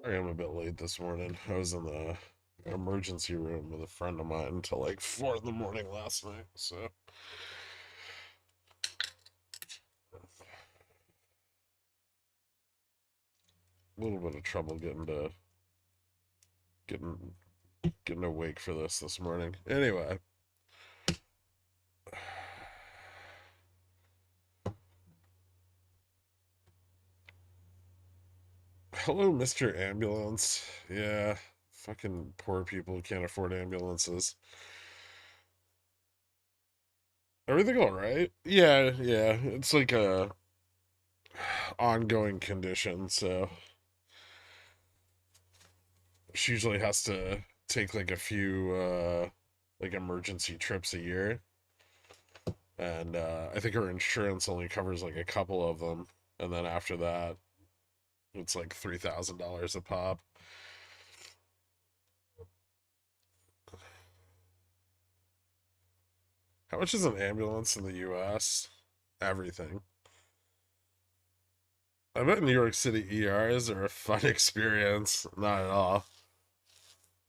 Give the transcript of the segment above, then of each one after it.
I am a bit late this morning. I was in the emergency room with a friend of mine until like 4 in the morning last night. So a little bit of trouble getting getting awake for this morning. Anyway, hello, Mr. Ambulance. Yeah, fucking poor people can't afford ambulances. Everything all right? Yeah, yeah. It's like a ongoing condition, so she usually has to take like a few like emergency trips a year, and I think her insurance only covers like a couple of them, and then after that it's like $3,000 a pop. How much is an ambulance in the US? Everything. I bet New York City ERs are a fun experience. Not at all.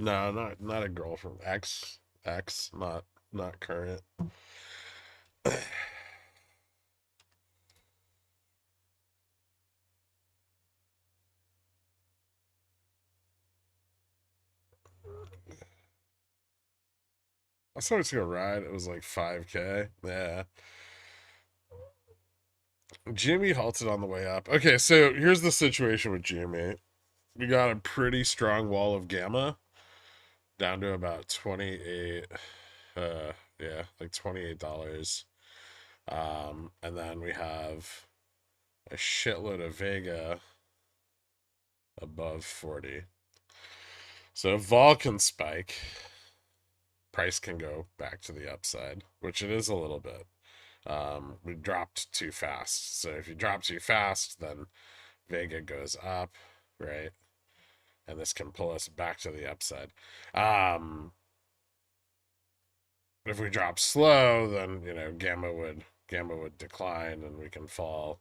No, not a girl from X, not current. I saw it to go ride. It was like 5K. Yeah. Jimmy halted on the way up. Okay, so here's the situation with Jimmy. We got a pretty strong wall of gamma down to about 28, yeah, like $28. And then we have a shitload of Vega above 40. So if vol can spike, price can go back to the upside, which it is a little bit. We dropped too fast. So if you drop too fast, then Vega goes up, right? And this can pull us back to the upside. If we drop slow, then gamma would decline, and we can fall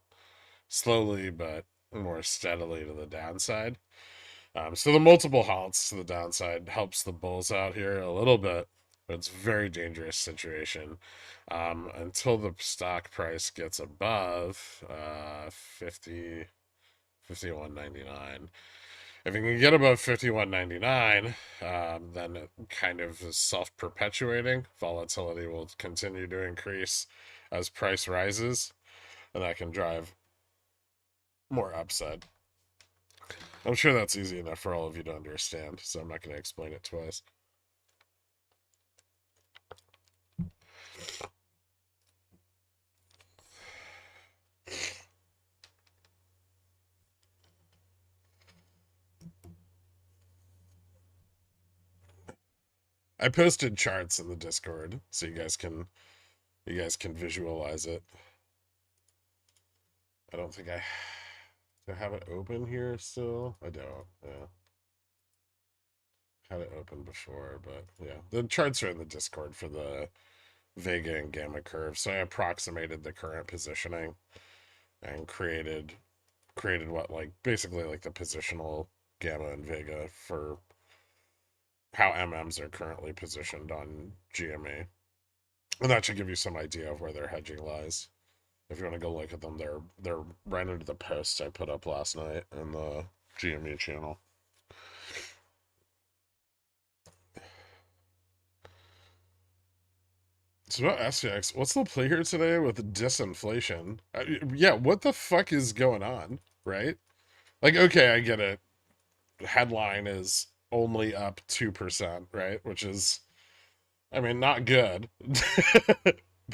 slowly but more steadily to the downside. So the multiple halts to the downside helps the bulls out here a little bit, but it's a very dangerous situation until the stock price gets above 51.99. If you can get above 51.99, then it kind of is self-perpetuating. Volatility will continue to increase as price rises, and that can drive more upside. I'm sure that's easy enough for all of you to understand, so I'm not going to explain it twice. I posted charts in the Discord so you guys can visualize it. I don't think I do I have it open here still. I don't. Yeah. Had it open before, but yeah. The charts are in the Discord for the Vega and Gamma curve. So I approximated the current positioning and created what, like, basically like the positional Gamma and Vega for how MMs are currently positioned on GME. And that should give you some idea of where their hedging lies. If you want to go look at them, they're right under the post I put up last night in the GME channel. So about SPX, what's the play here today with disinflation? Yeah, what the fuck is going on, right? Like, okay, I get it. The headline is only up 2%, right? Which is, I mean, not good.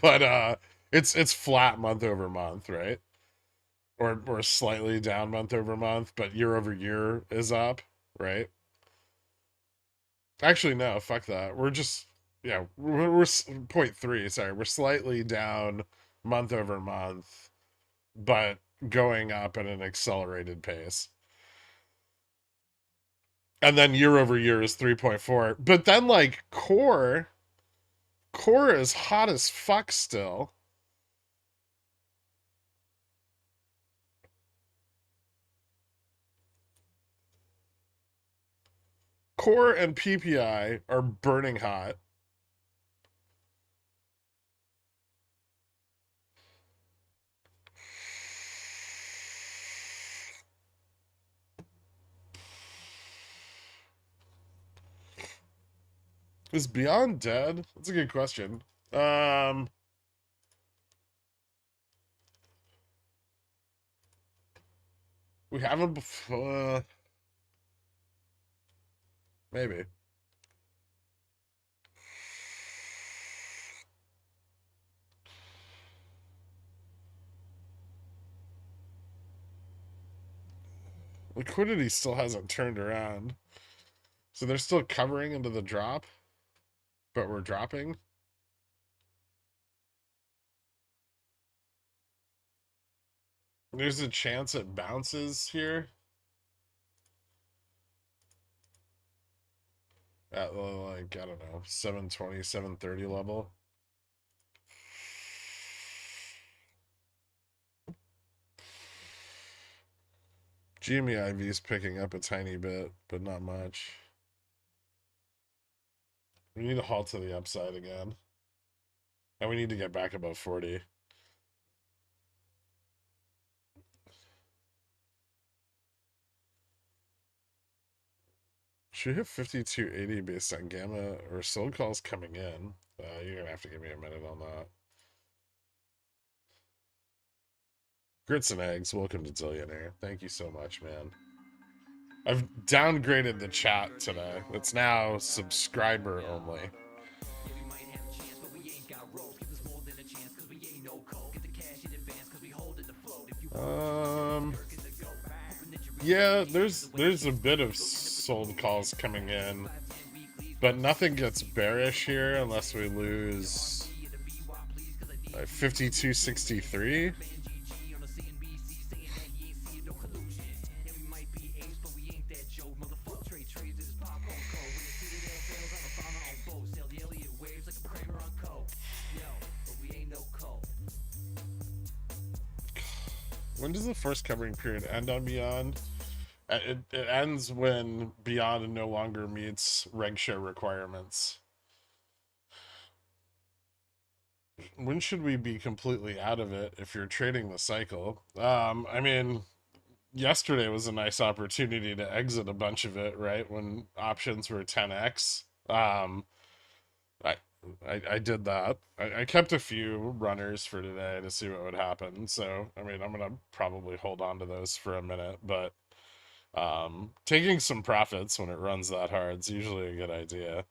But it's flat month over month, right? Or slightly down month over month, but year over year is up, right? Actually, no, fuck that. We're just, yeah, we're 0.3. Sorry, we're slightly down month over month, but going up at an accelerated pace. And then year over year is 3.4. But then, like, core is hot as fuck still. core and PPI are burning hot. Is Beyond dead? That's a good question. We haven't before. Maybe. Liquidity still hasn't turned around. So they're still covering into the drop, but we're dropping. There's a chance it bounces here at like, I don't know, 720, 730 level. GME IV is picking up a tiny bit, but not much. We need to halt to the upside again. And we need to get back above 40. Should hit 5280 based on gamma or sold calls coming in. You're gonna have to give me a minute on that. Grits and eggs, welcome to Zillionaire. Thank you so much, man. I've downgraded the chat today. It's now subscriber only. Yeah, there's a bit of sold calls coming in, but nothing gets bearish here unless we lose 52.63. When does the first covering period end on Beyond? It ends when Beyond no longer meets reg share requirements. When should we be completely out of it if you're trading the cycle? I mean, yesterday was a nice opportunity to exit a bunch of it, right? When options were 10x. I I did that. I kept a few runners for today to see what would happen. So, I mean, I'm gonna probably hold on to those for a minute, but taking some profits when it runs that hard is usually a good idea.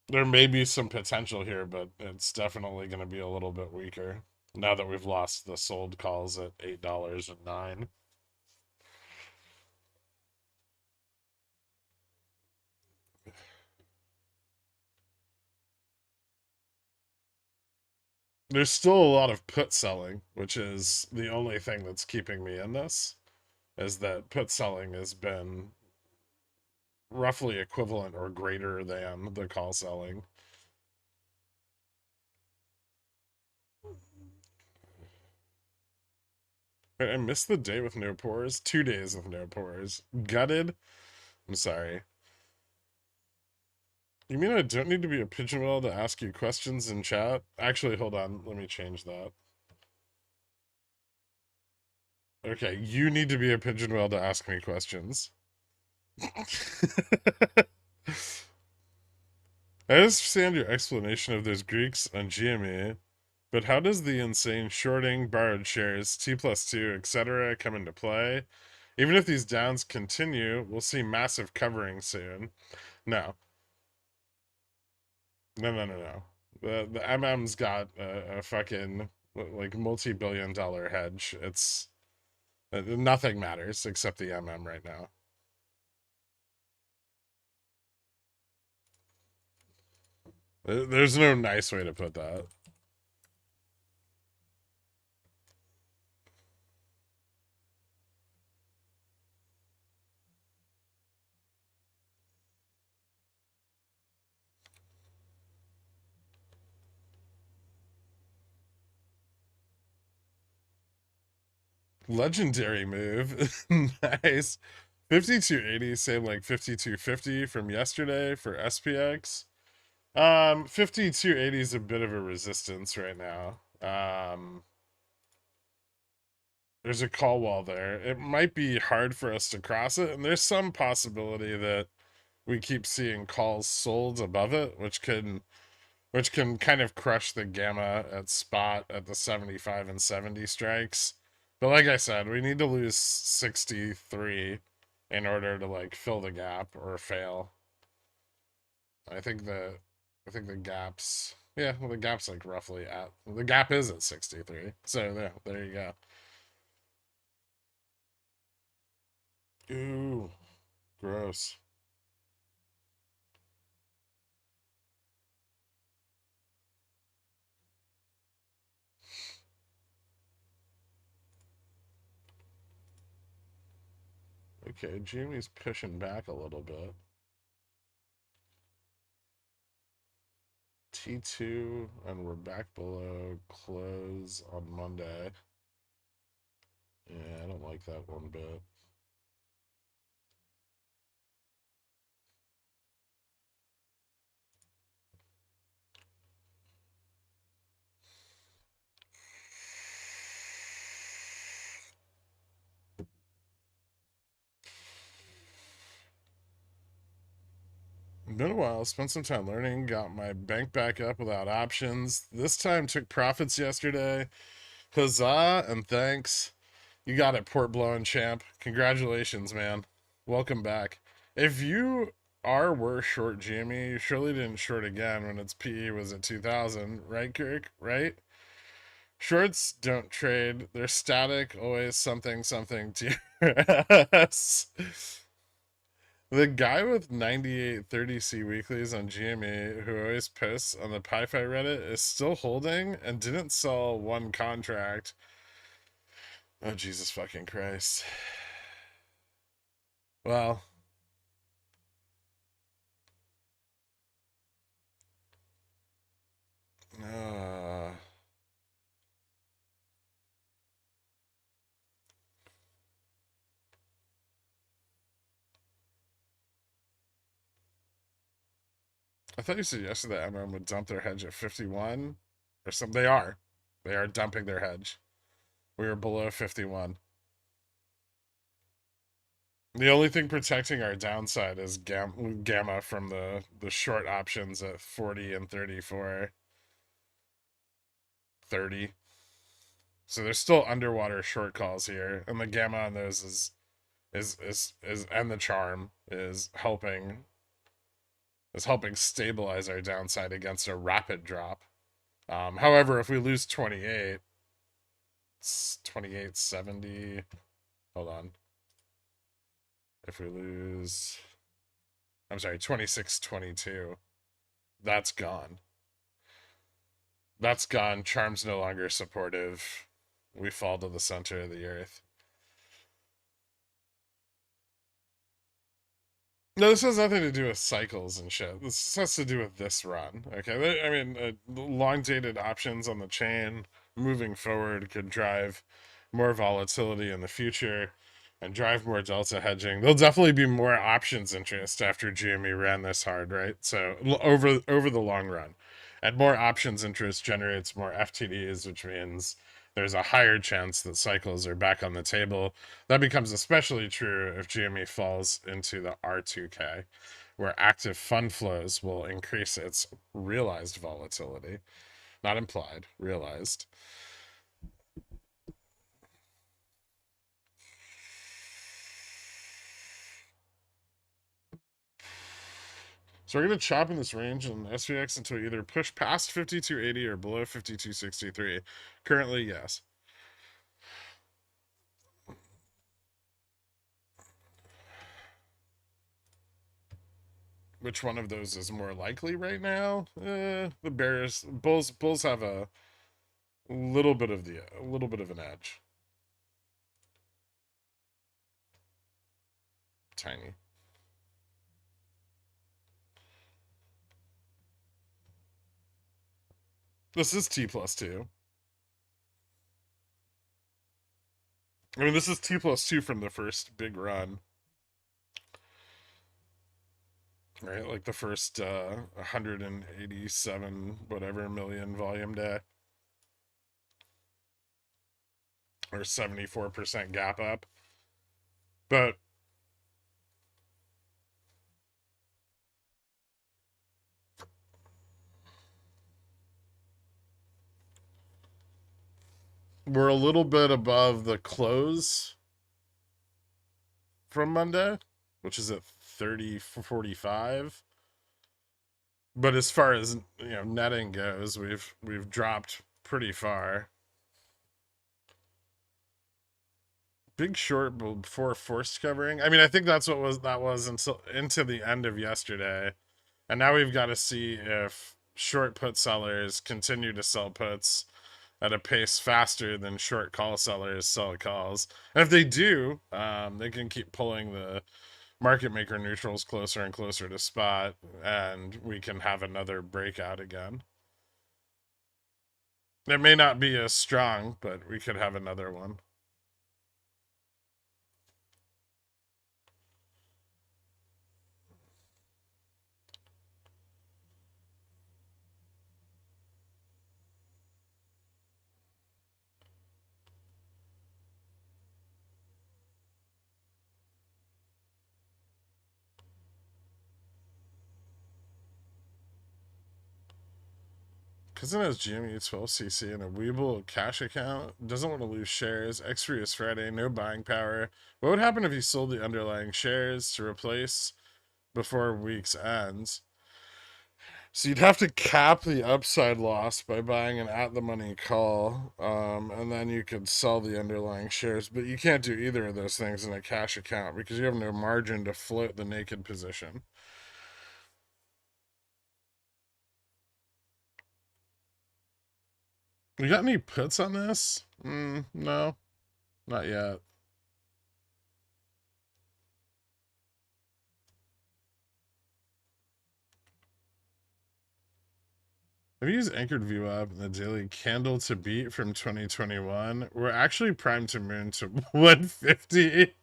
There may be some potential here, but it's definitely going to be a little bit weaker now that we've lost the sold calls at $8.09. There's still a lot of put selling, which is the only thing that's keeping me in this, is that put selling has been roughly equivalent or greater than the call selling. I missed the day with no pores. 2 days with no pores. Gutted. I'm sorry. You mean I don't need to be a pigeon whale to ask you questions in chat? Actually, hold on. Let me change that. Okay, you need to be a pigeon whale to ask me questions. I understand your explanation of those Greeks on GME, but how does the insane shorting, borrowed shares, T+2, etc. come into play? Even if these downs continue, we'll see massive covering soon. No. No. The MM's got a fucking like multi-billion-dollar hedge. It's nothing matters except the MM right now. There's no nice way to put that. Legendary move. Nice. 5280, same like 5250 from yesterday for SPX. 5280 is a bit of a resistance right now. There's a call wall there. It might be hard for us to cross it, and there's some possibility that we keep seeing calls sold above it, which can kind of crush the gamma at spot at the 75 and 70 strikes. But like I said, we need to lose 63 in order to like fill the gap or fail. I think the I think the gap's yeah, well the gap's like roughly at the gap is at 63. So yeah, there you go. Ooh, gross. Okay, Jimmy's pushing back a little bit. T2, and we're back below close on Monday. Yeah, I don't like that one bit. Been a while, spent some time learning, got my bank back up without options. This time took profits yesterday. Huzzah and thanks. You got it, port blowing champ. Congratulations, man. Welcome back. If you were short GME, you surely didn't short again when its PE was at 2000, right, Kirk? Right? Shorts don't trade. They're static, always something something TRS. The guy with 9830C weeklies on GME who always posts on the Pi-Fi Reddit is still holding and didn't sell one contract. Oh, Jesus fucking Christ. Well, uh, I thought you said yesterday that MM would dump their hedge at 51 or something. They are. They are dumping their hedge. We are below 51. The only thing protecting our downside is gamma from the short options at 40 and 34, 30. So there's still underwater short calls here, and the gamma on those is and the charm is helping stabilize our downside against a rapid drop. However, if we lose 28, it's 28.70. Hold on. If we lose, I'm sorry, 26.22, that's gone. That's gone. Charm's no longer supportive. We fall to the center of the earth. No, this has nothing to do with cycles and shit. This has to do with this run. Okay, I mean, long dated options on the chain moving forward could drive more volatility in the future and drive more delta hedging. There'll definitely be more options interest after GME ran this hard, right? So over the long run, and more options interest generates more FTDs, which means there's a higher chance that cycles are back on the table. That becomes especially true if GME falls into the R2K, where active fund flows will increase its realized volatility. Not implied, realized. So we're going to chop in this range in SPX until we either push past 5280 or below 5263. Currently, yes. Which one of those is more likely right now? The Bulls have a little bit of an edge. Tiny. This is T+2. I mean, this is T+2 from the first big run, right? Like the first 187 whatever million volume day, or 74% gap up. But we're a little bit above the close from Monday, which is at 30.45. But as far as, netting goes, we've dropped pretty far. Big short before forced covering. I mean, I think that was until into the end of yesterday. And now we've got to see if short put sellers continue to sell puts at a pace faster than short call sellers sell calls. And if they do, they can keep pulling the market maker neutrals closer and closer to spot, and we can have another breakout again. It may not be as strong, but we could have another one. Cousin has GME 12cc and a WeBull cash account. Doesn't want to lose shares. Expiry is Friday. No buying power. What would happen if he sold the underlying shares to replace before week's ends? So you'd have to cap the upside loss by buying an at-the-money call, and then you could sell the underlying shares. But you can't do either of those things in a cash account because you have no margin to float the naked position. You got any puts on this? No, not yet. Have you used Anchored VWAP in the daily candle to beat from 2021? We're actually primed to moon to 150.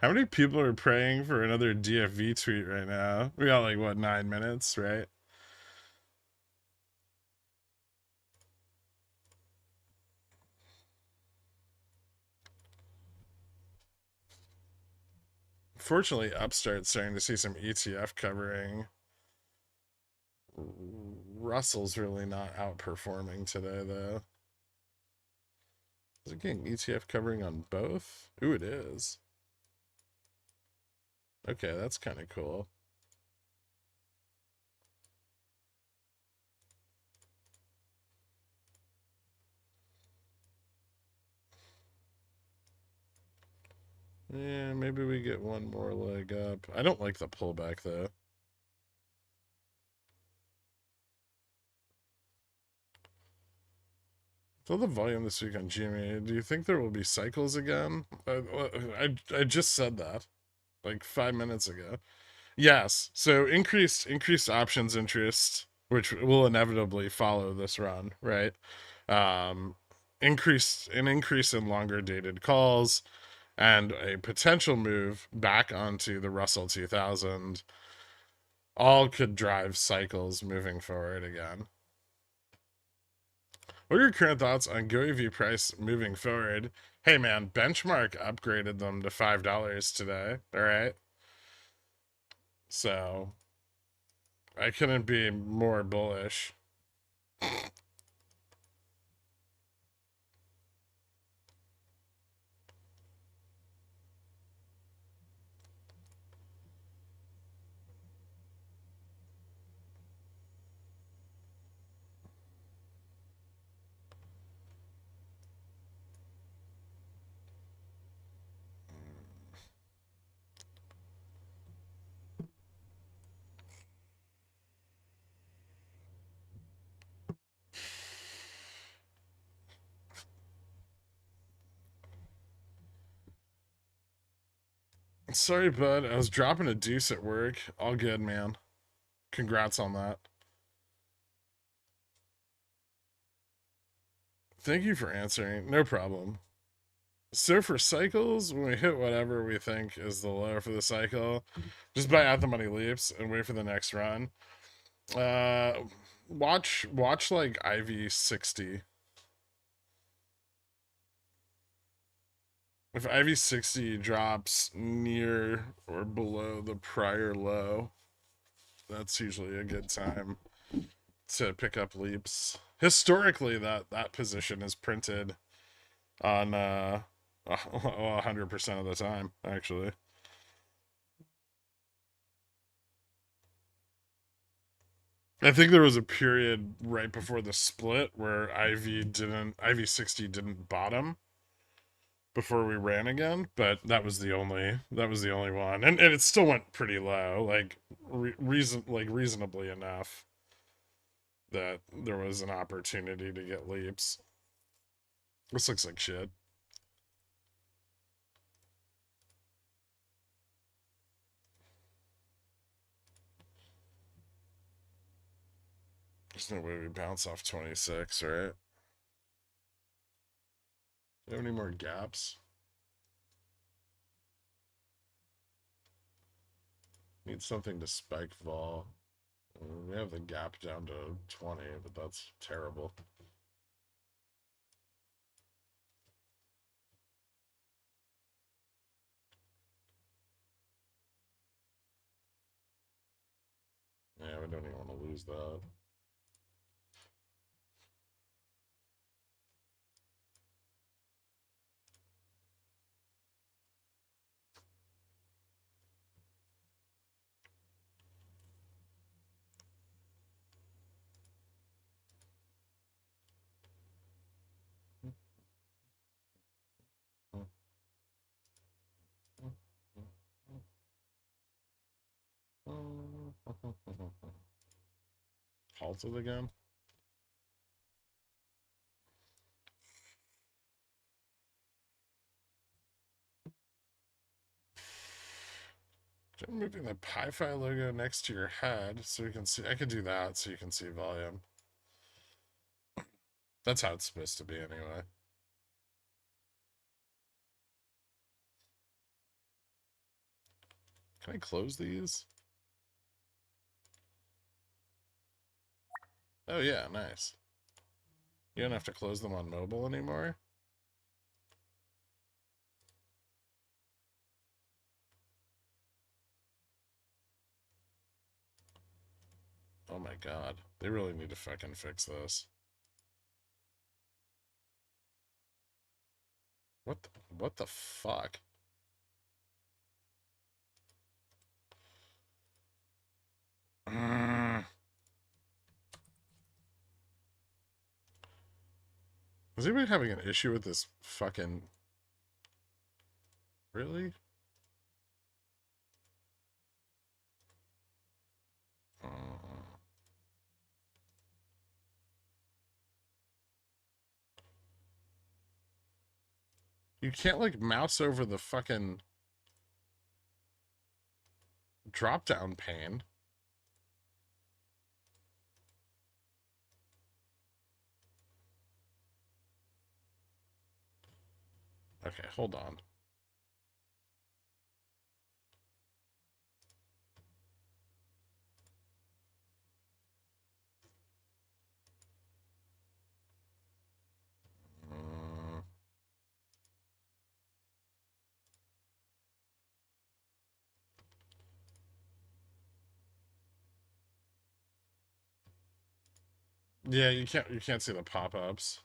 How many people are praying for another DFV tweet right now? We got like, what, 9 minutes, right? Fortunately, Upstart's starting to see some ETF covering. Russell's really not outperforming today, though. Is it getting ETF covering on both? Ooh, it is. Okay, that's kind of cool. Yeah, maybe we get one more leg up. I don't like the pullback, though. With all the volume this week on GME, do you think there will be cycles again? I just said that like 5 minutes ago. Yes. So increased options interest, which will inevitably follow this run, right? Um, an increase in longer dated calls, and a potential move back onto the Russell 2000 all could drive cycles moving forward again. What are your current thoughts on GoEV price moving forward? Hey man, Benchmark upgraded them to $5 today. All right. So I couldn't be more bullish. Sorry, bud. I was dropping a deuce at work. All good, man. Congrats on that. Thank you for answering. No problem. So for cycles, when we hit whatever we think is the low for the cycle, just buy at the money leaps and wait for the next run. Uh, watch like IV60. If IV60 drops near or below the prior low, that's usually a good time to pick up leaps. Historically, that position is printed on 100% of the time, actually. I think there was a period right before the split where IV60 didn't bottom before we ran again, but that was the only one, and it still went pretty low, like reasonably enough that there was an opportunity to get leaps. This looks like shit. There's no way we bounce off 26, right? Do you have any more gaps? Need something to spike vol. We have the gap down to 20, but that's terrible. Yeah, we don't even want to lose that. Halted again. Moving the Pi-Fi logo next to your head so you can see. I could do that so you can see volume. That's how it's supposed to be anyway. Can I close these? Oh yeah, nice. You don't have to close them on mobile anymore. Oh my god. They really need to fucking fix this. What the fuck? Is anybody having an issue with this fucking... Really? You can't, like, mouse over the fucking drop-down pane. Okay, hold on. Yeah, you can't see the pop-ups.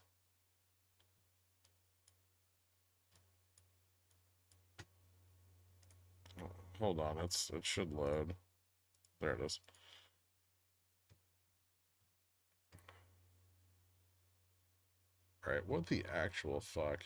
Hold on, it should load. There it is. Alright, what the actual fuck?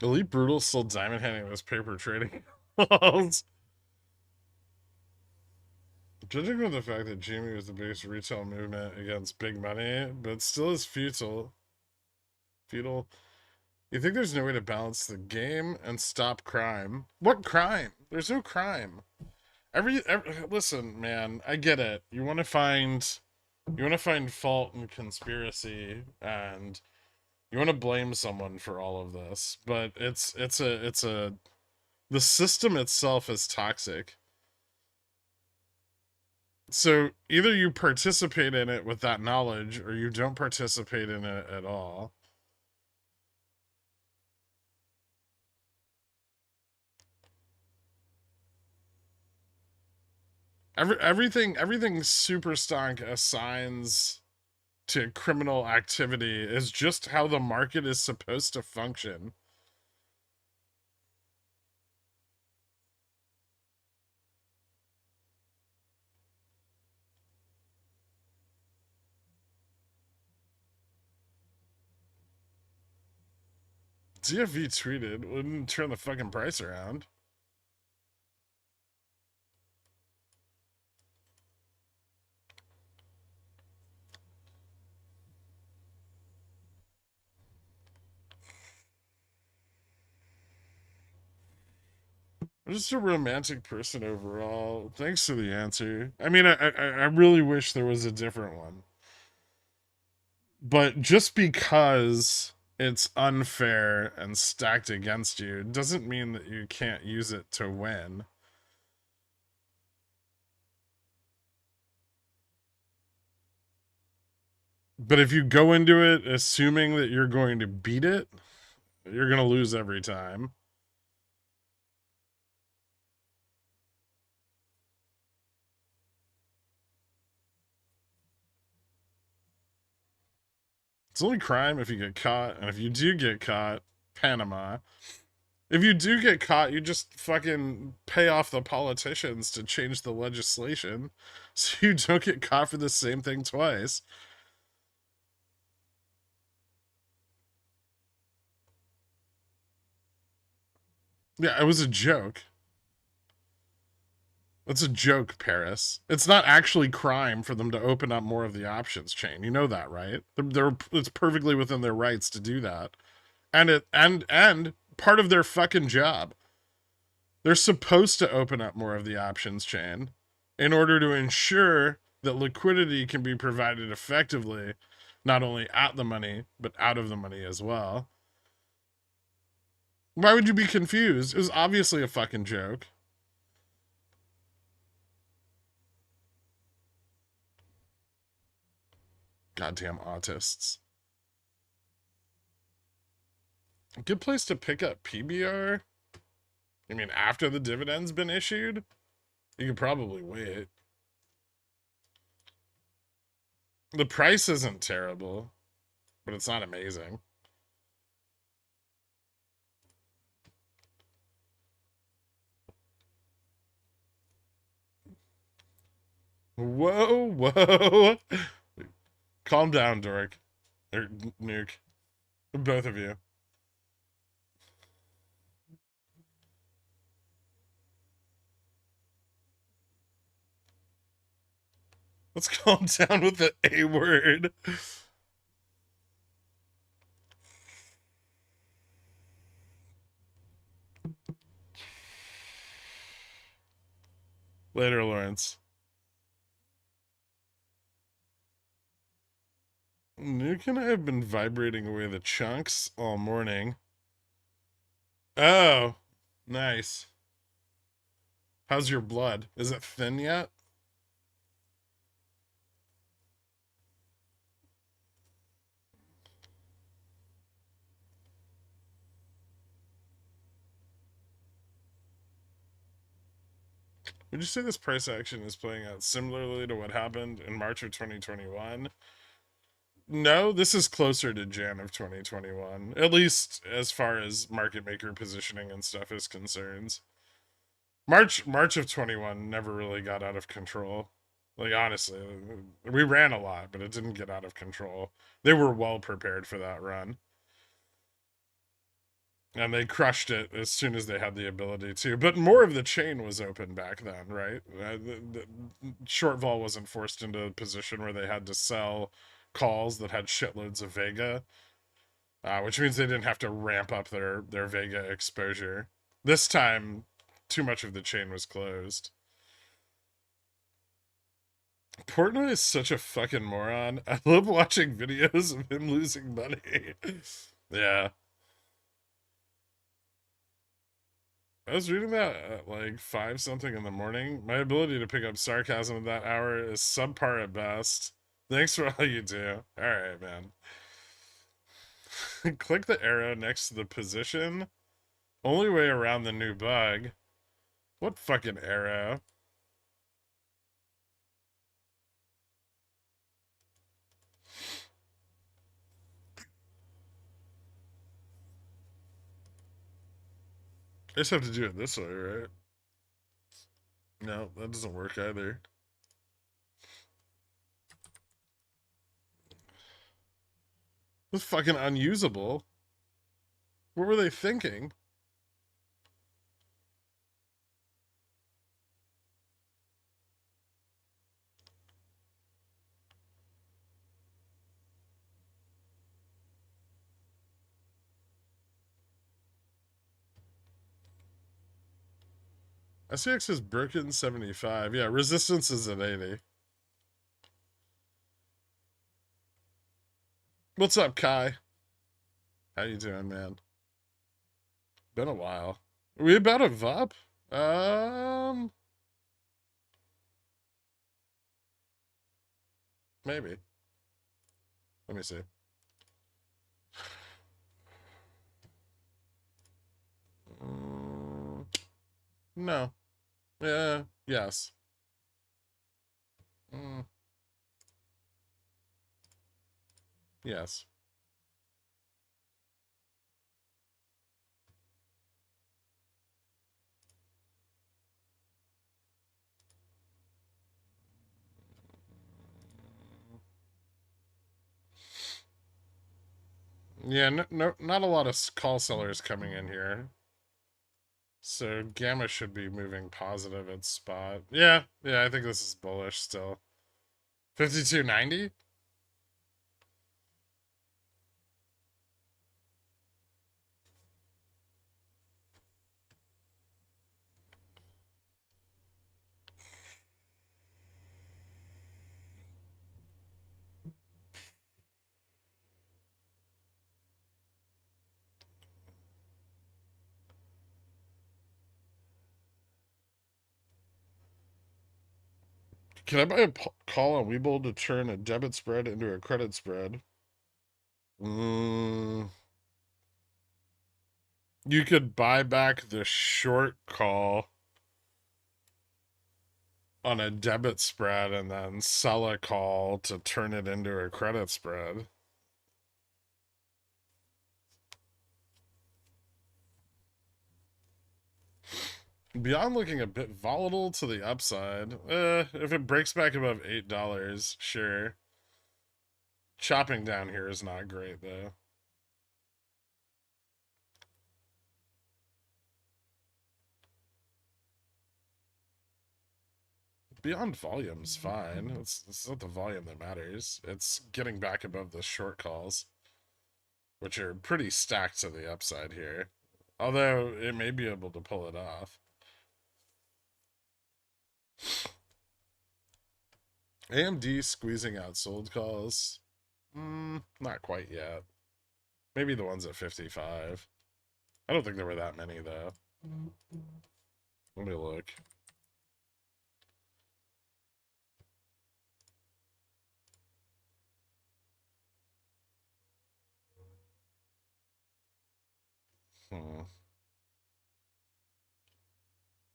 Elite Brutal still diamond handing those paper trading halls. Judging from the fact that Jamie was the biggest retail movement against big money, but still is futile. Futile. You think there's no way to balance the game and stop crime? What crime? There's no crime. Every listen, man, I get it. You want to find fault and conspiracy, and you want to blame someone for all of this, but it's a the system itself is toxic. So either you participate in it with that knowledge, or you don't participate in it at all. Everything super stonk assigns to criminal activity is just how the market is supposed to function. DFV tweeted, wouldn't turn the fucking price around. I'm just a romantic person overall. Thanks for the answer. I mean, I really wish there was a different one. But just because it's unfair and stacked against you doesn't mean that you can't use it to win. But if you go into it assuming that you're going to beat it, you're going to lose every time. It's only crime if you get caught, and if you do get caught, Panama. If you do get caught, you just fucking pay off the politicians to change the legislation so you don't get caught for the same thing twice. Yeah, it was a joke. It's a joke, Paris. It's not actually crime for them to open up more of the options chain. You know that, right? It's perfectly within their rights to do that, and part of their fucking job. They're supposed to open up more of the options chain in order to ensure that liquidity can be provided effectively, not only at the money but out of the money as well. Why would you be confused? It was obviously a fucking joke. Goddamn autists. Good place to pick up PBR? I mean, after the dividend's been issued? You could probably wait. The price isn't terrible, but it's not amazing. Whoa, whoa. Calm down, Dork. Or Nuke. Both of you. Let's calm down with the A word. Later, Lawrence. Nuke and I have been vibrating away the chunks all morning. Oh, nice. How's your blood? Is it thin yet? Would you say this price action is playing out similarly to what happened in March of 2021? No, this is closer to Jan of 2021, at least as far as market maker positioning and stuff is concerned. March of 21 never really got out of control. Like honestly, we ran a lot, but it didn't get out of control. They were well prepared for that run. And they crushed it as soon as they had the ability to. But more of the chain was open back then, right? The short vol wasn't forced into a position where they had to sell calls that had shitloads of Vega, which means they didn't have to ramp up their Vega exposure. This time, too much of the chain was closed. Portnoy is such a fucking moron. I love watching videos of him losing money. Yeah. I was reading that at like 5 something in the morning. My ability to pick up sarcasm at that hour is subpar at best. Thanks for all you do. Alright, man. Click the arrow next to the position. Only way around the new bug. What fucking arrow? I just have to do it this way, right? No, that doesn't work either. It's fucking unusable. What were they thinking? SCX is Gherkin 75. Yeah, resistance is at 80. What's up, Kai? How you doing, man? Been a while. Are we about a VUP? Maybe. Let me see. No. Yeah. Yes. Mm, yes. Yeah. No. Not a lot of call sellers coming in here. So Gamma should be moving positive at spot. Yeah. Yeah. I think this is bullish still. 52.90. Can I buy a call on WeBull to turn a debit spread into a credit spread? You could buy back the short call on a debit spread and then sell a call to turn it into a credit spread. Beyond looking a bit volatile to the upside. If it breaks back above $8, sure. Chopping down here is not great, though. Beyond volume's fine. It's not the volume that matters. It's getting back above the short calls, which are pretty stacked to the upside here. Although it may be able to pull it off. AMD squeezing out sold calls. Not quite yet. Maybe the ones at 55. I don't think there were that many, though. Let me look.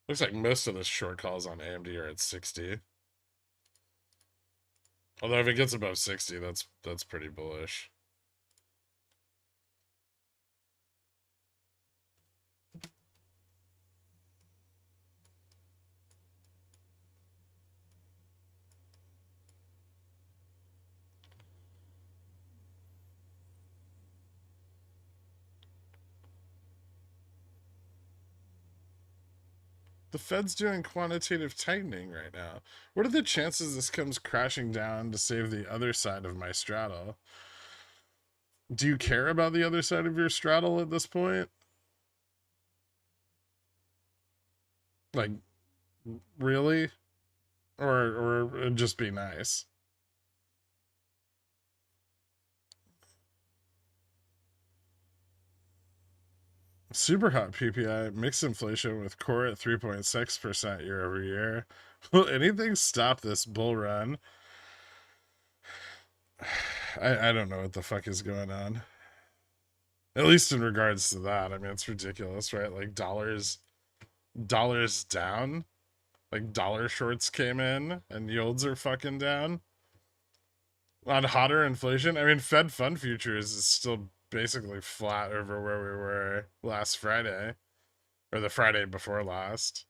Looks like most of the short calls on AMD are at 60. Although if it gets above 60, that's pretty bullish. The Fed's doing quantitative tightening right now. What are the chances this comes crashing down to save the other side of my straddle? Do you care about the other side of your straddle at this point? Like, really? Or it'd just be nice? Super hot PPI, mixed inflation with core at 3.6% year over year. Will anything stop this bull run? I don't know what the fuck is going on. At least in regards to that. I mean, it's ridiculous, right? Like dollars down. Like dollar shorts came in and yields are fucking down. On hotter inflation. I mean, Fed fund futures is still basically flat over where we were last Friday. Or the Friday before last.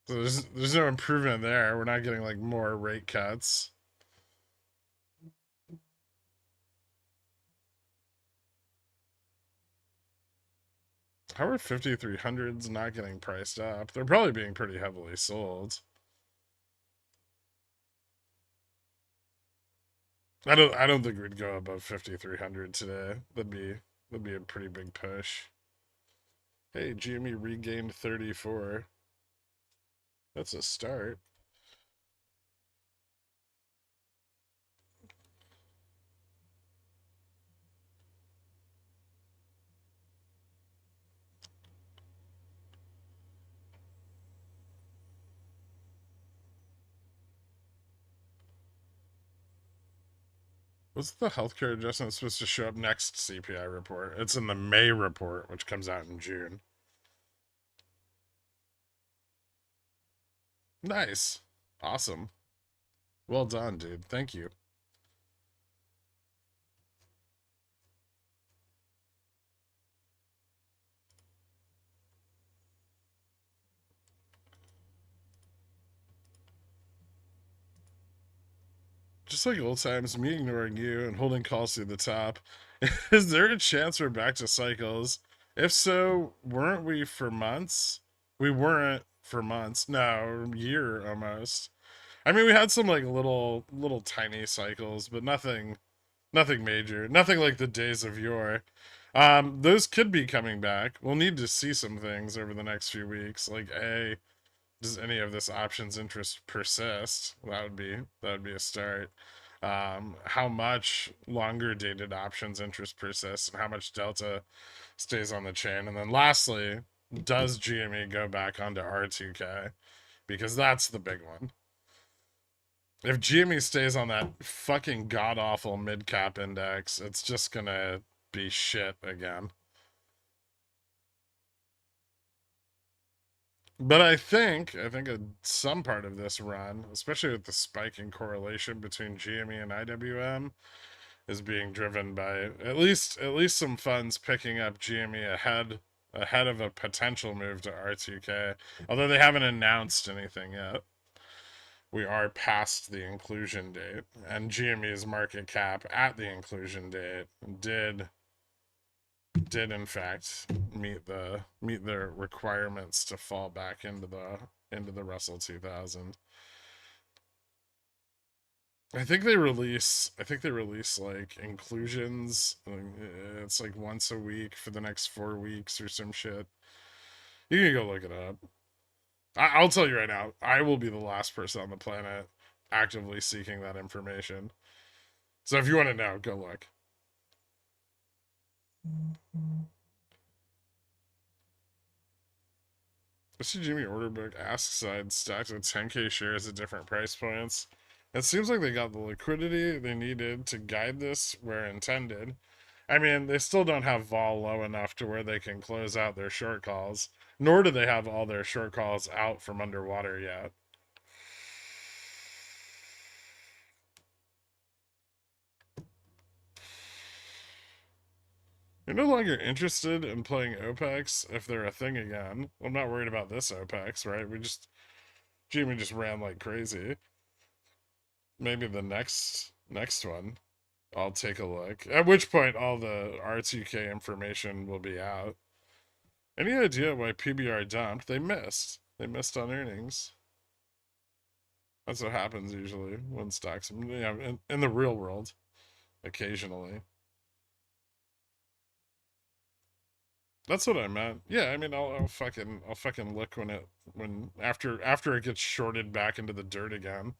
So there's no improvement there. We're not getting like more rate cuts. How are 5300s not getting priced up? They're probably being pretty heavily sold. I don't think we'd go above 5300 today. That'd be a pretty big push. Hey, GME regained 34. That's a start. Was the healthcare adjustment supposed to show up next CPI report? It's in the May report, which comes out in June. Nice. Awesome. Well done, dude. Thank you. Just like old times, me ignoring you and holding calls to the top. Is there a chance we're back to cycles? If so, weren't we for months? We weren't for months. No, a year almost. I mean, we had some like little tiny cycles, but nothing major. Nothing like the days of yore. Those could be coming back. We'll need to see some things over the next few weeks. Like, does any of this options interest persist? That would be a start. How much longer dated options interest persists and how much delta stays on the chain. And then lastly, does GME go back onto R2K? Because that's the big one. If GME stays on that fucking god awful mid cap index, it's just gonna be shit again. But I think some part of this run, especially with the spike in correlation between GME and IWM, is being driven by at least some funds picking up GME ahead of a potential move to R2K. Although they haven't announced anything yet. We are past the inclusion date, and GME's market cap at the inclusion date did in fact meet the requirements to fall back into the Russell 2000. I think they release like inclusions. It's like once a week for the next 4 weeks or some shit. You can go look it up. I'll tell you right now, I will be the last person on the planet actively seeking that information. So if you want to know, go look. What's the Jimmy order book? Ask side stacked with 10K shares at different price points. It seems like they got the liquidity they needed to guide this where intended. I mean, they still don't have vol low enough to where they can close out their short calls, nor do they have all their short calls out from underwater yet. You're no longer interested in playing OPEX if they're a thing again. I'm not worried about this OPEX, right? Jimmy just ran like crazy. Maybe the next one, I'll take a look. At which point, all the R2K information will be out. Any idea why PBR dumped? They missed. They missed on earnings. That's what happens usually when stocks, yeah, in the real world, occasionally. That's what I meant. Yeah, I mean, I'll fucking look when after it gets shorted back into the dirt again.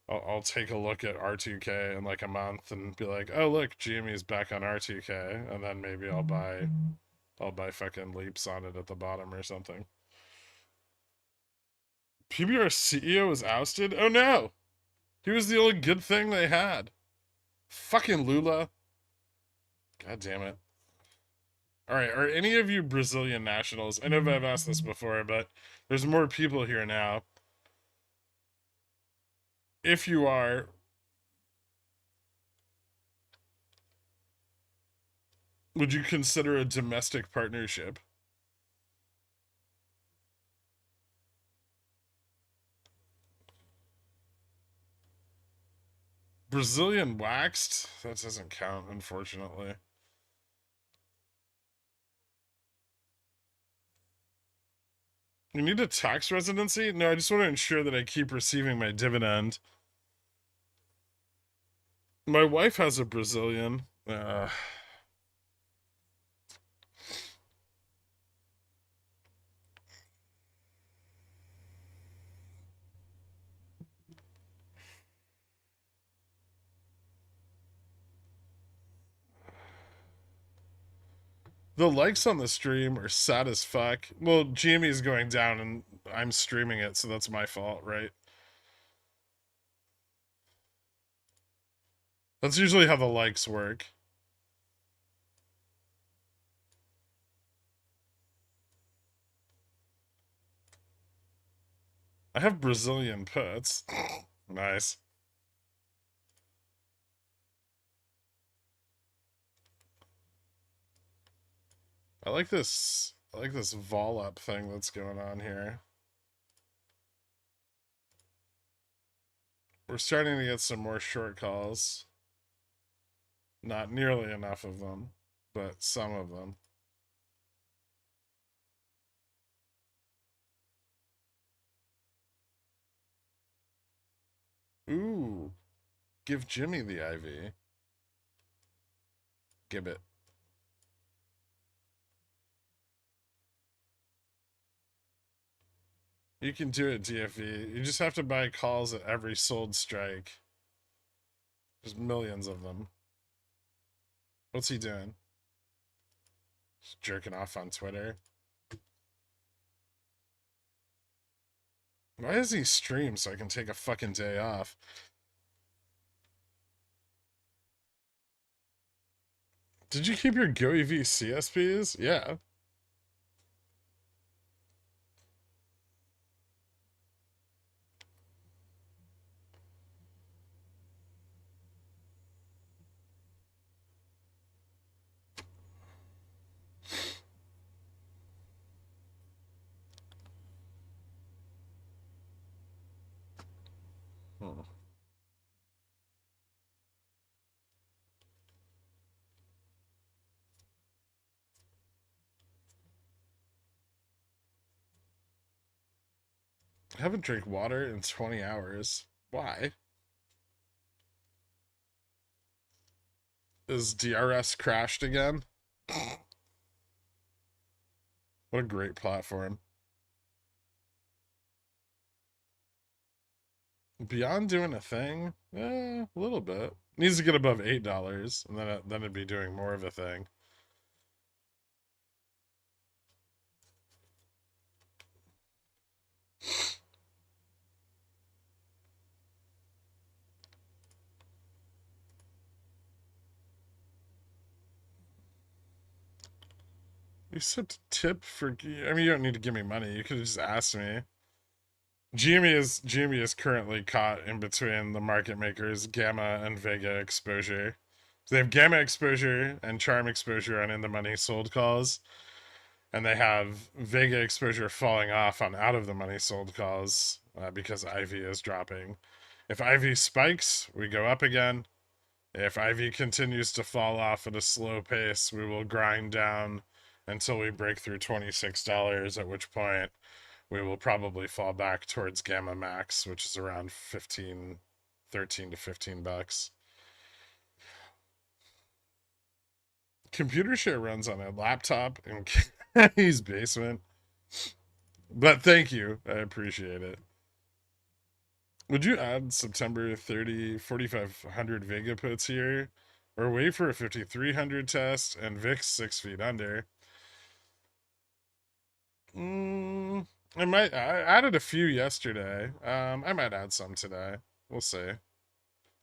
I'll take a look at R2K in like a month and be like, oh look, GME's back on R2K, and then maybe I'll buy fucking leaps on it at the bottom or something. PBR CEO was ousted? Oh no! He was the only good thing they had. Fucking Lula. God damn it. Alright, are any of you Brazilian nationals? I know I've asked this before, but there's more people here now. If you are, would you consider a domestic partnership? Brazilian waxed? That doesn't count, unfortunately. You need a tax residency? No, I just want to ensure that I keep receiving my dividend. My wife has a Brazilian. The likes on the stream are sad as fuck. Well, Jamie's going down and I'm streaming it, so that's my fault, right? That's usually how the likes work. I have Brazilian puts. Nice. I like this vol up thing that's going on here. We're starting to get some more short calls. Not nearly enough of them, but some of them. Ooh. Give Jimmy the IV. Gibbet. You can do it, DFE. You just have to buy calls at every sold strike. There's millions of them. What's he doing? Just jerking off on Twitter. Why does he stream so I can take a fucking day off? Did you keep your GoEV CSPs? Yeah. Hmm. I haven't drank water in 20 hours. Why? Is DRS crashed again? What a great platform. Beyond doing a thing? A little bit. Needs to get above $8, and then it'd be doing more of a thing. You said tip for. I mean, you don't need to give me money. You could have just asked me. Jimmy is currently caught in between the market makers Gamma and Vega exposure. So they have Gamma exposure and Charm exposure on in the money sold calls, and they have Vega exposure falling off on out of the money sold calls because Ivy is dropping. If Ivy spikes, we go up again. If Ivy continues to fall off at a slow pace, we will grind down until we break through $26, at which point we will probably fall back towards Gamma Max, which is around 15, 13 to 15 bucks. Computer share runs on a laptop in Kenny's basement. But thank you. I appreciate it. Would you add September 30, 4,500 Vega puts here? Or wait for a 5,300 test and VIX 6 feet under? I might. I added a few yesterday. I might add some today. We'll see.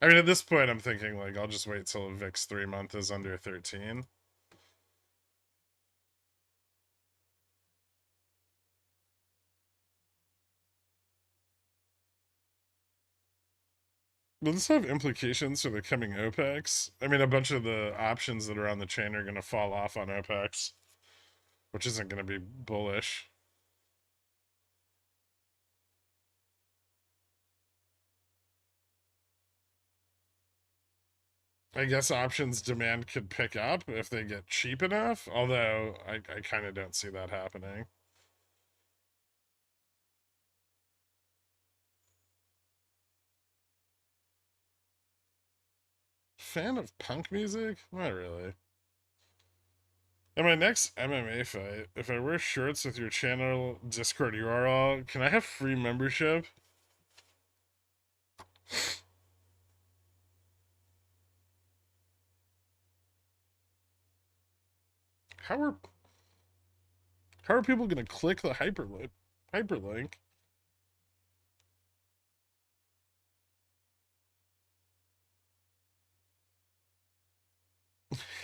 I mean, at this point, I'm thinking like I'll just wait till VIX 3-month is under 13. Will this have implications for the coming OPEX? I mean, a bunch of the options that are on the chain are going to fall off on OPEX, which isn't going to be bullish. I guess options demand could pick up if they get cheap enough, although I kind of don't see that happening. Fan of punk music? Not really. In my next MMA fight, if I wear shorts with your channel Discord URL, can I have free membership? How are people gonna click the hyperlink?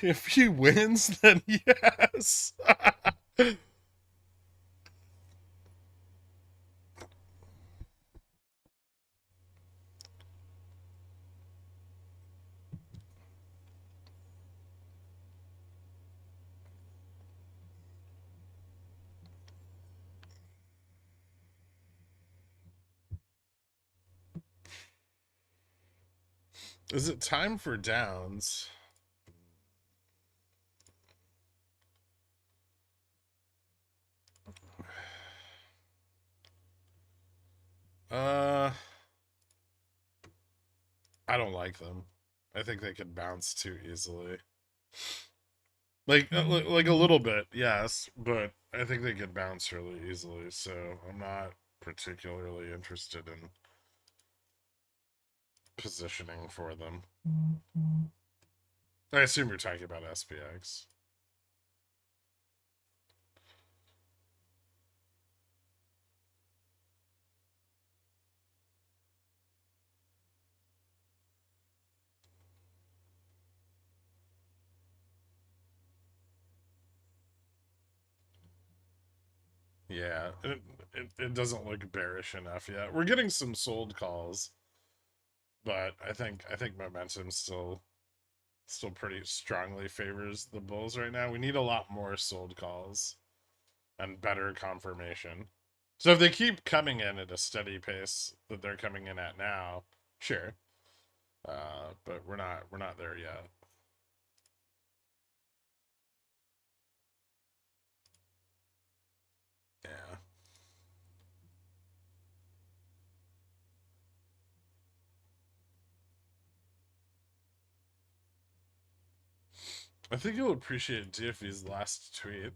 If he wins, then yes. Is it time for downs? I don't like them. I think they could bounce too easily. Like a little bit, yes, but I think they could bounce really easily. So I'm not particularly interested in positioning for them. I assume you're talking about SPX. Yeah, it doesn't look bearish enough yet. We're getting some sold calls, but I think momentum still pretty strongly favors the bulls right now. We need a lot more sold calls and better confirmation. So if they keep coming in at a steady pace that they're coming in at now, sure. But we're not there yet. Yeah. I think you'll appreciate DFV's last tweet.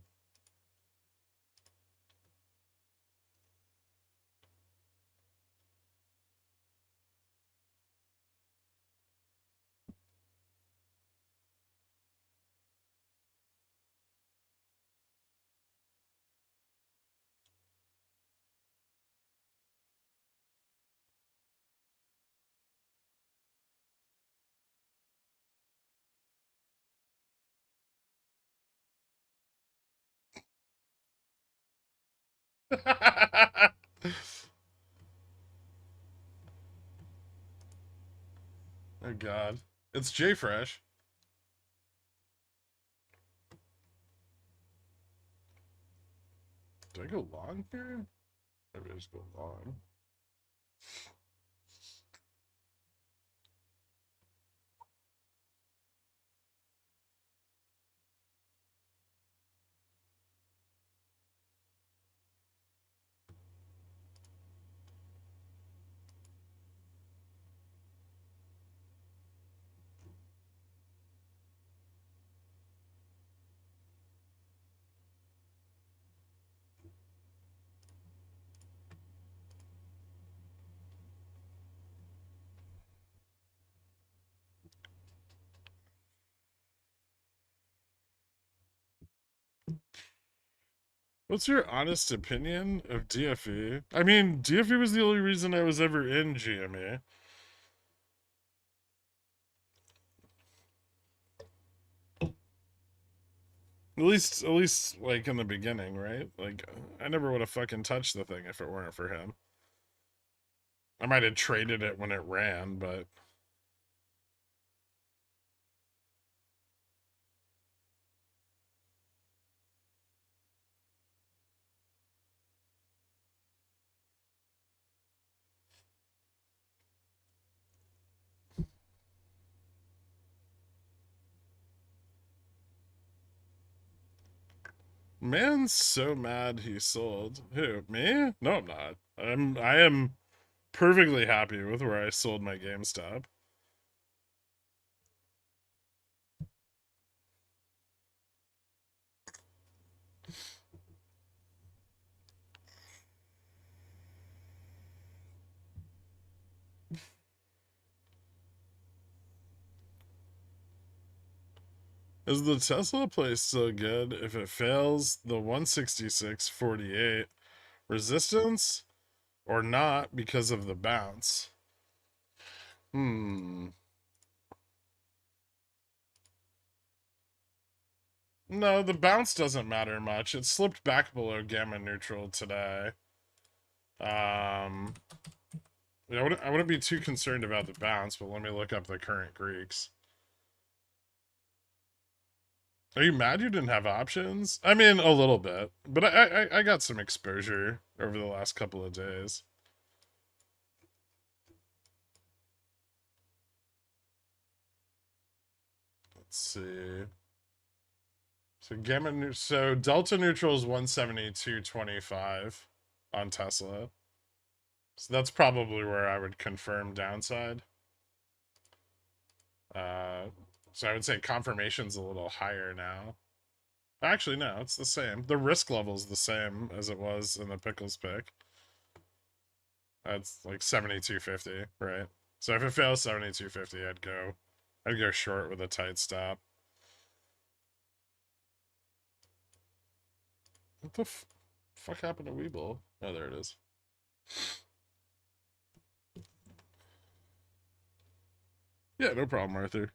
Oh god. It's J Fresh. Do I go long here? Maybe I just go long. What's your honest opinion of DFE? I mean, DFE was the only reason I was ever in GME. At least, like in the beginning, right? Like, I never would have fucking touched the thing if it weren't for him. I might have traded it when it ran, but man's so mad he sold. Who? Me? No, I'm not. I am perfectly happy with where I sold my GameStop. Is the Tesla play still good if it fails the 166.48 resistance or not because of the bounce? Hmm. No, the bounce doesn't matter much. It slipped back below gamma neutral today. I wouldn't be too concerned about the bounce, but let me look up the current Greeks. Are you mad you didn't have options? I mean, a little bit, but I got some exposure over the last couple of days. Let's see. So delta neutral is 172.25 on Tesla. So that's probably where I would confirm downside. So I would say confirmation's a little higher now. Actually, no, it's the same. The risk level is the same as it was in the pickles pick. That's like 72.50, right? So if it fails 72.50, I'd go short with a tight stop. What the fuck happened to WeBull? Oh, there it is. Yeah, no problem, Arthur.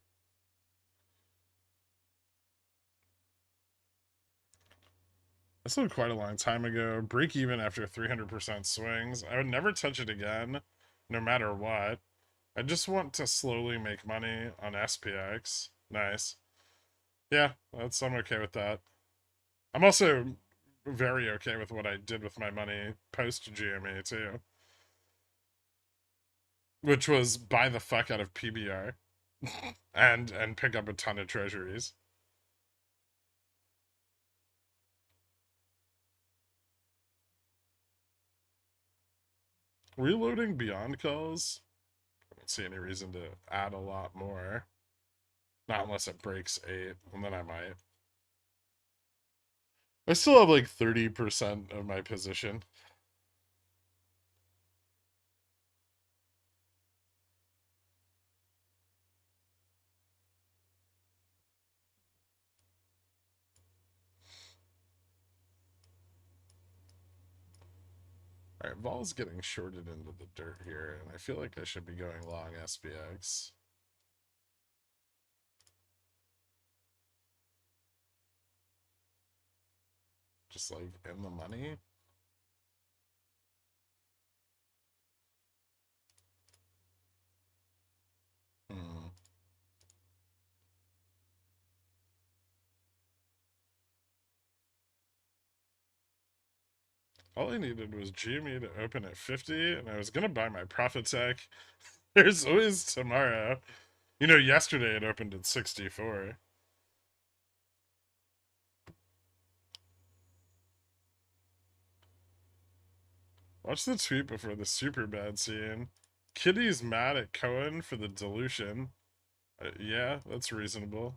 I sold quite a long time ago. Break even after 300% swings. I would never touch it again, no matter what. I just want to slowly make money on SPX. Nice. Yeah, I'm okay with that. I'm also very okay with what I did with my money post GME too, which was buy the fuck out of PBR and pick up a ton of treasuries. Reloading beyond calls. I don't see any reason to add a lot more. Not unless it breaks 8, and then I might. I still have like 30% of my position. Alright, Vol's getting shorted into the dirt here, and I feel like I should be going long SPX. Just like in the money. Hmm. All I needed was GME to open at 50, and I was gonna buy my profit tech. There's always tomorrow. You know, yesterday it opened at 64. Watch the tweet before the super bad scene. Kitty's mad at Cohen for the dilution. Yeah, that's reasonable.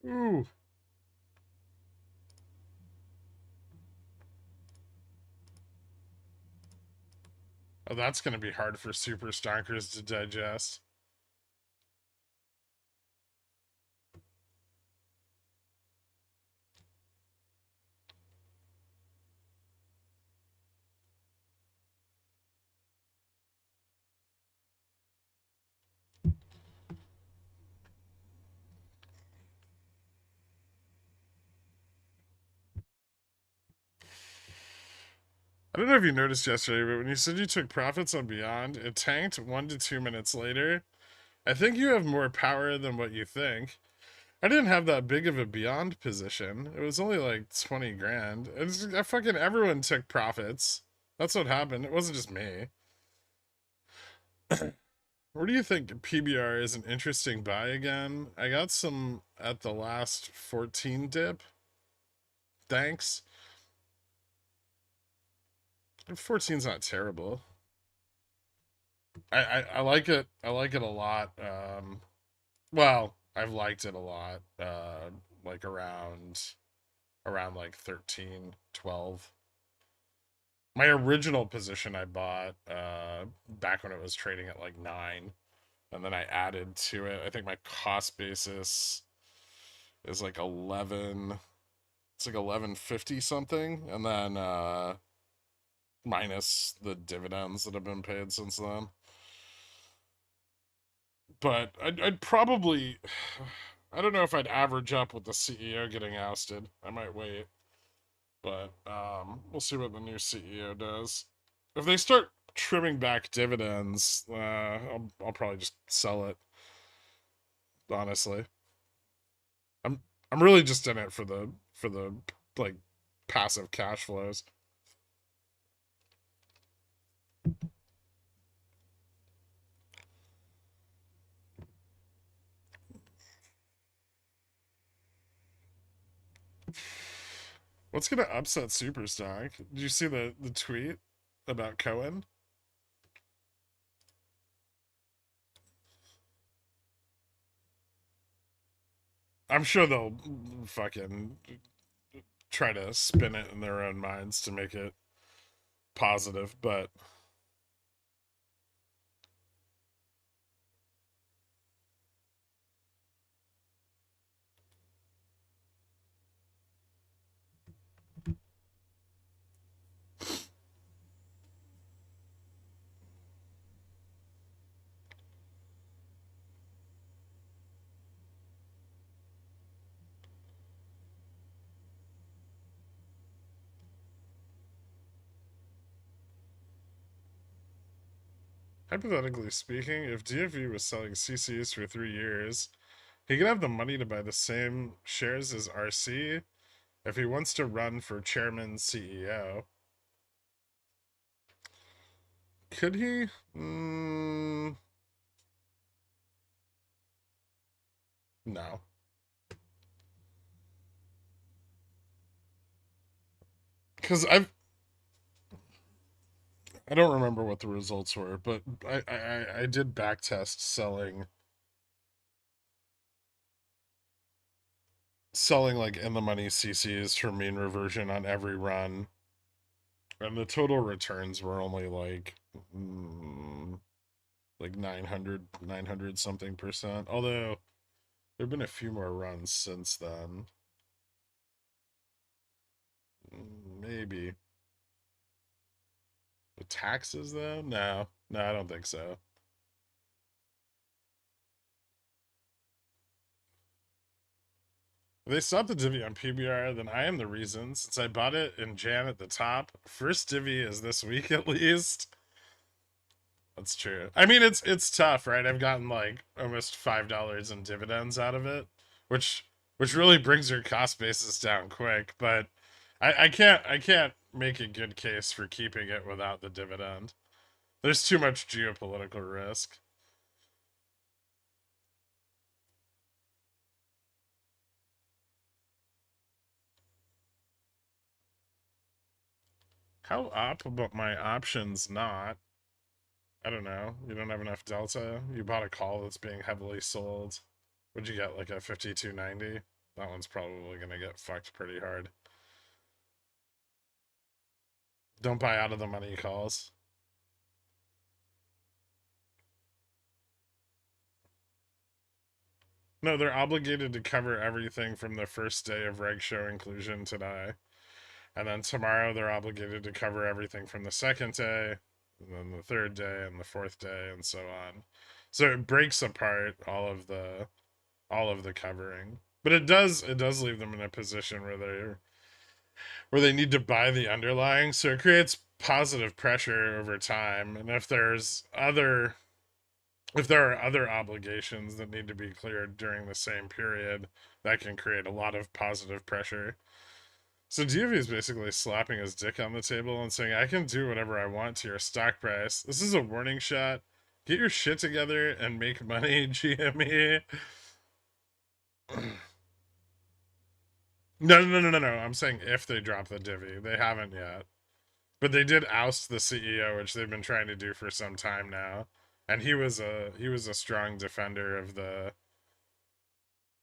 Ooh. Oh, that's going to be hard for super stonkers to digest. I don't know if you noticed yesterday, but when you said you took profits on Beyond, it tanked 1 to 2 minutes later. I think you have more power than what you think. I didn't have that big of a Beyond position. It was only like 20 grand. I fucking everyone took profits. That's what happened. It wasn't just me. Where do you think PBR is an interesting buy again? I got some at the last 14 dip. Thanks. 14's not terrible. I like it. I like it a lot. Well, I've liked it a lot. Like around like 13, 12. My original position I bought back when it was trading at like 9, and then I added to it. I think my cost basis is like 11. It's like 1150 something, and then minus the dividends that have been paid since then. But I'd probably, I don't know if I'd average up with the CEO getting ousted. I might wait, but we'll see what the new CEO does. If they start trimming back dividends, I'll probably just sell it. Honestly, I'm I'm really just in it for the like passive cash flows. What's gonna upset Superstock? Did you see the tweet about Cohen? I'm sure they'll fucking try to spin it in their own minds to make it positive, but hypothetically speaking, if DFE was selling CCs for 3 years, he could have the money to buy the same shares as RC if he wants to run for chairman CEO. Could he? No. Because I don't remember what the results were, but I did backtest selling like in the money CCs for mean reversion on every run, and the total returns were only like 900 something percent. Although there've been a few more runs since then. Maybe the taxes though? No, I don't think so. If they stop the divvy on PBR, then I am the reason, since I bought it in Jan at the top. First divvy is this week at least. That's true. I mean, it's tough, right? I've gotten like almost $5 in dividends out of it, which really brings your cost basis down quick. But I can't make a good case for keeping it without the dividend. There's too much geopolitical risk. How up about my options not? I don't know. You don't have enough delta. You bought a call that's being heavily sold. Would you get like a 52.90? That one's probably going to get fucked pretty hard. Don't buy out of the money calls. No, they're obligated to cover everything from the first day of reg show inclusion today. And then tomorrow they're obligated to cover everything from the second day, and then the third day, and the fourth day, and so on. So it breaks apart all of the covering. But it does leave them in a position where they need to buy the underlying, so it creates positive pressure over time. And if there are other obligations that need to be cleared during the same period, that can create a lot of positive pressure. So DV is basically slapping his dick on the table and saying, I can do whatever I want to your stock price. This is a warning shot. Get your shit together and make money, GME. No. I'm saying if they drop the divvy. They haven't yet. But they did oust the CEO, which they've been trying to do for some time now. And he was a strong defender of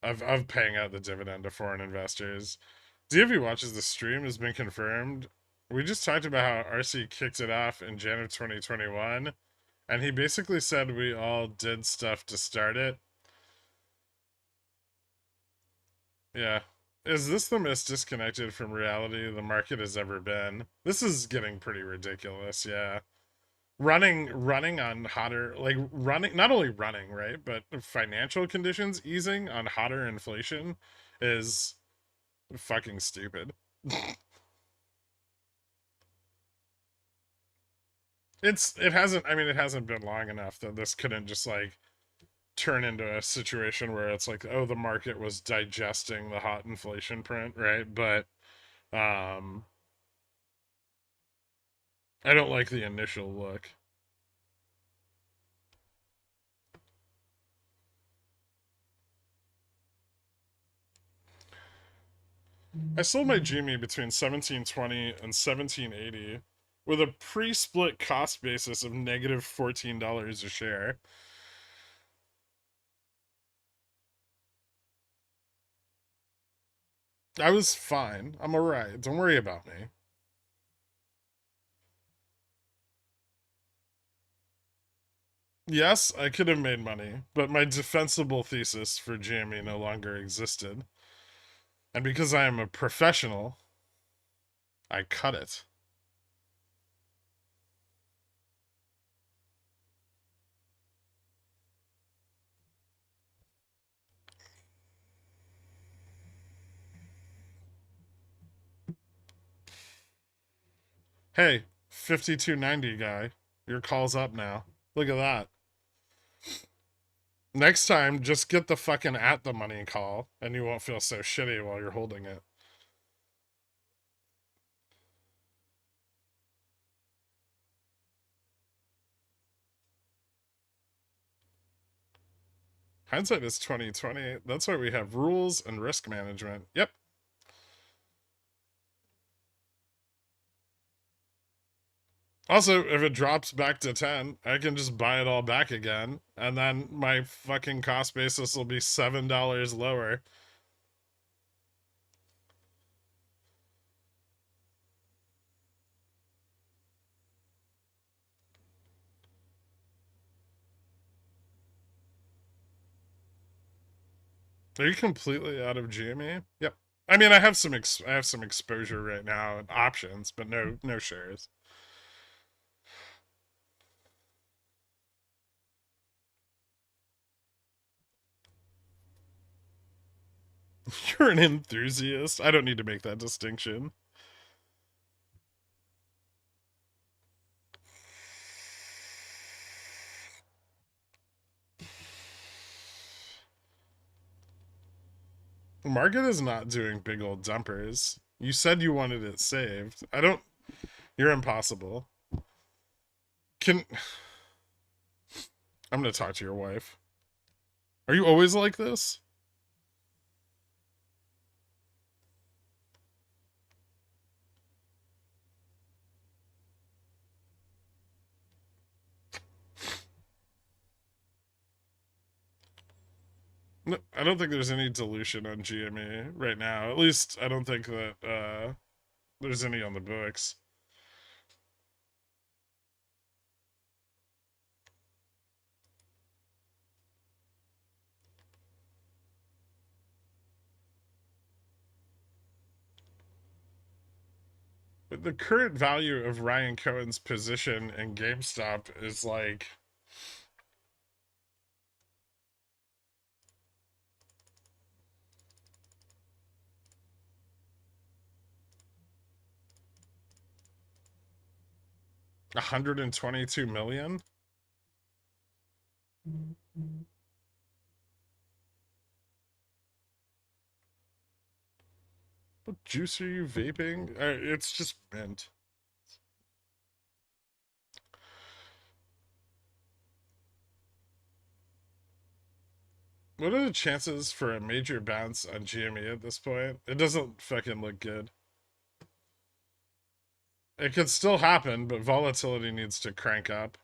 of paying out the dividend to foreign investors. DV watches the stream has been confirmed. We just talked about how RC kicked it off in Jan of 2021, and he basically said we all did stuff to start it. Yeah. Is this the most disconnected from reality the market has ever been? This is getting pretty ridiculous, yeah. Running on hotter, like running, not only running, right, but financial conditions easing on hotter inflation is fucking stupid. It hasn't, I mean, it hasn't been long enough that this couldn't just like turn into a situation where it's like, oh, the market was digesting the hot inflation print, right? But um I don't like the initial look. I sold my Genie between 1720 and 1780 with a pre-split cost basis of negative $14 a share. I was fine. I'm alright. Don't worry about me. Yes, I could have made money, but my defensible thesis for GME no longer existed. And because I am a professional, I cut it. Hey, 5290 guy, your call's up now. Look at that. Next time, just get the fucking at the money call, and you won't feel so shitty while you're holding it. Hindsight is 2020. That's why we have rules and risk management. Yep. Also, if it drops back to 10, I can just buy it all back again, and then my fucking cost basis will be $7 lower. Are you completely out of GME? Yep. I mean, I have some exposure right now and options, but no shares. You're an enthusiast. I don't need to make that distinction. The market is not doing big old dumpers. You said you wanted it saved. I don't. You're impossible. Can. I'm gonna talk to your wife. Are you always like this? No, I don't think there's any dilution on GME right now. At least I don't think that there's any on the books. But the current value of Ryan Cohen's position in GameStop is like $122 million. What juice are you vaping? It's just mint. What are the chances for a major bounce on GME at this point? It doesn't fucking look good. It could still happen, but volatility needs to crank up.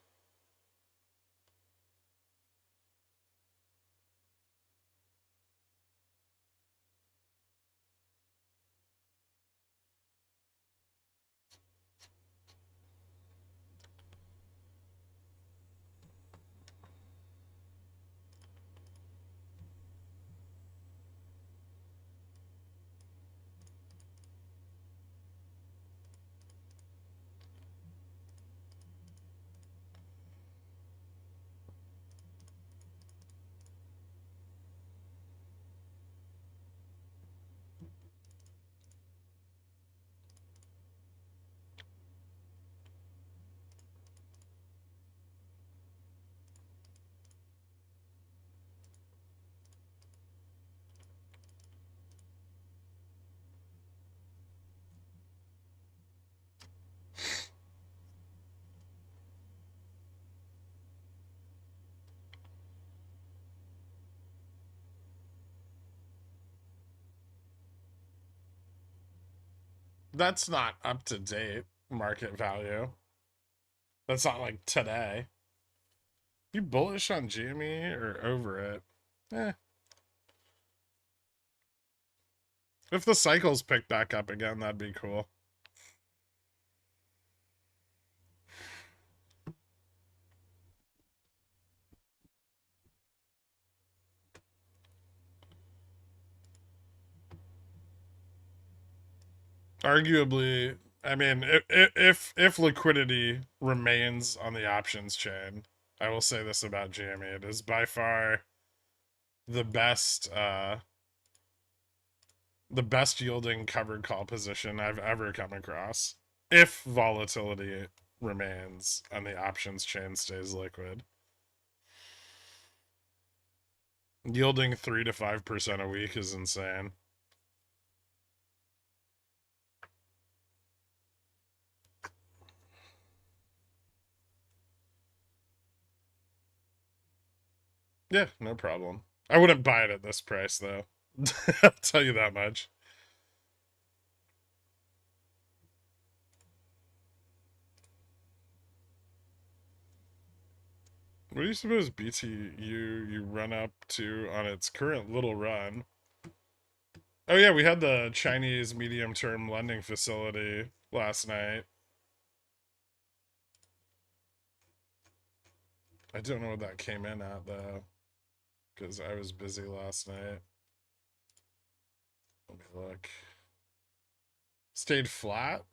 That's not up to date market value. That's not like today. You bullish on GME or over it? Eh. If the cycles pick back up again, that'd be cool. Arguably, I mean, if liquidity remains on the options chain, I will say this about GME: it is by far the best yielding covered call position I've ever come across. If volatility remains and the options chain stays liquid, yielding 3 to 5% a week is insane. Yeah, no problem. I wouldn't buy it at this price though. I'll tell you that much. What do you suppose BTU you run up to on its current little run? Oh yeah, we had the Chinese medium-term lending facility last night. I don't know what that came in at though, because I was busy last night. Let me look. Stayed flat.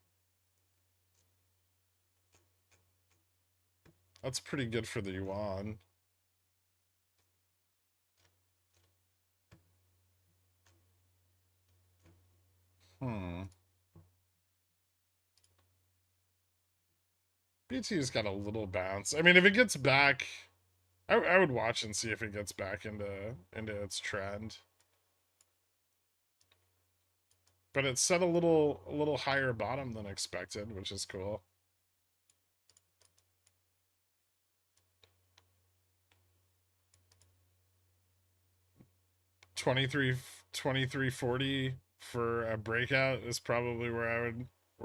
That's pretty good for the yuan. BT's got a little bounce. I mean, if it gets back, I would watch and see if it gets back into its trend. But it set a little higher bottom than expected, which is cool. $23.40 for a breakout is probably where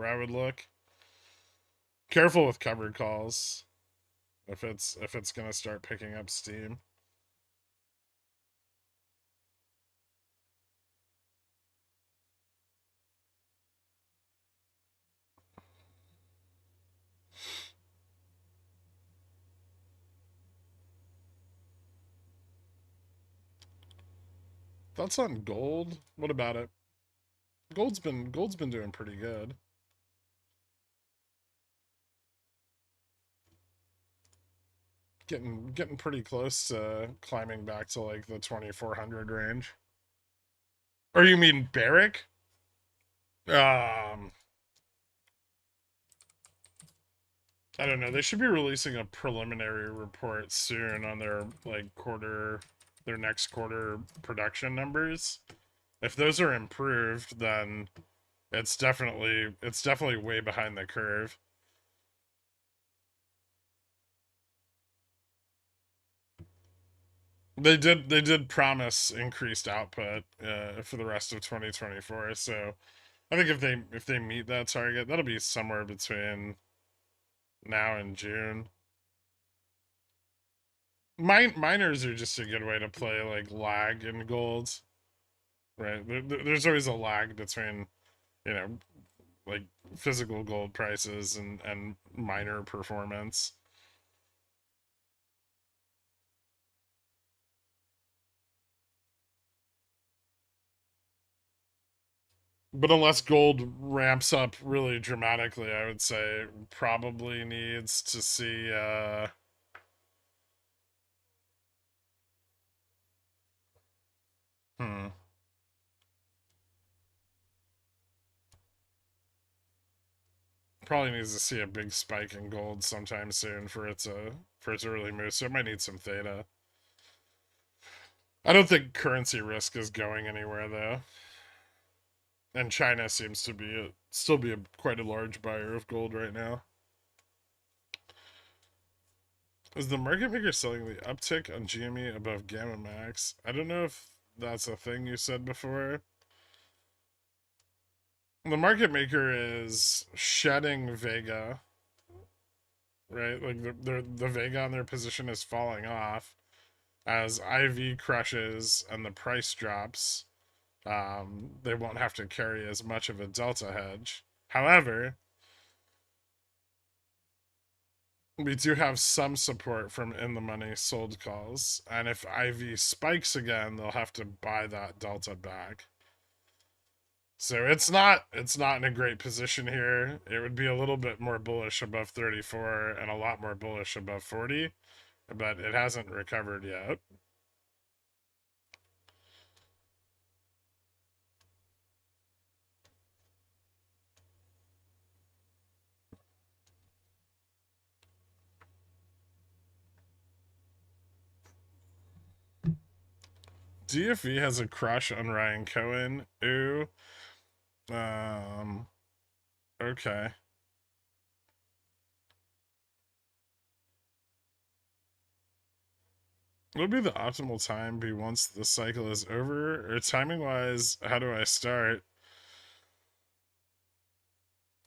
I would look. Careful with covered calls if it's gonna start picking up steam. Thoughts on gold? What about it? Gold's been doing pretty good. Getting pretty close to climbing back to like the 2400 range. Or you mean Barrick? Um I don't know. They should be releasing a preliminary report soon on their like their next quarter production numbers. If those are improved, then it's definitely way behind the curve. They did promise increased output for the rest of 2024. So I think if they meet that target, that'll be somewhere between now and June. Miners are just a good way to play like lag in gold, right? There's always a lag between you know like physical gold prices and miner performance. But unless gold ramps up really dramatically, I would say probably needs to see hmm, probably needs to see a big spike in gold sometime soon for it to really move. So it might need some theta. I don't think currency risk is going anywhere though, and China seems to still be quite a large buyer of gold right now. Is the market maker selling the uptick on GME above Gamma Max? I don't know if that's a thing you said before. The market maker is shedding Vega, right? Like the Vega on their position is falling off as IV crushes and the price drops. They won't have to carry as much of a delta hedge. However, we do have some support from in the money sold calls, and if IV spikes again, they'll have to buy that delta back. So it's not in a great position here. It would be a little bit more bullish above 34 and a lot more bullish above 40, but it hasn't recovered yet. DFE has a crush on Ryan Cohen. Ooh. Um okay. What would be the optimal time be once the cycle is over? Or timing wise, how do I start?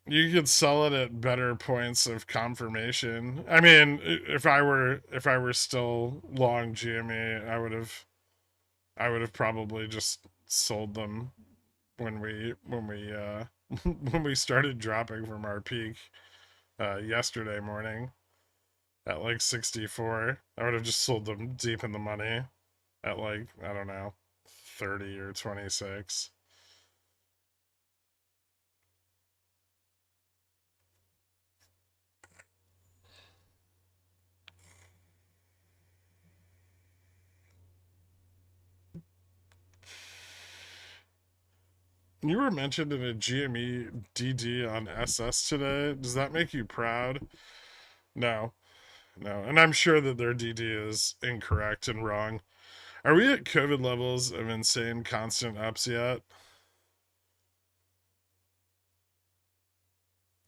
You could sell it at better points of confirmation. I mean, if I were still long GME, I would have probably just sold them when we when we started dropping from our peak yesterday morning at like 64. I would have just sold them deep in the money at like, I don't know, 30 or 26. You were mentioned in a GME DD on SS today. Does that make you proud? No, no. And I'm sure that their DD is incorrect and wrong. Are we at COVID levels of insane constant ups yet?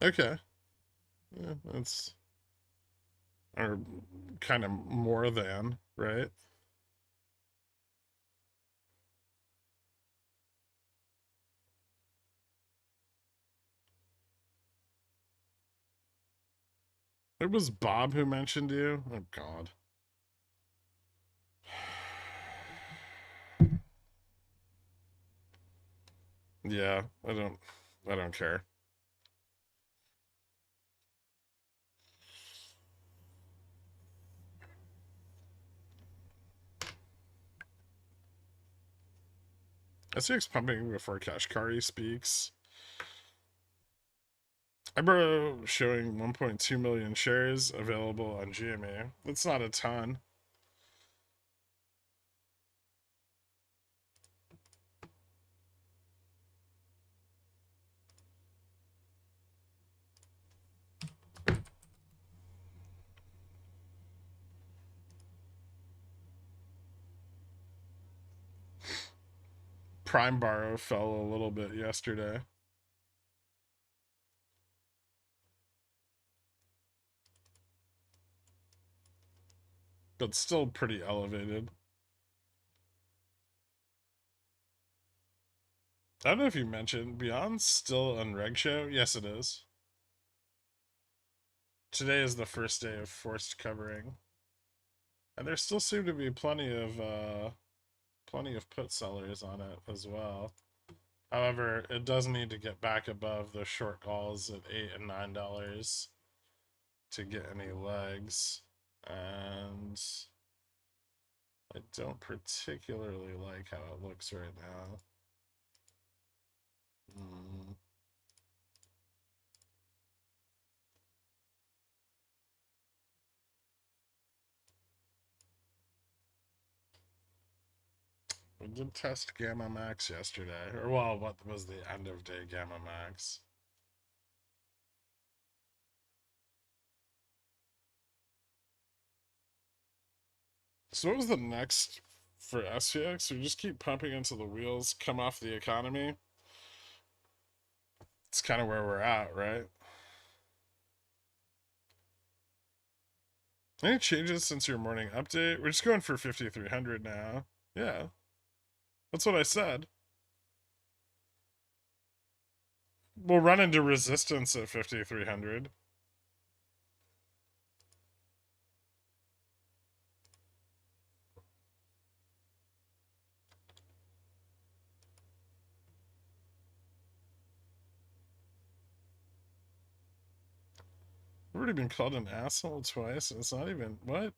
Okay. Yeah, that's or kind of more than, right? It was Bob who mentioned you. Oh God. Yeah, I don't care. SEX pumping before Kashkari speaks. Ibro showing 1.2 million shares available on GME. That's not a ton. Prime Borrow fell a little bit yesterday. But still pretty elevated. I don't know if you mentioned, Beyond's still on Reg Show? Yes, it is. Today is the first day of forced covering. And there still seem to be plenty of put sellers on it as well. However, it does need to get back above the short calls at $8 and $9 to get any legs. And I don't particularly like how it looks right now. We did test Gamma Max yesterday. Or, well, what was the end of day Gamma Max? So what was the next for SPX? We just keep pumping until the wheels come off the economy. It's kind of where we're at, right? Any changes since your morning update? We're just going for 5,300 now. Yeah. That's what I said. We'll run into resistance at 5,300. I've already been called an asshole twice. It's not even... What?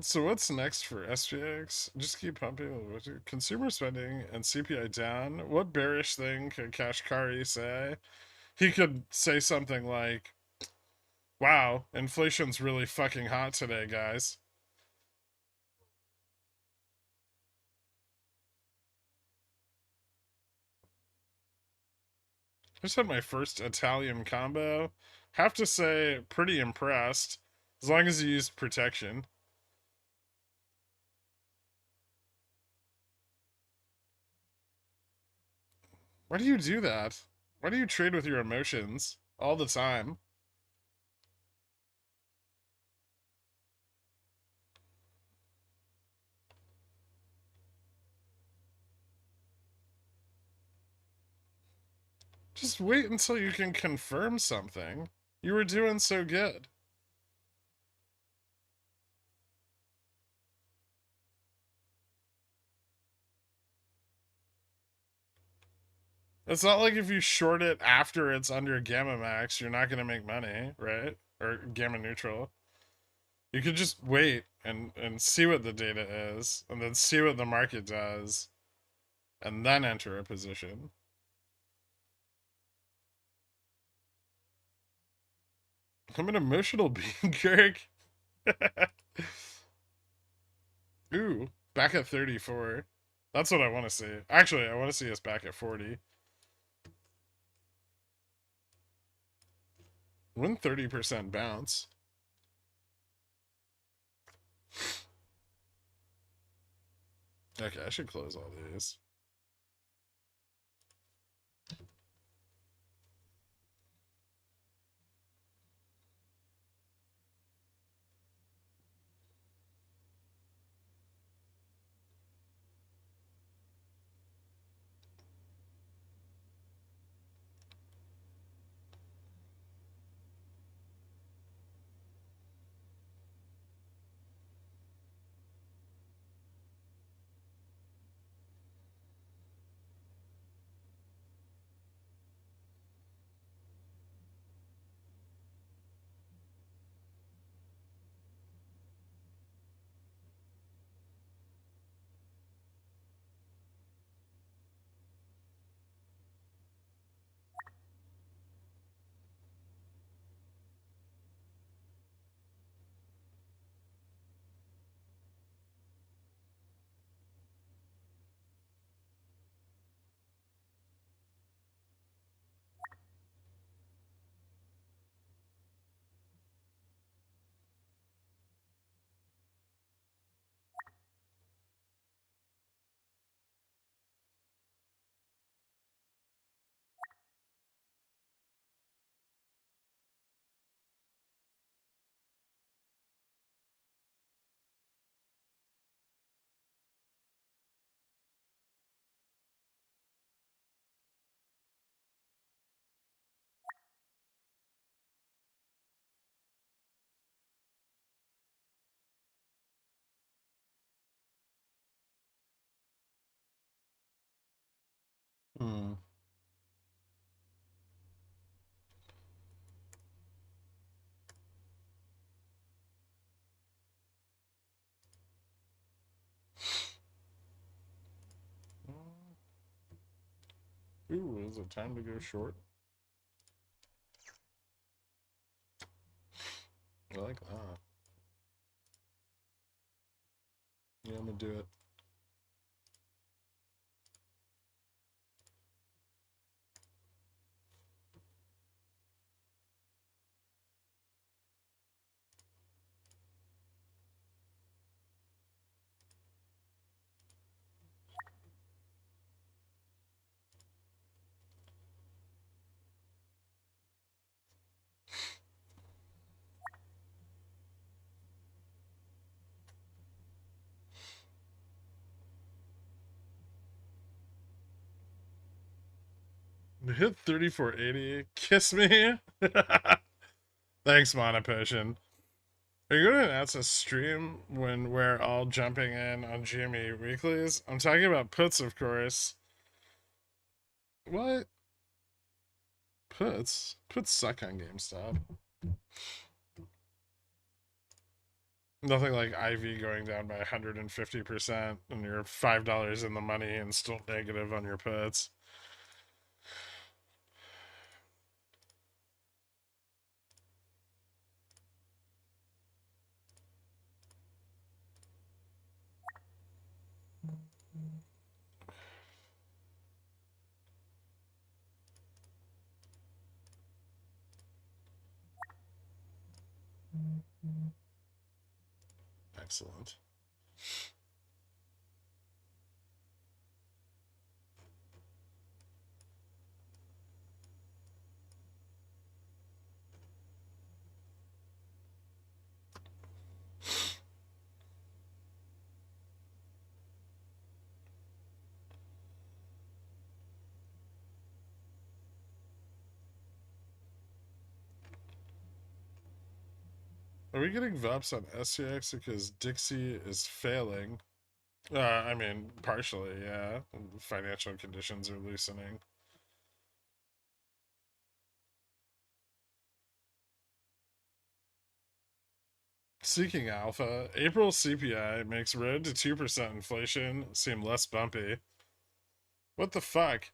So what's next for SPX? Just keep pumping. Consumer spending and CPI down. What bearish thing could Kashkari say? He could say something like, wow, inflation's really fucking hot today, guys. I just had my first Italian combo. Have to say, pretty impressed. As long as you use protection. Why do you do that? Why do you trade with your emotions all the time? Just wait until you can confirm something. You were doing so good. It's not like if you short it after it's under gamma max, you're not going to make money, right? Or gamma neutral. You could just wait and see what the data is, and then see what the market does, and then enter a position. I'm an emotional being, Kirk. Ooh, back at 34. That's what I want to see. Actually, I want to see us back at 40. Win 30% bounce. Okay, I should close all these. Hmm. Ooh, is it time to go short? I like that. Yeah, I'm gonna do it. Hit 3480. Kiss me. Thanks, Mana Potion. Are you going to announce a stream when we're all jumping in on GME weeklies? I'm talking about puts, of course. What? Puts? Puts suck on GameStop. Nothing like IV going down by 150% and you're $5 in the money and still negative on your puts. Excellent. Are we getting VUPs on SCX because Dixie is failing? I mean, partially, yeah. Financial conditions are loosening. Seeking Alpha, April CPI makes road to 2% inflation seem less bumpy. What the fuck?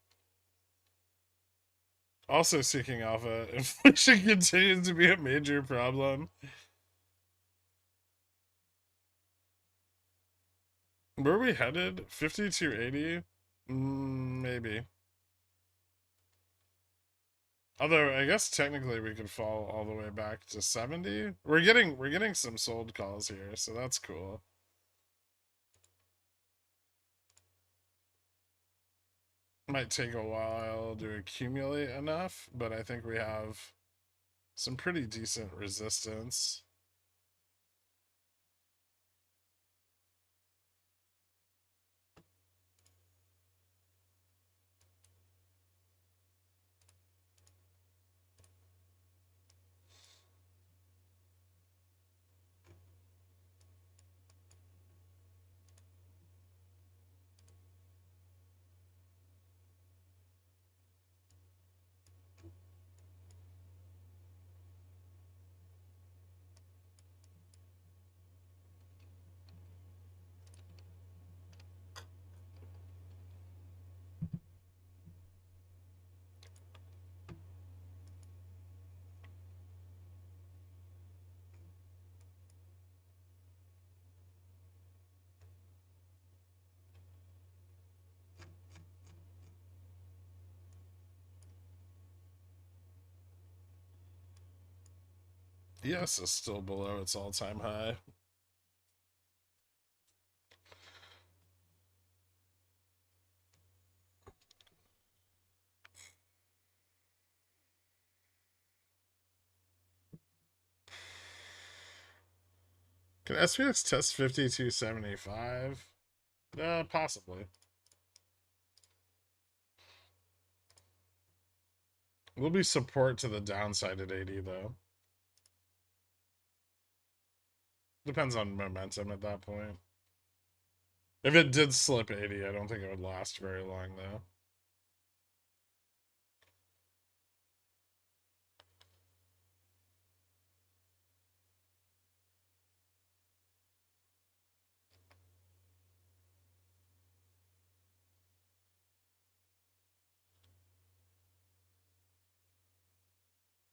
Also seeking Alpha, inflation continues to be a major problem. Where are we headed? 5280? Maybe. Although I guess technically we could fall all the way back to 70. We're getting some sold calls here, so that's cool. Might take a while to accumulate enough, but I think we have some pretty decent resistance. ES is still below its all-time high. Can SPX test 5275? Possibly. Will be support to the downside at 80, though. Depends on momentum at that point. If it did slip 80, I don't think it would last very long, though.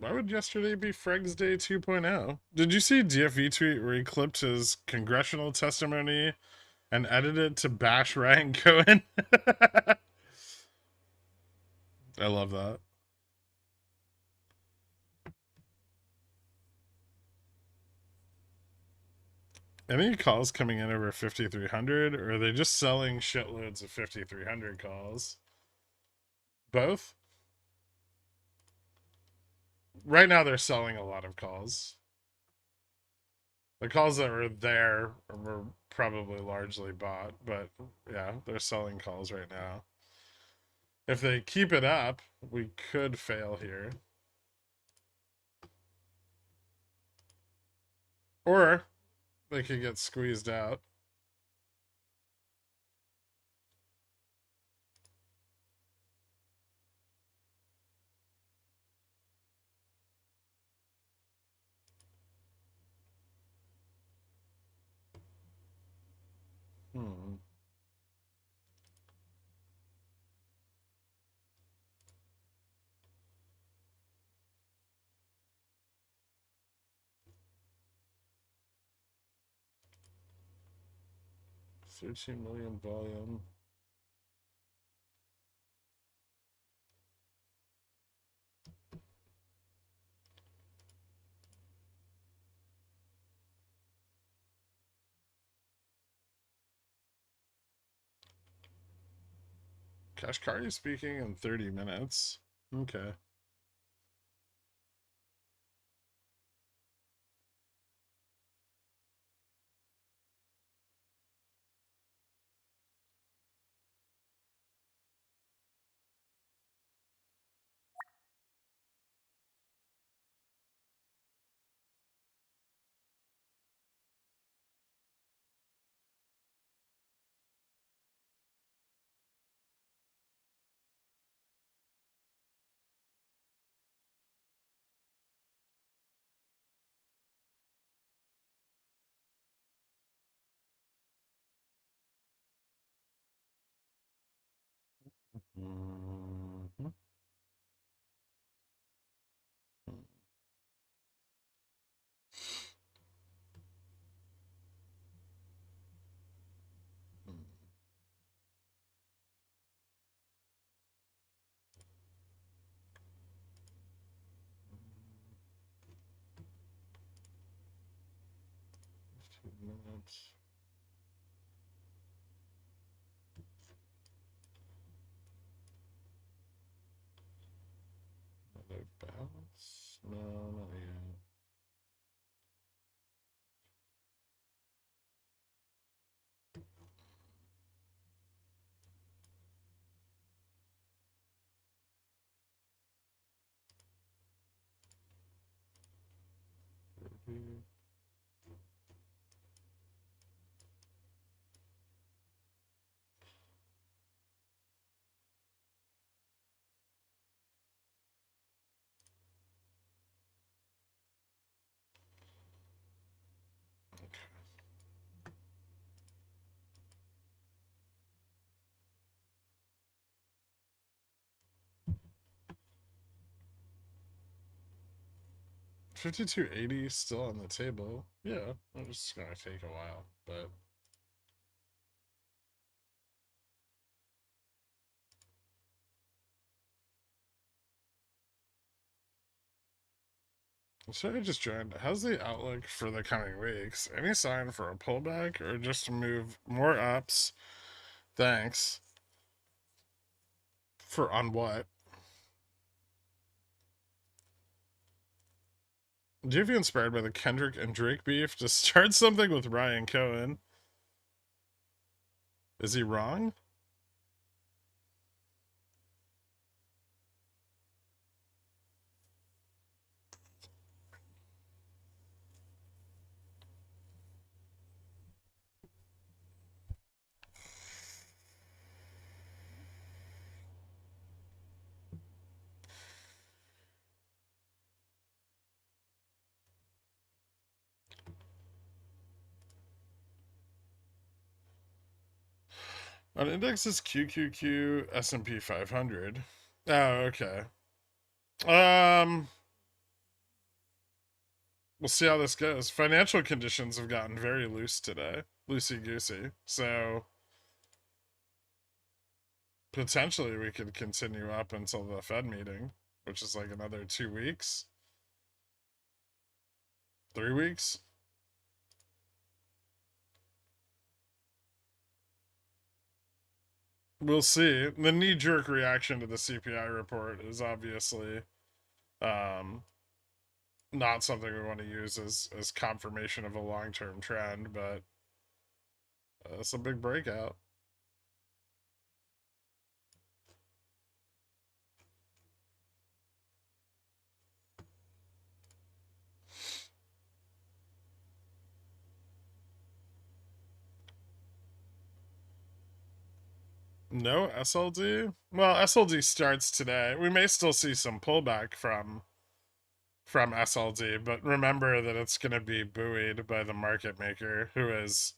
Why would yesterday be Freg's Day 2.0? Did you see DFV tweet where he clipped his congressional testimony and edited it to bash Ryan Cohen? I love that. Any calls coming in over 5,300, or are they just selling shitloads of 5,300 calls? Both? Right now, they're selling a lot of calls. The calls that were there were probably largely bought, but yeah, they're selling calls right now. If they keep it up, we could fail here. Or they could get squeezed out. Hmm. $13 million volume. Kashkari speaking in 30 minutes. Okay. Mm-hmm. Minutes. Another balance? No, not yet. Okay. 5280 still on the table. Yeah, it's just gonna take a while, but so I just joined. How's the outlook for the coming weeks? Any sign for a pullback or just to move more ups? Thanks. For on what? Do you feel inspired by the Kendrick and Drake beef to start something with Ryan Cohen? Is he wrong? On indexes QQQ S&P 500. Oh, okay. Um We'll see how this goes. Financial conditions have gotten very loose today, loosey goosey. So potentially we could continue up until the Fed meeting, which is like another 2 weeks, 3 weeks. We'll see. The knee-jerk reaction to the CPI report is obviously um, not something we want to use as confirmation of a long-term trend, but it's a big breakout. No SLD? Well, SLD starts today. We may still see some pullback from SLD, but remember that it's going to be buoyed by the market maker, who is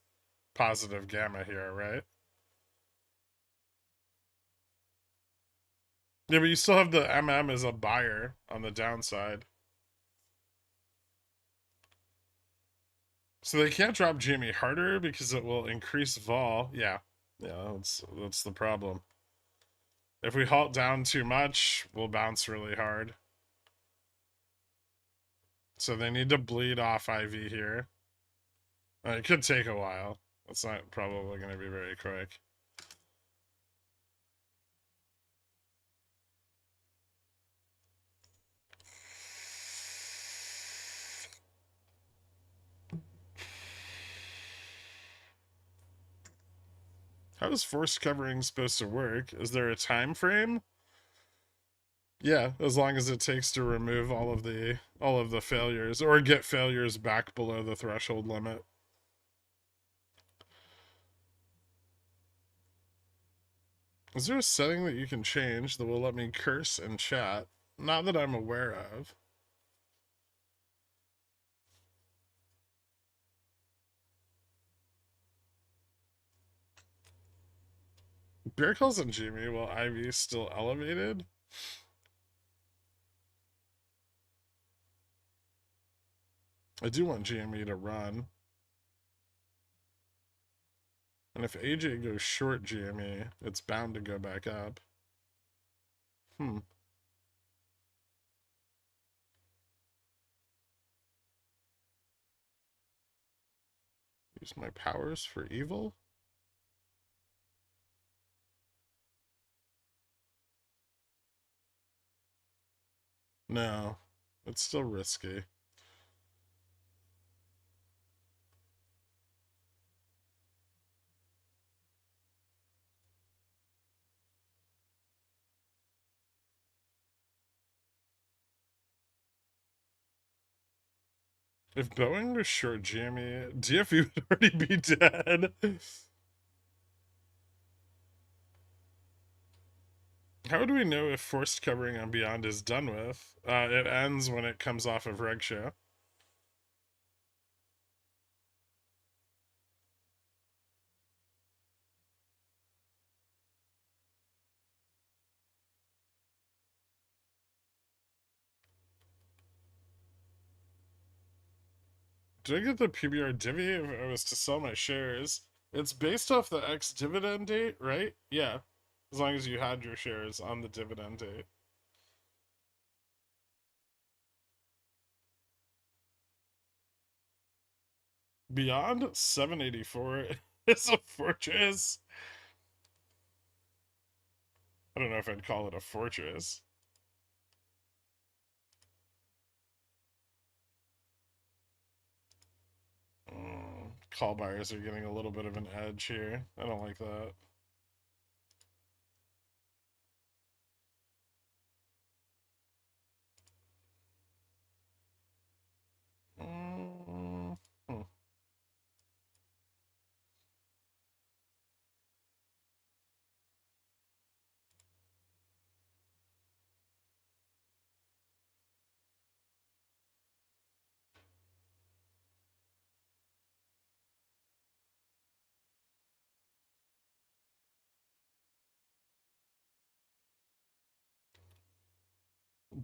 positive gamma here, right? Yeah, but you still have the MM as a buyer on the downside. So they can't drop GME harder because it will increase vol. Yeah. Yeah, that's the problem. If we halt down too much, we'll bounce really hard. So they need to bleed off IV here. It could take a while. It's not probably going to be very quick. How is forced covering supposed to work? Is there a time frame? Yeah, as long as it takes to remove all of the failures or get failures back below the threshold limit. Is there a setting that you can change that will let me curse in chat? Not that I'm aware of. Beer calls and Jimmy while IV still elevated? I do want GME to run. And if AJ goes short GME, it's bound to go back up. Use my powers for evil? No, it's still risky. If Boeing was short GME, DFE would already be dead. How do we know if forced covering on Beyond is done with? It ends when it comes off of Reg Show. Did I get the PBR divvy if I was to sell my shares? It's based off the ex-dividend date, right? Yeah. As long as you had your shares on the dividend date. Beyond 784 is a fortress. I don't know if I'd call it a fortress. Call buyers are getting a little bit of an edge here. I don't like that. Hmm.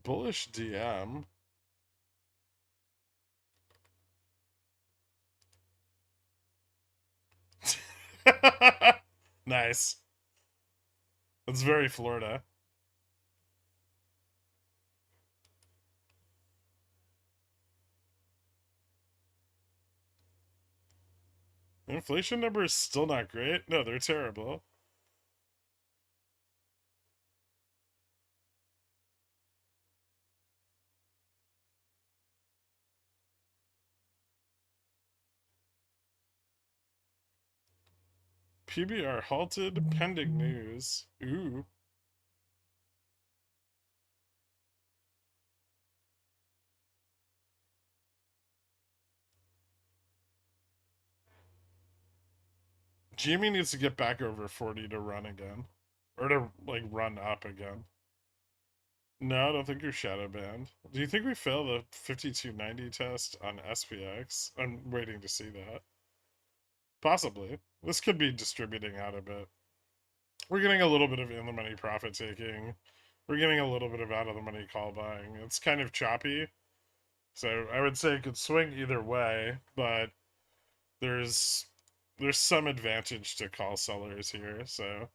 Bullish DM. Nice. That's very Florida. Inflation number is still not great. No, they're terrible. PBR halted pending news. Ooh. Jimmy needs to get back over 40 to run again. Or to, like, run up again. No, I don't think you're shadow banned. Do you think we failed the 5290 test on SPX? I'm waiting to see that. Possibly. This could be distributing out a bit. We're getting a little bit of in the money profit taking. We're getting a little bit of out of the money call buying. It's kind of choppy. So I would say it could swing either way, but there's some advantage to call sellers here. So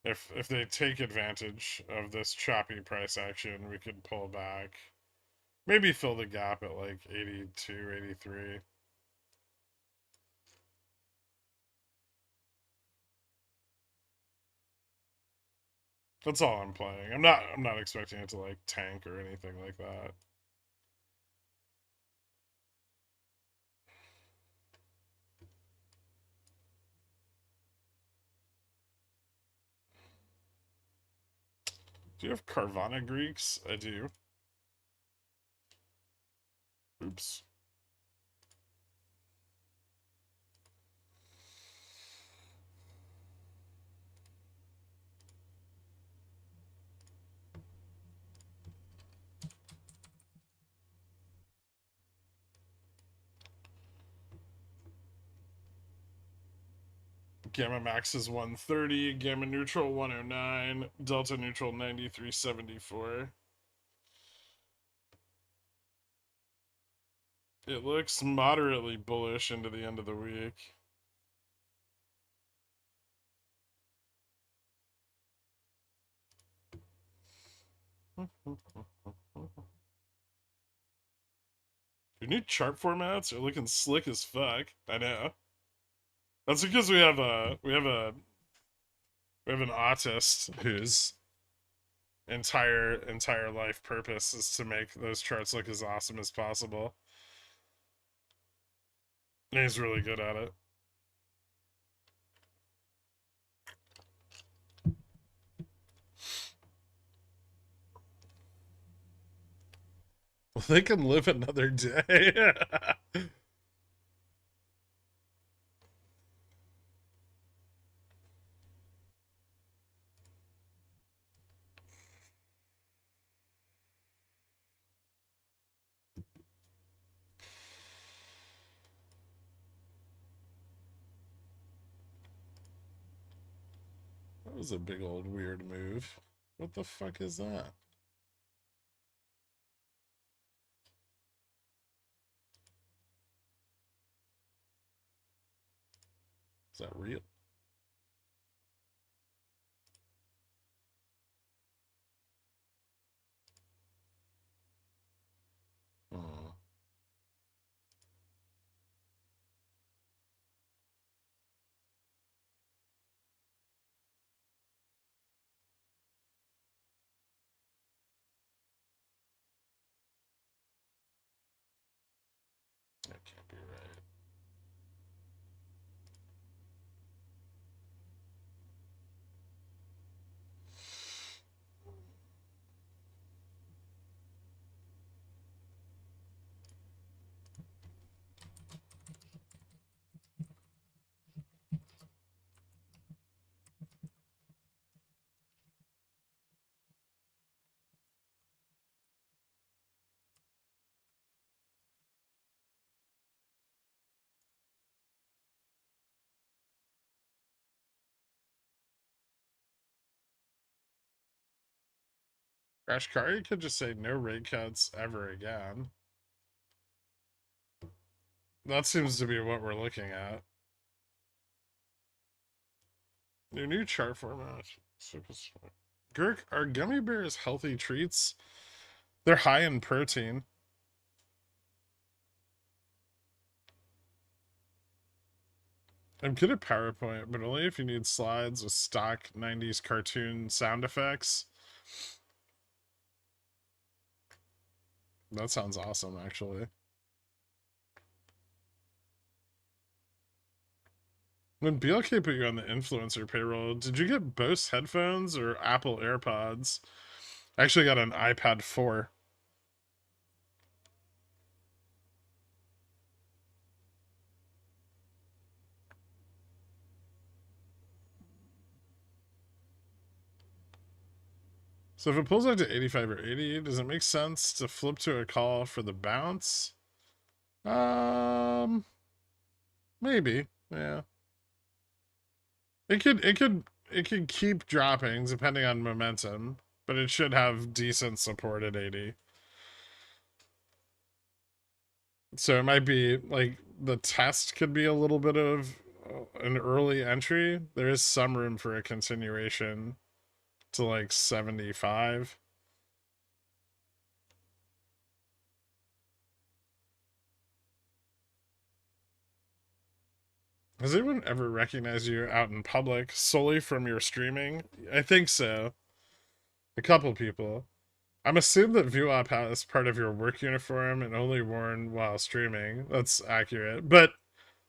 if they take advantage of this choppy price action, we could pull back. Maybe fill the gap at like 82, 83. That's all I'm playing. I'm not expecting it to like tank or anything like that. Do you have Carvana Greeks? I do. Oops. Gamma max is 130, gamma neutral 109, delta neutral 9374. It looks moderately bullish into the end of the week. Your new chart formats are looking slick as fuck. I know. That's because we have an artist whose entire life purpose is to make those charts look as awesome as possible. And he's really good at it. Well, they can live another day. That was a big old weird move. What the fuck is that? Is that real? Oh. That can't be right. Kashkari could just say no rate cuts ever again. That seems to be what we're looking at. Your new chart format. Super smart. Gurk, are gummy bears healthy treats? They're high in protein. I'm good at PowerPoint, but only if you need slides with stock 90s cartoon sound effects. That sounds awesome, actually. When BLK put you on the influencer payroll, did you get Bose headphones or Apple AirPods? I actually got an iPad 4. So if it pulls out to 85 or 80, does it make sense to flip to a call for the bounce? Maybe. Yeah. It could keep dropping depending on momentum, but it should have decent support at 80. So it might be like the test could be a little bit of an early entry. There is some room for a continuation to like 75. Has anyone ever recognized you out in public solely from your streaming? I think so. A couple people. I'm assuming that VWAP has part of your work uniform and only worn while streaming. That's accurate. But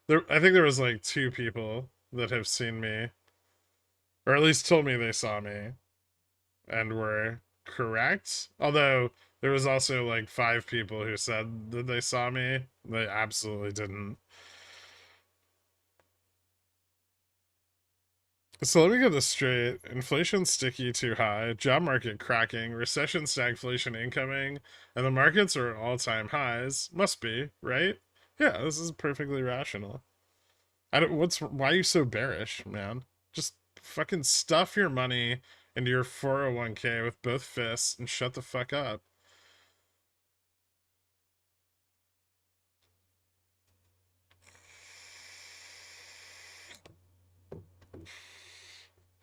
I think there was like 2 people that have seen me, or at least told me they saw me, and were correct. Although there was also like 5 people who said that they saw me. They absolutely didn't. So let me get this straight. Inflation sticky too high, job market cracking, recession stagflation incoming, and the markets are at all-time highs. Must be, right? Yeah, this is perfectly rational. I don't why are you so bearish, man? Just fucking stuff your money into your 401k with both fists and shut the fuck up.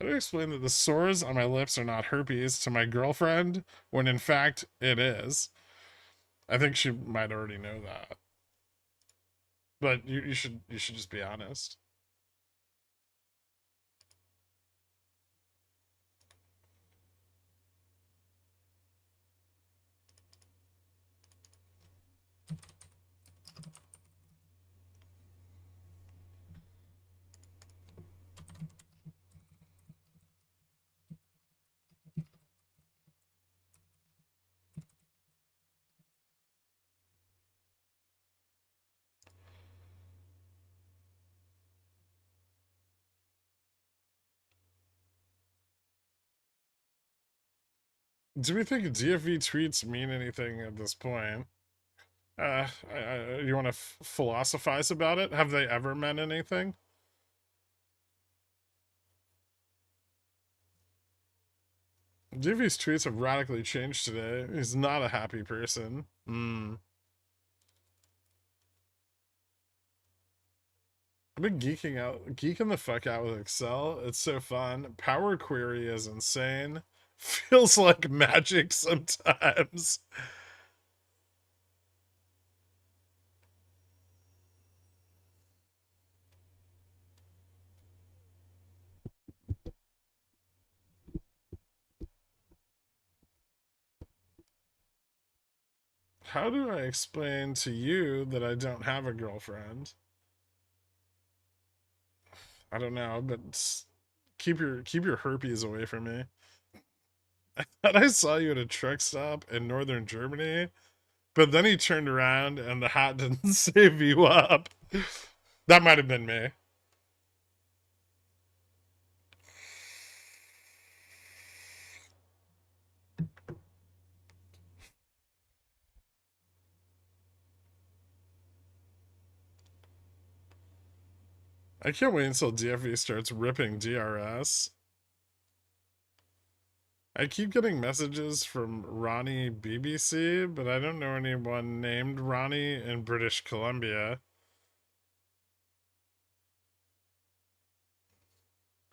How do I explain that the sores on my lips are not herpes to my girlfriend when in fact it is? I think she might already know that. But you should just be honest. Do we think DFV tweets mean anything at this point? You want to philosophize about it? Have they ever meant anything? DFV's tweets have radically changed today. He's not a happy person. I've been geeking the fuck out with Excel. It's so fun. Power Query is insane. Feels like magic sometimes. How do I explain to you that I don't have a girlfriend? I don't know, but keep your herpes away from me. I thought I saw you at a truck stop in northern Germany, but then he turned around and the hat didn't save you up. That might have been me. I can't wait until DFE starts ripping DRS. I keep getting messages from Ronnie BBC, but I don't know anyone named Ronnie in British Columbia.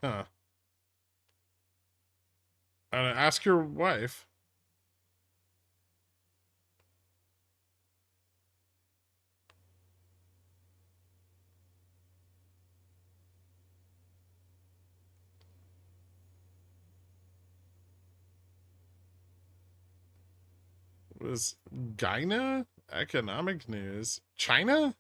Huh. Ask your wife. Was Gyna economic news? China?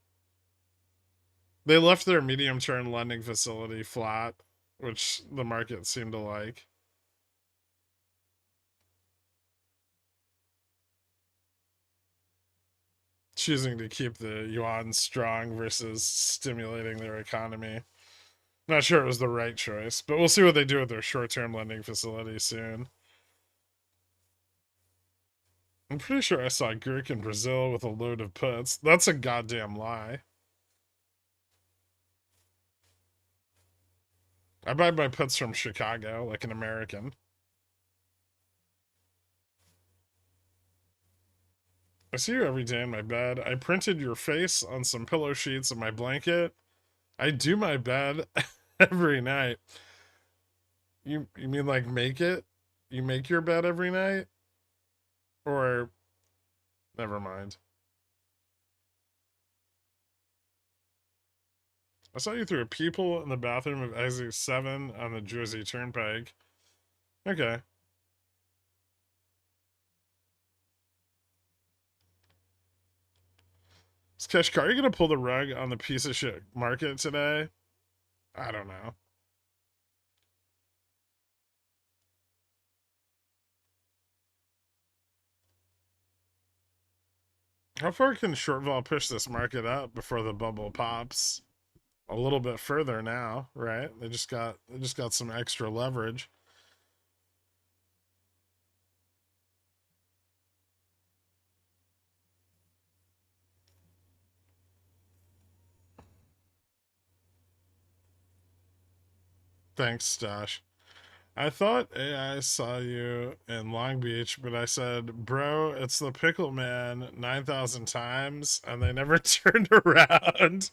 They left their medium-term lending facility flat, which the market seemed to like. Choosing to keep the yuan strong versus stimulating their economy. Not sure it was the right choice, but we'll see what they do with their short-term lending facility soon. I'm pretty sure I saw Gherkin in Brazil with a load of puts. That's a goddamn lie. I buy my puts from Chicago like an American. I see you every day in my bed. I printed your face on some pillow sheets in my blanket. I do my bed every night. You mean like make it? You make your bed every night? Or never mind. I saw you through a peephole in the bathroom of exit 7 on the Jersey Turnpike. Okay. Is Kashkari gonna pull the rug on the piece of shit market today? I don't know. How far can short vol push this market up before the bubble pops? A little bit further now, right? They just got some extra leverage. Thanks, Stash. I thought AI saw you in Long Beach, but I said, bro, it's the pickle man 9,000 times, and they never turned around.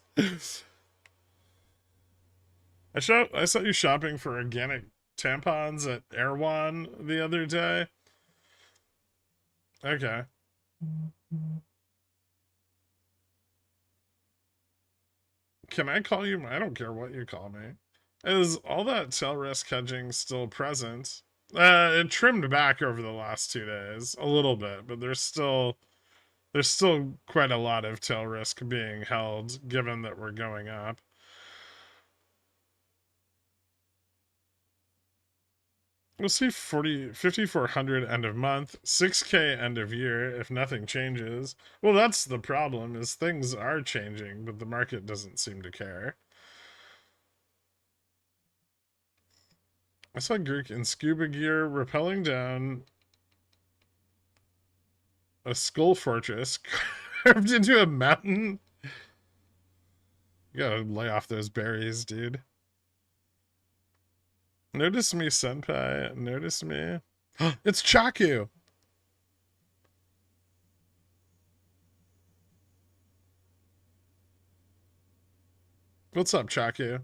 I saw you shopping for organic tampons at Erewhon the other day. Okay. Can I call you? I don't care what you call me. Is all that tail risk hedging still present? It trimmed back over the last 2 days a little bit, but there's still quite a lot of tail risk being held, given that we're going up. We'll see 5,400 end of month, 6K end of year if nothing changes. Well, that's the problem, is things are changing, but the market doesn't seem to care. I saw Greek in scuba gear rappelling down a skull fortress carved into a mountain. You gotta lay off those berries, dude. Notice me, senpai. Notice me. It's Chaku. What's up, Chaku?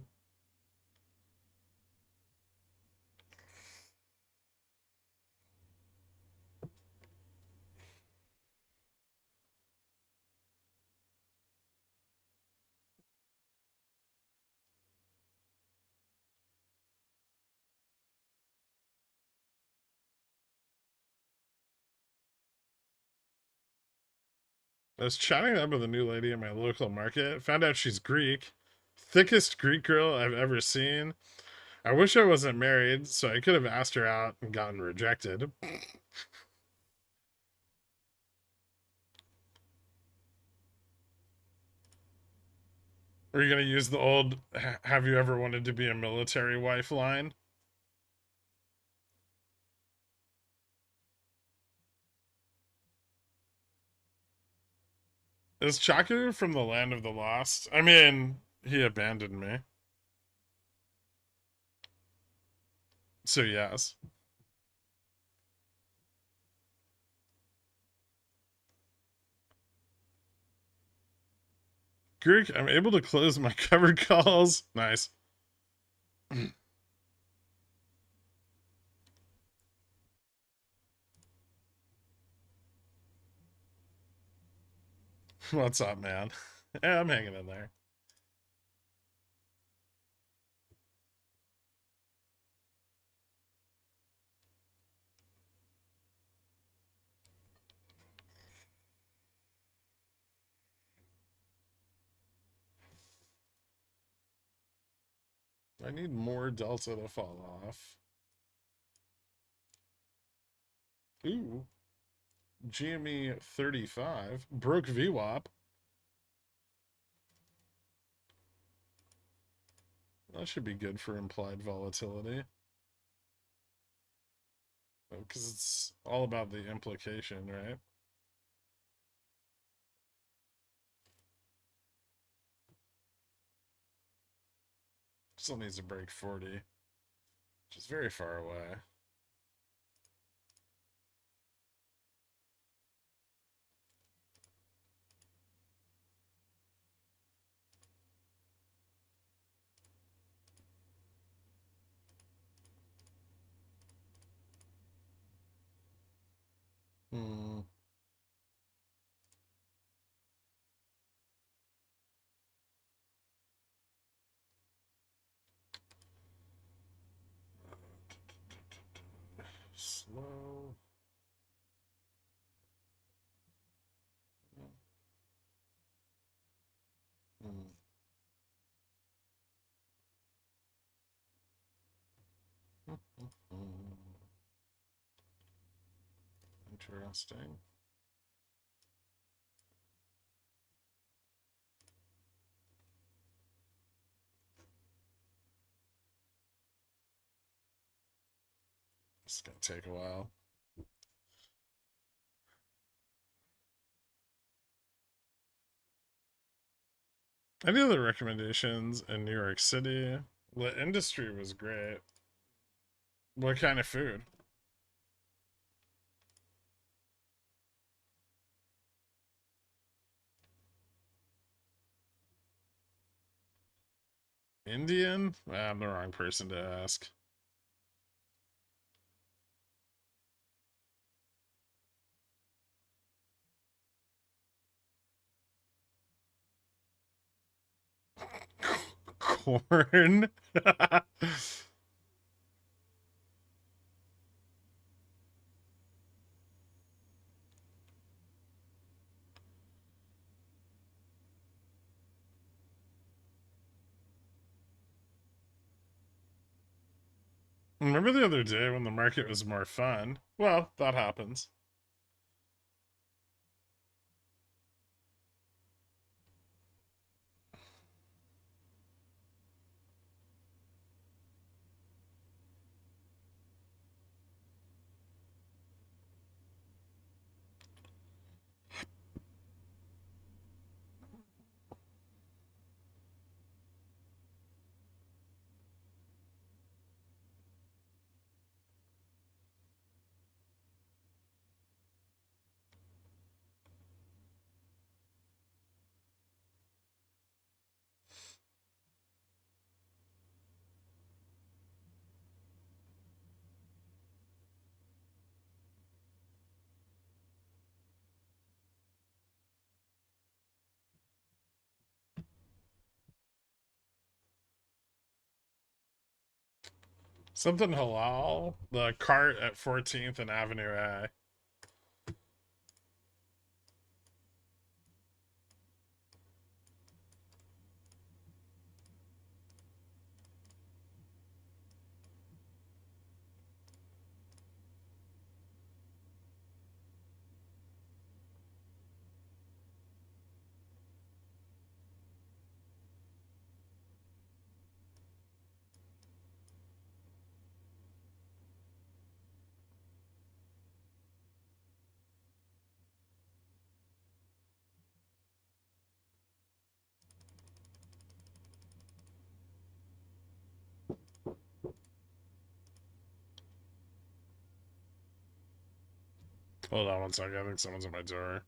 I was chatting up with a new lady in my local market. Found out she's Greek. Thickest Greek girl I've ever seen. I wish I wasn't married, so I could have asked her out and gotten rejected. Are you going to use the old have you ever wanted to be a military wife line? Is Chaku from the land of the lost? I mean, he abandoned me. So, yes. Greek, I'm able to close my covered calls. Nice. What's up, man? Yeah, I'm hanging in there. I need more delta to fall off. Ooh. GME 35. Broke VWAP. That should be good for implied volatility. Because it's all about the implication, right? Still needs to break 40, which is very far away. Hmm. Slow. Hmm. Interesting. It's gonna take a while. Any other recommendations in New York City? The industry was great. What kind of food? Indian? I'm the wrong person to ask. Corn? Remember the other day when the market was more fun? Well, that happens. Something halal. The cart at 14th and Avenue A. Hold on one second. I think someone's at my door.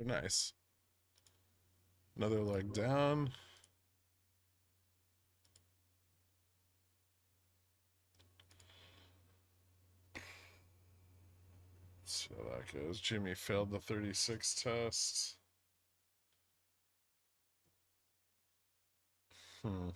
Nice. Another leg down. So that goes. Jimmy failed the 36 test. Hmm.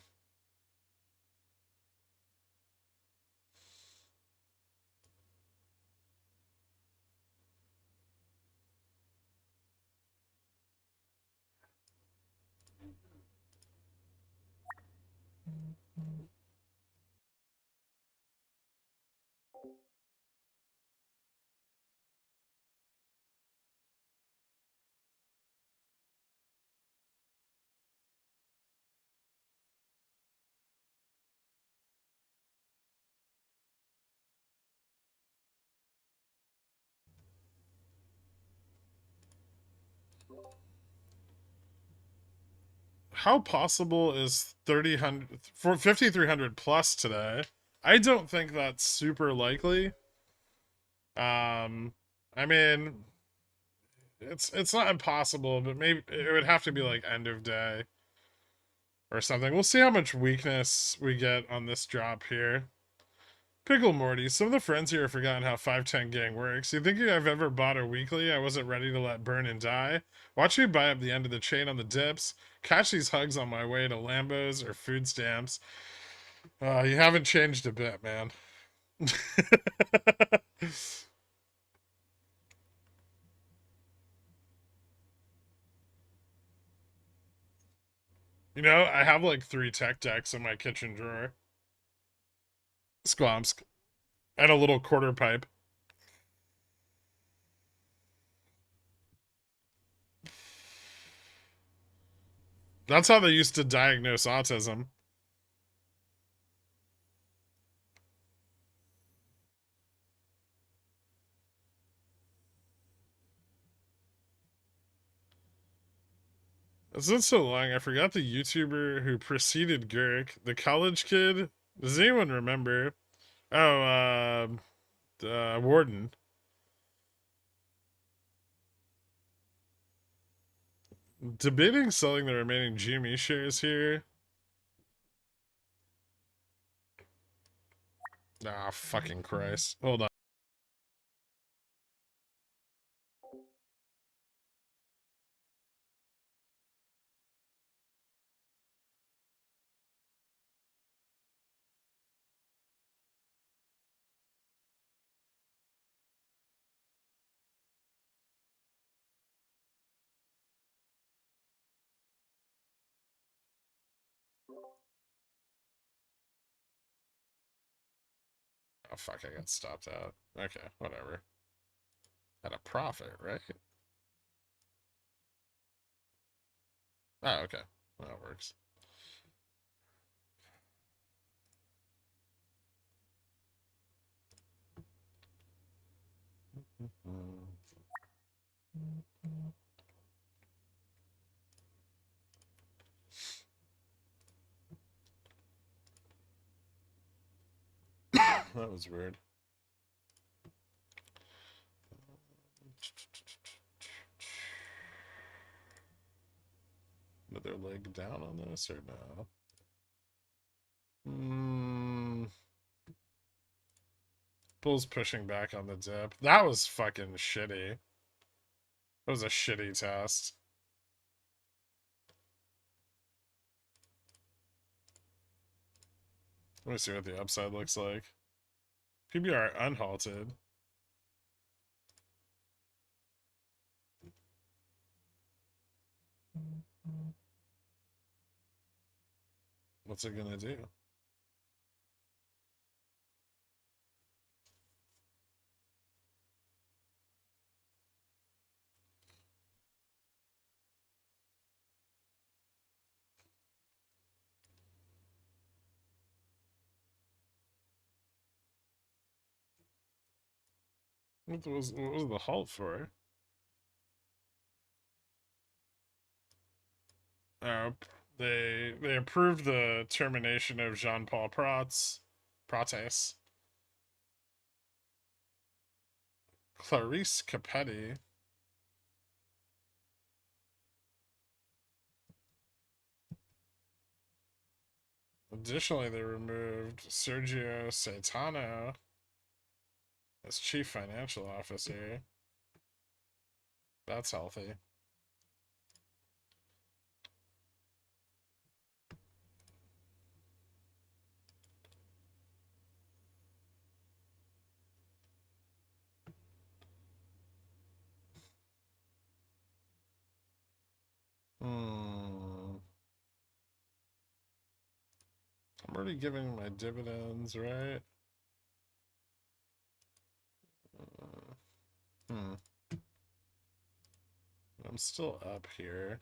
How possible is 3000 for 5300 plus today? I don't think that's super likely. I mean, it's not impossible, but maybe it would have to be like end of day or something. We'll see how much weakness we get on this drop here. Pickle Morty, some of the friends here have forgotten how 510 gang works. You think I've ever bought a weekly I wasn't ready to let burn and die? Watch me buy up the end of the chain on the dips, catch these hugs on my way to Lambos or food stamps. You haven't changed a bit, man. You know, I have like 3 tech decks in my kitchen drawer. Squamsk. And a little quarter pipe. That's how they used to diagnose autism. It's been so long, I forgot the YouTuber who preceded Gherkin, the college kid. Does anyone remember? Oh, Warden. Debating selling the remaining GME shares here. Ah, fucking Christ. Hold on. Oh, fuck, I got stopped out. Okay, whatever. At a profit, right? Oh, okay. That works. That was weird. Another leg down on this or no? Bull's pushing back on the dip. That was fucking shitty. That was a shitty test. Let me see what the upside looks like. PBR unhalted. What's it gonna do? What was the halt for? Oh, they approved the termination of Jean-Paul Prates. Clarice Capetti. Additionally, they removed Sergio Saitano as chief financial officer. That's healthy. I'm already giving my dividends, right? I'm still up here.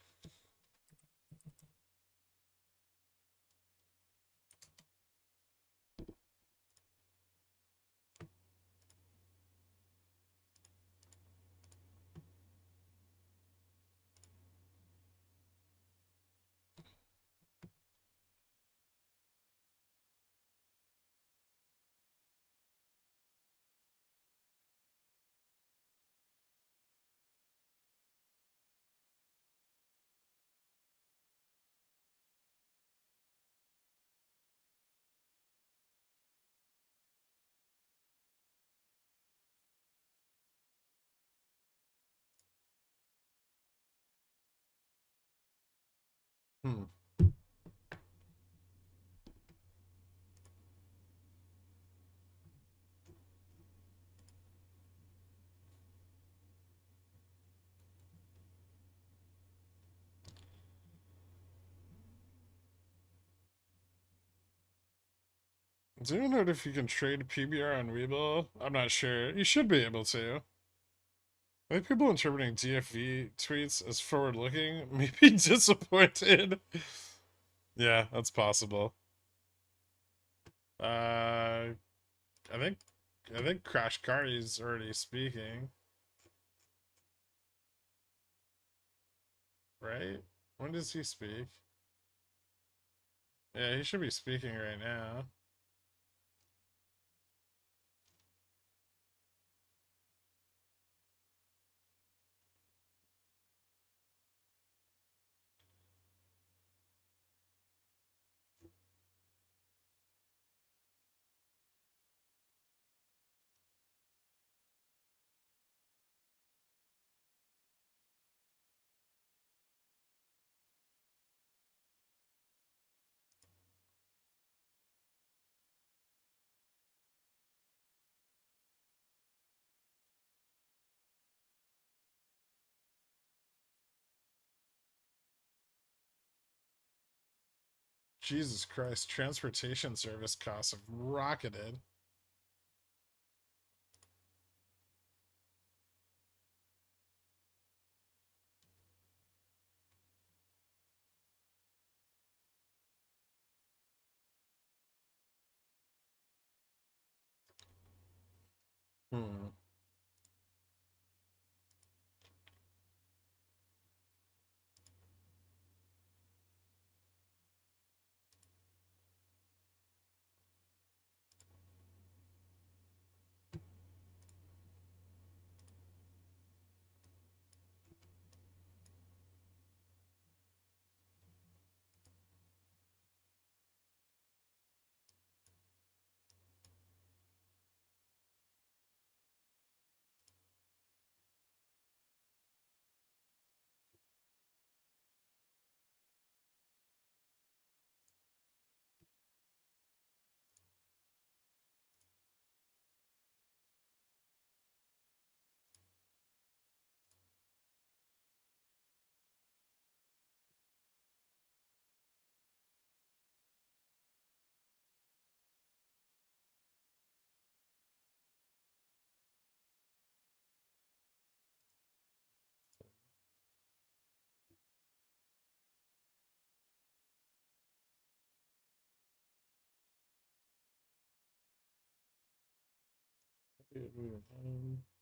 Hmm. Does anyone know if you can trade PBR on WeBull? I'm not sure. You should be able to. I think people interpreting DFV tweets as forward-looking may be disappointed. Yeah, that's possible. I think Crash Cardi's already speaking. Right? When does he speak? Yeah, he should be speaking right now. Jesus Christ, transportation service costs have rocketed. Hmm.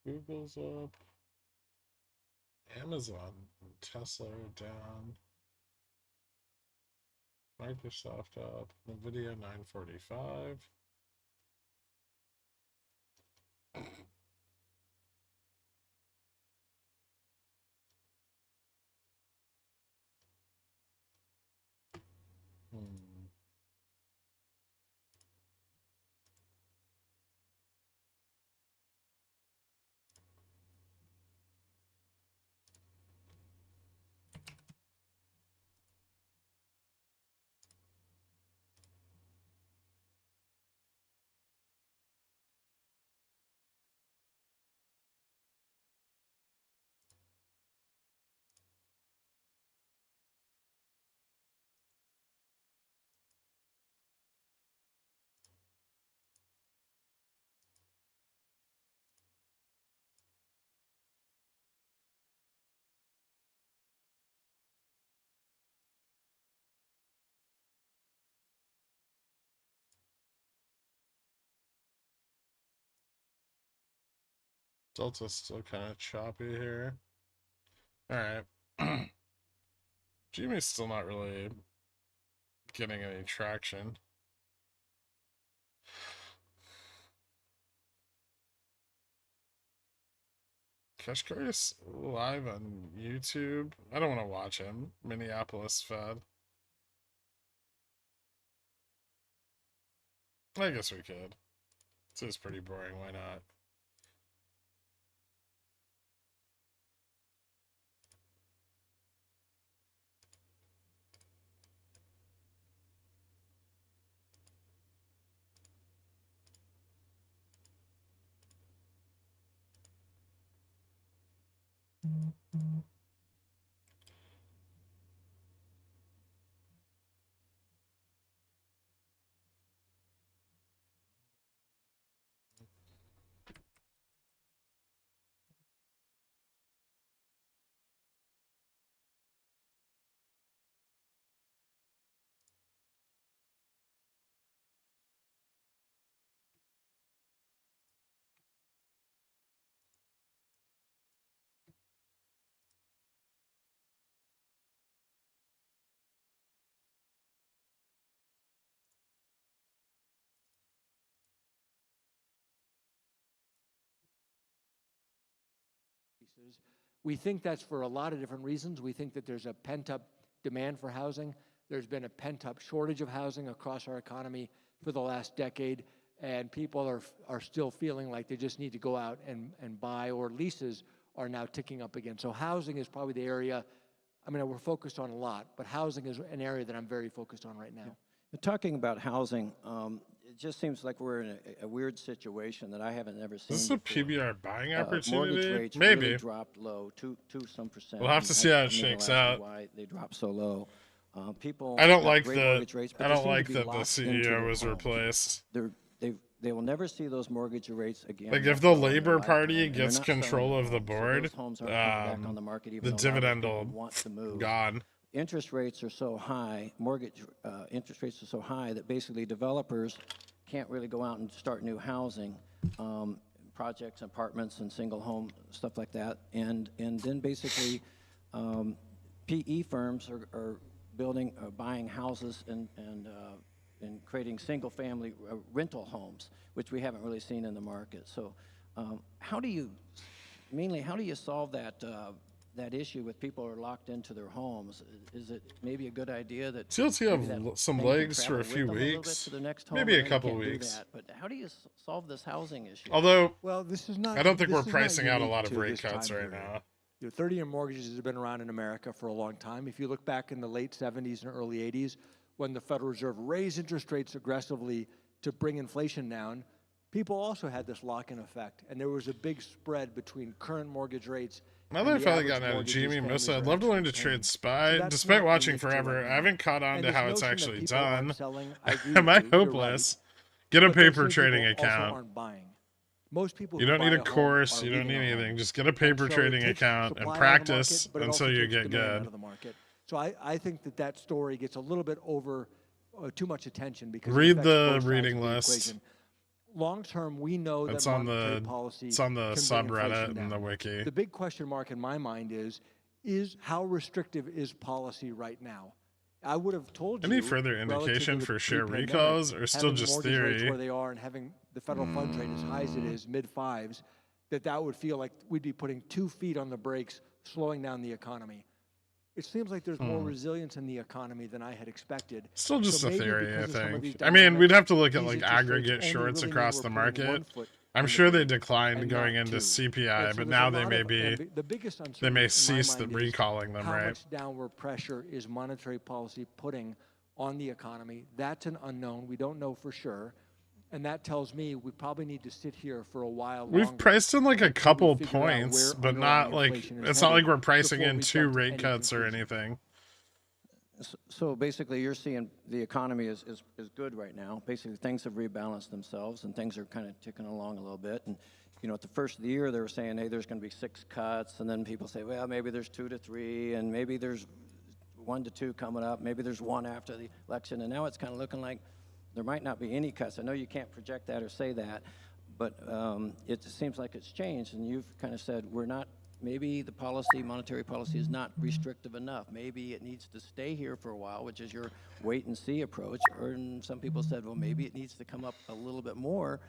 Google's up. Amazon and Tesla are down. Microsoft up. Nvidia 945. Hmm. Delta's still kind of choppy here. All right. Jimmy's still not really getting any traction. Kashkar is live on YouTube. I don't want to watch him. Minneapolis Fed. I guess we could. This is pretty boring. Why not? We think that's for a lot of different reasons. We think that there's a pent-up demand for housing. There's been a pent-up shortage of housing across our economy for the last decade, and people are still feeling like they just need to go out and buy, or leases are now ticking up again. So housing is probably the area, I mean, we're focused on a lot, but housing is an area that I'm very focused on right now. Yeah. Talking about housing, it just seems like we're in a weird situation that I haven't ever seen. Is this a PBR buying opportunity? Mortgage rates Maybe. really dropped low, some percent. We'll have to see how it shakes out. Why they dropped so low? People. I don't like that. Rates, I don't like that the CEO was replaced. They will never see those mortgage rates again. Like if the Labor Party gets control of the board, the dividend will gone. Interest rates are so high, mortgage interest rates are so high that basically developers can't really go out and start new housing, projects, apartments, and single home, stuff like that. And then basically PE firms are building, buying houses and creating single-family rental homes, which we haven't really seen in the market. So how do you solve that issue with people who are locked into their homes? Is it maybe a good idea that TLT have some legs for a few weeks, maybe a couple weeks. But how do you solve this housing issue? Although, well, this is not. I don't think we're pricing out a lot of rate cuts right now. 30-year mortgages have been around in America for a long time. If you look back in the late 70s and early 80s, when the Federal Reserve raised interest rates aggressively to bring inflation down, people also had this lock-in effect, and there was a big spread between current mortgage rates. Now that I've finally gotten out of Jimmy Musa, I'd love to learn to trade SPY. So despite watching forever, I haven't caught on to how it's actually done. Am I hopeless? Get a paper trading account. Most people you don't need a course, you don't need anything. Just get a paper trading account and practice until you get good. So I think that story gets a little bit over too much attention because read the reading list. Long term, we know that monetary policy it's on the subreddit and the wiki. The big question mark in my mind is how restrictive is policy right now? I would have told you. Any further indication for share recalls, or still just theory? Where they are and having the federal funds rate as high as it is, mid-fives, that would feel like we'd be putting 2 feet on the brakes, slowing down the economy. It seems like there's more resilience in the economy than I had expected. Still just a theory, I think. I mean, we'd have to look at like aggregate shorts across the market. I'm sure they declined going into CPI, but now they may be. They may cease recalling them, right? How much downward pressure is monetary policy putting on the economy? That's an unknown. We don't know for sure. And that tells me we probably need to sit here for a while longer. We've priced in like a couple points, but not like, it's not like we're pricing in 2 rate cuts or anything. So basically you're seeing the economy is good right now. Basically things have rebalanced themselves and things are kind of ticking along a little bit. And you know, at the first of the year they were saying, hey, there's going to be 6 cuts. And then people say, well, maybe there's 2 to 3 and maybe there's 1 to 2 coming up. Maybe there's 1 after the election. And now it's kind of looking like there might not be any cuts. I know you can't project that or say that, But it seems like it's changed, and you've kind of said we're not, maybe the monetary policy is not restrictive enough. Maybe it needs to stay here for a while, which is your wait and see approach. Or some people said, well, maybe it needs to come up a little bit more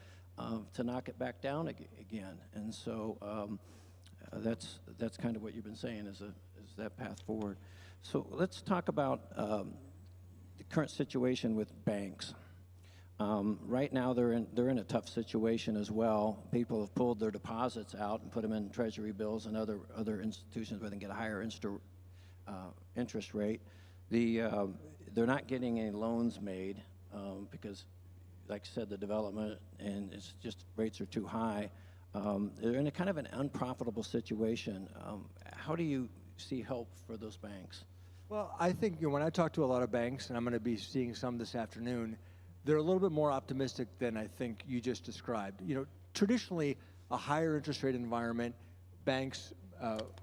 to knock it back down again. And so that's kind of what you've been saying is that path forward. So let's talk about the current situation with banks. Right now, they're in a tough situation as well. People have pulled their deposits out and put them in Treasury bills and other institutions where they can get a higher interest rate. They're not getting any loans made because, like I said, the development and it's just rates are too high. They're in a kind of an unprofitable situation. How do you see help for those banks? Well, I think when I talk to a lot of banks, and I'm going to be seeing some this afternoon, they're a little bit more optimistic than I think you just described. Traditionally, a higher interest rate environment, banks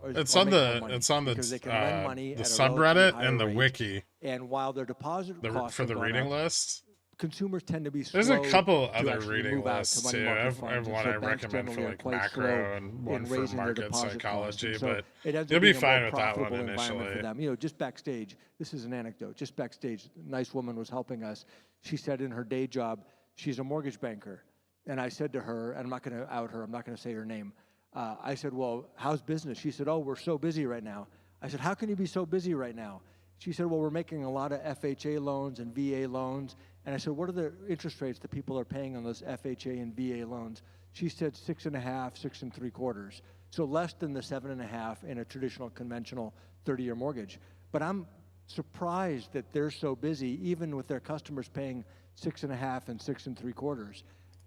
it's on the because they can lend money the at a subreddit relatively and the higher rate. wiki And while their deposit costs for have the gone reading up, list. consumers tend to be slow. There's a couple to other actually reading move out to lists money too. market I have funds, one and so I banks recommend for generally are like quite macro slow and one in for raising their market deposit costs. psychology, And so but it ends up you'll be being a fine more with that one profitable environment for initially. them. Just backstage, this is an anecdote. Just backstage, a nice woman was helping us. She said in her day job, she's a mortgage banker. And I said to her, and I'm not going to out her, I'm not going to say her name. I said, well, how's business? She said, oh, we're so busy right now. I said, how can you be so busy right now? She said, well, we're making a lot of FHA loans and VA loans. And I said, what are the interest rates that people are paying on those FHA and VA loans? She said 6.5, 6.75. So less than the 7.5 in a traditional conventional 30-year mortgage. But I'm surprised that they're so busy, even with their customers paying 6.5 and 6.75.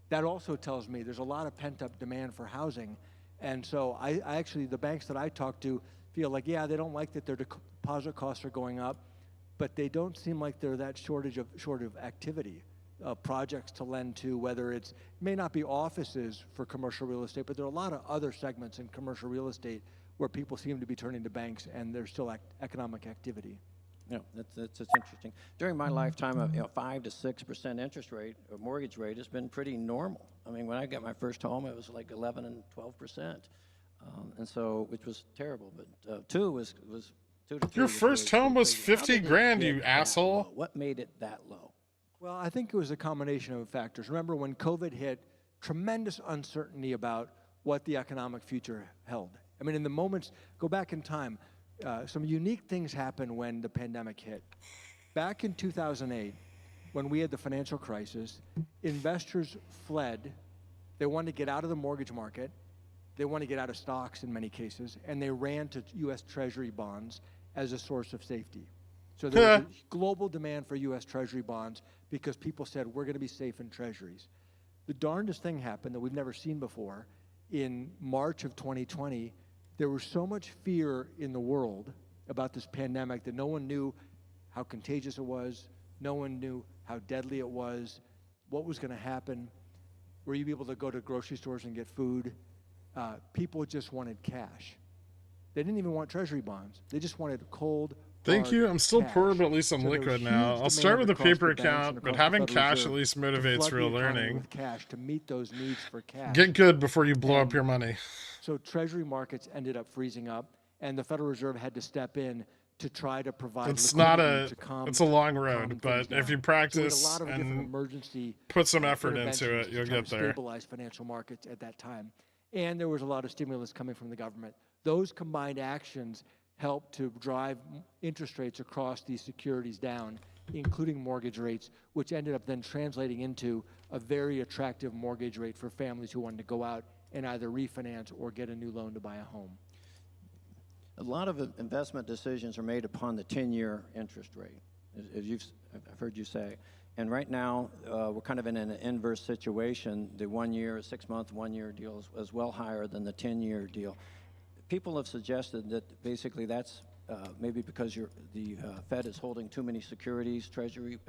That also tells me there's a lot of pent-up demand for housing. And so I actually, the banks that I talk to feel like, yeah, they don't like that their deposit costs are going up, but they don't seem like they're that short of activity, projects to lend to, whether it may not be offices for commercial real estate, but there are a lot of other segments in commercial real estate where people seem to be turning to banks and there's still economic activity. Yeah, that's interesting. During my lifetime, 5 to 6% interest rate or mortgage rate has been pretty normal. I mean, when I got my first home, it was like 11 and 12%, and so which was terrible. But 2 was 2 to 3. Your first home was 50 grand, you asshole. What made it that low? Well, I think it was a combination of factors. Remember when COVID hit, tremendous uncertainty about what the economic future held. I mean, in the moments, go back in time, some unique things happened when the pandemic hit. Back in 2008, when we had the financial crisis, investors fled. They wanted to get out of the mortgage market. They wanted to get out of stocks in many cases, and they ran to U.S. Treasury bonds as a source of safety. So there was a global demand for U.S. Treasury bonds because people said, we're going to be safe in treasuries. The darndest thing happened that we've never seen before. In March of 2020, there was so much fear in the world about this pandemic that no one knew how contagious it was. No one knew how deadly it was, what was going to happen. Were you able to go to grocery stores and get food? People just wanted cash. They didn't even want treasury bonds. They just wanted cold, Thank you. I'm still cash. poor, but at least I'm So there liquid was now. huge I'll start with demand a paper across the banks and account, but across the having Federal cash Reserve at least to motivates flood the real economy learning. with cash to meet those needs for cash. Get good before you blow up And your money. So treasury markets ended up freezing up, and the Federal Reserve had to step in to try to provide It's not liquidity a, to calm, it's a long calm road, things but if you down. practice So we had a lot of different and emergency put some effort into interventions it, to you'll try get to there. stabilize financial markets at that time. And there was a lot of stimulus coming from the government. Those combined actions helped to drive interest rates across these securities down, including mortgage rates, which ended up then translating into a very attractive mortgage rate for families who wanted to go out and either refinance or get a new loan to buy a home. A lot of investment decisions are made upon the 10-year interest rate, as I've heard you say. And right now, we're kind of in an inverse situation. The 1-year, 6-month, 1-year deal is well higher than the 10-year deal. People have suggested that basically that's maybe because the Fed is holding too many securities, Treasury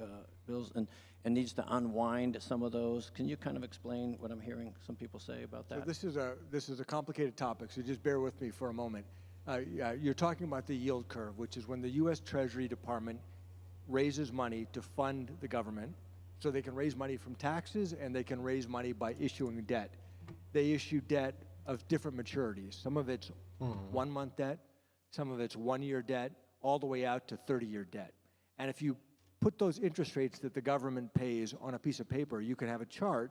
bills, and needs to unwind some of those. Can you kind of explain what I'm hearing some people say about that? So this is a complicated topic, so just bear with me for a moment. You're talking about the yield curve, which is when the U.S. Treasury Department raises money to fund the government So they can raise money from taxes, and they can raise money by issuing debt. They issue debt of different maturities. Some of it's 1 month debt, some of it's 1 year debt, all the way out to 30-year debt. And if you put those interest rates that the government pays on a piece of paper, you can have a chart,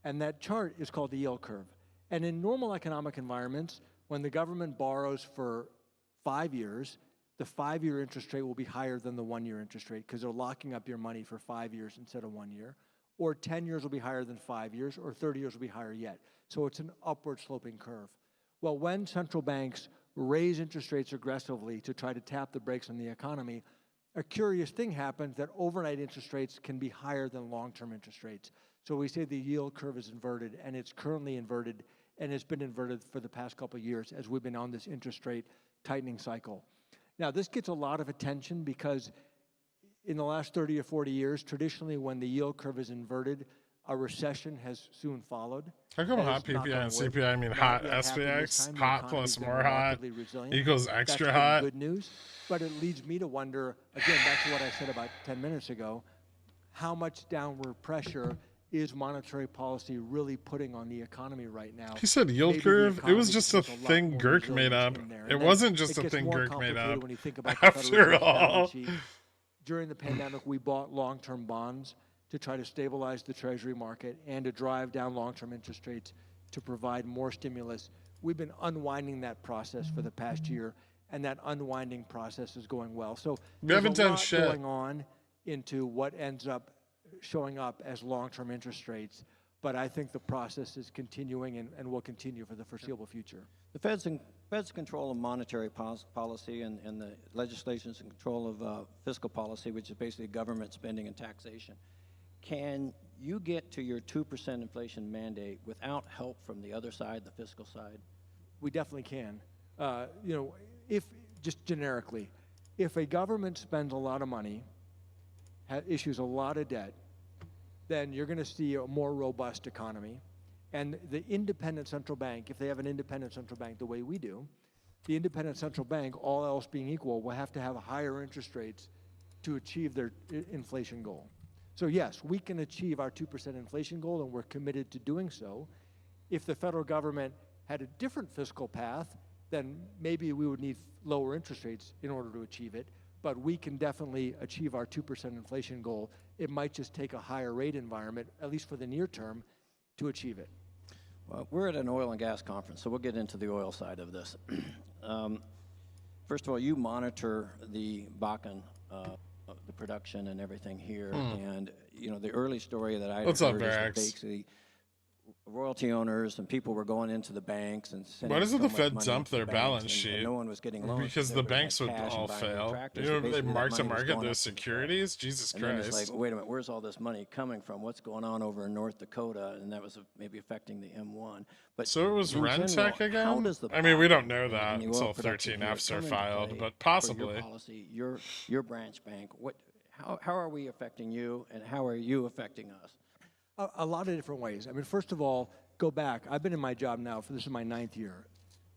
and that chart is called the yield curve. And in normal economic environments, when the government borrows for 5 years, the 5-year interest rate will be higher than the 1-year interest rate because they're locking up your money for 5 years instead of 1 year. Or 10 years will be higher than 5 years, or 30 years will be higher yet. So it's an upward sloping curve. Well, when central banks raise interest rates aggressively to try to tap the brakes on the economy, a curious thing happens that overnight interest rates can be higher than long-term interest rates. So we say the yield curve is inverted, and it's currently inverted, and it's been inverted for the past couple of years as we've been on this interest rate tightening cycle. Now, this gets a lot of attention because in the last 30 or 40 years, traditionally when the yield curve is inverted, a recession has soon followed. How come hot PPI and CPI mean hot SPX? Hot plus more hot equals extra hot? Good news, but it leads me to wonder, again, back to what I said about 10 minutes ago, how much downward pressure is monetary policy really putting on the economy right now? He said yield Maybe curve. It was economy just a becomes lot thing more Gherkin made resilient up. in there. It And then wasn't just it a gets thing more Gherkin made complicated up. when you think about the Federal After Reserve's balance all. sheet. During the pandemic, we bought long-term bonds to try to stabilize the Treasury market and to drive down long-term interest rates to provide more stimulus. We've been unwinding that process for the past year, and that unwinding process is going well. So We there's haven't a done lot shit. going on into what ends up showing up as long-term interest rates, but I think the process is continuing and will continue for the foreseeable future. The Fed's control of monetary policy and the legislation's in control of fiscal policy, which is basically government spending and taxation. Can you get to your 2% inflation mandate without help from the other side, the fiscal side? We definitely can. You know, if just generically, if a government spends a lot of money, issues a lot of debt, then you're going to see a more robust economy. And the independent central bank, if they have an independent central bank the way we do, the independent central bank, all else being equal, will have to have higher interest rates to achieve their inflation goal. So yes, we can achieve our 2% inflation goal, and we're committed to doing so. If the federal government had a different fiscal path, then maybe we would need lower interest rates in order to achieve it. But we can definitely achieve our 2% inflation goal. It might just take a higher rate environment, at least for the near term, to achieve it. Well, we're at an oil and gas conference, so we'll get into the oil side of this. First of all, you monitor the Bakken, the production and everything here, and you know the early story that I heard is that basically royalty owners and people were going into the banks and sending why doesn't so the much Fed money dump into the their banks, balance and sheet? no one was getting loans Because the banks would all fail. You know, they mark to market those securities. Jesus and then it's Christ. like, wait a minute, where's all this money coming from? What's going on over in North Dakota? And that was maybe affecting the M1. But So it was in Rentec general, how again? does the I mean, we don't Bakken know that and the oil until production 13 here Fs are come into filed, play but for possibly. your policy, your branch bank. How are we affecting you, and how are you affecting us? A lot of different ways. I mean, first of all, go back. I've been in my job now this is my 9th year.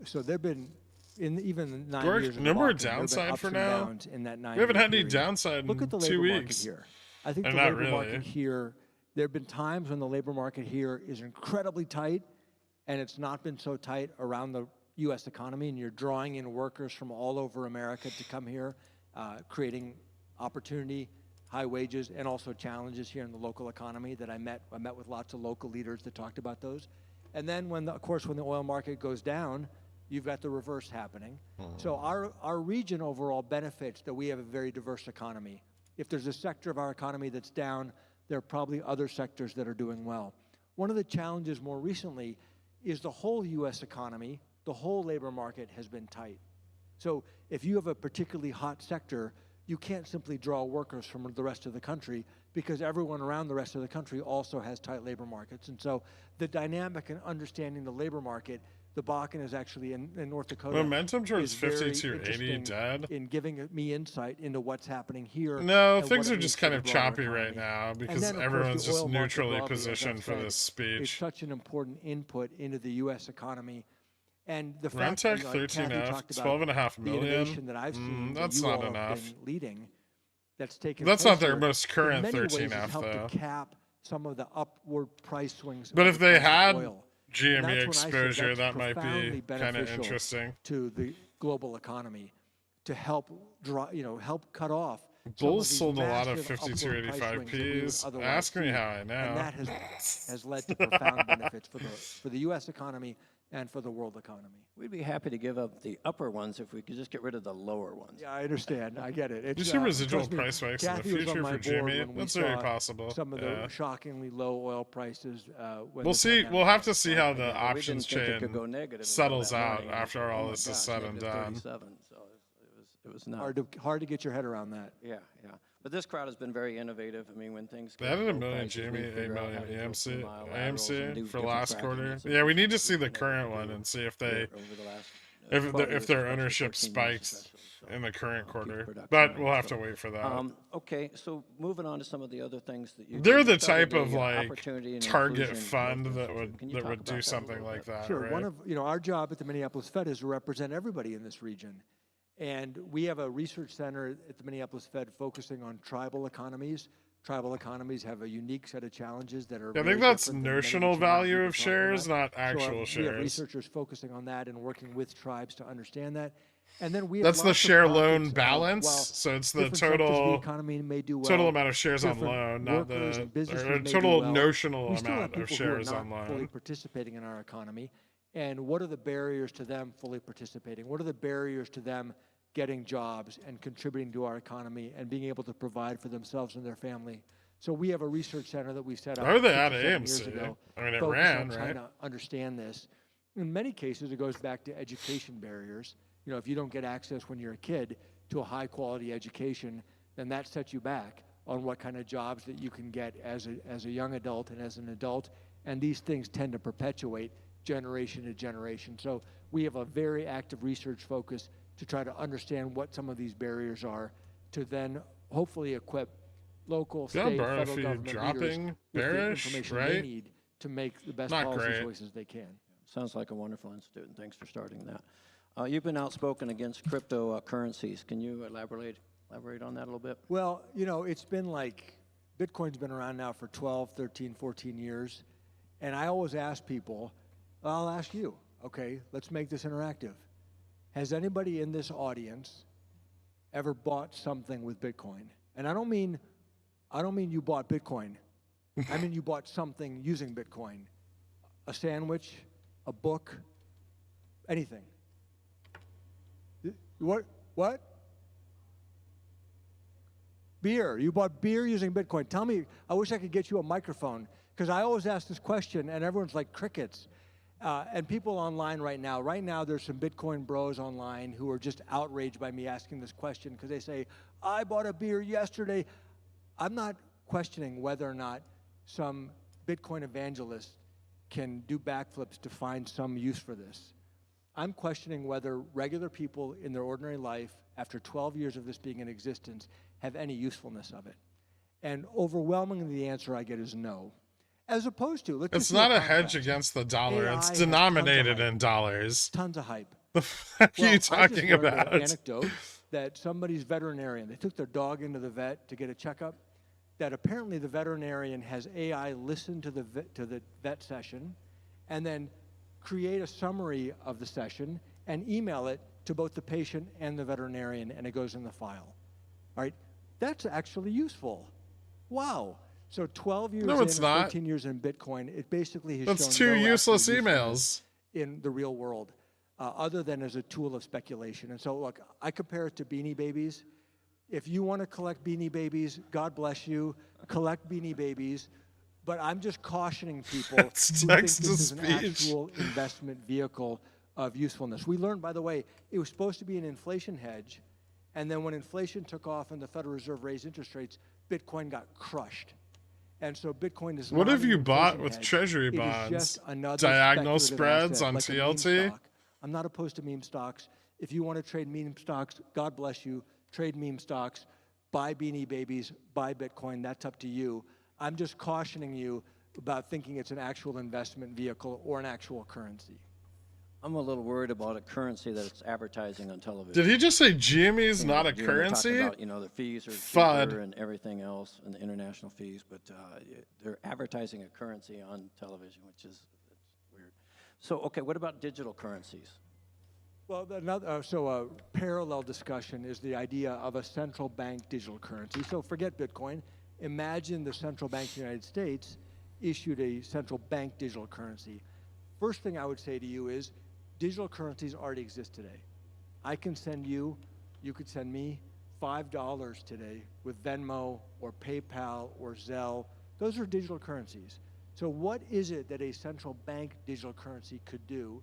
So there've been, in even 9 years of no more Bakken, there've been downside ups for and now? downs in that 9 We haven't year had any period. downside Look at the in labor 2 market weeks. here. I think And the not labor really. market here, there have been times when the labor market here is incredibly tight, and it's not been so tight around the U.S. economy, and you're drawing in workers from all over America to come here, creating opportunity, high wages, and also challenges here in the local economy that I met with lots of local leaders that talked about those. And then when the oil market goes down, you've got the reverse happening. So our region overall benefits that we have a very diverse economy. If there's a sector of our economy that's down, there are probably other sectors that are doing well. One of the challenges more recently is the whole U.S. economy, the whole labor market has been tight. So if you have a particularly hot sector, you can't simply draw workers from the rest of the country because everyone around the rest of the country also has tight labor markets. And so the dynamic and understanding the labor market, the Bakken is actually in North Dakota. Momentum towards is very 5280 interesting dead. in giving me insight into what's happening here. No, and things what it are means just for kind the of broader choppy right economy. now And because then, of course, everyone's the just oil market neutrally broadly, as I've positioned for said, this is speech. such an important input into the U.S. economy. And the fact Rentec that, like Kathy 13F, talked about 12.5 the million. innovation that I've seen that That's you not all have enough. been leading, that's taken That's place not their here, most current in many ways 13F, has helped though. to cap some of the upward price swings. But of if the they price of had oil. And GME that's when I say exposure, that's that might be profoundly kind of beneficial interesting. to the global economy to help help cut off some of Bulls these sold a lot of massive upward price swings that we would 5285Ps. otherwise Ask me see. how I know. And that has led to profound benefits for the U.S. economy and for the world economy. We'd be happy to give up the upper ones if we could just get rid of the lower ones. Yeah, I understand. I get it. You It's, see residual trust me, price spikes in the Kathy was on future my for board Jimmy? when we That's very saw possible. some of Yeah. the shockingly low oil prices. When We'll the see. pandemic We'll have to hit. see how the Again, we options didn't think it could chain go negative until settles that out morning. after Oh all my this is gosh, said and done. -37, so it was nuts. Hard to get your head around that. Yeah. But this crowd has been very innovative. I mean, when things They get added a low million prices, we Jimmy, 8 figure out million how to drill some AMC, mile laterals and do AMC for different last quarter. strategies and Yeah, we need to we've see the been able to current do one and see if they over the last, if 12 their, years, if their especially ownership 13 years spikes especially, so, in the current peak quarter. production But rate, we'll have so, to wait for that. Okay, so moving on to some of the other things that you They're do. the You started type of the, like opportunity and target inclusion fund growth that institute. Can you would talk about do that a something little like bit? that. Sure. Right? One of our job at the Minneapolis Fed is to represent everybody in this region, and we have a research center at the Minneapolis Fed focusing on tribal economies. Tribal economies have a unique set of challenges that are. I very think that's different than many notional that you might value be of talking shares, about. not actual We have shares. researchers focusing on that and working with tribes to understand that. And then we have That's the lots of share pockets loan of, balance. while So it's the different sectors of the total economy may do well, total amount of shares on different loan, not workers the and businesses or may do total well. notional We still have amount of people who are shares not on fully loan. participating in our economy, and what are the barriers to them fully participating? What are the barriers to them getting jobs and contributing to our economy and being able to provide for themselves and their family? So we have a research center that we set up Why are they 6 at or 7 years AMC? ago, I mean, it focused ran, on trying right? to understand this. In many cases, it goes back to education barriers. You know, if you don't get access when you're a kid to a high quality education, then that sets you back on what kind of jobs that you can get as a young adult and as an adult. And these things tend to perpetuate generation to generation. So we have a very active research focus to try to understand what some of these barriers are, to then hopefully equip local, Yeah, state, Barna federal fee government leaders dropping with the bearish, information they right? need to make the best Not policy great. choices they can. Sounds like a wonderful institute, and thanks for starting that. You've been outspoken against cryptocurrencies. Can you elaborate on that a little bit? Well, you know, it's been like, Bitcoin's been around now for 12, 13, 14 years. And I always ask people, I'll ask you, okay, let's make this interactive. Has anybody in this audience ever bought something with Bitcoin? And I don't mean you bought Bitcoin. I mean you bought something using Bitcoin. A sandwich, a book, anything. What? Beer. You bought beer using Bitcoin. Tell me, I wish I could get you a microphone, because I always ask this question and everyone's like crickets. And people online right now there's some Bitcoin bros online who are just outraged by me asking this question, because they say, I bought a beer yesterday. I'm not questioning whether or not some Bitcoin evangelist can do backflips to find some use for this. I'm questioning whether regular people in their ordinary life, after 12 years of this being in existence, have any usefulness of it. And overwhelmingly the answer I get is no. As opposed to, let's It's just do not a contrast. hedge against the dollar. AI It's has denominated tons of in dollars. Tons of hype. The fuck are you I just talking learned about? An anecdote that somebody's veterinarian, they took their dog into the vet to get a checkup, that apparently the veterinarian has AI listen to the vet session and then create a summary of the session and email it to both the patient and the veterinarian, and it goes in the file. All right, that's actually useful. Wow. So 12 years No, it's in, not. or 13 years in Bitcoin, it basically has That's shown 2 no useless actual emails. usefulness in the real world, other than as a tool of speculation. And so, look, I compare it to Beanie Babies. If you want to collect Beanie Babies, God bless you, collect Beanie Babies. But I'm just cautioning people who think text this to is an speech. actual investment vehicle of usefulness. We learned, by the way, it was supposed to be an inflation hedge, and then when inflation took off and the Federal Reserve raised interest rates, Bitcoin got crushed. And so Bitcoin is What not have an you bought inflation with hedge. treasury It is bonds? just another Diagonal speculative spreads asset, on like a meme TLT? stock. I'm not opposed to meme stocks. If you want to trade meme stocks, God bless you. Trade meme stocks, buy Beanie Babies, buy Bitcoin. That's up to you. I'm just cautioning you about thinking it's an actual investment vehicle or an actual currency. I'm a little worried about a currency that it's advertising on television. Did he just say GME's not a They're talking currency? about, the fees are FUD. cheaper and everything else, and the international fees, but they're advertising a currency on television, which is weird. So, okay, what about digital currencies? Well, a parallel discussion is the idea of a central bank digital currency. So forget Bitcoin. Imagine the central bank of the United States issued a central bank digital currency. First thing I would say to you is digital currencies already exist today. I can send you, you could send me $5 today with Venmo or PayPal or Zelle. Those are digital currencies. So what is it that a central bank digital currency could do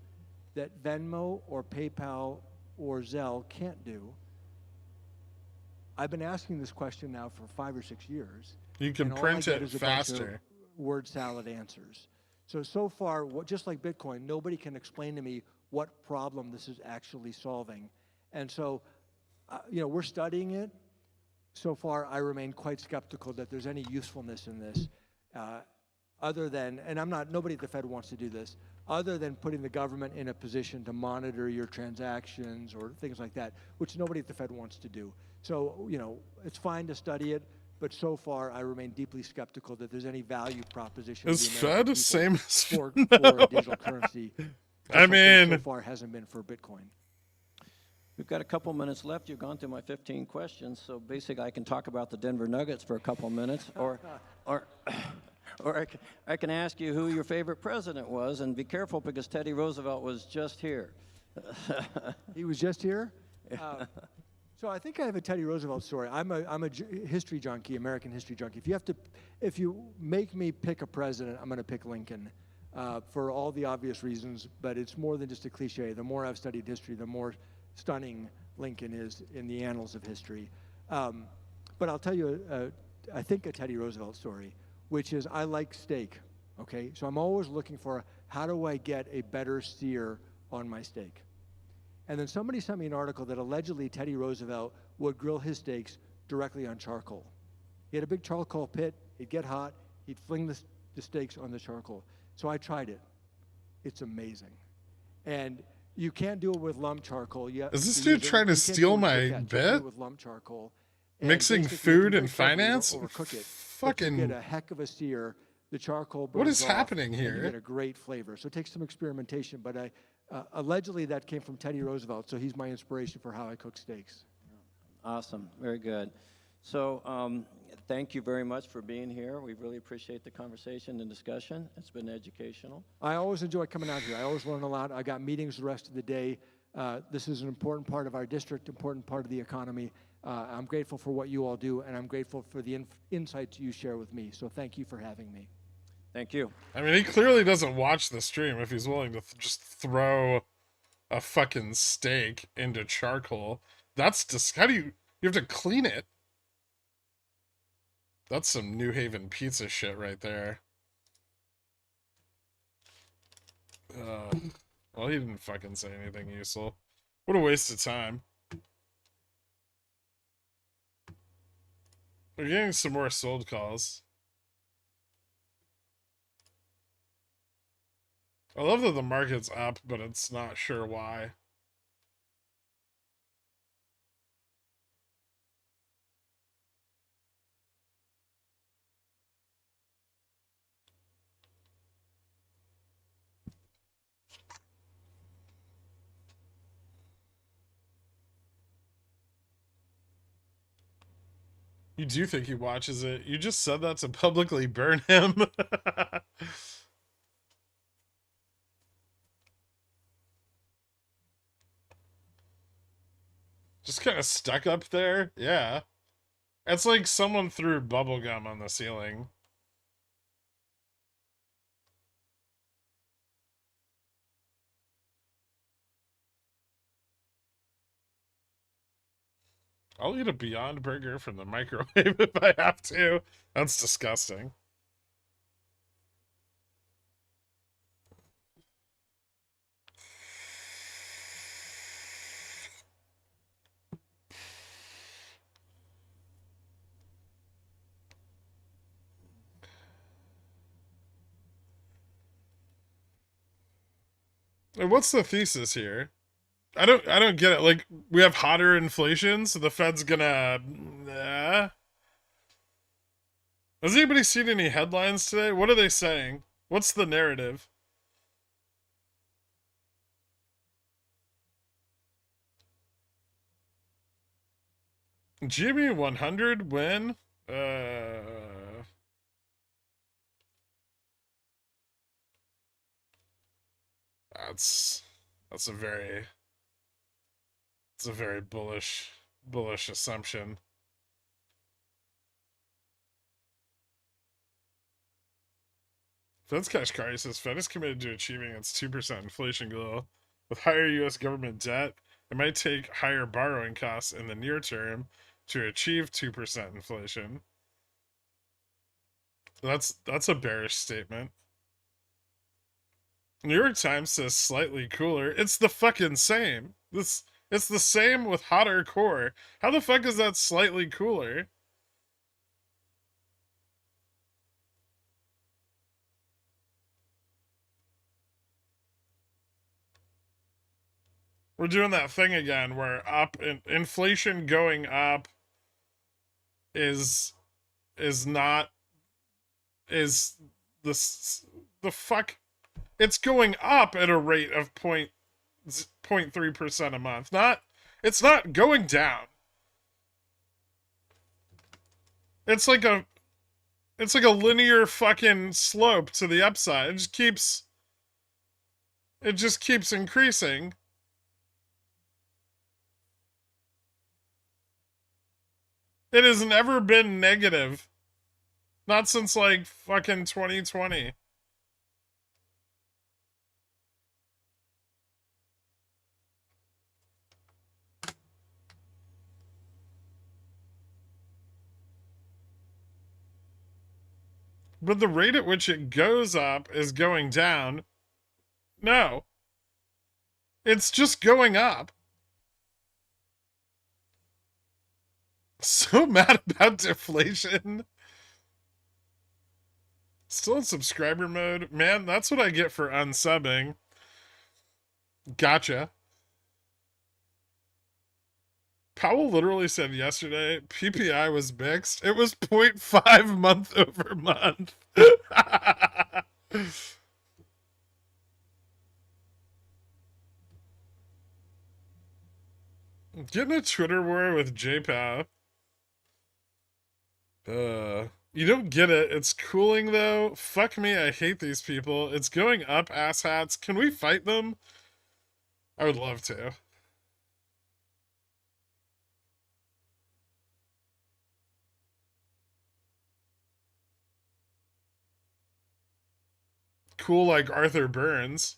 that Venmo or PayPal or Zelle can't do? I've been asking this question now for 5 or 6 years. You can print it faster. Word salad answers. So far, just like Bitcoin, nobody can explain to me what problem this is actually solving. And so, we're studying it. So far, I remain quite skeptical that there's any usefulness in this, other than, and nobody at the Fed wants to do this, other than putting the government in a position to monitor your transactions or things like that, which nobody at the Fed wants to do. So, it's fine to study it, but so far I remain deeply skeptical that there's any value proposition. Is Fed same as for a digital currency? I mean, so far hasn't been for Bitcoin. We've got a couple minutes left. You've gone through my 15 questions, so basically I can talk about the Denver Nuggets for a couple minutes, or I can ask you who your favorite president was, and be careful because Teddy Roosevelt was just here. He was just here? So I think I have a Teddy Roosevelt story. I'm a history junkie, American history junkie. If you make me pick a president, I'm going to pick Lincoln for all the obvious reasons, but it's more than just a cliche. The more I've studied history, the more stunning Lincoln is in the annals of history. But I'll tell you, I think a Teddy Roosevelt story, which is I like steak, okay? So I'm always looking for how do I get a better sear on my steak? And then somebody sent me an article that allegedly Teddy Roosevelt would grill his steaks directly on charcoal. He had a big charcoal pit, it'd get hot, he'd fling the steaks on the charcoal. So I tried it. It's amazing. And you can't do it with lump charcoal. Is this dude trying to steal my bit? With lump charcoal. Mixing food and finance? Overcook it. Fucking. You get a heck of a sear. The charcoal burns What is off, happening and here? you get a great flavor. So it takes some experimentation, but allegedly that came from Teddy Roosevelt, so he's my inspiration for how I cook steaks. Awesome, very good. So thank you very much for being here. We really appreciate the conversation and discussion. It's been educational. I always enjoy coming out here. I always learn a lot. I got meetings the rest of the day. This is an important part of our district, important part of the economy. I'm grateful for what you all do, and I'm grateful for the insights you share with me. So thank you for having me. Thank you. I mean, he clearly doesn't watch the stream if he's willing to just throw a fucking steak into charcoal. That's just, how do you have to clean it? That's some New Haven pizza shit right there. Well, he didn't fucking say anything useful. What a waste of time. We're getting some more sold calls. I love that the market's up, but it's not sure why. You do think he watches it? You just said that to publicly burn him. Just kind of stuck up there? Yeah. It's like someone threw bubble gum on the ceiling. I'll eat a Beyond Burger from the microwave if I have to. That's disgusting. And what's the thesis here? I don't get it. Like, we have hotter inflation, so the Fed's gonna. Has anybody seen any headlines today? What are they saying? What's the narrative? Jimmy 100 win? That's that's a very it's a very bullish assumption. Fed's Kashkari says Fed is committed to achieving its 2% inflation goal. With higher U.S. government debt, it might take higher borrowing costs in the near term to achieve 2% inflation. That's a bearish statement. New York Times says slightly cooler. It's the fucking same. It's the same with hotter core. How the fuck is that slightly cooler? We're doing that thing again where inflation going up is not is the fuck, it's going up at a rate of 0.3% a month. It's not going down. It's like a linear fucking slope to the upside. It just keeps increasing. It has never been negative. Not since like fucking 2020. But the rate at which it goes up is going down. No. It's just going up. So mad about deflation. Still in subscriber mode. Man, that's what I get for unsubbing. Gotcha. Powell literally said yesterday PPI was mixed. It was 0.5 month over month. Getting a Twitter war with JPOW. You don't get it. It's cooling though. Fuck me, I hate these people. It's going up, asshats. Can we fight them? I would love to. Cool like Arthur Burns.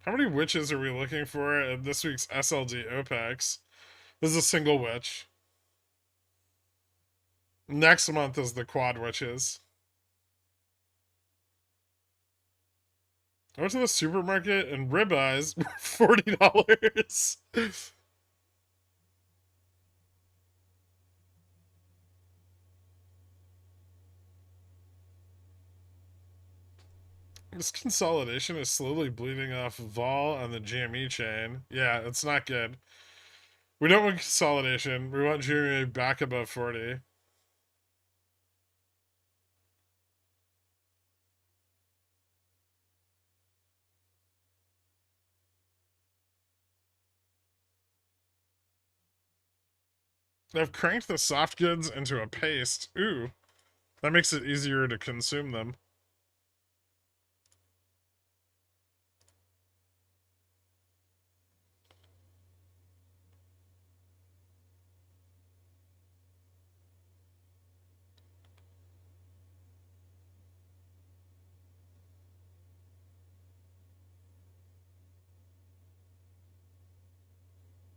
How many witches are we looking for at this week's SLD OPEX? This is a single witch. Next month is the quad witches. I went to the supermarket and ribeyes were $40. This consolidation is slowly bleeding off vol on the GME chain. Yeah, it's not good. We don't want consolidation. We want GME back above 40. I've cranked the soft goods into a paste. Ooh, that makes it easier to consume them.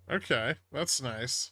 Okay, that's nice.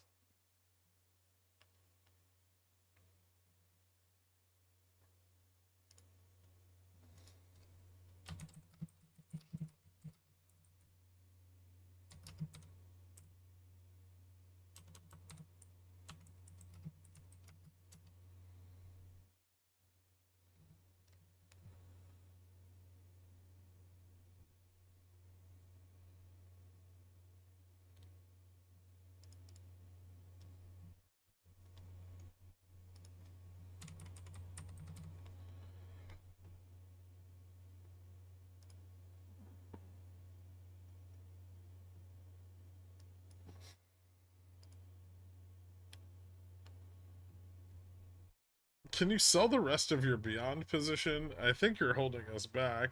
Can you sell the rest of your beyond position? I think you're holding us back.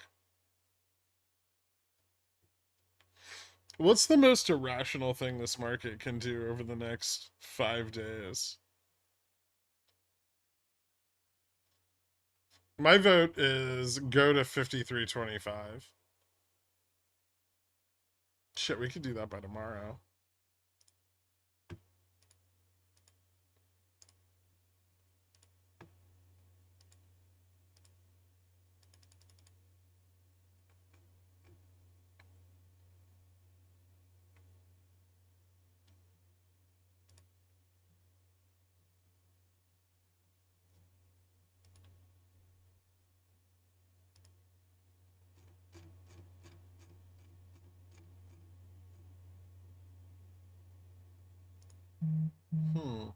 What's the most irrational thing this market can do over the next 5 days? My vote is go to 53.25. Shit, we could do that by tomorrow. Hmm.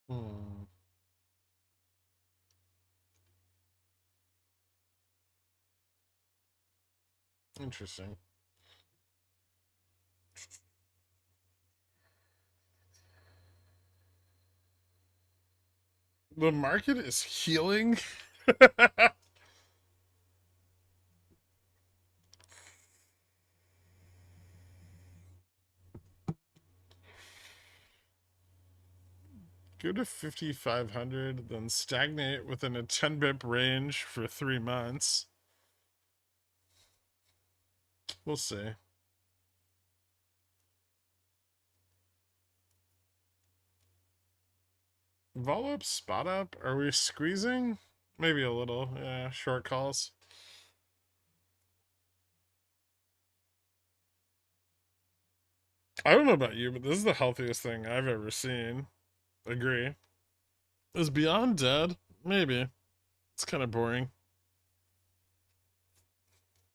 Hmm. Interesting. The market is healing. Go to 5,500, then stagnate within a 10 bip range for 3 months. We'll see. Vol up, spot up. Are we squeezing? Maybe a little. Yeah, short calls. I don't know about you, but this is the healthiest thing I've ever seen. Agree. Is Beyond dead? Maybe. It's kind of boring.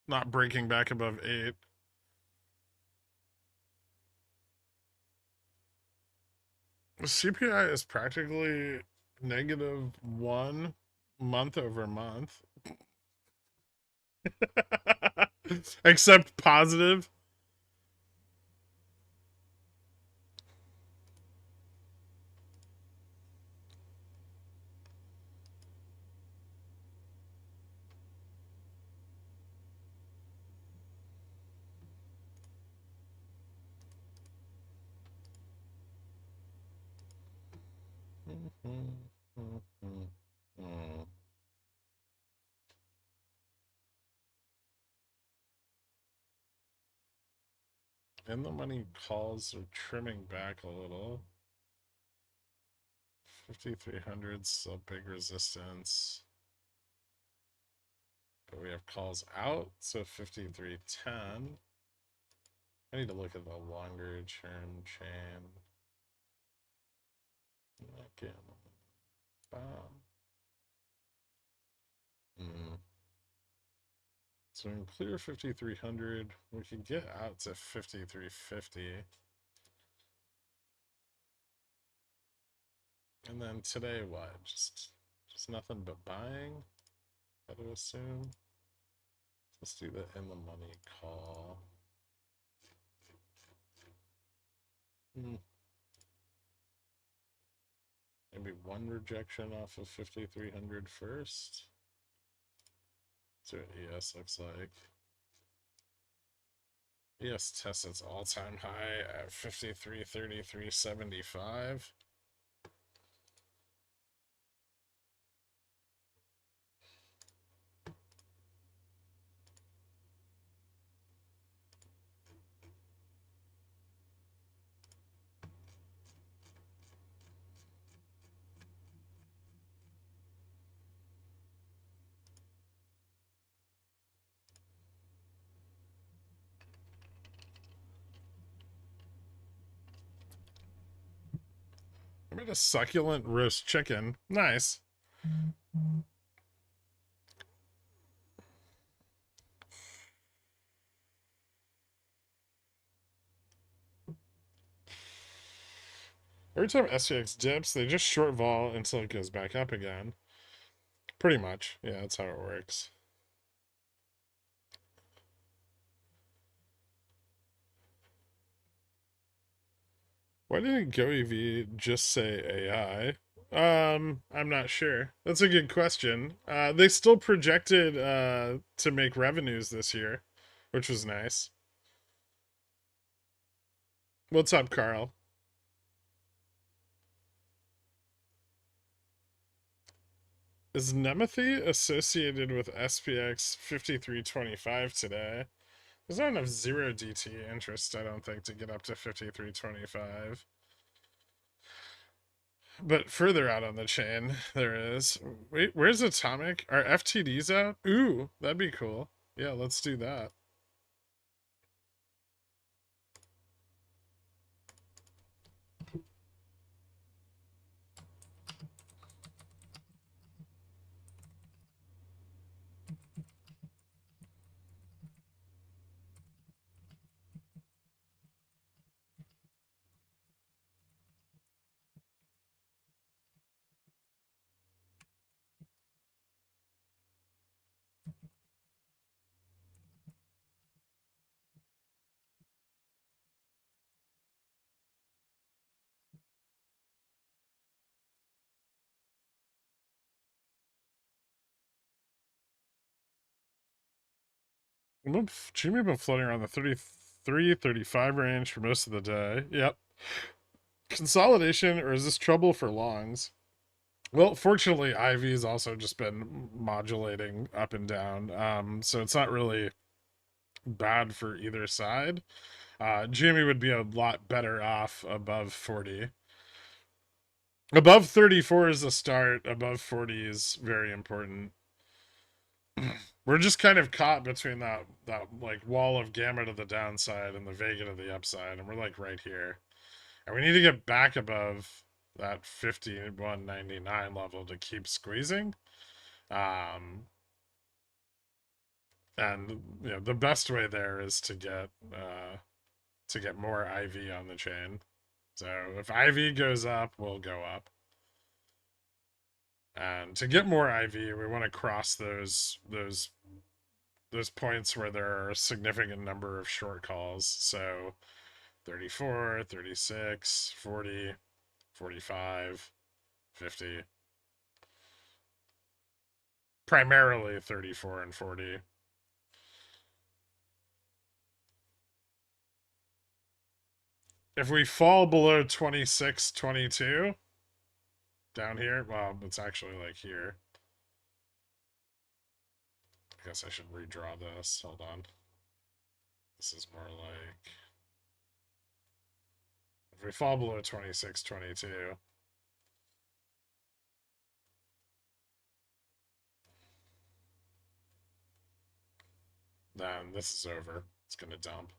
Not breaking back above 8. CPI is practically -1 month over month. Except positive. And the money calls are trimming back a little. 5,300 still big resistance. But we have calls out, so 5310. I need to look at the longer term chain. Okay. So we can clear 5,300. We can get out to 5,350. And then today, what? Just nothing but buying, I would assume. Let's do the in the money call. Maybe one rejection off of 5,300 first. That's what ES looks like. ES tests its all-time high at 53.3375. I made a succulent roast chicken. Nice. Every time SPX dips, they just short vol until it goes back up again. Pretty much. Yeah, that's how it works. Why didn't GoEV just say AI? I'm not sure. That's a good question. They still projected to make revenues this year, which was nice. What's up, Carl? Is Nemethy associated with SPX 5325 today? There's not enough 0DT interest, I don't think, to get up to 5325. But further out on the chain, there is. Wait, where's Atomic? Are FTDs out? Ooh, that'd be cool. Yeah, let's do that. Jimmy been floating around the 33, 35 range for most of the day. Yep. Consolidation, or is this trouble for longs? Well, fortunately, Ivy's also just been modulating up and down. So it's not really bad for either side. Jimmy would be a lot better off above 40. Above 34 is a start. Above 40 is very important. We're just kind of caught between that like wall of gamma to the downside and the vega to the upside, and we're like right here. And we need to get back above that 51.99 level to keep squeezing. And you know, the best way there is to get more IV on the chain. So if IV goes up, we'll go up. And to get more IV, we want to cross those points where there are a significant number of short calls. So 34, 36, 40, 45, 50. Primarily 34 and 40. If we fall below 26, 22, down here, well, it's actually like here. I guess I should redraw this. Hold on. This is more like... If we fall below 26, 22... then this is over. It's going to dump.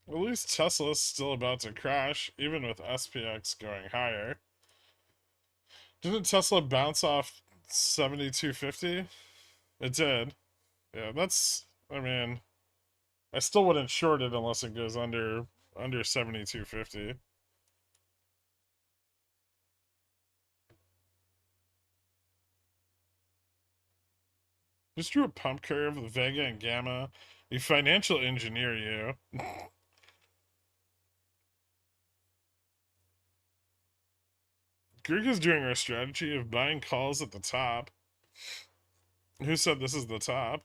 At least Tesla's still about to crash, even with SPX going higher. Didn't Tesla bounce off 7250? It did. Yeah, that's, I mean, I still wouldn't short it unless it goes under 7250. Just drew a pump curve with Vega and Gamma. You financial engineer, you. Greek is doing our strategy of buying calls at the top. Who said this is the top?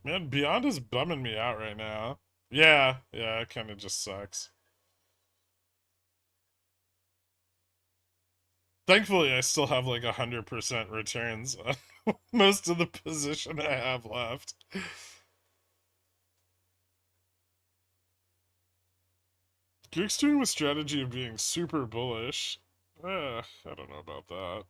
Man, Beyond is bumming me out right now. Yeah, it kind of just sucks. Thankfully, I still have like 100% returns on most of the position I have left. Geek's doing the strategy of being super bullish. I don't know about that.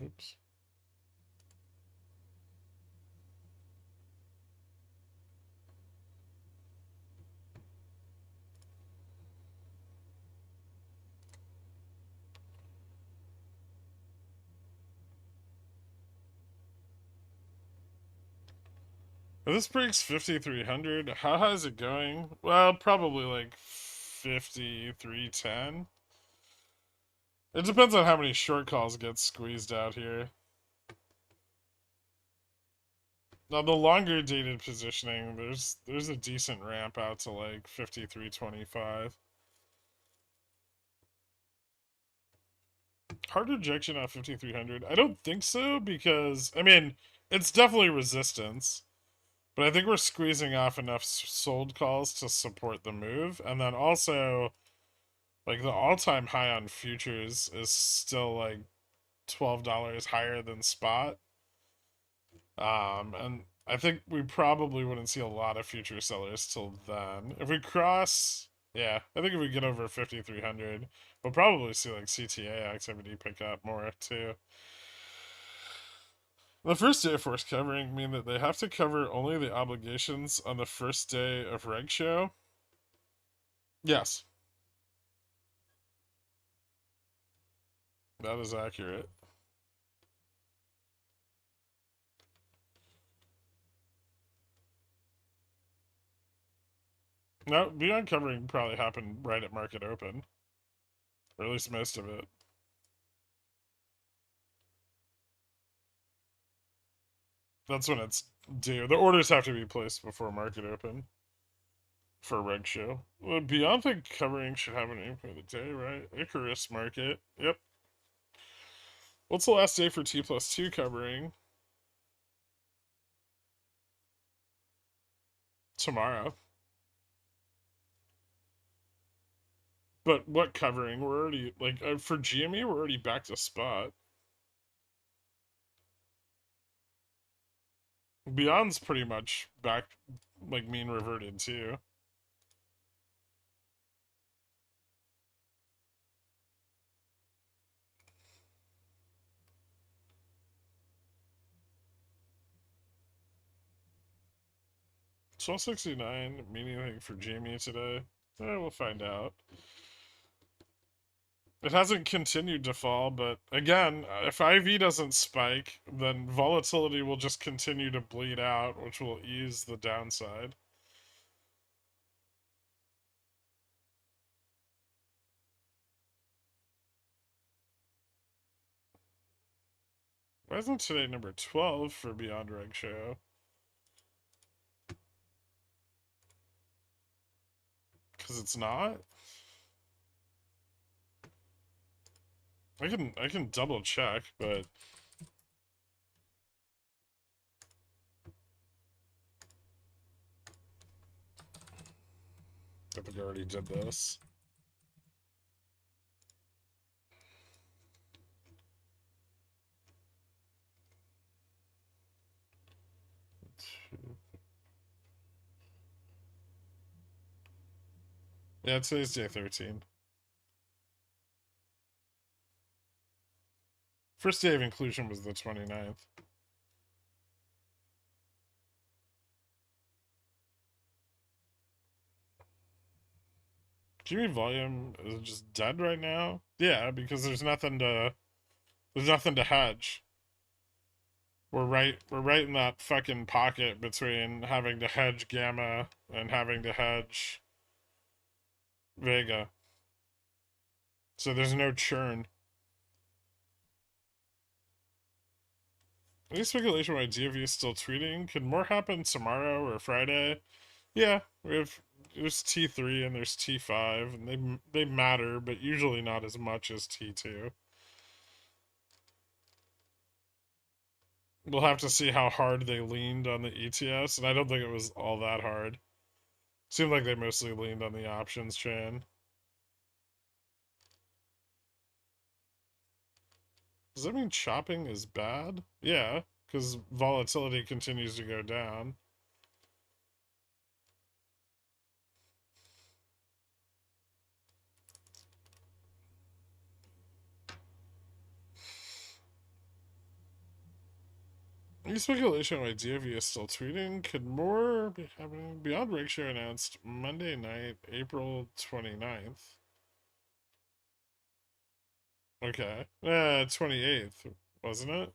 Oops. If this breaks 5,300, how high is it going? Well, probably like 5,310. It depends on how many short calls get squeezed out here. Now, the longer dated positioning, there's a decent ramp out to like 5,325. Hard rejection on 5,300? I don't think so, because, I mean, it's definitely resistance. But I think we're squeezing off enough sold calls to support the move. And then also, like, the all-time high on futures is still, like, $12 higher than spot. And I think we probably wouldn't see a lot of future sellers till then. If we cross, yeah, I think if we get over 5,300, we'll probably see, like, CTA activity pick up more, too. The first day of forced covering mean that they have to cover only the obligations on the first day of reg show. Yes. That is accurate. No, beyond covering probably happened right at market open. Or at least most of it. That's when it's due. The orders have to be placed before market open for a reg show. Well, beyond the covering should have an aim for the day, right? Icarus market. Yep. What's the last day for T+2 covering? tomorrow. But what covering? We're already, like, for GME, we're already back to spot. Beyond's pretty much back, like, mean reverted too. $12.69 mean anything for Jamie today? We'll find out. It hasn't continued to fall, but again, if IV doesn't spike, then volatility will just continue to bleed out, which will ease the downside. Why isn't today number 12 for Beyond Reg Show? Because it's not? I can double check, but I think I already did this. Yeah, today's day 13. First day of inclusion was the 29th. GME volume is just dead right now. Yeah, because there's nothing to hedge. We're right in that fucking pocket between having to hedge Gamma and having to hedge Vega. So there's no churn. Any speculation why DFV is still tweeting? Could more happen tomorrow or Friday? Yeah, there's T3 and there's T5, and they matter, but usually not as much as T2. We'll have to see how hard they leaned on the ETFs, and I don't think it was all that hard. Seemed like they mostly leaned on the options chain. Does that mean chopping is bad? Yeah, because volatility continues to go down. Any speculation why DFV is still tweeting? Could more be happening? Beyond Rakeshare announced Monday night, April 29th. Okay. 28th, wasn't it?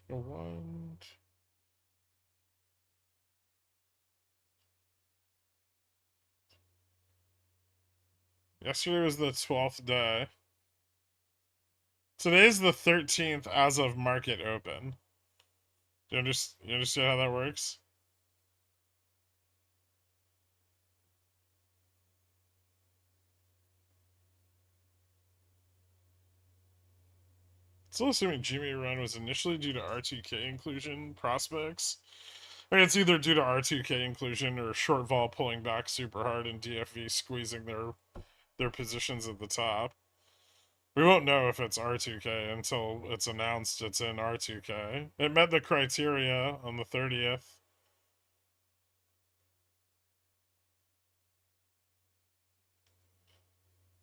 One. Yesterday was the 12th day. Today's the 13th as of market open. You understand how that works? Still assuming GME run was initially due to R2K inclusion prospects. I mean, it's either due to R2K inclusion or short vol pulling back super hard and DFV squeezing their positions at the top. We won't know if it's R2K until it's announced it's in R2K. It met the criteria on the 30th.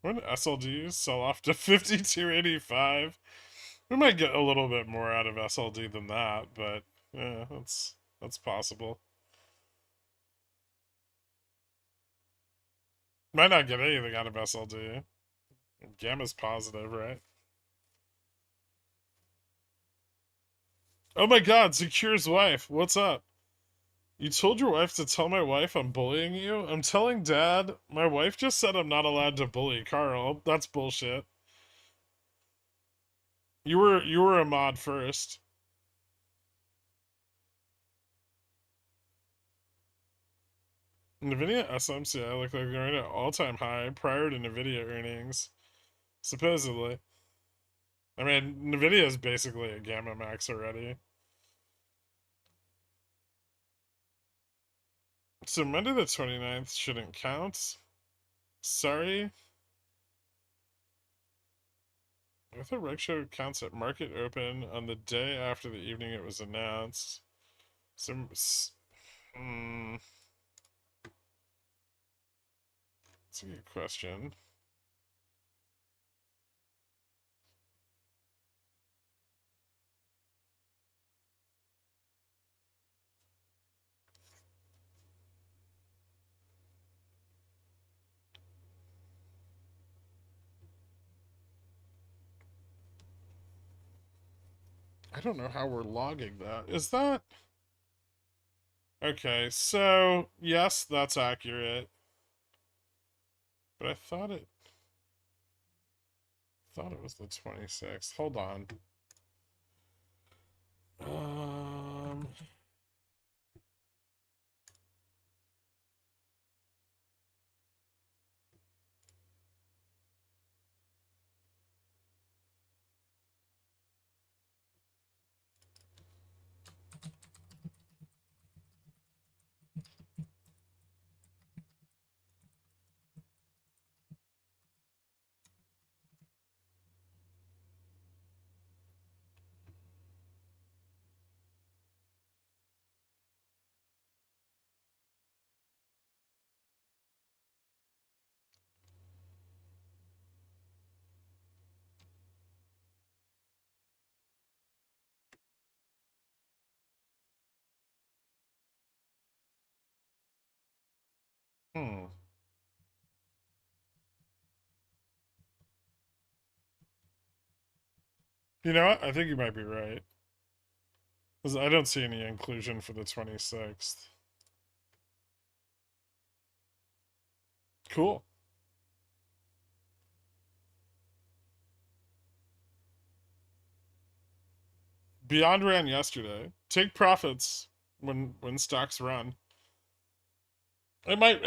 When SLDs sell off to 52.85, we might get a little bit more out of SLD than that, but yeah, that's possible. Might not get anything out of SLD. Gamma's positive, right? Oh my god, Zakire's wife, what's up? You told your wife to tell my wife I'm bullying you? I'm telling Dad. My wife just said I'm not allowed to bully Carl. That's bullshit. You were a mod first. NVIDIA SMCI look like they're at an all-time high prior to NVIDIA earnings. Supposedly. I mean, NVIDIA is basically a Gamma Max already. So Monday the 29th shouldn't count. Sorry. I thought Reg Show counts at market open on the day after the evening it was announced. So, that's a good question. I don't know how we're logging that. Is that... Okay, so, yes, that's accurate. But I thought it was the 26th. Hold on. Um... Hmm. You know what? I think you might be right. Because I don't see any inclusion for the 26th. Cool. Beyond ran yesterday. Take profits when stocks run. It might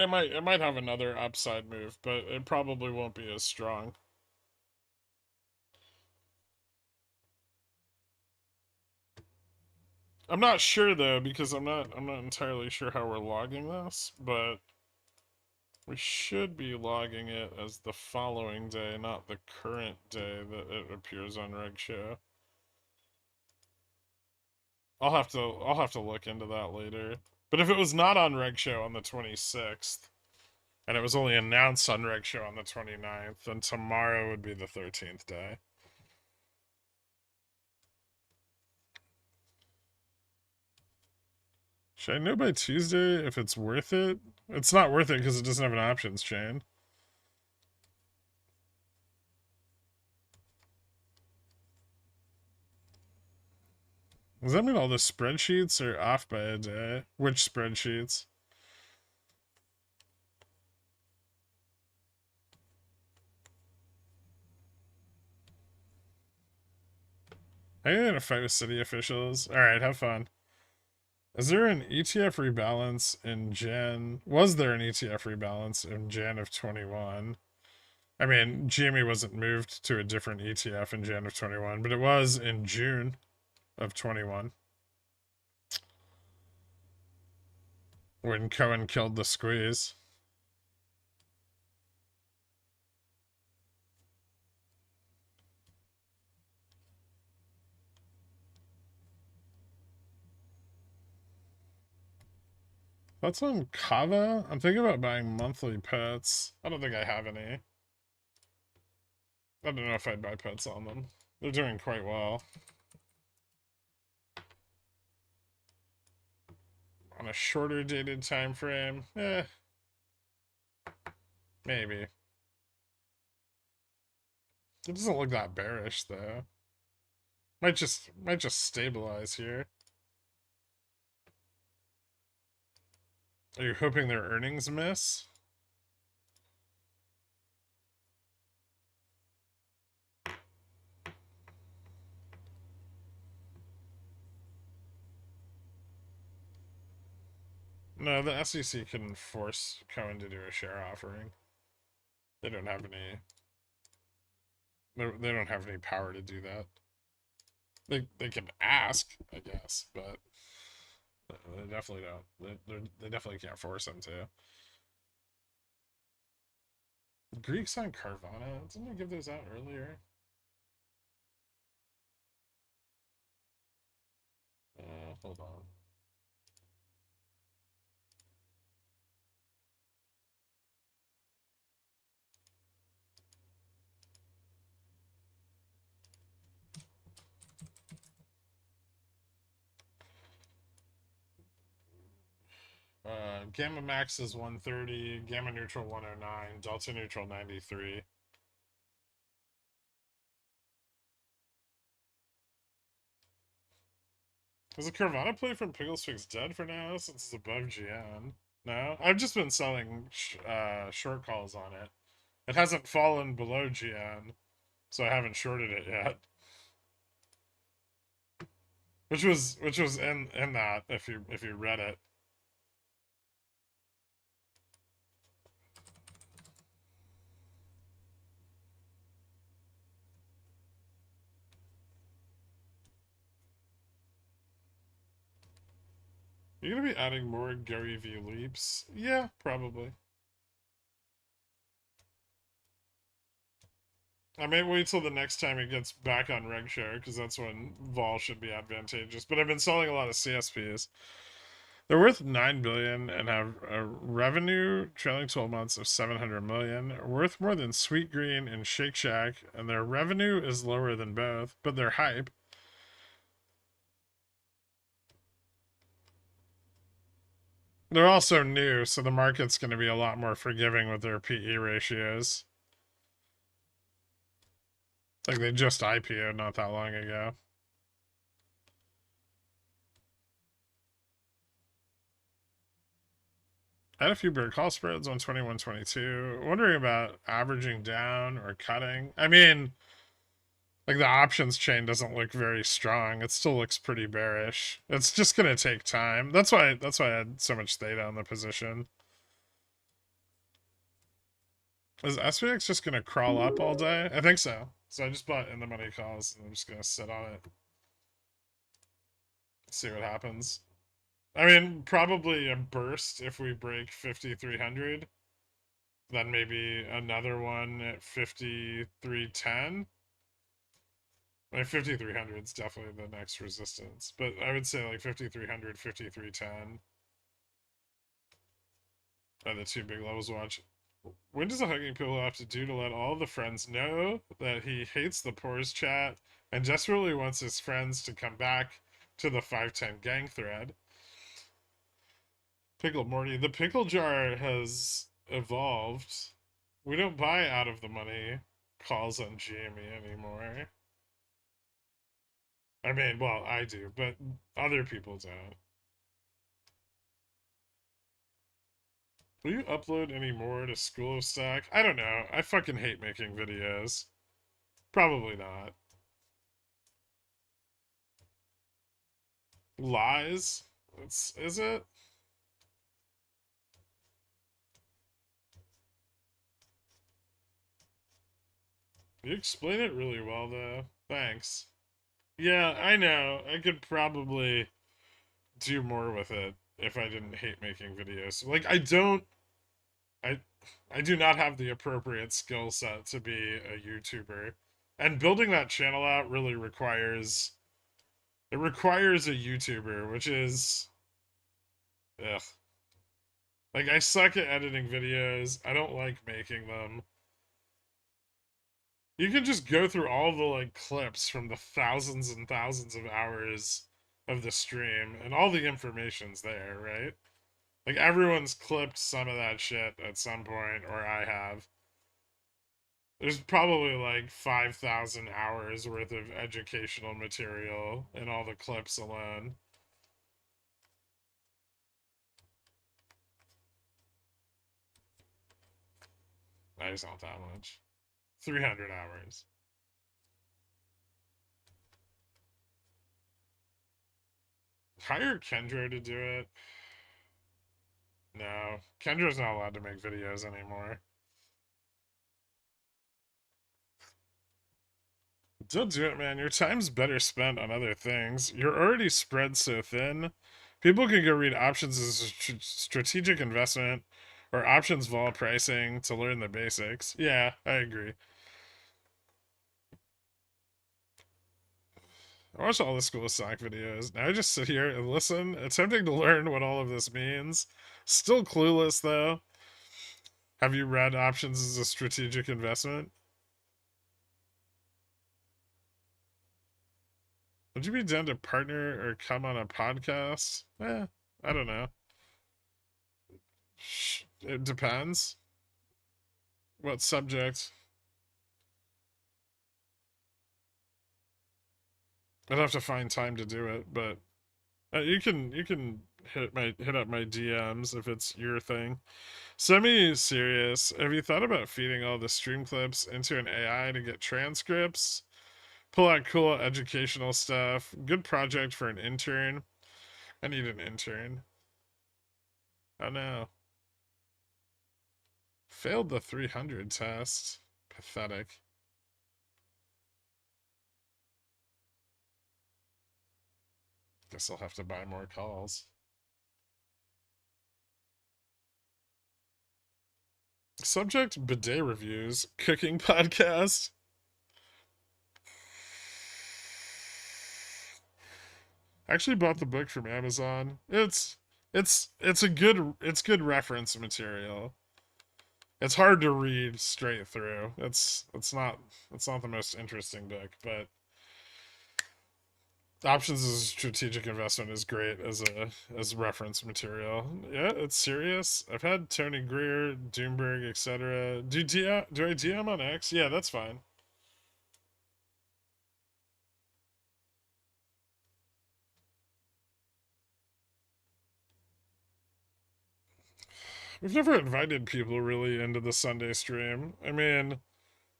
have another upside move, but it probably won't be as strong. I'm not sure though, because I'm not entirely sure how we're logging this, but we should be logging it as the following day, not the current day that it appears on Reg Show. I'll have to look into that later. But if it was not on Reg Show on the 26th, and it was only announced on Reg Show on the 29th, then tomorrow would be the 13th day. Should I know by Tuesday if it's worth it? It's not worth it because it doesn't have an options chain. Does that mean all the spreadsheets are off by a day? Which spreadsheets? I'm gonna fight with city officials. Alright, have fun. Is there an ETF rebalance in Jan? Was there an ETF rebalance in Jan of 21? I mean, GME wasn't moved to a different ETF in Jan of 21, but it was in June of 21 when Cohen killed the squeeze. That's on Kava? I'm thinking about buying monthly pets. I don't think I have any. I don't know if I'd buy pets on them. They're doing quite well. On a shorter dated time frame, maybe. It doesn't look that bearish though. Might just stabilize here. Are you hoping their earnings miss? No, the SEC couldn't force Cohen to do a share offering. They don't have any. They don't have any power to do that. They can ask, I guess, but they definitely don't. They definitely can't force them to. Greeks on Carvana. Didn't they give those out earlier? Hold on. Gamma max is 130, gamma neutral 109, delta neutral 93. Is the Carvana play from Piggleswig's dead for now since it's above GN? No? I've just been selling short calls on it. It hasn't fallen below GN, so I haven't shorted it yet. Which was in that if you read it. You're gonna be adding more Gary V leaps? Yeah, probably. I may wait till the next time it gets back on reg share, because that's when vol should be advantageous. But I've been selling a lot of CSPs. They're worth 9 billion and have a revenue trailing 12 months of 700 million, worth more than Sweet Green and Shake Shack, and their revenue is lower than both, but they're hype. They're also new, so the market's going to be a lot more forgiving with their PE ratios. Like they just IPO'd not that long ago. I had a few bear call spreads on 21-22. Wondering about averaging down or cutting. I mean, like the options chain doesn't look very strong. It still looks pretty bearish. It's just gonna take time. That's why I had so much theta on the position. Is SPX just gonna crawl up all day? I think so. So I just bought in the money calls and I'm just gonna sit on it. See what happens. I mean, probably a burst if we break 5,300. Then maybe another one at 5,310. I mean, 5,300 is definitely the next resistance. But I would say like 5,300, 5,310 are the two big levels to watch. When does a hugging pillow have to do to let all the friends know that he hates the pores chat and desperately wants his friends to come back to the 510 gang thread? Pickle Morty, the pickle jar has evolved. We don't buy out of the money calls on GME anymore. I mean, well, I do, but other people don't. Will you upload any more to School of Stack? I don't know. I fucking hate making videos. Probably not. Lies? Is it? You explain it really well, though. Thanks. Yeah, I know. I could probably do more with it if I didn't hate making videos. Like, I I do not have the appropriate skill set to be a YouTuber. And building that channel out really requires a YouTuber, which is ugh. Like I suck at editing videos. I don't like making them. You can just go through all the like clips from the thousands and thousands of hours of the stream and all the information's there, right? Like everyone's clipped some of that shit at some point, or I have. There's probably like 5,000 hours worth of educational material in all the clips alone. I just not that much. 300 hours. Hire Kendra to do it. No, Kendra's not allowed to make videos anymore. Don't do it, man. Your time's better spent on other things. You're already spread so thin. People can go read options as a strategic investment or options vol pricing to learn the basics. Yeah, I agree. I watch all the school of stock videos. Now I just sit here and listen, attempting to learn what all of this means. Still clueless, though. Have you read options as a strategic investment? Would you be down to partner or come on a podcast? I don't know. It depends. What subject? I'd have to find time to do it, but you can hit up my DMs if it's your thing. Semi-serious. Have you thought about feeding all the stream clips into an AI to get transcripts? Pull out cool educational stuff. Good project for an intern. I need an intern. Oh no. Failed the 300 test. Pathetic. Guess I'll have to buy more calls. Subject bidet reviews. Cooking podcast. I actually bought the book from Amazon. It's good reference material. It's hard to read straight through. It's not the most interesting book, but options as a strategic investment is great as reference material. Yeah, it's serious. I've had Tony Greer, Doomberg, etc. Do I DM on X? Yeah, that's fine. We've never invited people really into the Sunday stream. I mean,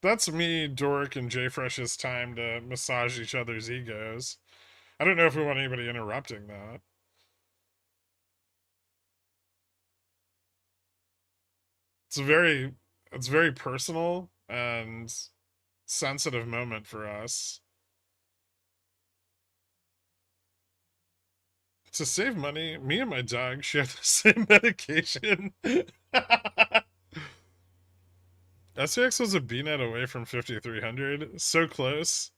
that's me, Dork, and JFresh's time to massage each other's egos. I don't know if we want anybody interrupting that. It's a very it's very personal and sensitive moment for us. To save money, me and my dog share the same medication. SPX was a BNet away from 5300. So close.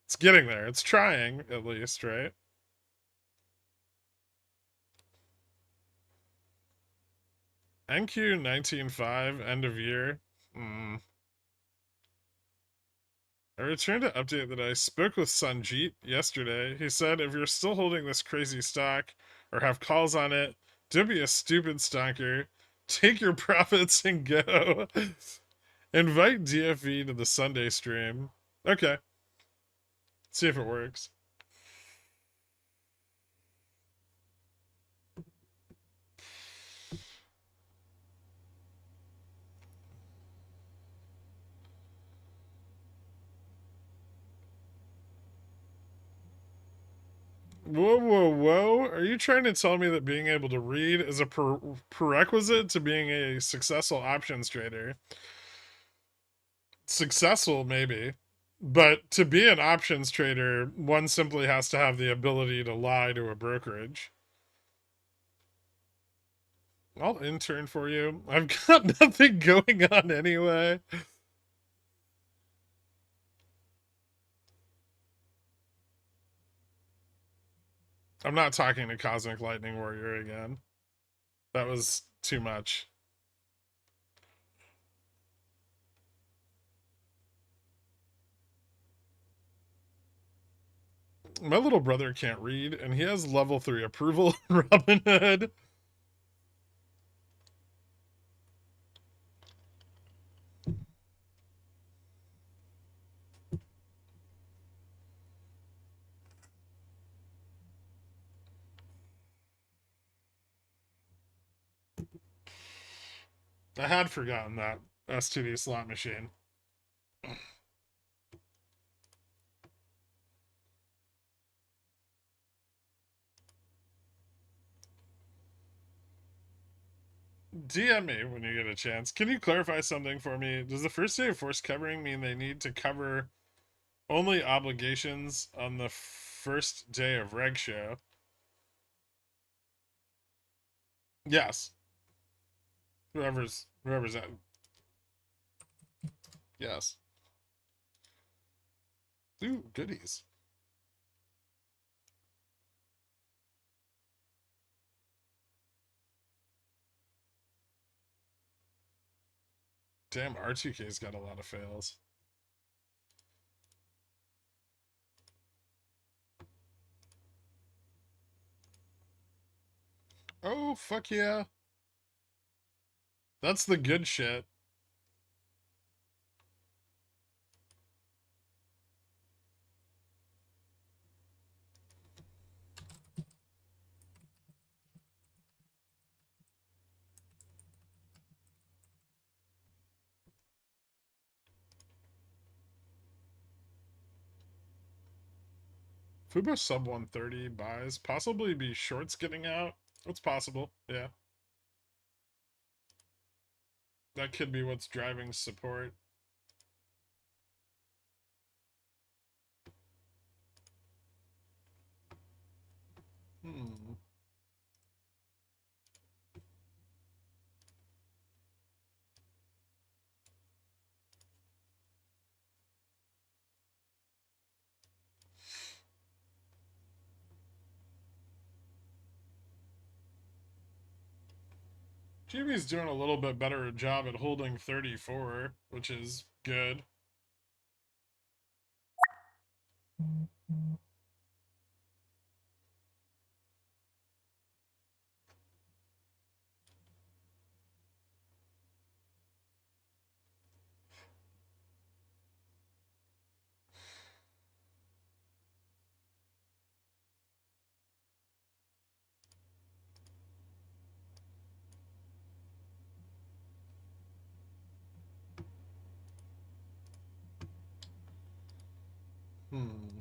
It's getting there. It's trying, at least, right? NQ 19.5, end of year. I returned to update that I spoke with Sanjeet yesterday. He said if you're still holding this crazy stock or have calls on it, don't be a stupid stonker. Take your profits and go. Invite DFV to the Sunday stream. Okay. See if it works. Whoa, whoa, whoa. Are you trying to tell me that being able to read is a prerequisite to being a successful options trader? Successful, maybe. But to be an options trader, one simply has to have the ability to lie to a brokerage. I'll intern for you. I've got nothing going on anyway. I'm not talking to Cosmic Lightning Warrior again. That was too much. My little brother can't read, and he has level 3 approval in Robinhood. I had forgotten that S2D slot machine. DM me when you get a chance. Can you clarify something for me? Does the first day of force covering mean they need to cover Only obligations on the first day of reg show. Yes. Whoever's at. Yes. Ooh, goodies. Damn, R2K's got a lot of fails. Oh, fuck yeah. That's the good shit. Fubo sub 130 buys. Possibly be shorts getting out. It's possible, yeah. That could be what's driving support. Hmm. GB's doing a little bit better job at holding 34, which is good. Hmm.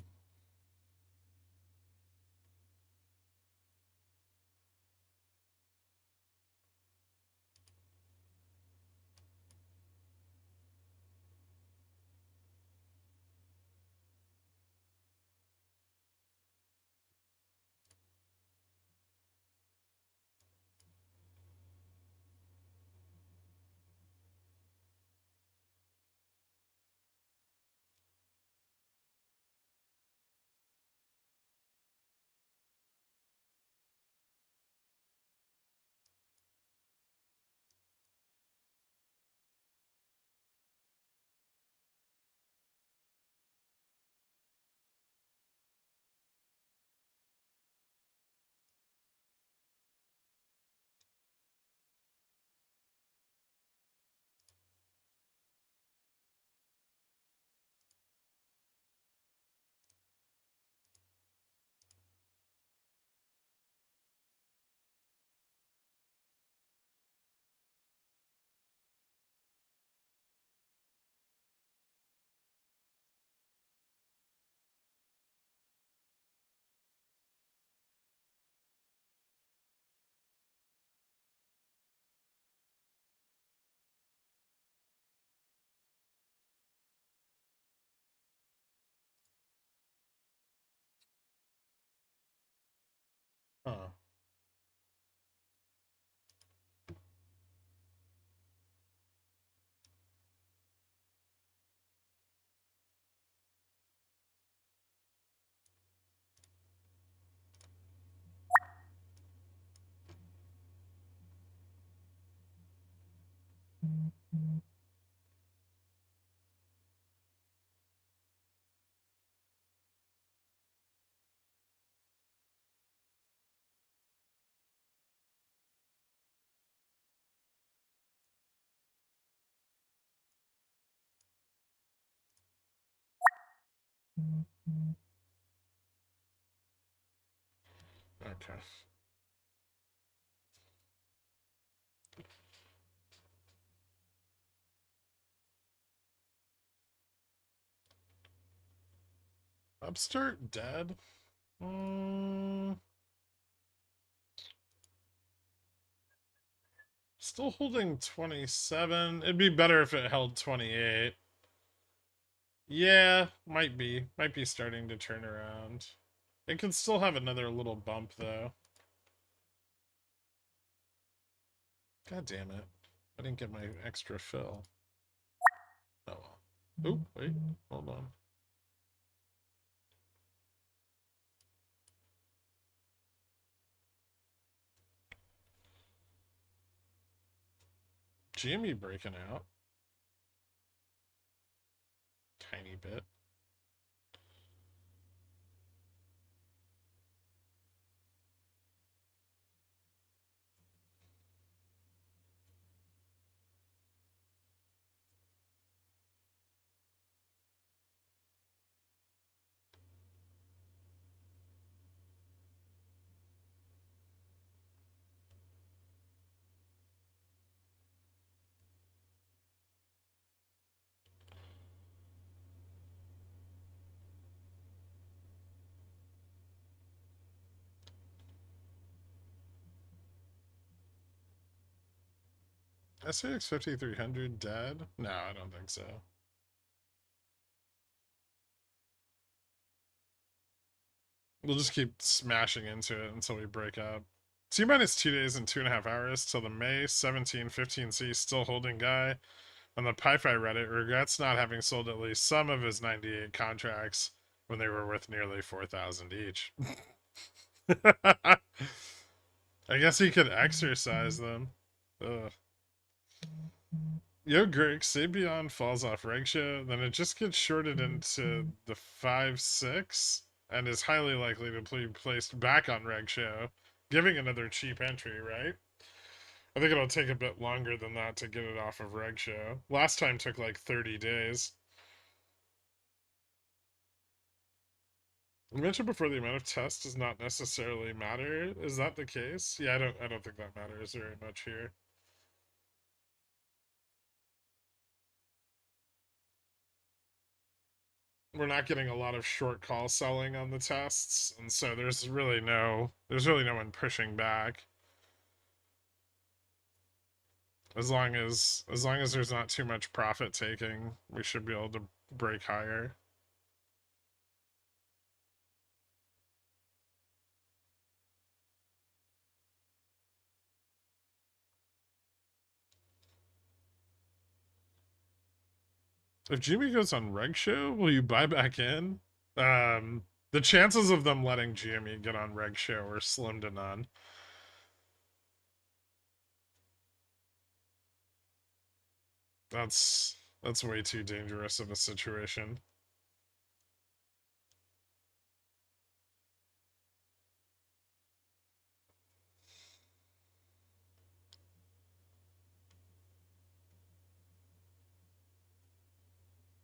Huh. Okay. Upstart dead? Still holding 27. It'd be better if it held 28. Yeah, might be. Might be starting to turn around. It could still have another little bump, though. God damn it. I didn't get my extra fill. Oh well. Oop, wait, hold on. GME breaking out. Tiny bit. SAX 5300 dead? No, I don't think so. We'll just keep smashing into it until we break up. T minus 2 days and 2.5 hours till the May 1715C still holding guy on the PiFi Reddit regrets not having sold at least some of his 98 contracts when they were worth nearly 4,000 each. I guess he could exercise them. Ugh. Yo, Greg, Sabion falls off reg show, then it just gets shorted into the 5-6 and is highly likely to be placed back on reg show, giving another cheap entry, right? I think it'll take a bit longer than that to get it off of reg show. Last time took like 30 days. You mentioned before the amount of tests does not necessarily matter. Is that the case? Yeah, I don't think that matters very much here. We're not getting a lot of short call selling on the tests, and so there's really no one pushing back. As long as there's not too much profit taking, we should be able to break higher. If Jimmy goes on reg show, will you buy back in? The chances of them letting GME get on reg show are slim to none. That's way too dangerous of a situation.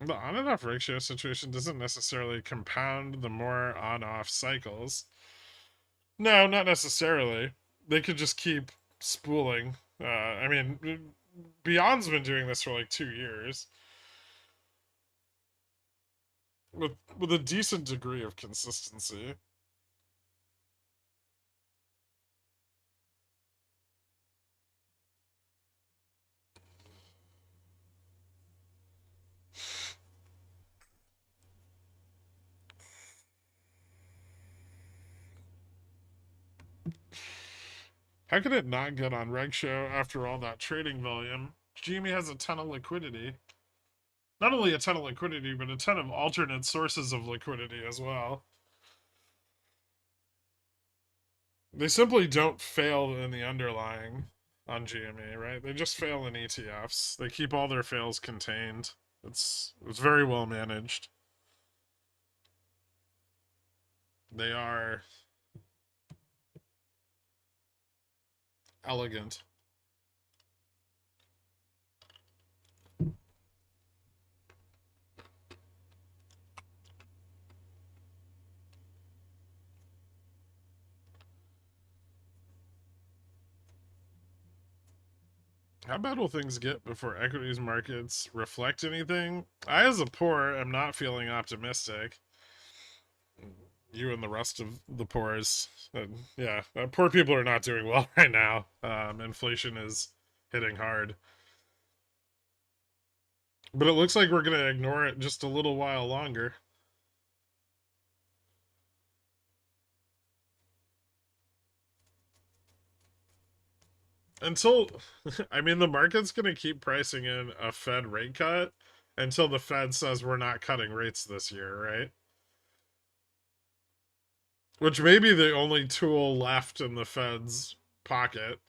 The on and off ratio situation doesn't necessarily compound the more on off cycles. No, not necessarily. They could just keep spooling. I mean, Beyond's been doing this for like 2 years with a decent degree of consistency. How could it not get on reg show after all that trading volume? GME has a ton of liquidity. Not only a ton of liquidity, but a ton of alternate sources of liquidity as well. They simply don't fail in the underlying on GME, right? They just fail in ETFs. They keep all their fails contained. It's very well managed. They are elegant. How bad will things get before equities markets reflect anything? I, as a poor, am not feeling optimistic. You and the rest of the poors, yeah, poor people are not doing well right now. Inflation is hitting hard. But it looks like we're going to ignore it just a little while longer. Until, I mean, the market's going to keep pricing in a Fed rate cut until the Fed says we're not cutting rates this year, right? Which may be the only tool left in the Fed's pocket.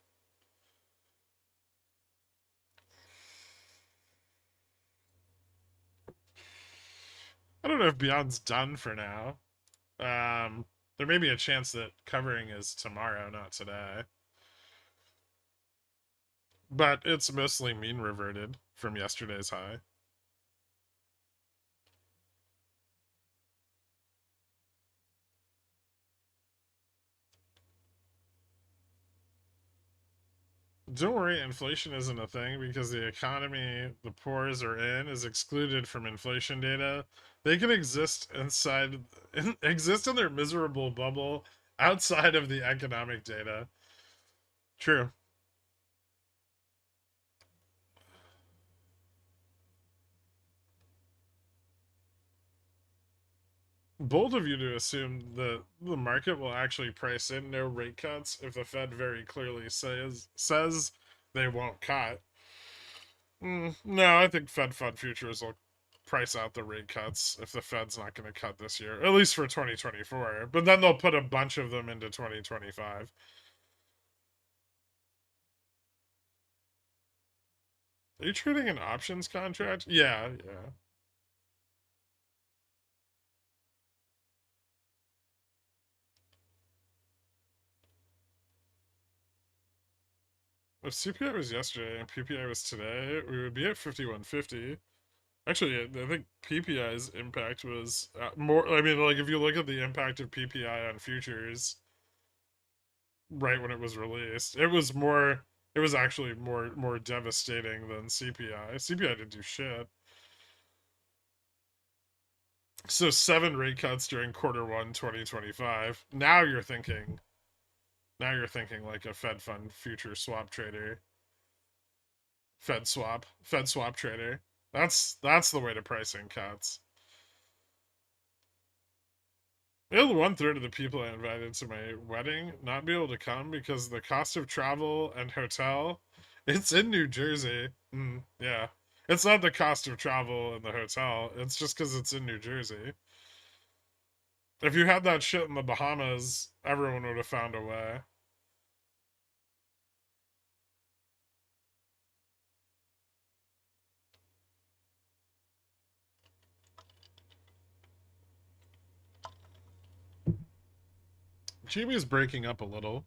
I don't know if Beyond's done for now. There may be a chance that covering is tomorrow, not today. But it's mostly mean reverted from yesterday's high. Don't worry, inflation isn't a thing because the economy the poors are in is excluded from inflation data. They can exist exist in their miserable bubble outside of the economic data. True. Bold of you to assume that the market will actually price in no rate cuts if the Fed very clearly says they won't cut. No, I think Fed Fund futures will price out the rate cuts if the Fed's not going to cut this year, at least for 2024. But then they'll put a bunch of them into 2025. Are you trading an options contract? Yeah, yeah. If CPI was yesterday and PPI was today, we would be at 5150. Actually, I think PPI's impact was more. I mean, like, if you look at the impact of PPI on futures right when it was released, it was more. It was actually more devastating than CPI. CPI didn't do shit. So 7 rate cuts during Q1 2025. Now you're thinking. Now you're thinking like a Fed fund future swap trader. Fed swap trader. That's the way to pricing cuts. It'll 1/3 of the people I invited to my wedding not be able to come because the cost of travel and hotel, it's in New Jersey. Yeah. It's not the cost of travel and the hotel. It's just because it's in New Jersey. If you had that shit in the Bahamas, everyone would have found a way. Jamie's breaking up a little.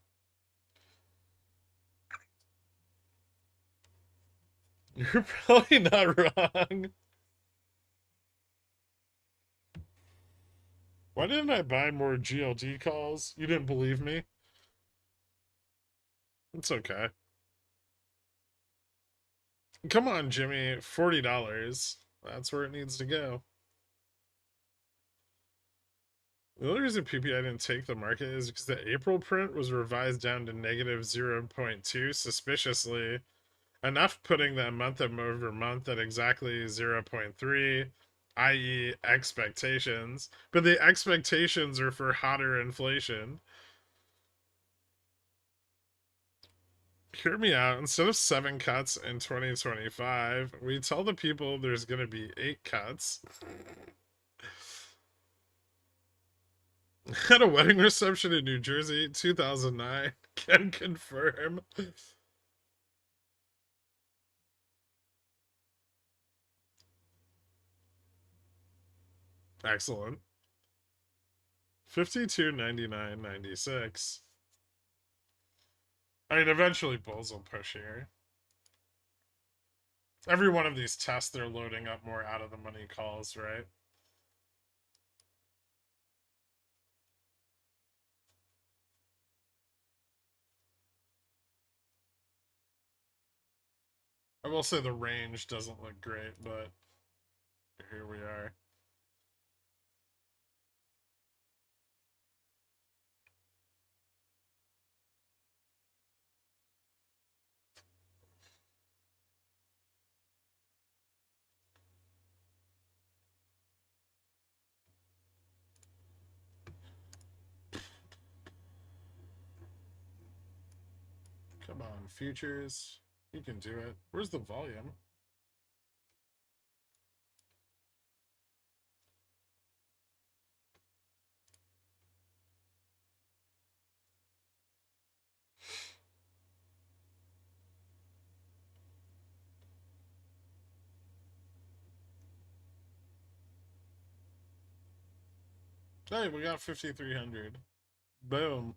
You're probably not wrong. Why didn't I buy more GLD calls? You didn't believe me? It's okay. Come on, Jimmy. $40. That's where it needs to go. The only reason PPI didn't take the market is because the April print was revised down to negative 0.2 suspiciously, enough putting that month over month at exactly 0.3, i.e., expectations. But the expectations are for hotter inflation. Hear me out. Instead of 7 cuts in 2025, we tell the people there's going to be 8 cuts. At a wedding reception in New Jersey, 2009. Can confirm. Excellent. 52.99.96. I mean, eventually bulls will push here. Every one of these tests, they're loading up more out of the money calls, right? I will say the range doesn't look great, but here we are. Come on, futures. You can do it. Where's the volume? Hey, we got 5,300. Boom.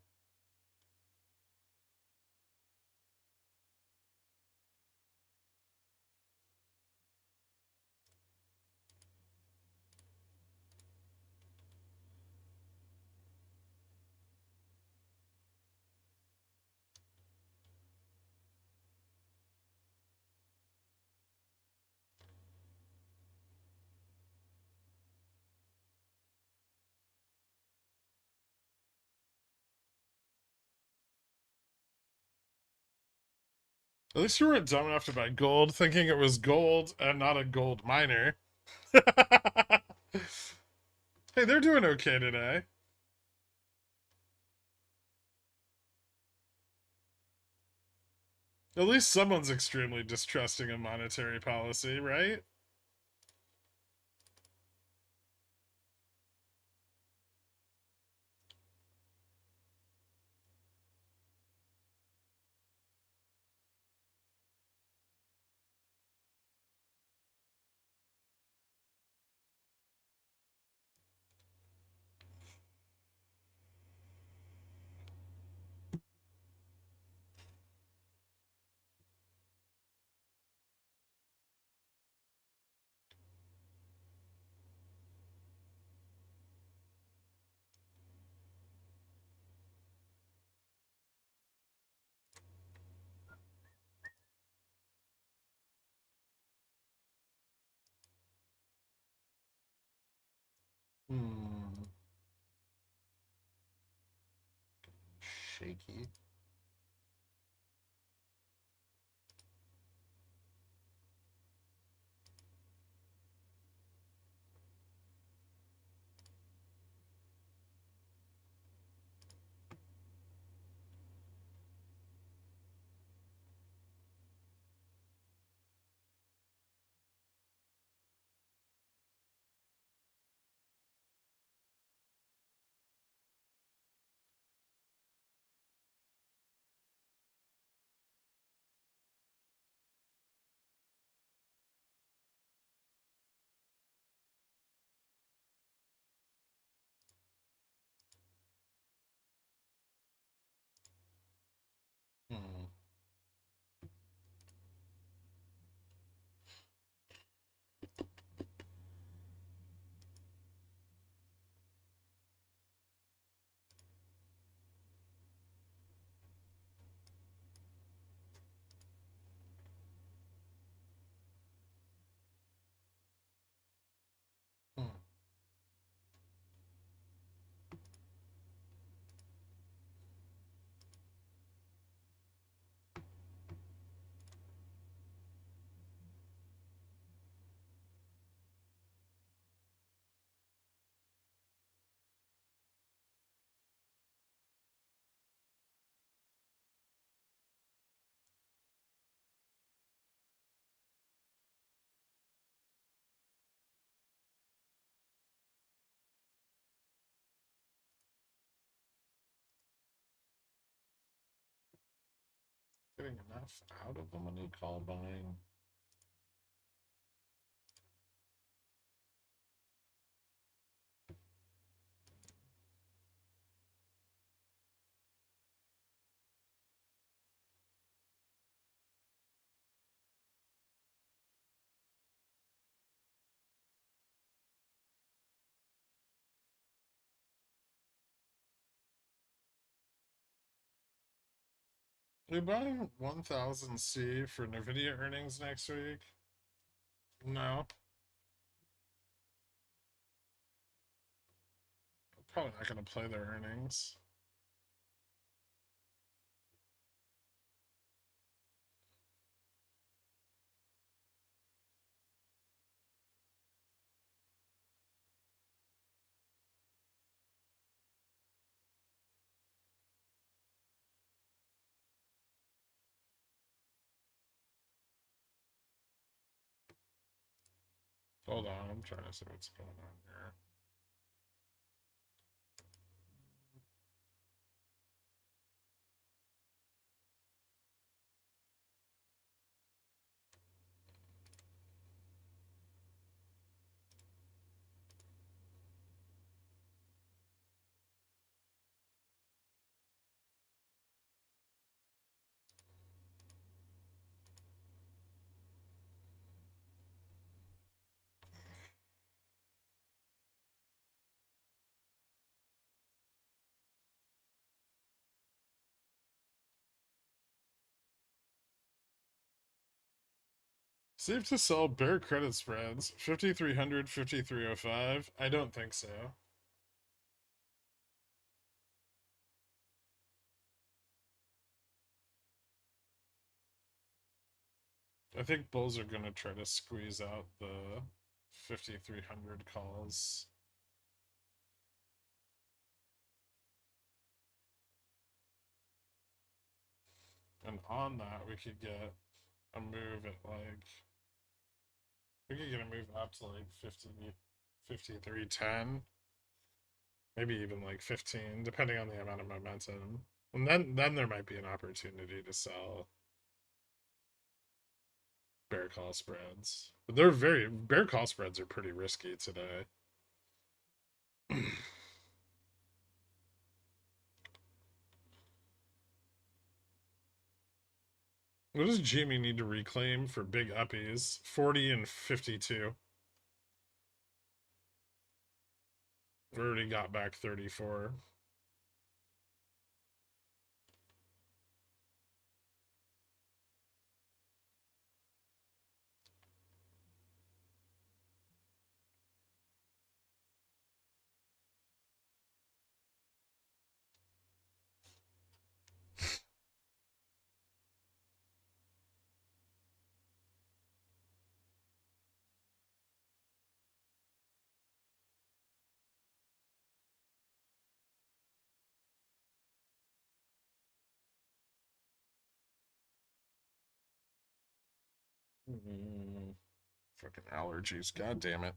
At least you weren't dumb enough to buy gold, thinking it was gold and not a gold miner. Hey, they're doing okay today. At least someone's extremely distrusting of monetary policy, right? Hmm. Shaky. Hmm. Hmm. Getting enough out of the money call buying. We buying 1,000 C for NVIDIA earnings next week? No. Probably not going to play their earnings. Hold on, I'm trying to see what's going on here. Safe to sell bear credit spreads 5300, 5305. I don't think so. I think bulls are going to try to squeeze out the 5300 calls. And on that, we could get a move at like, we could get a move up to like 50, 5310. Maybe even like 15, depending on the amount of momentum. And then there might be an opportunity to sell bear call spreads. But bear call spreads are pretty risky today. What does Jimmy need to reclaim for big uppies? 40 and 52. We already got back 34. Fucking allergies, god damn it.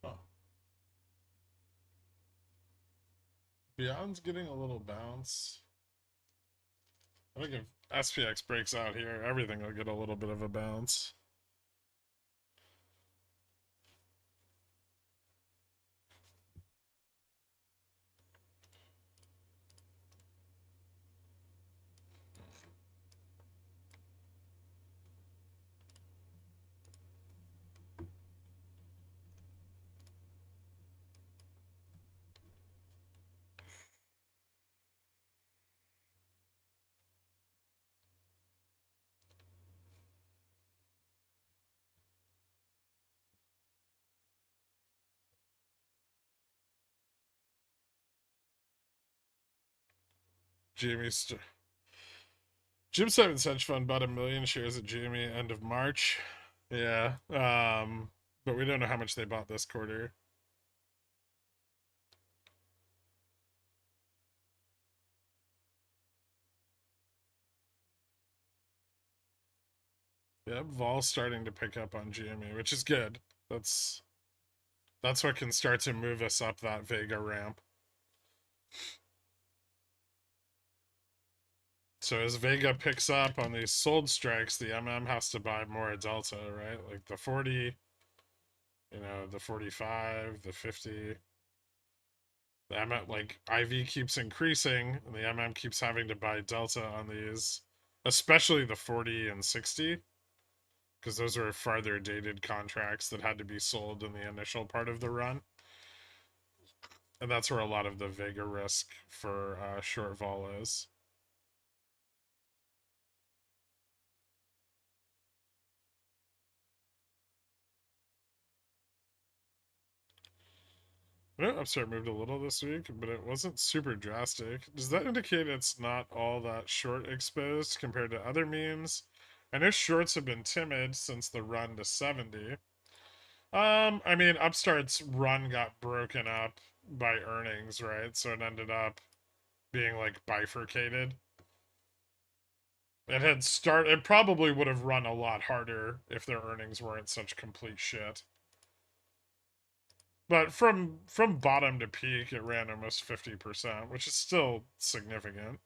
Oh. Beyond's getting a little bounce. I think if SPX breaks out here, everything will get a little bit of a bounce. Jim Simon's hedge fund bought 1 million shares at Jamie end of March. Yeah. But we don't know how much they bought this quarter. Yeah, Vol's starting to pick up on GME, which is good. That's what can start to move us up that Vega ramp. So as Vega picks up on these sold strikes, the MM has to buy more Delta, right? Like the 40, the 45, the 50. The MM, like IV keeps increasing, and the MM keeps having to buy Delta on these, especially the 40 and 60, because those are farther dated contracts that had to be sold in the initial part of the run. And that's where a lot of the Vega risk for short vol is. I know Upstart moved a little this week, but it wasn't super drastic. Does that indicate it's not all that short exposed compared to other memes? I know shorts have been timid since the run to 70. I mean, Upstart's run got broken up by earnings, right? So it ended up being like bifurcated. It probably would have run a lot harder if their earnings weren't such complete shit. But from bottom to peak, it ran almost 50%, which is still significant.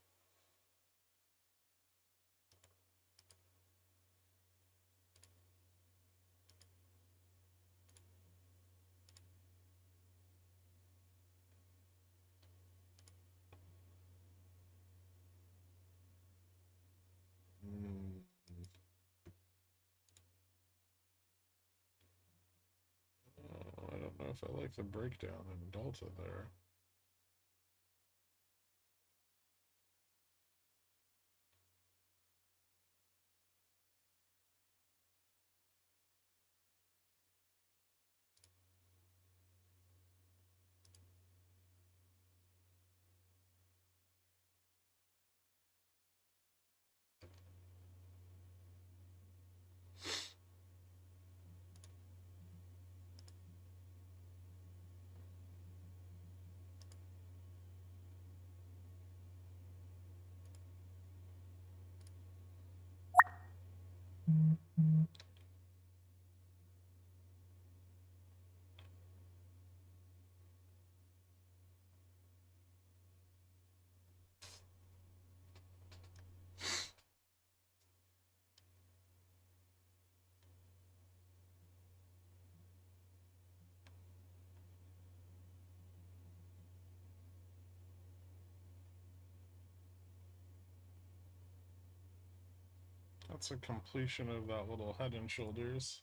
Oh, I don't know if I like the breakdown in Delta there. That's a completion of that little head and shoulders.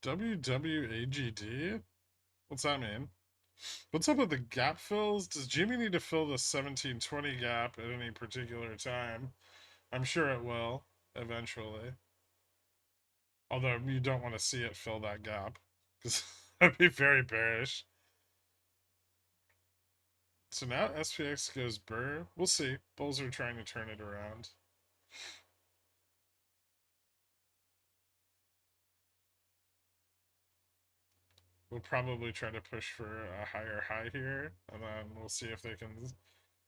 WWAGD? What's that mean? What's up with the gap fills? Does Jimmy need to fill the 1720 gap at any particular time? I'm sure it will, eventually. Although you don't want to see it fill that gap, because that'd be very bearish. So now SPX goes burr. We'll see. Bulls are trying to turn it around. We'll probably try to push for a higher high here, and then we'll see if they can.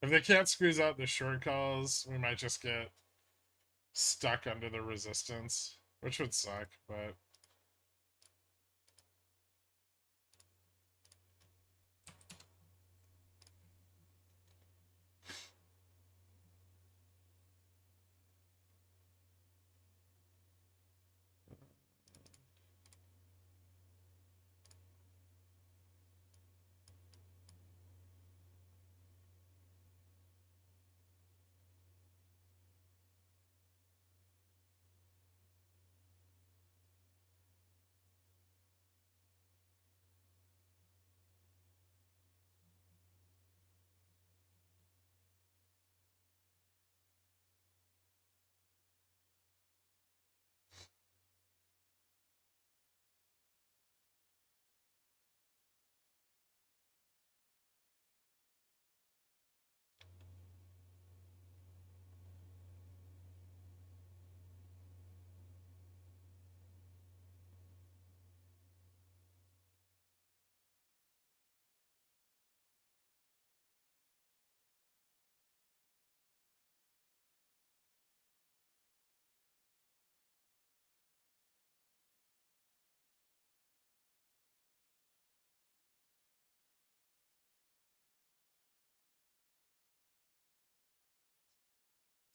If they can't squeeze out the short calls, we might just get stuck under the resistance, which would suck, but.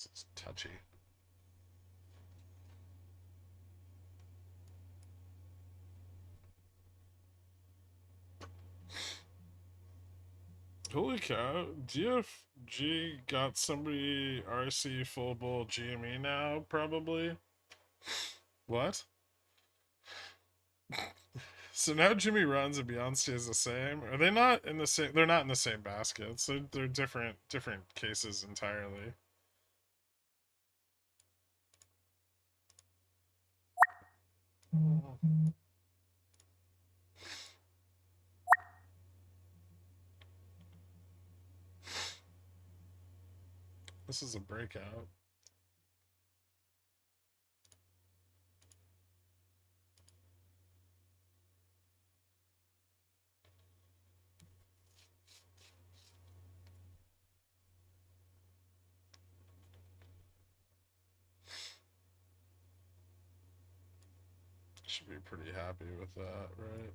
It's touchy. Holy cow. DFG got somebody RC full bull GME now, probably. What? So now Jimmy runs and Beyond stays the same. Are they not in the same? They're not in the same baskets. They're different cases entirely. This is a breakout. Should be pretty happy with that, right?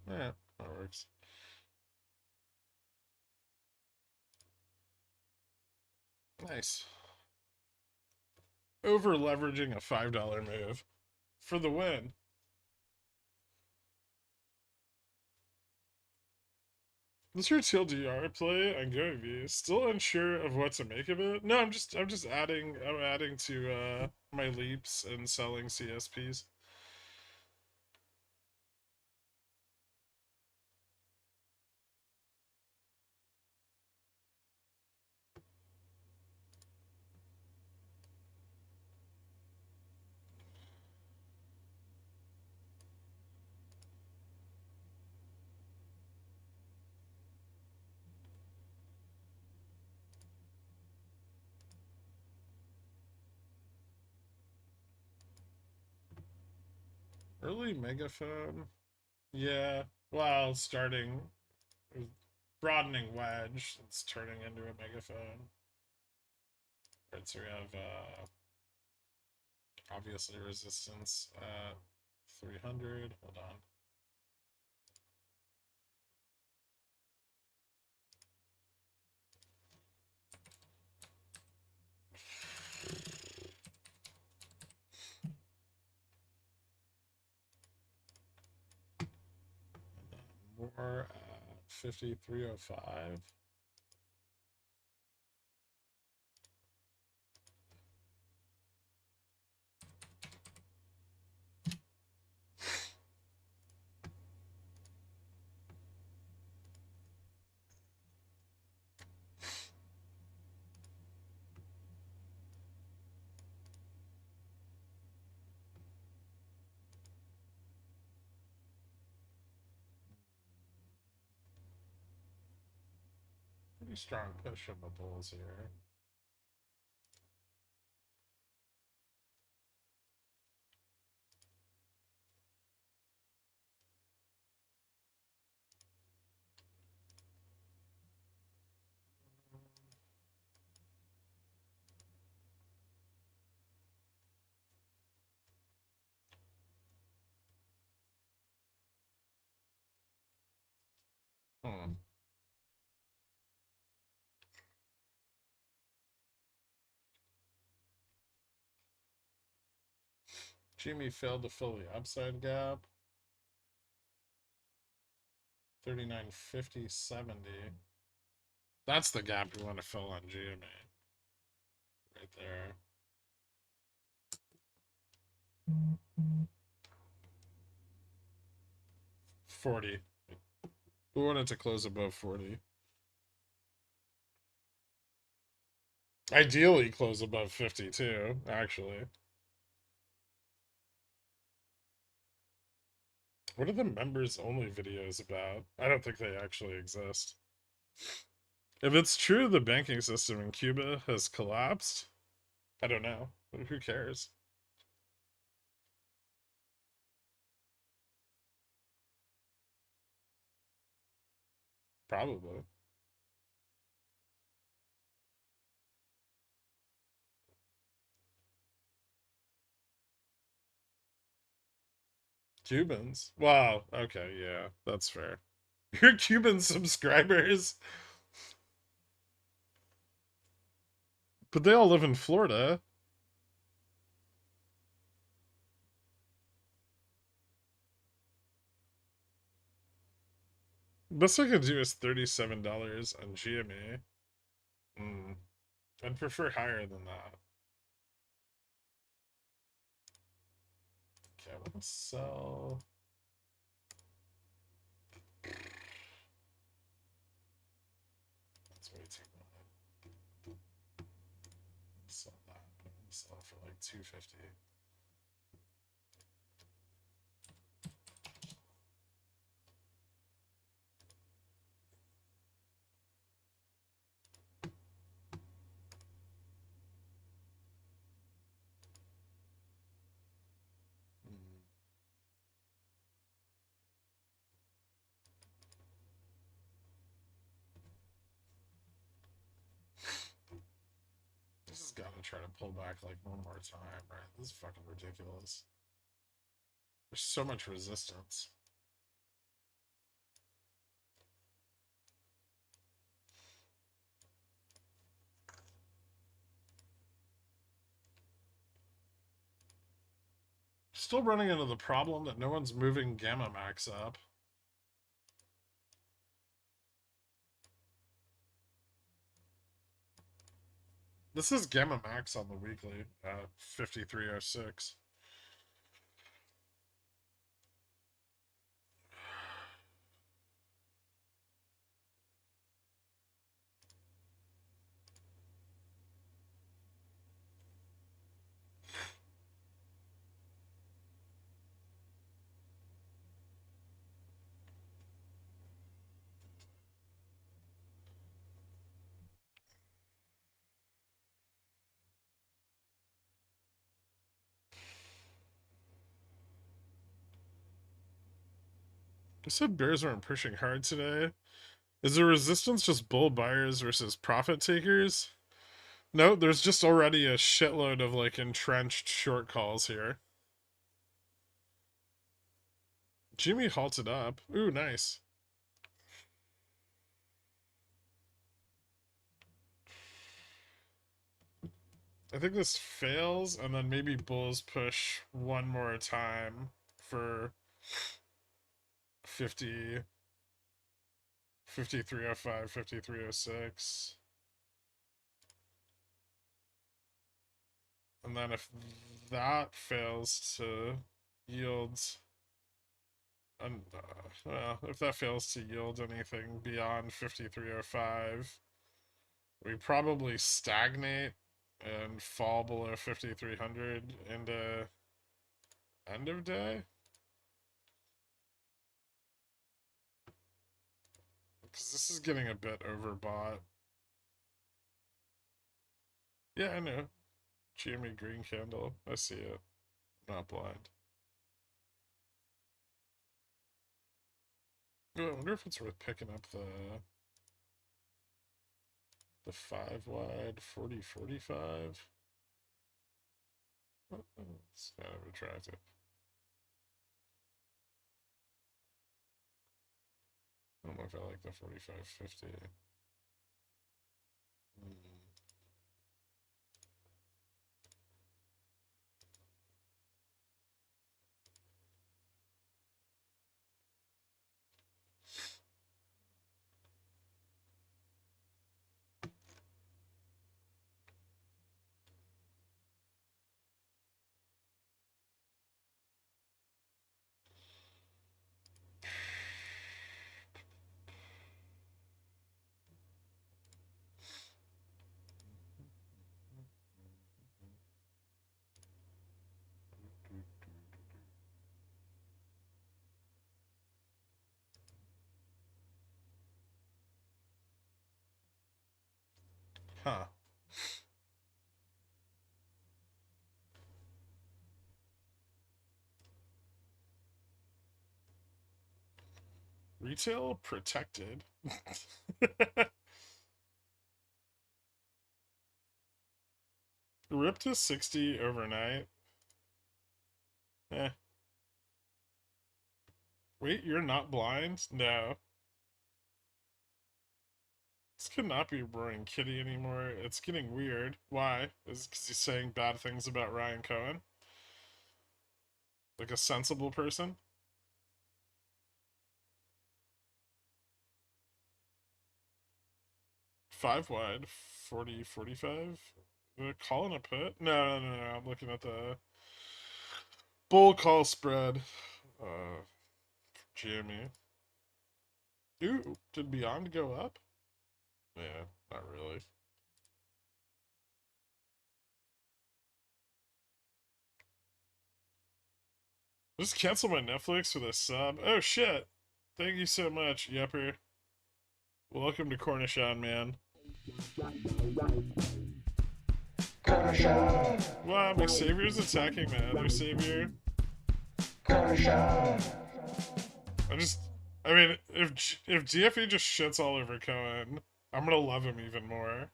Yeah, that works. Nice. Over leveraging a $5 move for the win. What's your TLDR play on GoV? Still unsure of what to make of it? No, I'm just adding to my leaps and selling CSPs. Early megaphone. Yeah. Well, starting broadening wedge. It's turning into a megaphone. Right, so we have obviously resistance at 300. Hold on. More at 5305. Pretty strong push of the bulls here. Hmm. Jimmy failed to fill the upside gap. 39.50, 70. That's the gap you want to fill on GMA. Right there. 40. We wanted to close above 40. Ideally, close above 52, actually. What are the members only videos about? I don't think they actually exist. If it's true the banking system in Cuba has collapsed, I don't know. Who cares? Probably. Cubans? Wow. Okay, yeah, that's fair. Your Cuban subscribers. But they all live in Florida. Best I could do is $37 on GME. I'd prefer higher than that. Okay, I'm gonna sell. That's way too much. Sell that. I'm gonna sell for like 250. This has got to try to pull back like one more time, right? This is fucking ridiculous. There's so much resistance. Still running into the problem that no one's moving Gamma Max up. This is Gamma Max on the weekly at 5306. I said bears weren't pushing hard today. Is the resistance just bull buyers versus profit takers? No, there's just already a shitload of like entrenched short calls here. Jimmy halted up. Ooh, nice. I think this fails, and then maybe bulls push one more time for 50, 5305, 5306. And then if that fails to yield, well, if that fails to yield anything beyond 5305, we probably stagnate and fall below 5300 into end of day. Because this is getting a bit overbought. Yeah, I know. GME green candle. I see it. I'm not blind. Oh, I wonder if it's worth picking up the 5 wide 40-45. It's kind of attractive. I don't know if I like the 45-50. Huh. Retail protected. Rip to 60 overnight. Eh. Wait, you're not blind? No. This could not be Roaring Kitty anymore. It's getting weird. Why? Is it because he's saying bad things about Ryan Cohen? Like a sensible person? Five wide, 40, 45? Calling a put? No. I'm looking at the bull call spread. GME. Ooh, did Beyond go up? Yeah, not really. Just cancel my Netflix with a sub. Oh shit! Thank you so much, Yepper. Welcome to Cornichon, man. Cornichon. Wow, my savior's attacking my other savior. Cornichon. I mean, if GFE just shits all over Cohen, I'm gonna love him even more.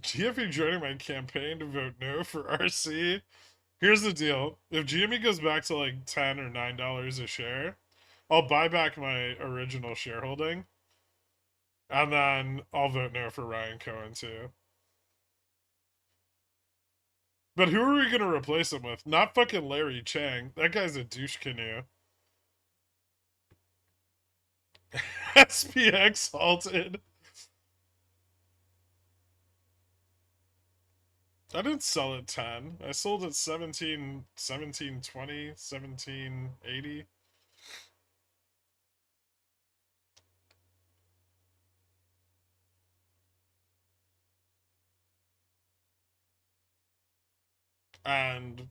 GFE joining my campaign to vote no for RC. Here's the deal. If GME goes back to like $10 or $9 a share, I'll buy back my original shareholding. And then I'll vote no for Ryan Cohen too. But who are we gonna replace him with? Not fucking Larry Chang. That guy's a douche canoe. SPX halted. I didn't sell at 10. I sold at 17, 1720, 1780. And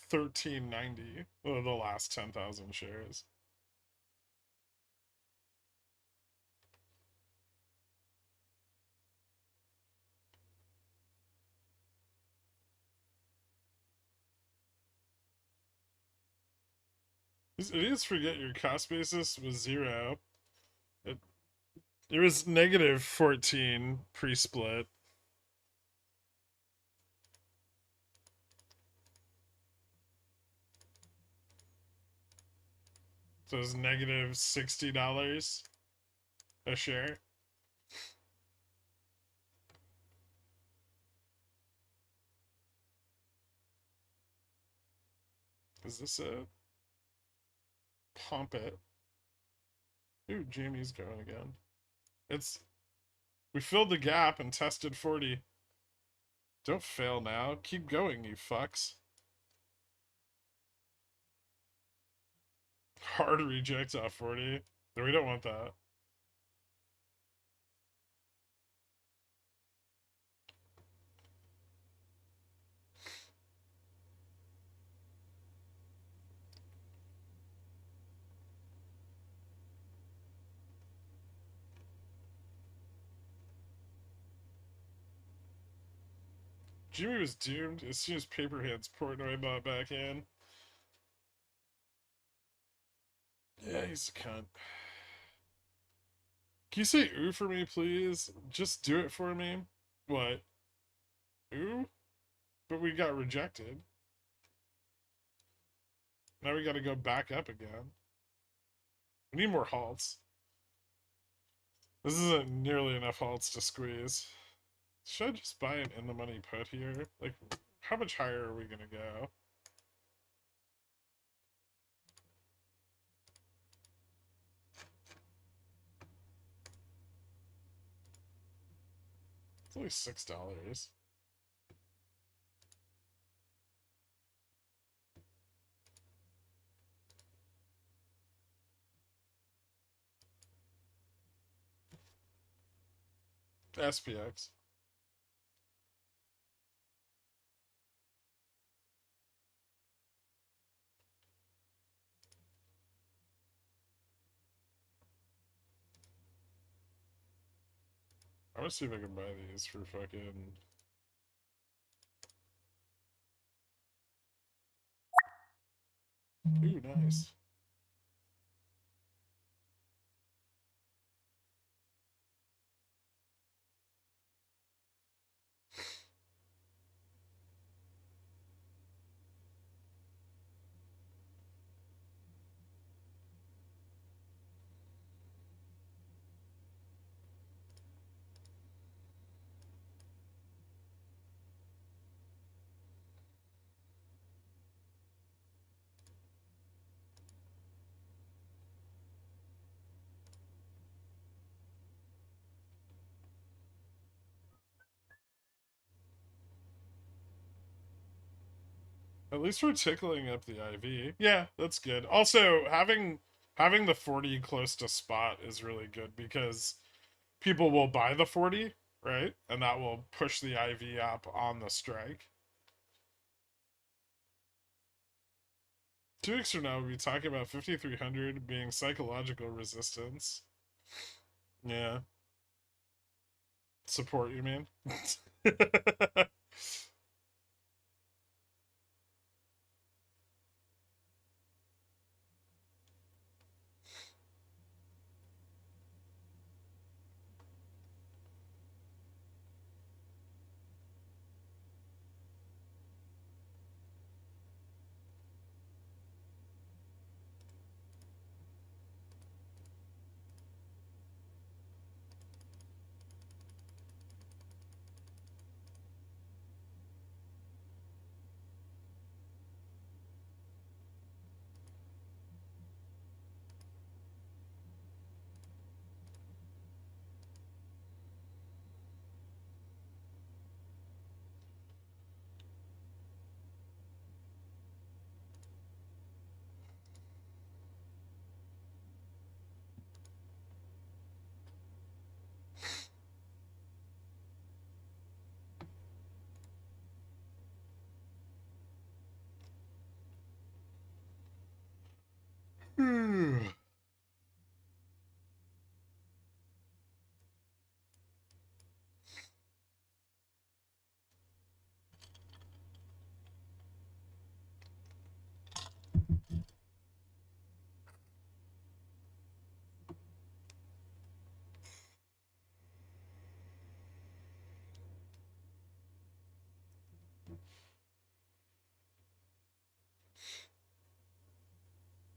1390. The last 10,000 shares. Idiots forget your cost basis was 0. It was negative 14 pre-split. So it was negative $60 a share. Is this it? Pump it. Ooh, Jamie's going again. We filled the gap and tested 40. Don't fail now. Keep going, you fucks. Hard reject off 40. No, we don't want that. Jimmy was doomed as soon as Paperhead's Portnoy bought back in. Yeah, he's a cunt. Can you say ooh for me, please? Just do it for me. What? Ooh? But we got rejected. Now we gotta go back up again. We need more halts. This isn't nearly enough halts to squeeze. Should I just buy an in the money put here? Like, how much higher are we gonna go? It's only $6. SPX. I'm gonna see if I can buy these for fucking... Ooh, nice. At least we're tickling up the IV. Yeah, that's good. Also, having the 40 close to spot is really good because people will buy the 40, right? And that will push the IV up on the strike. 2 weeks from now, we'll be talking about 5,300 being psychological resistance. Yeah. Support, you mean?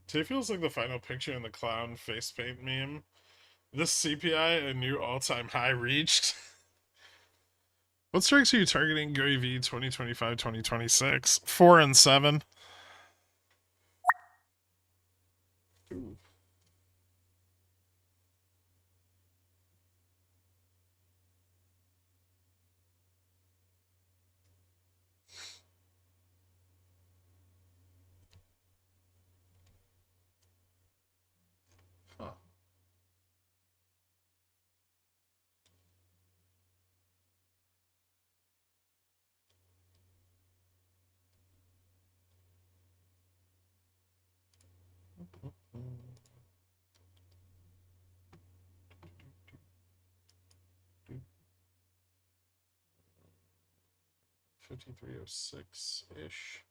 Tay feels like the final picture in the clown face paint meme. This CPI, a new all-time high reached. What strikes are you targeting, Gary V 2025 2026? 4 and 7. Ooh. Huh. Mm. 5306-ish.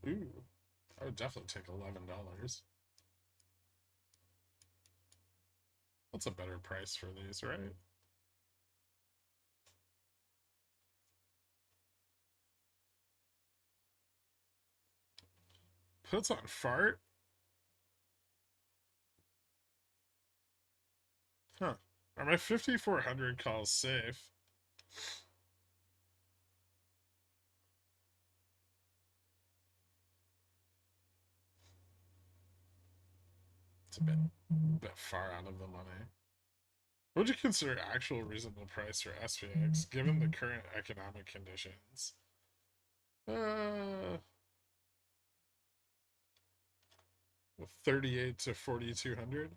Ooh. I would definitely take $11. What's a better price for these, right? Puts on fart? Huh. Are my 5,400 calls safe? It's a bit far out of the money. What would you consider actual reasonable price for SPX given the current economic conditions? Uh, 38 to 4,200.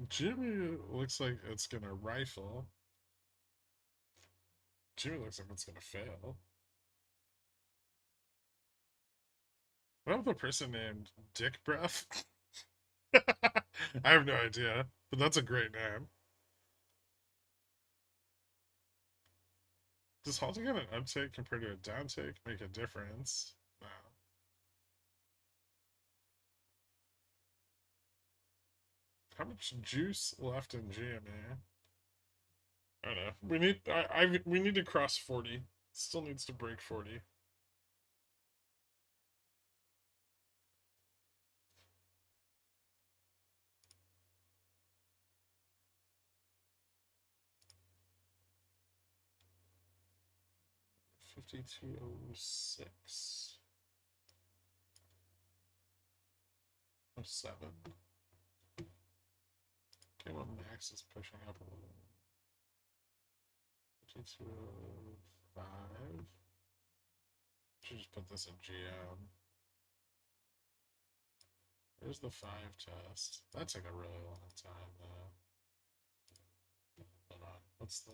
Jimmy looks like it's gonna rifle. Jimmy looks like it's gonna fail. What about the person named Dick Breath? I have no idea, but that's a great name. Does halting on an uptake compared to a downtake make a difference? No. How much juice left in GMA? I don't know. We need to cross 40. Still needs to break 40. $52.06. 07. Okay, well, Max is pushing up a little. 52.05. Should just put this in GM. Where's the 5 test? That took a really long time, though. Hold on. What's the...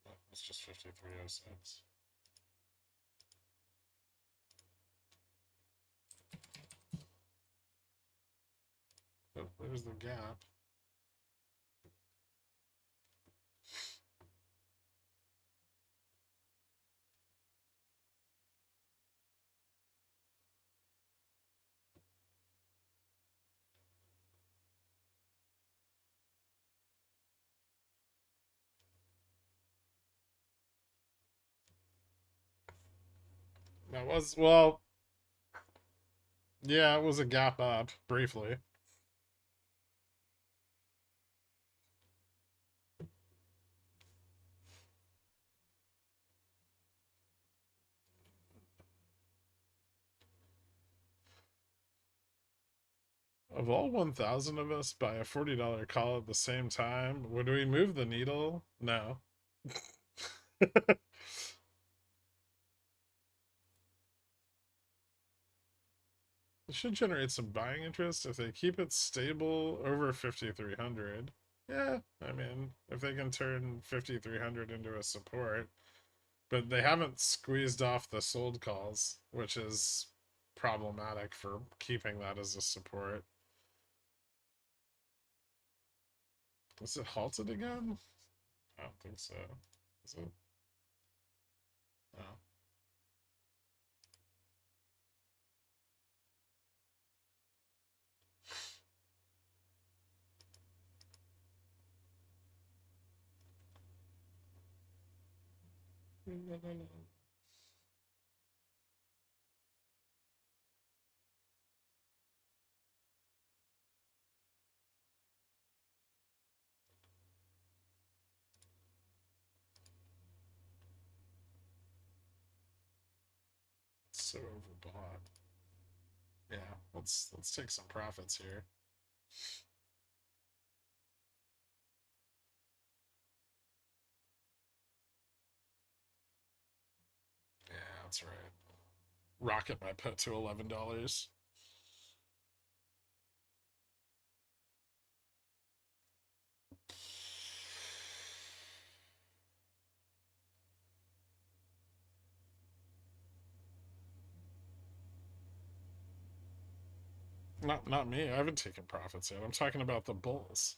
Oh, it's just 53.06. Oh, there's the gap. That was, well, yeah, it was a gap up, briefly. Of all 1,000 of us buy a $40 call at the same time, would we move the needle? No. It should generate some buying interest if they keep it stable over 5,300. Yeah, I mean, if they can turn 5,300 into a support, but they haven't squeezed off the sold calls, which is problematic for keeping that as a support. Is it halted again? I don't think so. Is it? No. So overbought. Yeah, let's take some profits here. Yeah, that's right. Rocket my put to $11. Not me. I haven't taken profits yet. I'm talking about the bulls.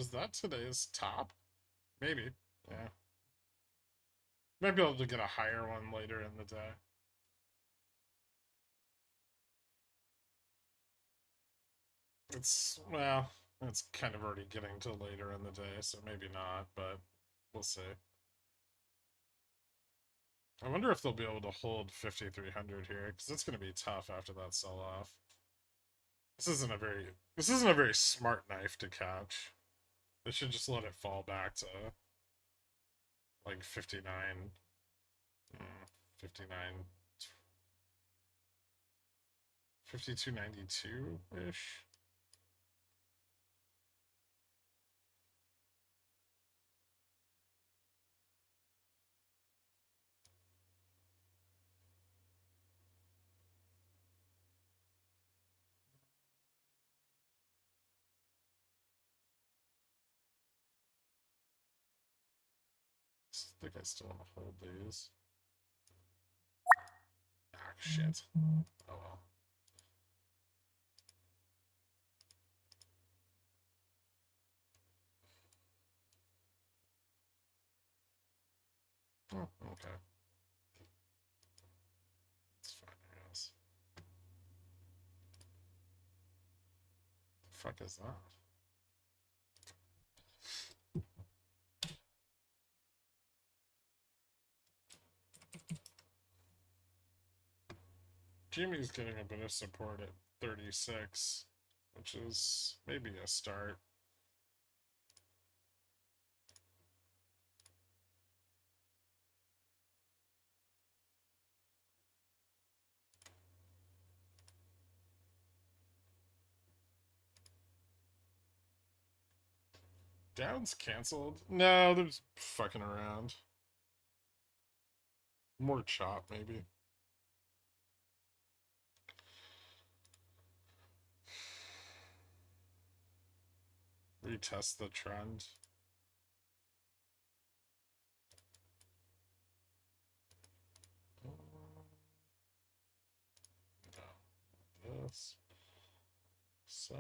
Was that today's top? Maybe. Yeah. Might be able to get a higher one later in the day. It's, well, it's kind of already getting to later in the day, so maybe not, but we'll see. I wonder if they'll be able to hold 5,300 here, because it's going to be tough after that sell-off. This isn't a very smart knife to catch. They should just let it fall back to like 59, 59, 52.92-ish. I think I still want to hold these. Ah, shit. Oh well. Oh, okay. It's fine, I guess. The fuck is that? Jimmy's getting a bit of support at 36, which is maybe a start. Down's canceled? No, they're just fucking around. More chop, maybe. Retest the trend. No, this. So.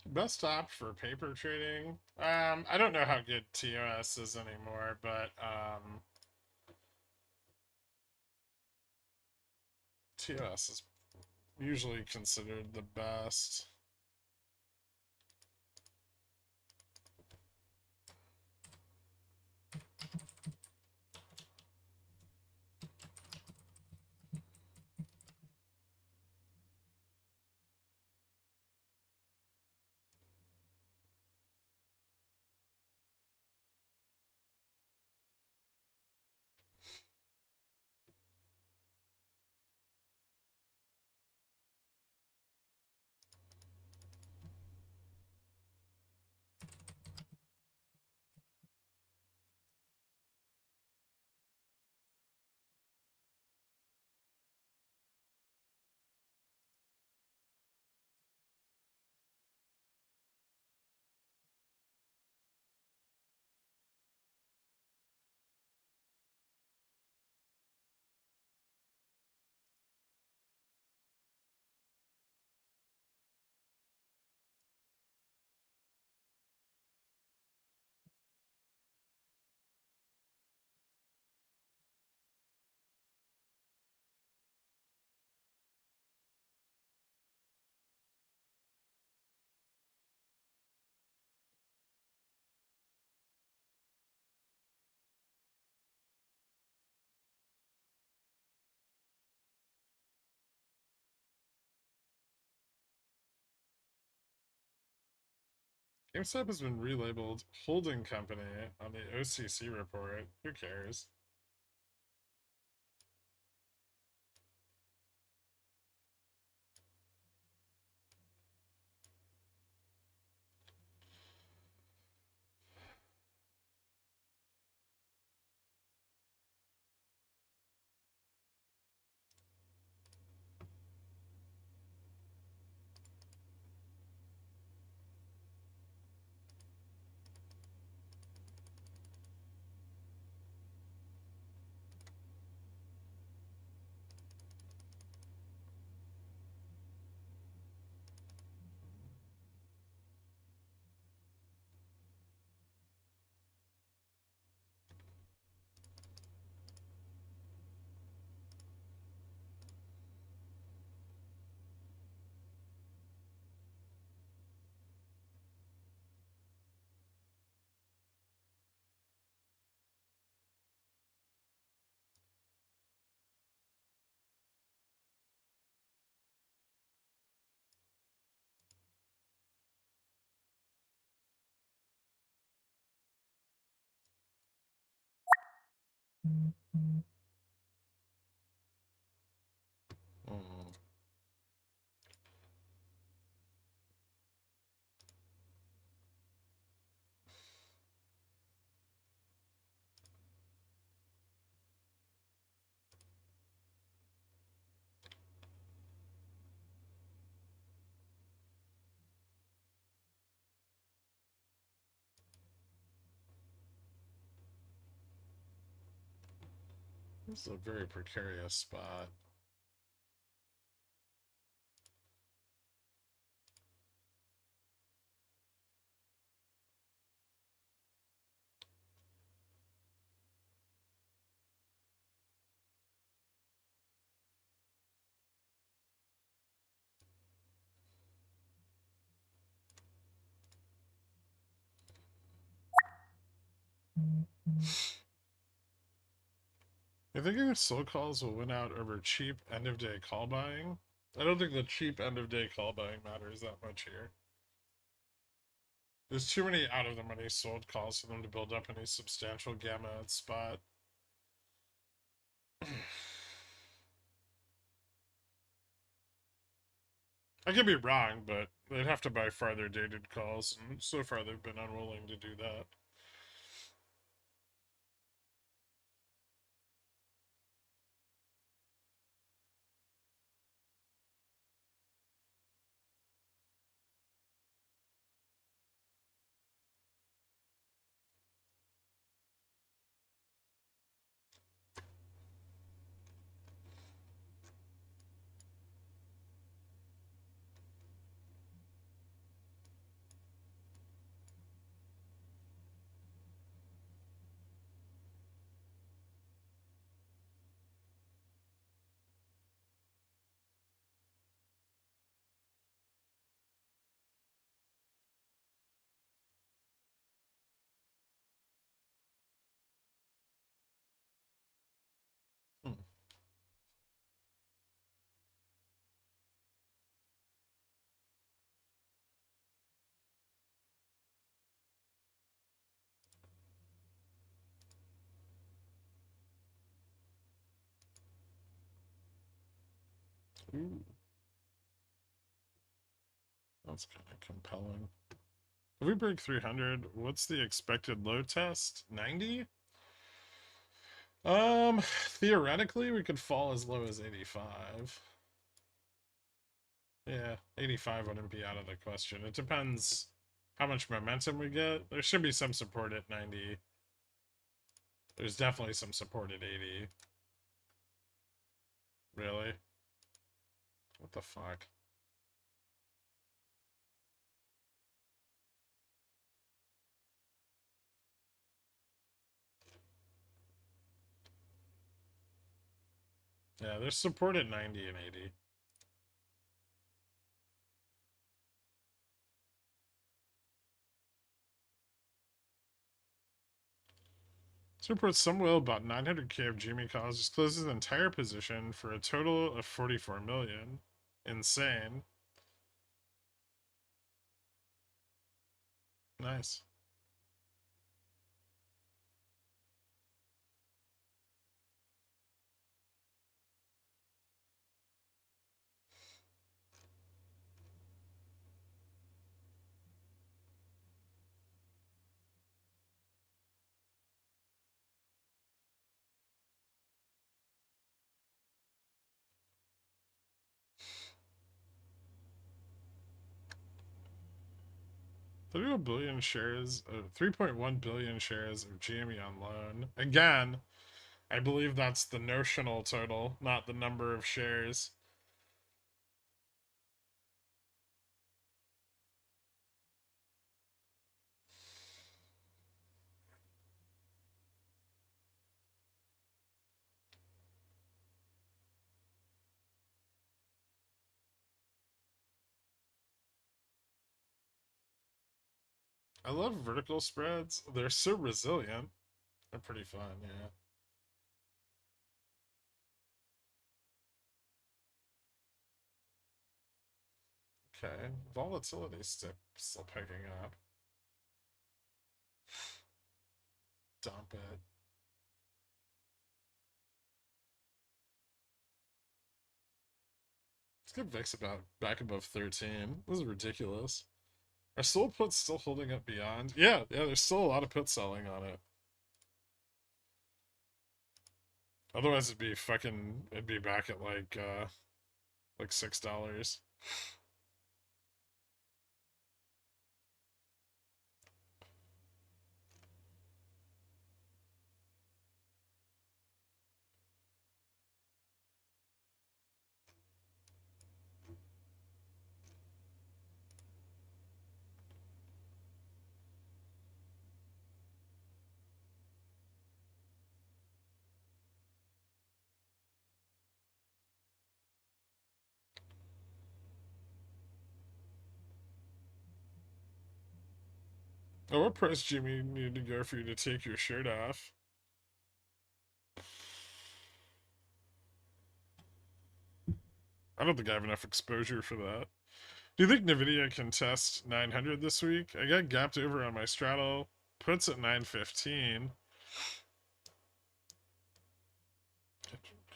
Best op for paper trading. I don't know how good TOS is anymore, but TOS is usually considered the best. GameStop has been relabeled holding company on the OCC report. Who cares? Mm. This is a very precarious spot. You think sold calls will win out over cheap end of day call buying? I don't think the cheap end of day call buying matters that much here. There's too many out of the money sold calls for them to build up any substantial gamma at spot. I could be wrong, but they'd have to buy farther dated calls, and so far they've been unwilling to do that. Hmm. Ooh, that's kind of compelling. If we break 300, what's the expected low test? 90? Theoretically, we could fall as low as 85. Yeah, 85 wouldn't be out of the question. It depends how much momentum we get. There should be some support at 90. There's definitely some support at 80. Really? What the fuck? Yeah, there's support at 90 and 80. This reports some will about 900k of Jimmy calls just closes the entire position for a total of 44 million. Insane. Nice. shares, 3.1 billion shares of GME on loan. Again, I believe that's the notional total, not the number of shares. I love vertical spreads. They're so resilient. They're pretty fun, yeah. Okay, volatility still picking up. Dump it. Let's get VIX about back above 13. This is ridiculous. Are sold puts still holding up beyond? Yeah, there's still a lot of put selling on it. Otherwise it'd be back at like $6. Oh, what price Jimmy need to go for you to take your shirt off? I don't think I have enough exposure for that. Do you think Nvidia can test 900 this week? I got gapped over on my straddle. Puts at 915.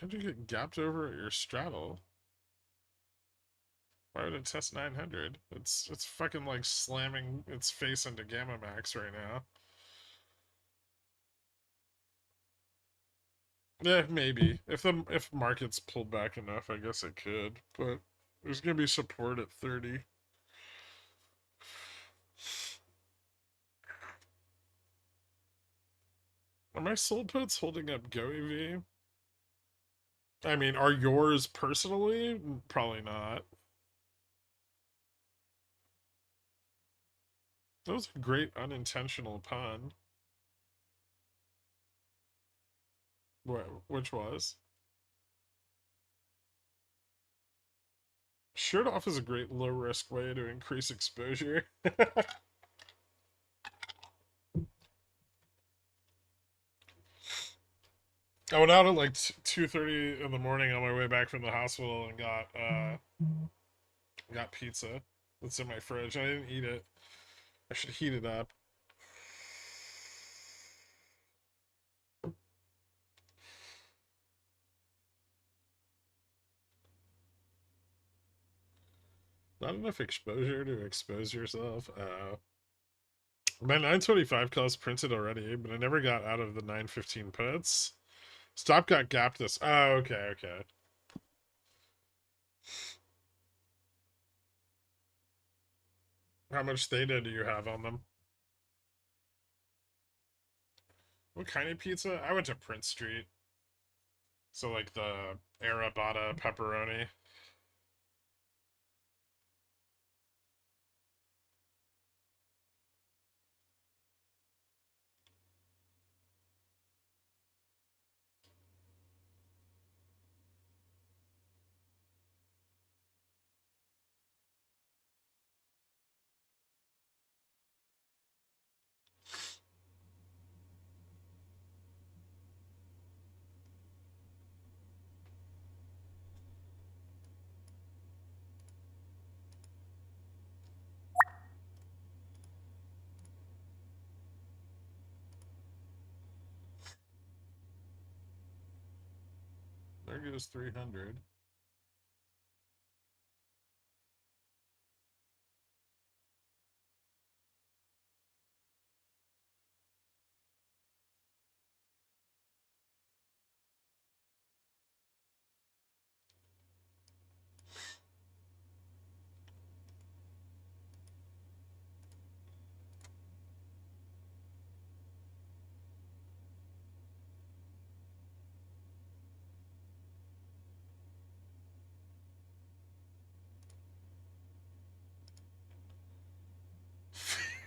How'd you get gapped over at your straddle? Why would it test 900? It's fucking like slamming its face into Gamma Max right now. Yeah, maybe. If markets pulled back enough, I guess it could. But there's gonna be support at 30. Are my sold puts holding up GoEV? I mean, are yours personally? Probably not. That was a great unintentional pun. Which was? Shirt off is a great low risk way to increase exposure. I went out at like 2:30 in the morning on my way back from the hospital and got pizza that's in my fridge. I didn't eat it. I should heat it up. Not enough exposure to expose yourself. My 925 calls printed already, but I never got out of the 915 puts. Stop got gapped this. Oh, okay. How much theta do you have on them? What kind of pizza? I went to Prince Street. So like the Arrabbiata pepperoni. goes 300.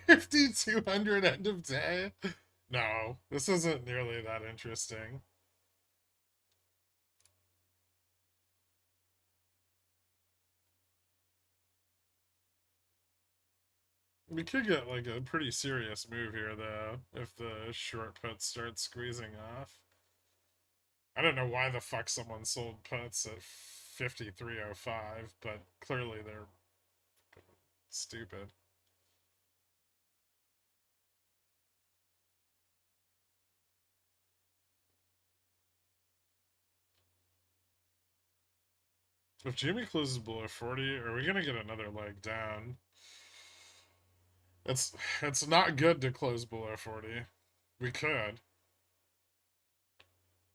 $5,200 end of day? No, this isn't nearly that interesting. We could get like a pretty serious move here, though, if the short puts start squeezing off. I don't know why the fuck someone sold puts at 53.05, but clearly they're stupid. If Jimmy closes below 40, are we gonna get another leg down? It's not good to close below 40. We could.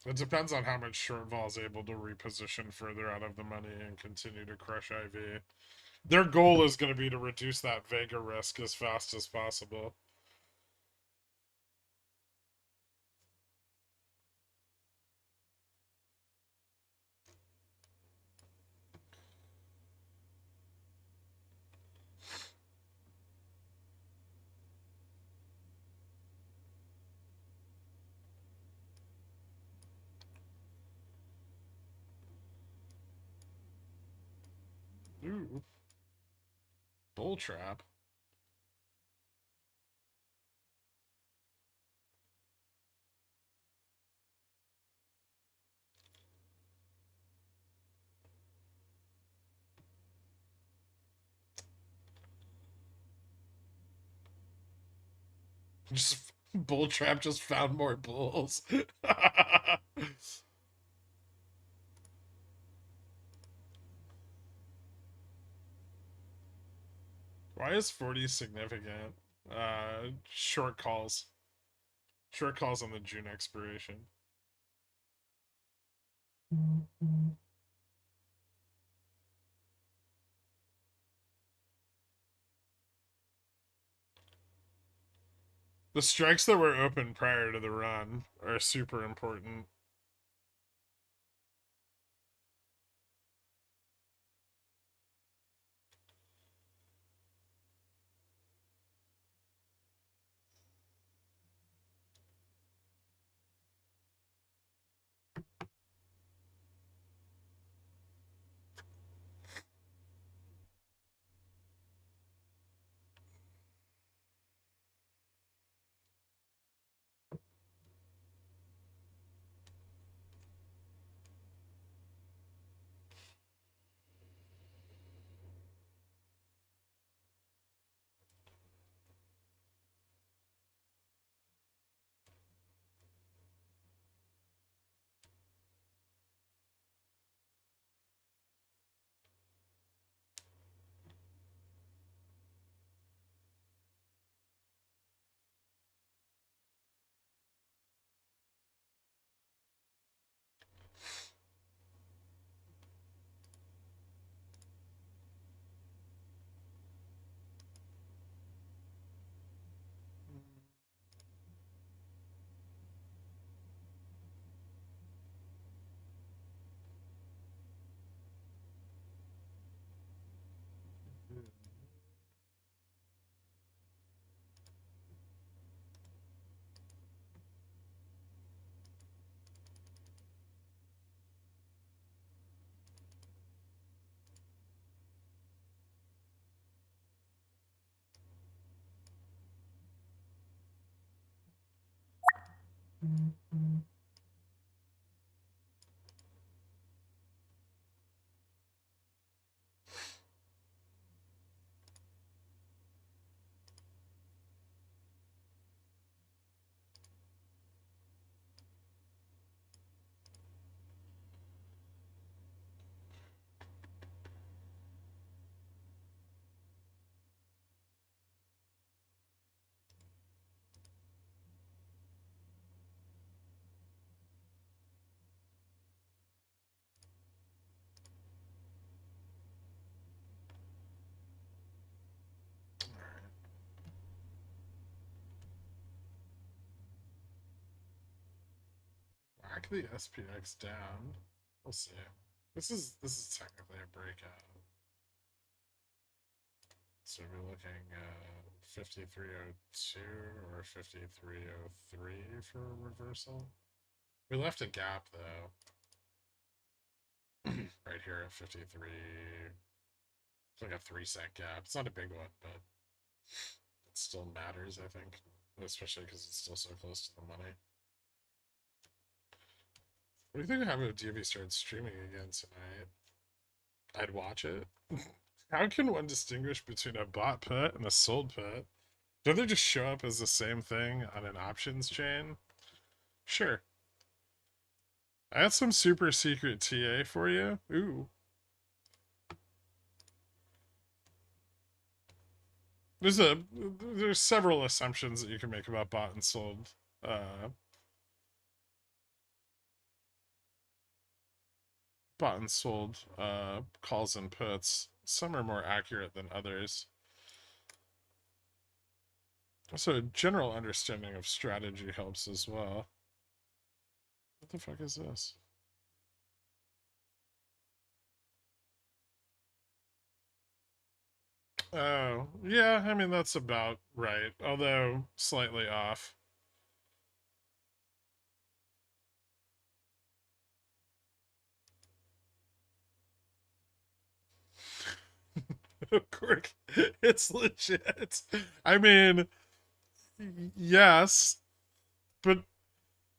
It depends on how much short vol is able to reposition further out of the money and continue to crush IV. Their goal is going to be to reduce that Vega risk as fast as possible. Ooh. Bull trap. Just bull trap just found more bulls. Why is 40 significant? Short calls. Short calls on the June expiration. The strikes that were open prior to the run are super important. back the SPX down. We'll see. This is technically a breakout. So we're looking at 5302 or 5303 for a reversal. We left a gap though. Right here at 53. It's like a 3-cent gap. It's not a big one, but it still matters, I think. Especially because it's still so close to the money. What do you think happened if DV started streaming again tonight? I'd watch it. How can one distinguish between a bought put and a sold put? Don't they just show up as the same thing on an options chain? Sure. I got some super secret TA for you. Ooh. There's several assumptions that you can make about bought and sold. Bought and sold calls and puts. Some are more accurate than others. Also, a general understanding of strategy helps as well. What the fuck is this? Oh, yeah, I mean, that's about right, although slightly off. Of course, it's legit. I mean, yes, but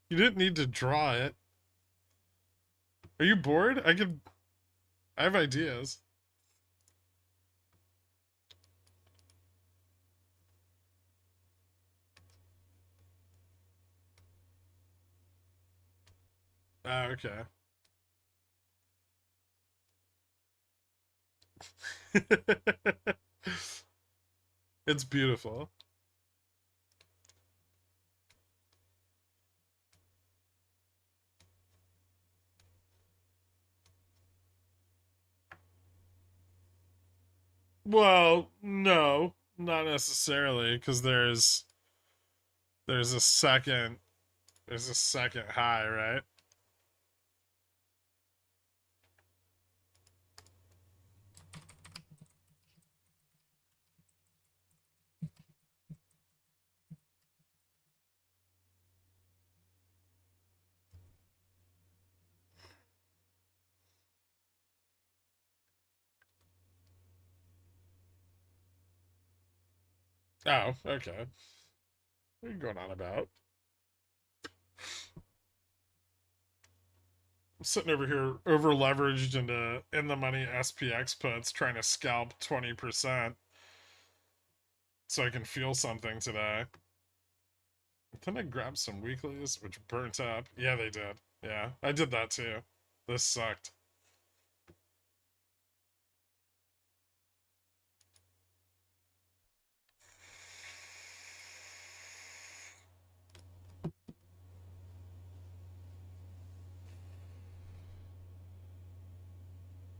you didn't need to draw it. Are you bored? I have ideas. Okay. It's beautiful. Well, no, not necessarily, because there's a second high, right? Oh, okay. What are you going on about? I'm sitting over here over leveraged into in the money SPX puts trying to scalp 20% so I can feel something today. Then I grabbed some weeklies which burnt up. Yeah, they did. Yeah, I did that too. This sucked.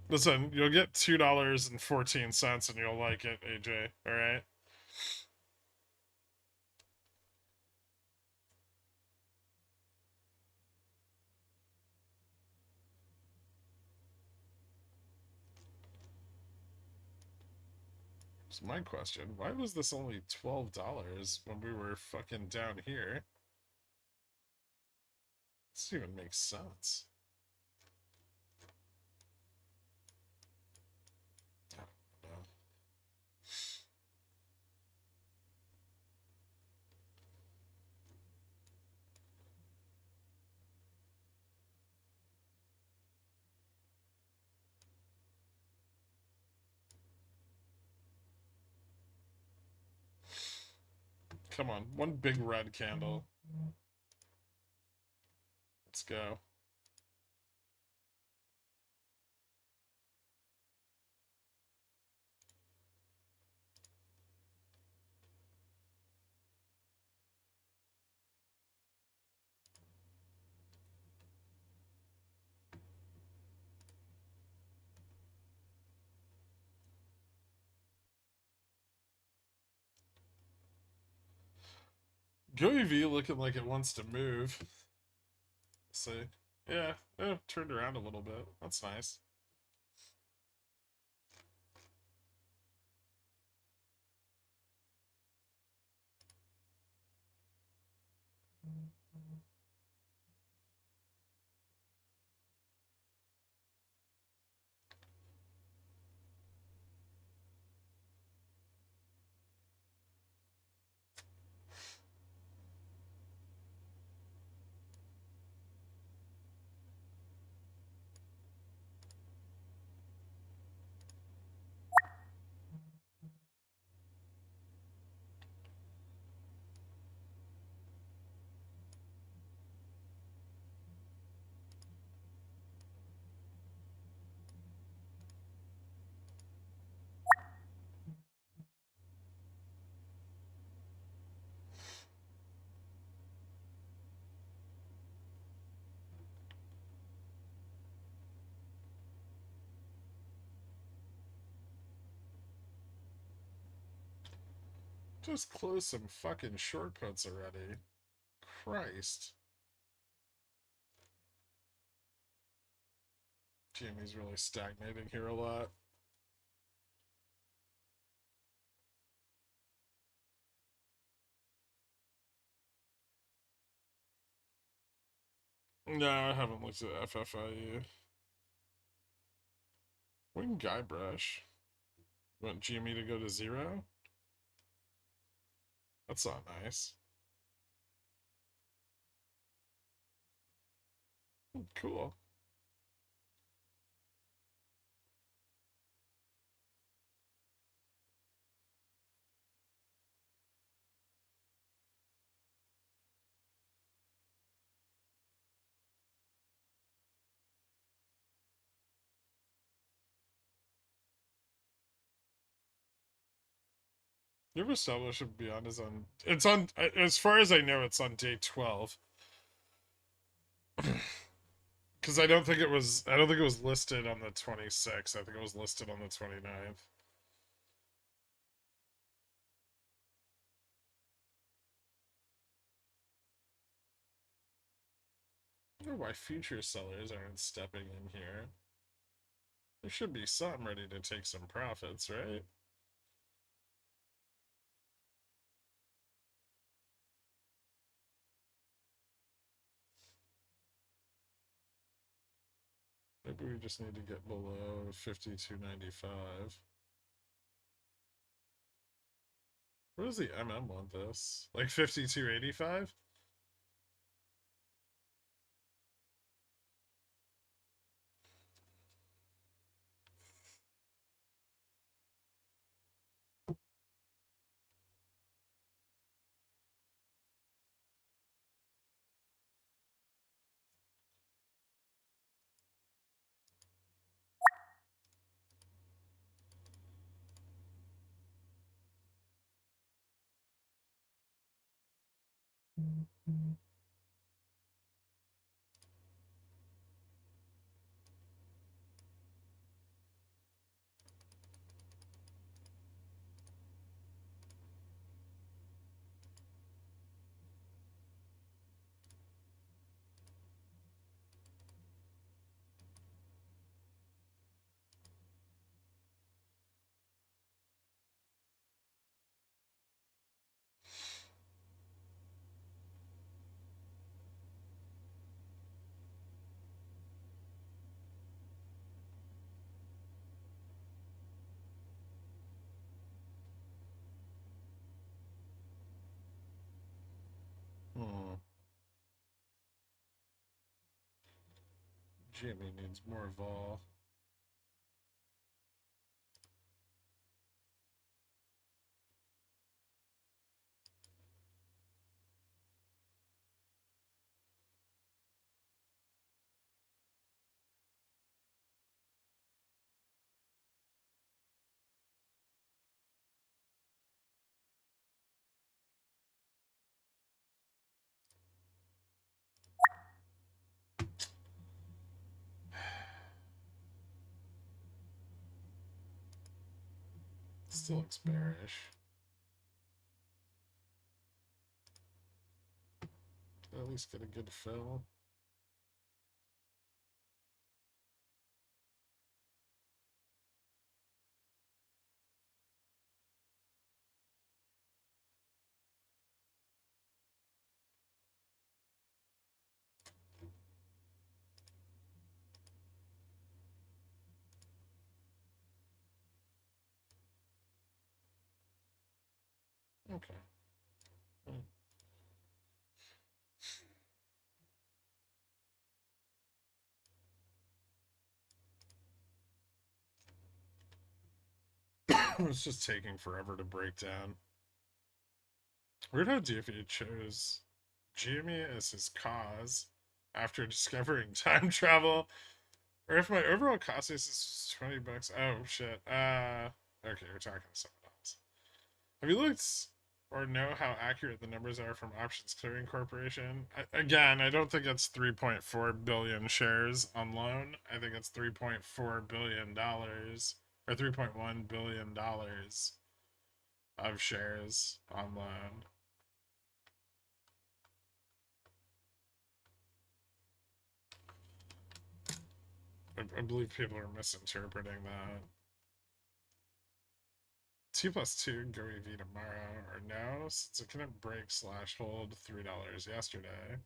Listen, you'll get $2.14 and you'll like it, AJ. All right. Here's my question: why was this only $12 when we were fucking down here? This doesn't even make sense. I don't know. Come on, one big red candle. Let's go. GoEV looking like it wants to move. See? Yeah, it turned around a little bit. That's nice. Just close some fucking short puts already. Christ. Jimmy's really stagnating here a lot. No, I haven't looked at FFIU. When Guybrush. Want GME to go to 0? That's not nice. Cool. Your establishment beyond is on. It's on. As far as I know, it's on day 12. Because I don't think it was. I don't think it was listed on the 26th. I think it was listed on the 29th. I wonder why future sellers aren't stepping in here. There should be some ready to take some profits, right? Maybe we just need to get below 52.95. What does the MM want this? Like 52.85? Hmm. Jimmy needs more vol. Still looks bearish. At least get a good fill. Okay. It's just taking forever to break down. Weird how DFE chose GME as his cause after discovering time travel. Or if my overall cost basis is 20 bucks. Oh shit. Okay, we're talking something else. Have you looked or know how accurate the numbers are from Options Clearing Corporation? Again, I don't think it's 3.4 billion shares on loan. I think it's $3.4 billion or $3.1 billion of shares on loan. I believe people are misinterpreting that. T+2 go EV tomorrow or no, since it couldn't break / hold $3 yesterday.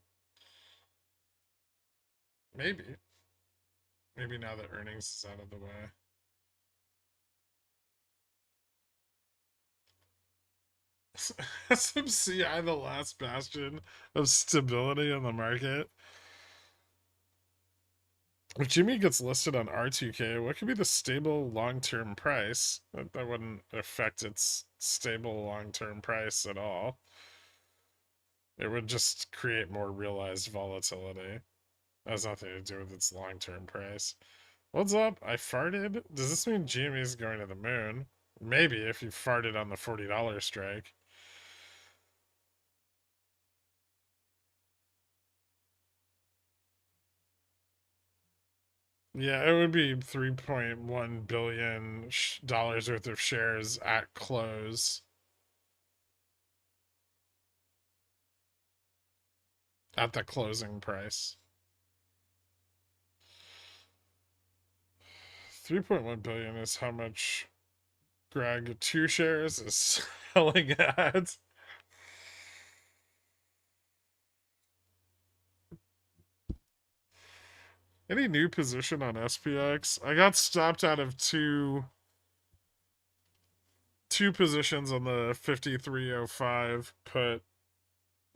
Maybe. Maybe now that earnings is out of the way. SMCI, the last bastion of stability in the market. If Jimmy gets listed on R2K, what could be the stable long-term price? That wouldn't affect its stable long-term price at all. It would just create more realized volatility. It has nothing to do with its long-term price. What's up? I farted? Does this mean Jimmy is going to the moon? Maybe if you farted on the $40 strike. Yeah, it would be $3.1 billion worth of shares at close. At the closing price. 3.1 billion is how much Greg 2 shares is selling at. Any new position on SPX? I got stopped out of two positions on the 5305 put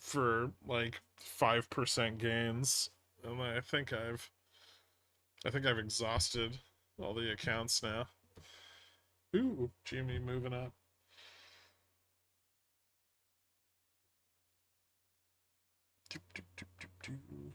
for like 5% gains, and I think I've exhausted all the accounts now. Ooh, Jimmy moving up. Doop, doop, doop, doop, doop.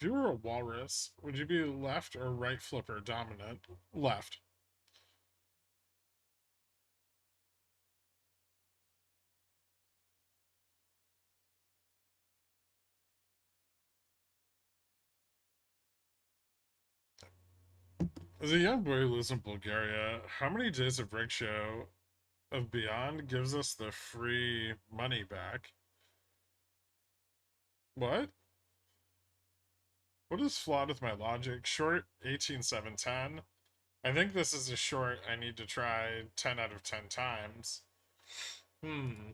If you were a walrus, would you be left or right flipper dominant? Left. As a young boy who lives in Bulgaria, how many days of rickshaw of Beyond gives us the free money back? What? What is flawed with my logic? Short 18,710. I think this is a short I need to try 10 out of 10 times. Hmm.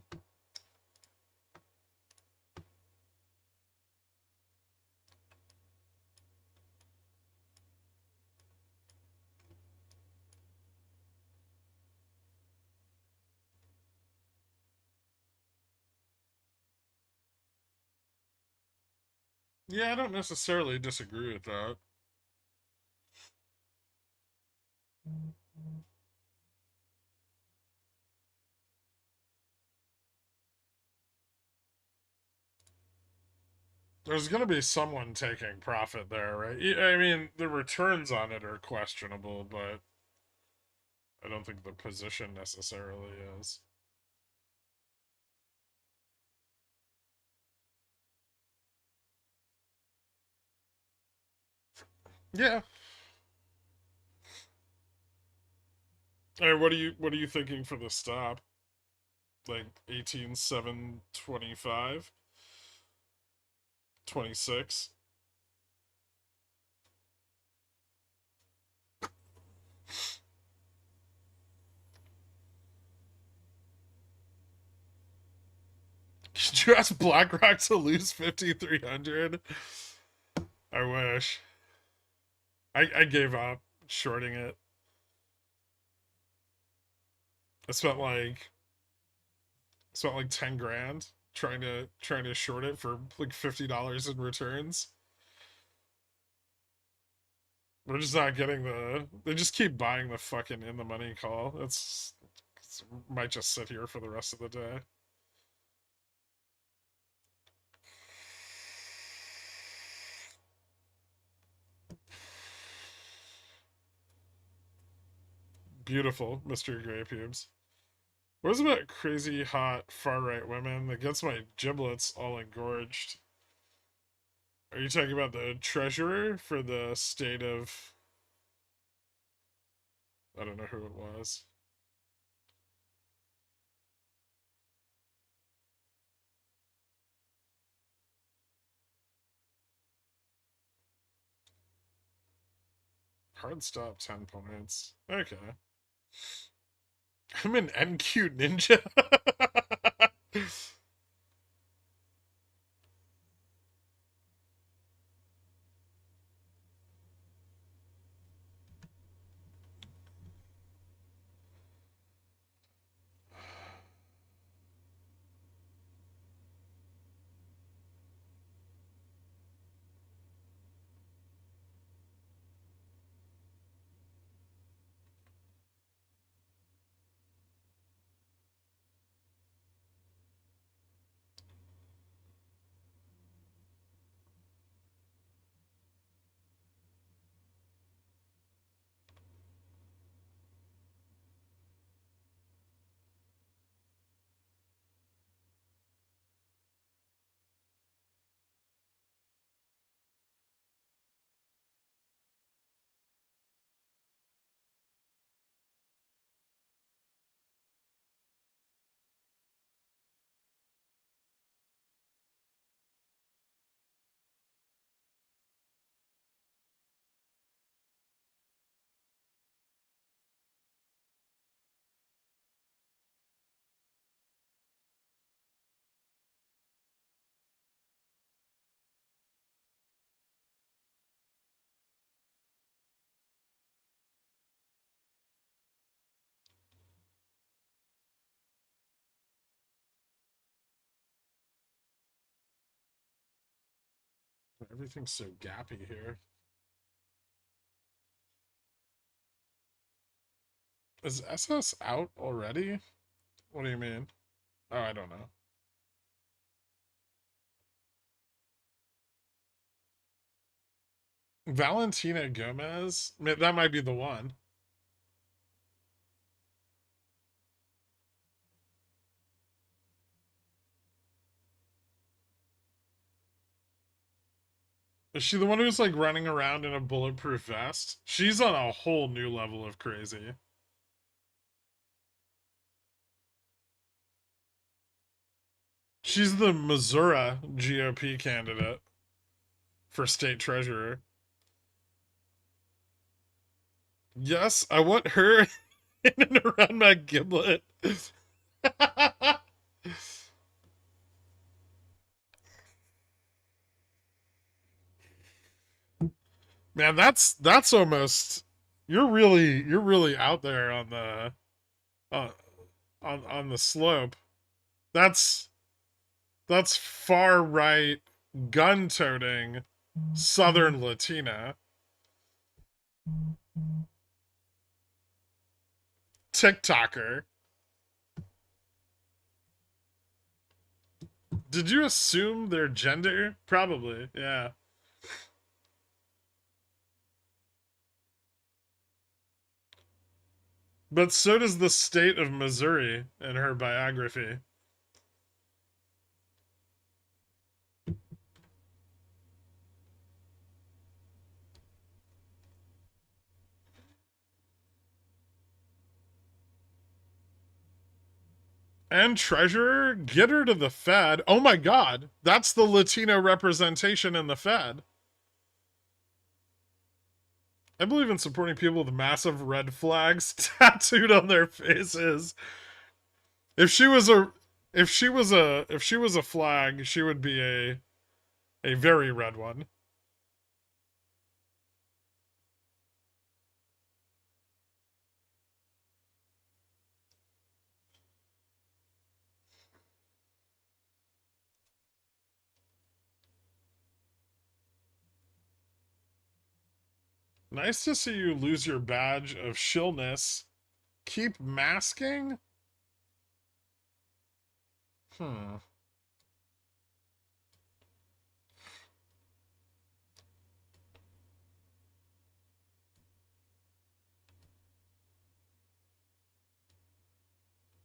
Yeah, I don't necessarily disagree with that. There's going to be someone taking profit there, right? I mean, the returns on it are questionable, but I don't think the position necessarily is. Yeah. Hey, what are you thinking for the stop? Like 18,725? 26? Did you ask BlackRock to lose 5,300? I wish. I gave up shorting it. I spent like 10 grand trying to short it for like $50 in returns. We're just not getting they just keep buying the fucking in the money call. It's might just sit here for the rest of the day. Beautiful, Mr. Grey Pubes. What is about crazy hot far right women that gets my giblets all engorged? Are you talking about the treasurer for the state of? I don't know who it was. Hard stop 10 points. Okay. I'm an NQ ninja. Everything's so gappy here. Is SS out already? What do you mean? Oh, I don't know. Valentina Gomez? That might be the one. Is she the one who's like running around in a bulletproof vest? She's on a whole new level of crazy. She's the Missouri GOP candidate for state treasurer. Yes, I want her in and around my giblet. Man, that's almost you're really out there on the uh, on the slope. That's that's far right gun toting Southern Latina. TikToker. Did you assume their gender? Probably, yeah. But so does the state of Missouri in her biography. And treasurer, get her to the Fed. Oh my god, that's the Latino representation in the Fed. I believe in supporting people with massive red flags tattooed on their faces. If she was a flag, she would be a very red one. Nice to see you lose your badge of shillness. Keep masking? Hmm.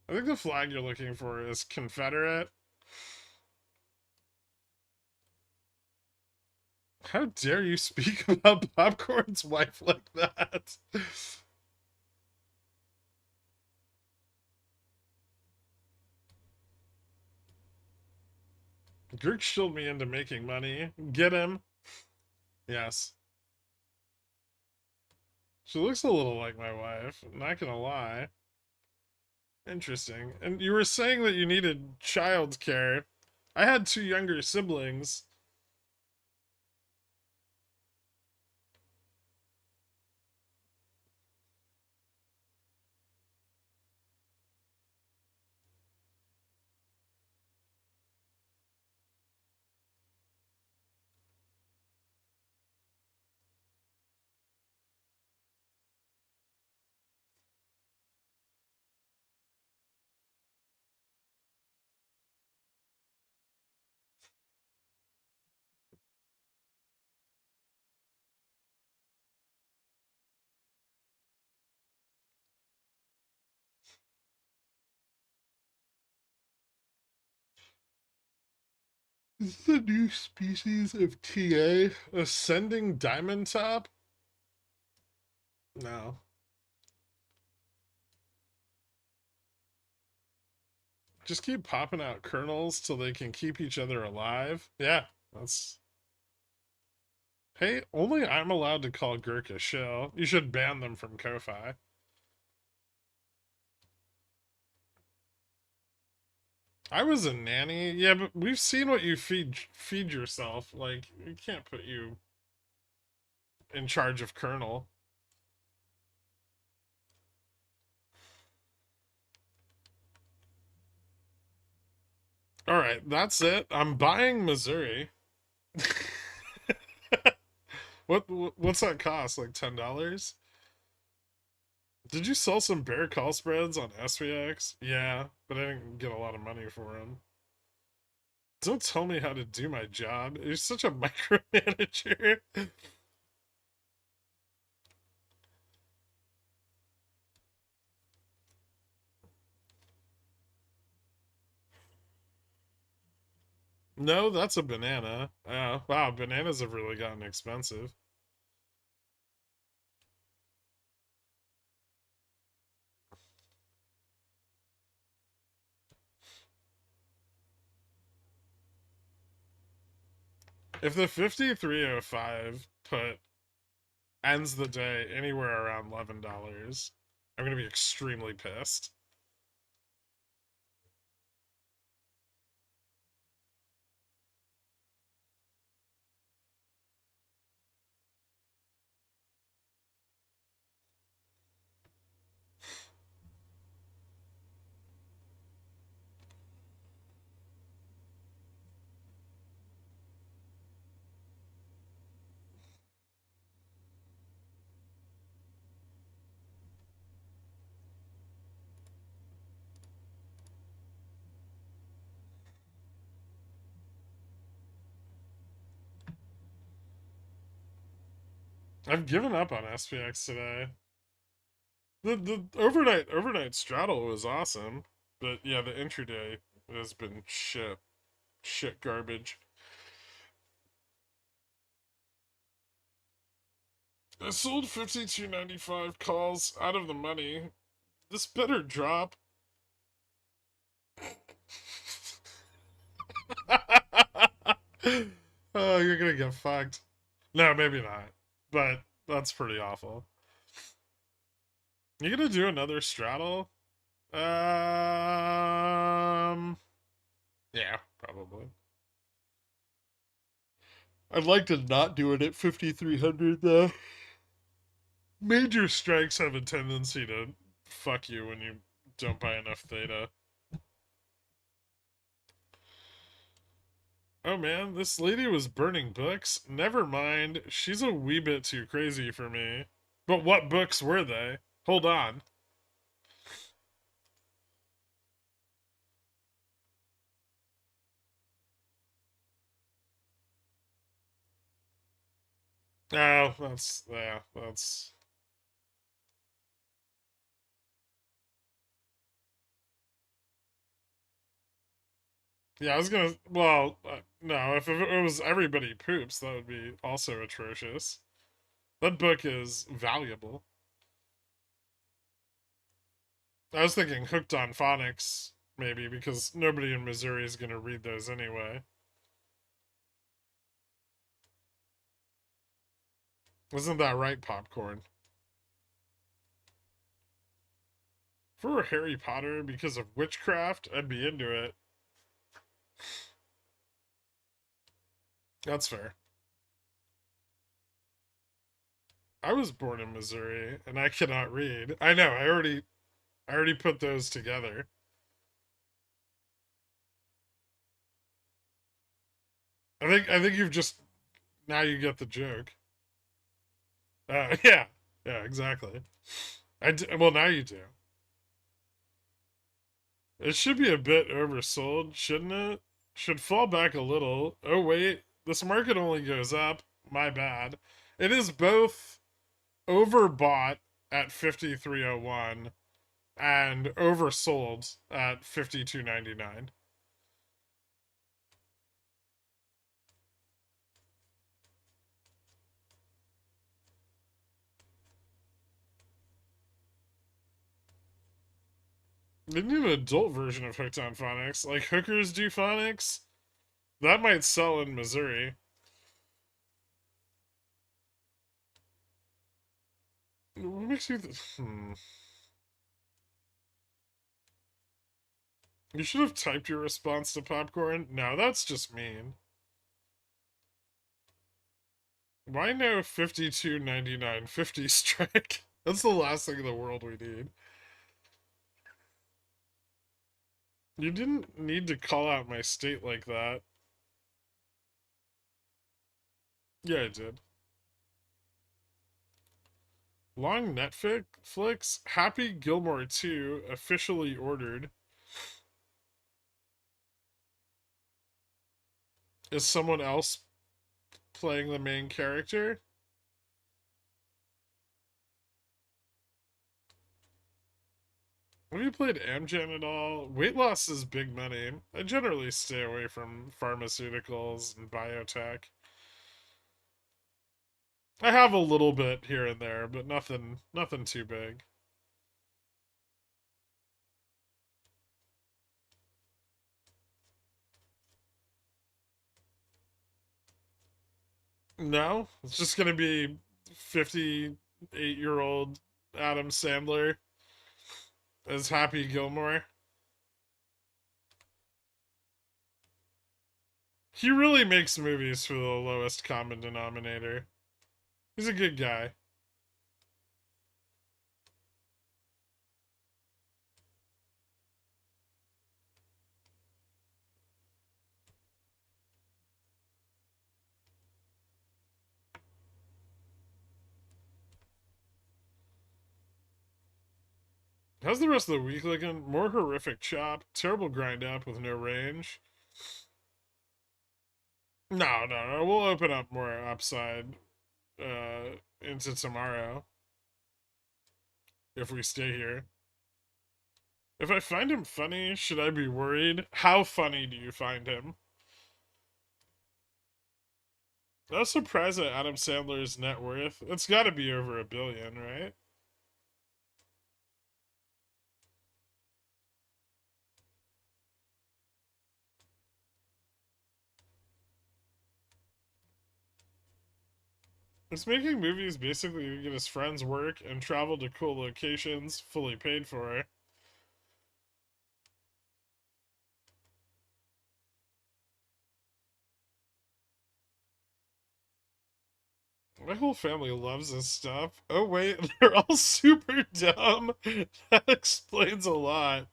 I think the flag you're looking for is Confederate. How dare you speak about Popcorn's wife like that? Girk shilled me into making money. Get him. Yes. She looks a little like my wife, not gonna lie. Interesting. And you were saying that you needed childcare. I had two younger siblings. Is this a new species of TA? Ascending diamond top? No. Just keep popping out kernels till they can keep each other alive. Yeah, that's. Hey, only I'm allowed to call Gherkin a shill. You should ban them from Ko-Fi. I was a nanny. Yeah, but we've seen what you feed yourself. Like, we can't put you in charge of kernel. All right, that's it. I'm buying Missouri. What's that cost? Like $10? Did you sell some bear call spreads on SVX? Yeah, but I didn't get a lot of money for them. Don't tell me how to do my job. You're such a micromanager. No, that's a banana. Wow, bananas have really gotten expensive. If the 5305 put ends the day anywhere around $11, I'm going to be extremely pissed. I've given up on SPX today. The overnight straddle was awesome, but yeah, the intraday has been shit garbage. I sold 52.95 calls out of the money. This better drop. Oh, you're gonna get fucked. No, maybe not. But that's pretty awful. You gonna do another straddle? Yeah, probably. I'd like to not do it at 5,300 though. Major strikes have a tendency to fuck you when you don't buy enough theta. Oh man, this lady was burning books? Never mind, she's a wee bit too crazy for me. But what books were they? Hold on. Oh, that's... Yeah, I was gonna... Well, no, if it was Everybody Poops, that would be also atrocious. That book is valuable. I was thinking Hooked on Phonics, maybe, because nobody in Missouri is gonna read those anyway. Isn't that right, Popcorn? For Harry Potter, because of witchcraft, I'd be into it. That's fair. I was born in Missouri, and I cannot read. I know. I already put those together. I think you've just now you get the joke. Yeah, yeah, exactly. Well, now you do. It should be a bit oversold, shouldn't it? Should fall back a little. Oh wait, this market only goes up. My bad. It is both overbought at 5301 and oversold at 52.99. They need an adult version of Hooked on Phonics. Like Hookers do Phonics. That might sell in Missouri. What makes you... You should have typed your response to Popcorn. No, that's just mean. Why no 52.99.50 strike? That's the last thing in the world we need. You didn't need to call out my state like that. Yeah, I did. Long Netflix, Happy Gilmore 2 officially ordered. Is someone else playing the main character? Have you played Amgen at all? Weight loss is big money. I generally stay away from pharmaceuticals and biotech. I have a little bit here and there, but nothing too big. No, it's just gonna be 58-year-old Adam Sandler as Happy Gilmore. He really makes movies for the lowest common denominator. He's a good guy. How's the rest of the week looking? More horrific chop, terrible grind up with no range. No. We'll open up more upside into tomorrow if we stay here. If I find him funny, should I be worried? How funny do you find him? I was surprised at Adam Sandler's net worth. It's got to be over $1 billion, right? He's making movies basically to get his friends work and travel to cool locations, fully paid for. My whole family loves this stuff. Oh wait, they're all super dumb. That explains a lot.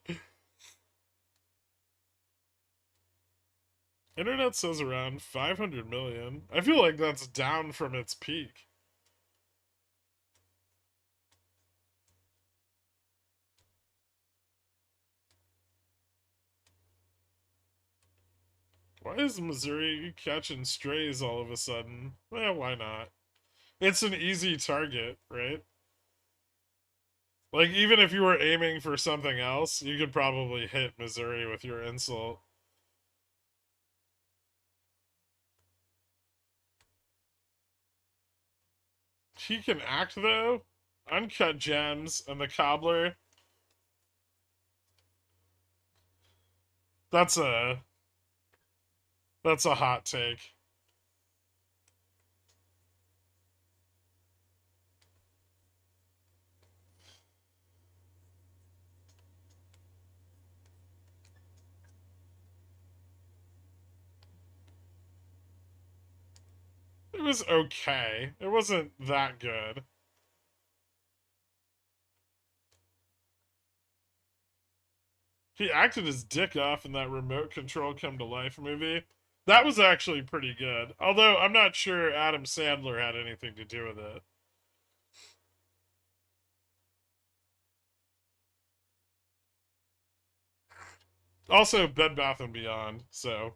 Internet says around 500 million. I feel like that's down from its peak. Why is Missouri catching strays all of a sudden? Well, why not? It's an easy target, right? Like, even if you were aiming for something else, you could probably hit Missouri with your insult. He can act, though. Uncut Gems and the Cobbler. That's a... That's a hot take. It was okay. It wasn't that good. He acted his dick off in that Remote Control Come to Life movie. That was actually pretty good. Although I'm not sure Adam Sandler had anything to do with it. Also, Bed Bath and Beyond, so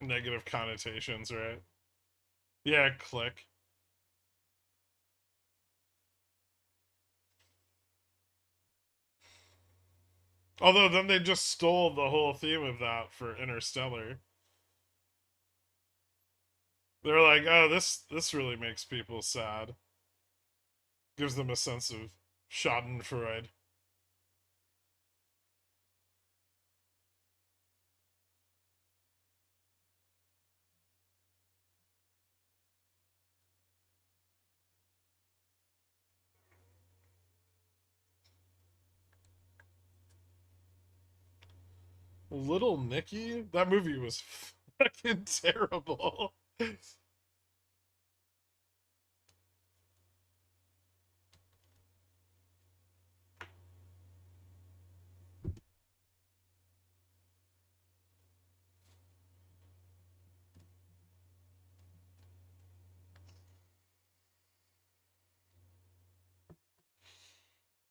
negative connotations, right? Yeah, click. Although then they just stole the whole theme of that for Interstellar. They're like, oh, this really makes people sad. Gives them a sense of Schadenfreude. Little Nicky? That movie was fucking terrible.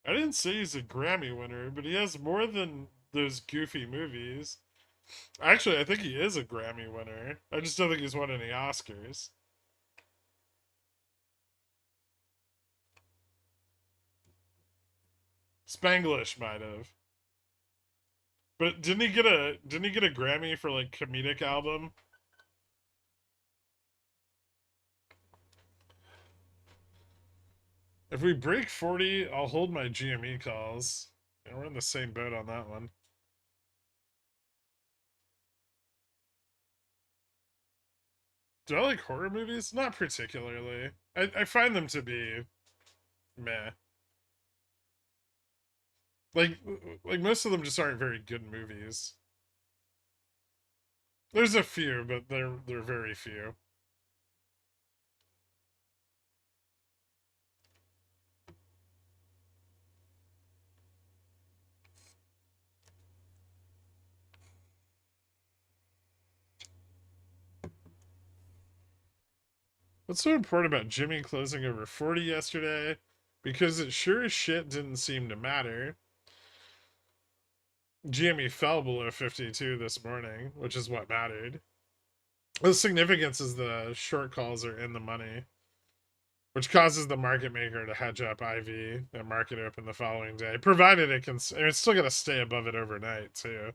I didn't say he's a Grammy winner, but he has more than those goofy movies. Actually, I think he is a Grammy winner. I just don't think he's won any Oscars. Spanglish might have. But didn't he get a Grammy for like comedic album? If we break 40, I'll hold my GME calls. And we're in the same boat on that one. Do I like horror movies? Not particularly. I find them to be meh. Like most of them just aren't very good movies. There's a few, but they're very few. What's so important about Jimmy closing over 40 yesterday? Because it sure as shit didn't seem to matter. Jimmy fell below 52 this morning, which is what mattered. The significance is the short calls are in the money, which causes the market maker to hedge up IV and market open the following day, provided it can. It's still going to stay above it overnight, too.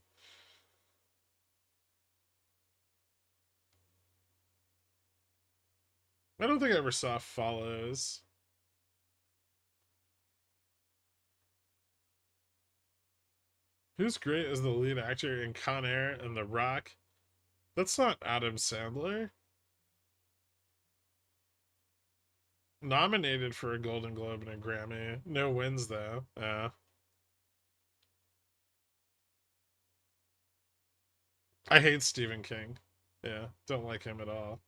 I don't think I ever saw follows. Who's great as the lead actor in Con Air and The Rock? That's not Adam Sandler. Nominated for a Golden Globe and a Grammy. No wins, though. Yeah. I hate Stephen King. Yeah, don't like him at all.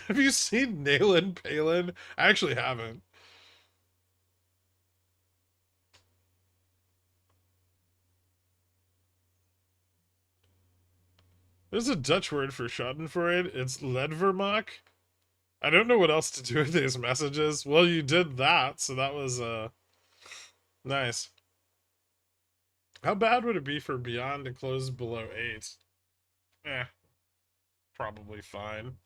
Have you seen Nayland Palin? I actually haven't. There's a Dutch word for Schadenfreude. It's Ledvermak. I don't know what else to do with these messages. Well, you did that, so that was nice. How bad would it be for Beyond to close below 8? Probably fine.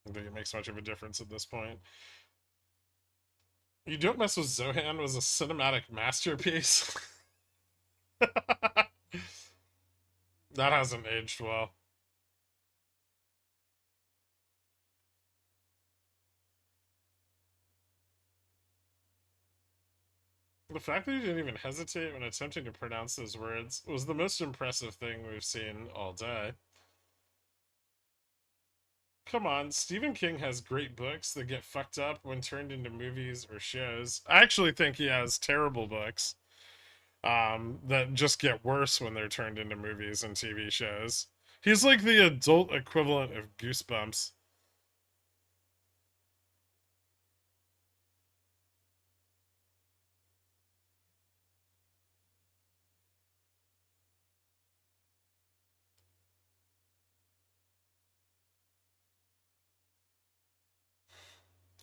I don't think it makes much of a difference at this point. You Don't Mess with Zohan was a cinematic masterpiece. That hasn't aged well. The fact that he didn't even hesitate when attempting to pronounce those words was the most impressive thing we've seen all day. Come on, Stephen King has great books that get fucked up when turned into movies or shows. I actually think he has terrible books that just get worse when they're turned into movies and TV shows. He's like the adult equivalent of Goosebumps.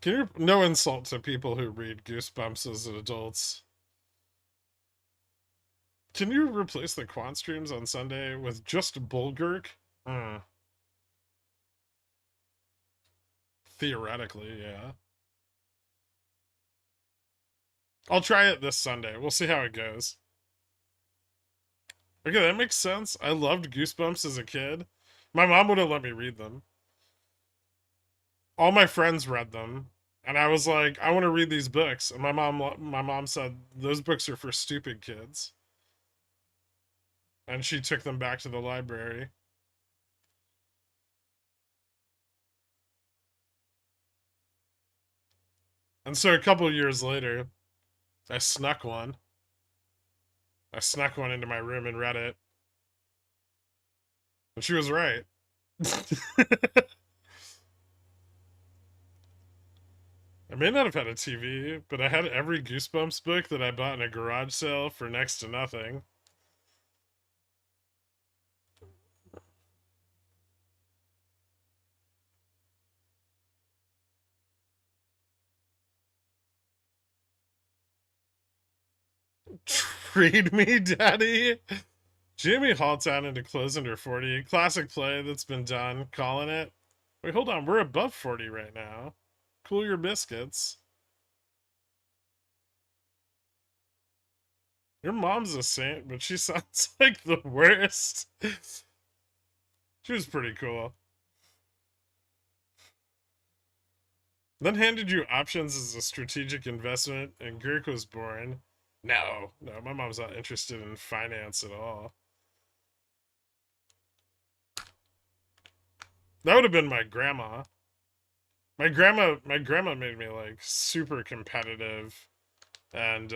Can you, no insult to people who read Goosebumps as adults. Can you replace the quant streams on Sunday with just Bulgurk? Theoretically, yeah. I'll try it this Sunday. We'll see how it goes. Okay, that makes sense. I loved Goosebumps as a kid. My mom wouldn't let me read them. All my friends read them, and I was like, I want to read these books. And my mom said those books are for stupid kids. And she took them back to the library. And so a couple years later, I snuck one. I snuck one into my room and read it. And she was right. I may not have had a TV, but I had every Goosebumps book that I bought in a garage sale for next to nothing. Read me, daddy. Jamie halts out into close under 40. Classic play that's been done. Calling it. Wait, hold on. We're above 40 right now. Cool your biscuits. Your mom's a saint, but she sounds like the worst. She was pretty cool. Then handed you options as a strategic investment, and Gherkin was born. No, my mom's not interested in finance at all. That would have been my grandma. My grandma made me like super competitive and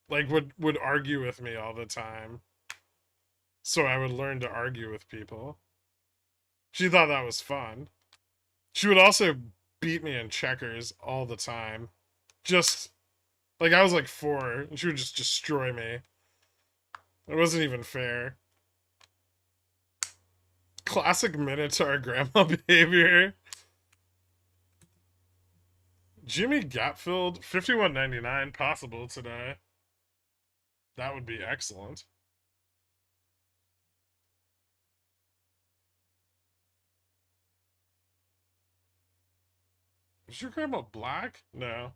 like would argue with me all the time. So I would learn to argue with people. She thought that was fun. She would also beat me in checkers all the time. Just like I was like 4 and she would just destroy me. It wasn't even fair. Classic Minotaur grandma behavior. Jimmy Gapfield, 51.99 possible today. That would be excellent. Was your grandma black? No.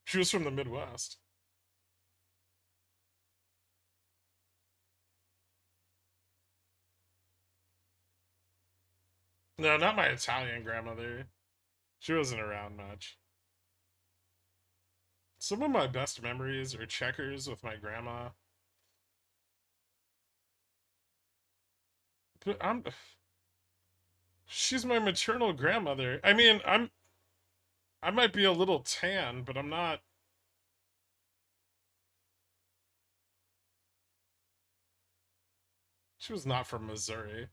She was from the Midwest. No, not my Italian grandmother. She wasn't around much. Some of my best memories are checkers with my grandma. But she's my maternal grandmother. I mean, I might be a little tan, but I'm not. She was not from Missouri.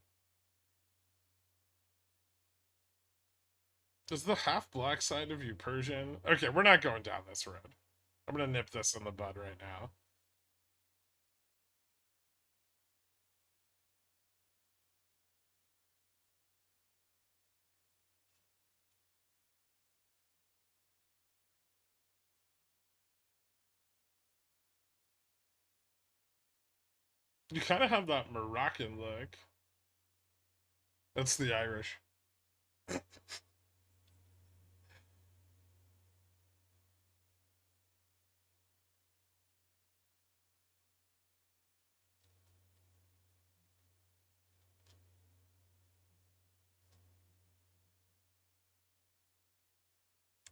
Is the half black side of you Persian? Okay, we're not going down this road. I'm gonna nip this in the bud right now. You kind of have that Moroccan look. That's the Irish.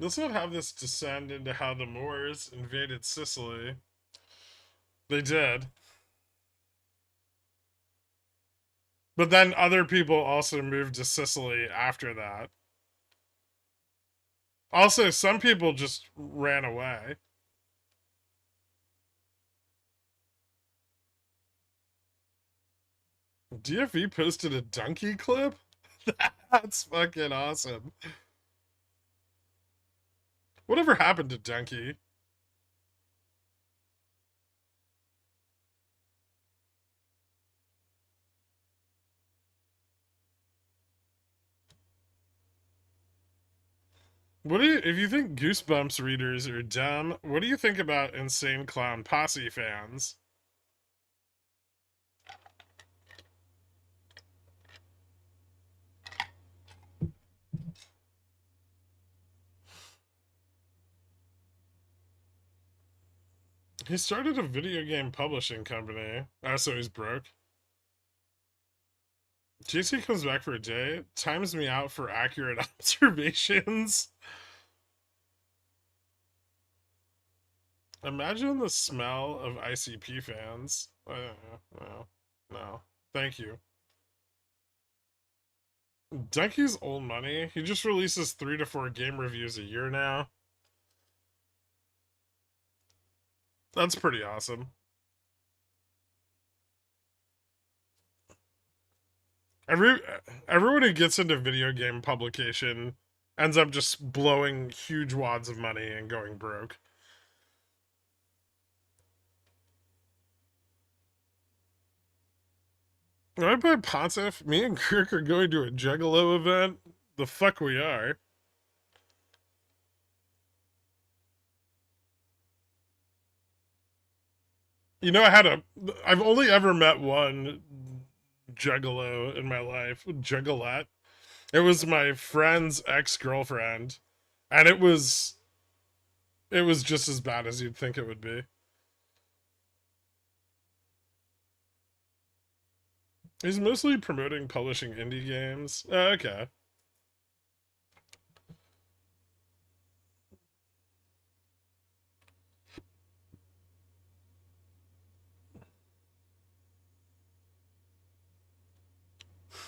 Let's not have this descend into how the Moors invaded Sicily. They did. But then other people also moved to Sicily after that. Also, some people just ran away. DFE posted a donkey clip? That's fucking awesome. Whatever happened to Donkey? What do you, if you think Goosebumps readers are dumb, what do you think about Insane Clown Posse fans? He started a video game publishing company. Oh, so he's broke. JC comes back for a day, times me out for accurate observations. Imagine the smell of ICP fans. No. Thank you. Donkey's old money. He just releases 3 to 4 game reviews a year now. That's pretty awesome. Everyone who gets into video game publication ends up just blowing huge wads of money and going broke. When I buy Pontiff, me and Kirk are going to a Juggalo event. The fuck we are. You know, I've only ever met one Juggalo in my life. Juggalette. It was my friend's ex-girlfriend, and it was just as bad as you'd think it would be. He's mostly promoting publishing indie games. Okay.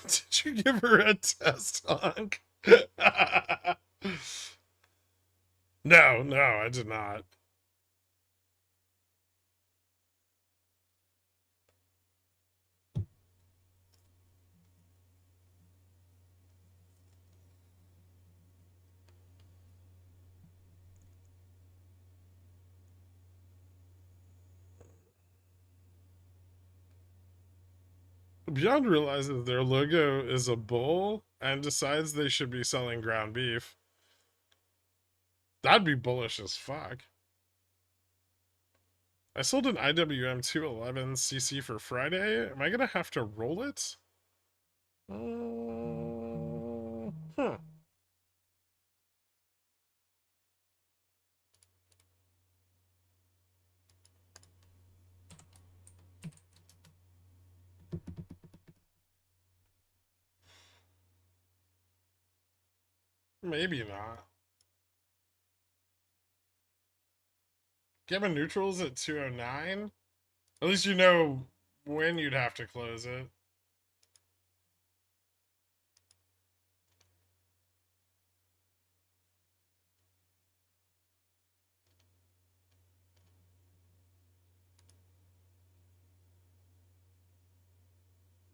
Did you give her a test honk? No, no, I did not. Beyond realizes their logo is a bull and decides they should be selling ground beef. That'd be bullish as fuck. I sold an IWM 211 CC for Friday. Am I gonna have to roll it? Huh. Maybe not. Gamma neutrals at 209? At least you know when you'd have to close it.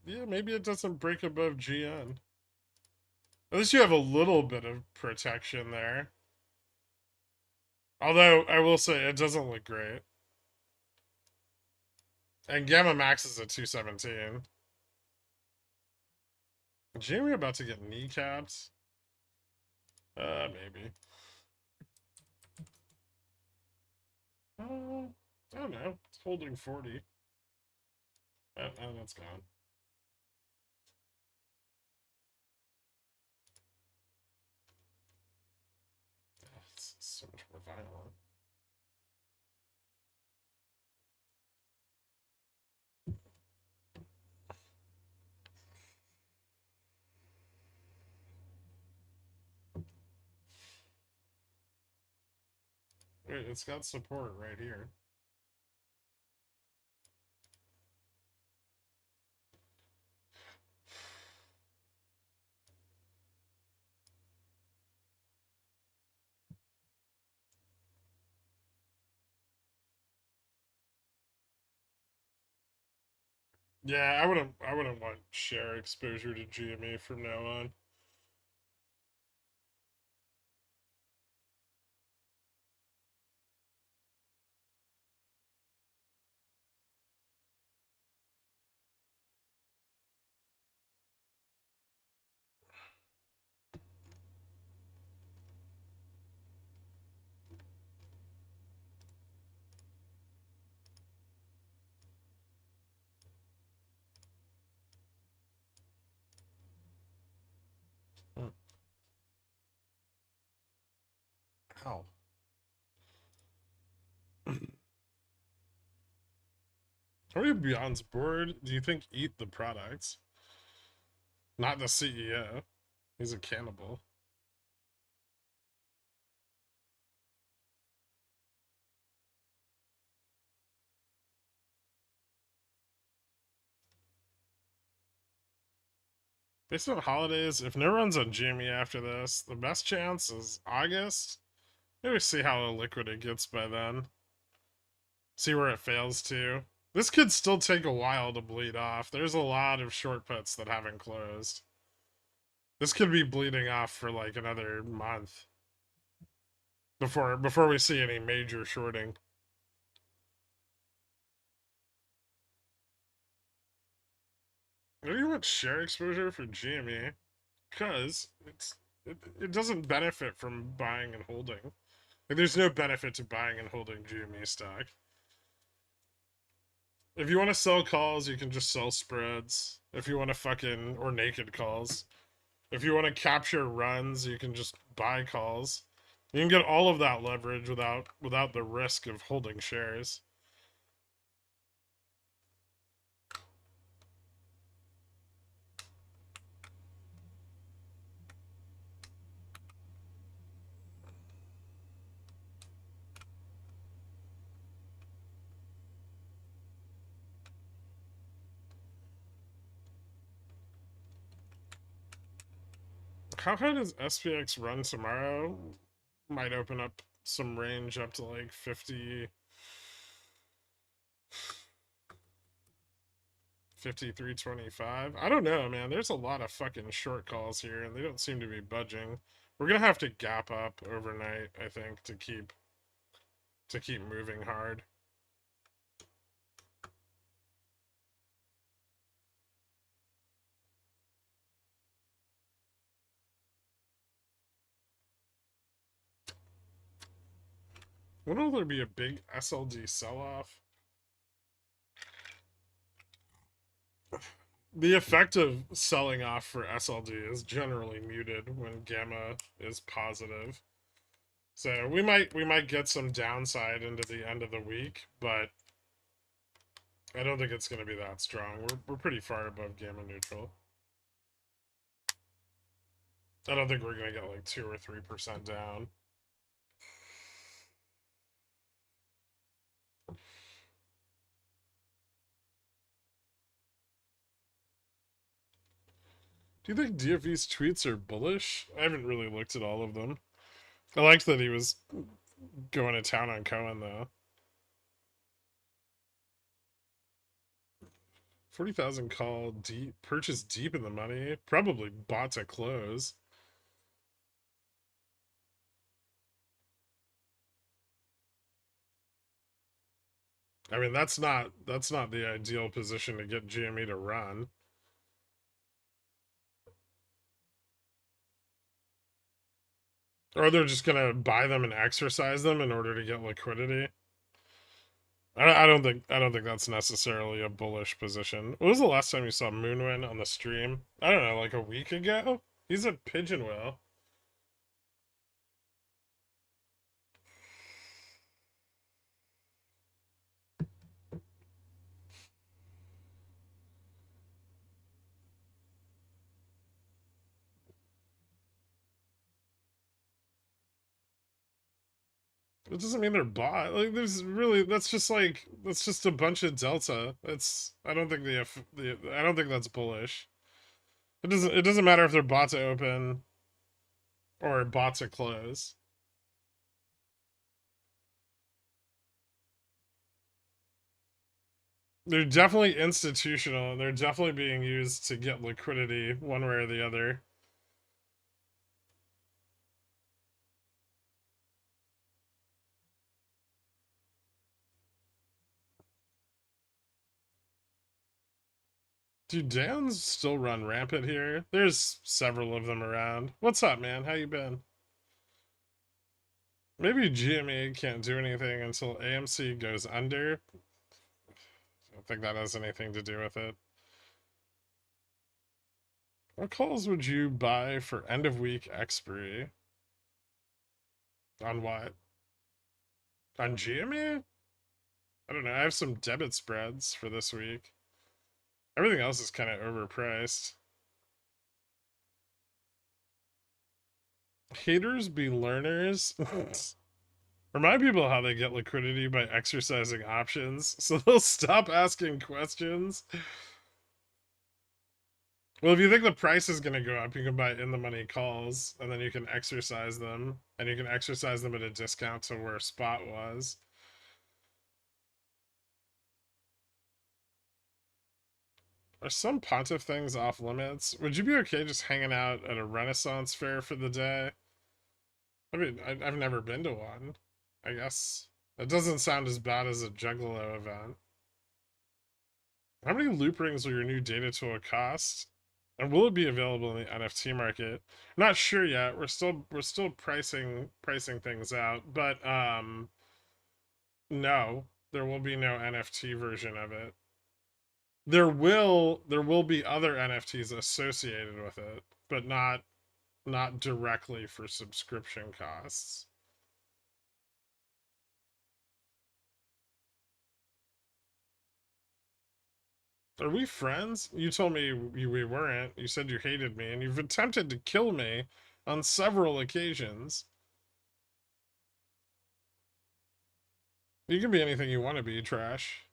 Yeah, maybe it doesn't break above GN. At least you have a little bit of protection there. Although, I will say, it doesn't look great. And Gamma Max is at 217. Jamie about to get kneecapped? Maybe. I don't know. It's holding 40. And that's gone. Oh, it's so much more violent. Wait, it's got support right here. Yeah, I wouldn't want share exposure to GME from now on. Hmm. Ow. How many Beyond's board do you think eat the products? Not the CEO. He's a cannibal. Based on holidays, if no runs on Jamie after this, the best chance is August. Maybe see how illiquid it gets by then. See where it fails to. This could still take a while to bleed off. There's a lot of short puts that haven't closed. This could be bleeding off for like another month before we see any major shorting. I don't want share exposure for GME because it doesn't benefit from buying and holding. Like, there's no benefit to buying and holding GME stock. If you want to sell calls, you can just sell spreads. If you want to fucking or naked calls. If you want to capture runs, you can just buy calls. You can get all of that leverage without the risk of holding shares. How high does SPX run tomorrow? Might open up some range up to like 50, 53.25. I don't know, man. There's a lot of fucking short calls here, and they don't seem to be budging. We're gonna have to gap up overnight, I think, to keep moving hard. When will there be a big SLD sell-off? The effect of selling off for SLD is generally muted when gamma is positive. So we might get some downside into the end of the week, but I don't think it's going to be that strong. We're pretty far above gamma neutral. I don't think we're going to get like 2 or 3% down. Do you think DFV's tweets are bullish? I haven't really looked at all of them. I liked that he was going to town on Cohen, though. 40,000 call deep, purchase deep in the money. Probably bought to close. I mean, that's not the ideal position to get GME to run. Or they're just gonna buy them and exercise them in order to get liquidity. I don't think that's necessarily a bullish position. When was the last time you saw Moonwin on the stream? I don't know, like a week ago? He's a pigeon whale. It doesn't mean they're bought. Like, that's just a bunch of delta. I don't think I don't think that's bullish. It doesn't matter if they're bought to open or bought to close. They're definitely institutional, and they're definitely being used to get liquidity one way or the other. Do Dans still run rampant here? There's several of them around. What's up, man? How you been? Maybe GME can't do anything until AMC goes under. I don't think that has anything to do with it. What calls would you buy for end of week expiry? On what? On GME? I don't know. I have some debit spreads for this week. Everything else is kind of overpriced. Haters be learners. Remind people how they get liquidity by exercising options, so they'll stop asking questions. Well, if you think the price is going to go up, you can buy in the money calls, and then you can exercise them, and you can exercise them at a discount to where spot was. Are some Pontiff things off limits? Would you be okay just hanging out at a Renaissance fair for the day? I mean, I've never been to one. I guess it doesn't sound as bad as a Juggalo event. How many loop rings will your new data tool cost? And will it be available in the NFT market? Not sure yet. We're still pricing things out, but no, there will be no NFT version of it. There will be other NFTs associated with it. but not directly for subscription costs. Are we friends? You told me we weren't. You said you hated me, and you've attempted to kill me on several occasions. You can be anything you want to be, trash.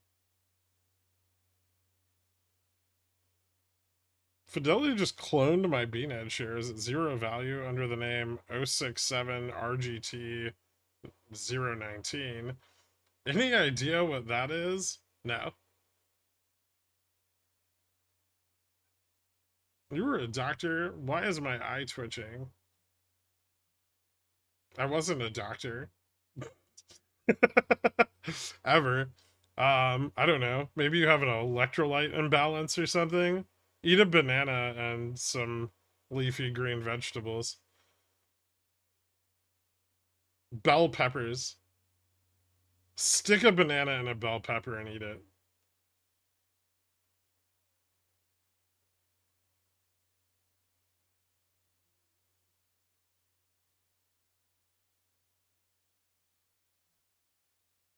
Fidelity just cloned my BNED shares at zero value under the name 067 RGT 019. Any idea what that is? No. You were a doctor? Why is my eye twitching? I wasn't a doctor. Ever. I don't know. Maybe you have an electrolyte imbalance or something. Eat a banana and some leafy green vegetables. Bell peppers. Stick a banana in a bell pepper and eat it.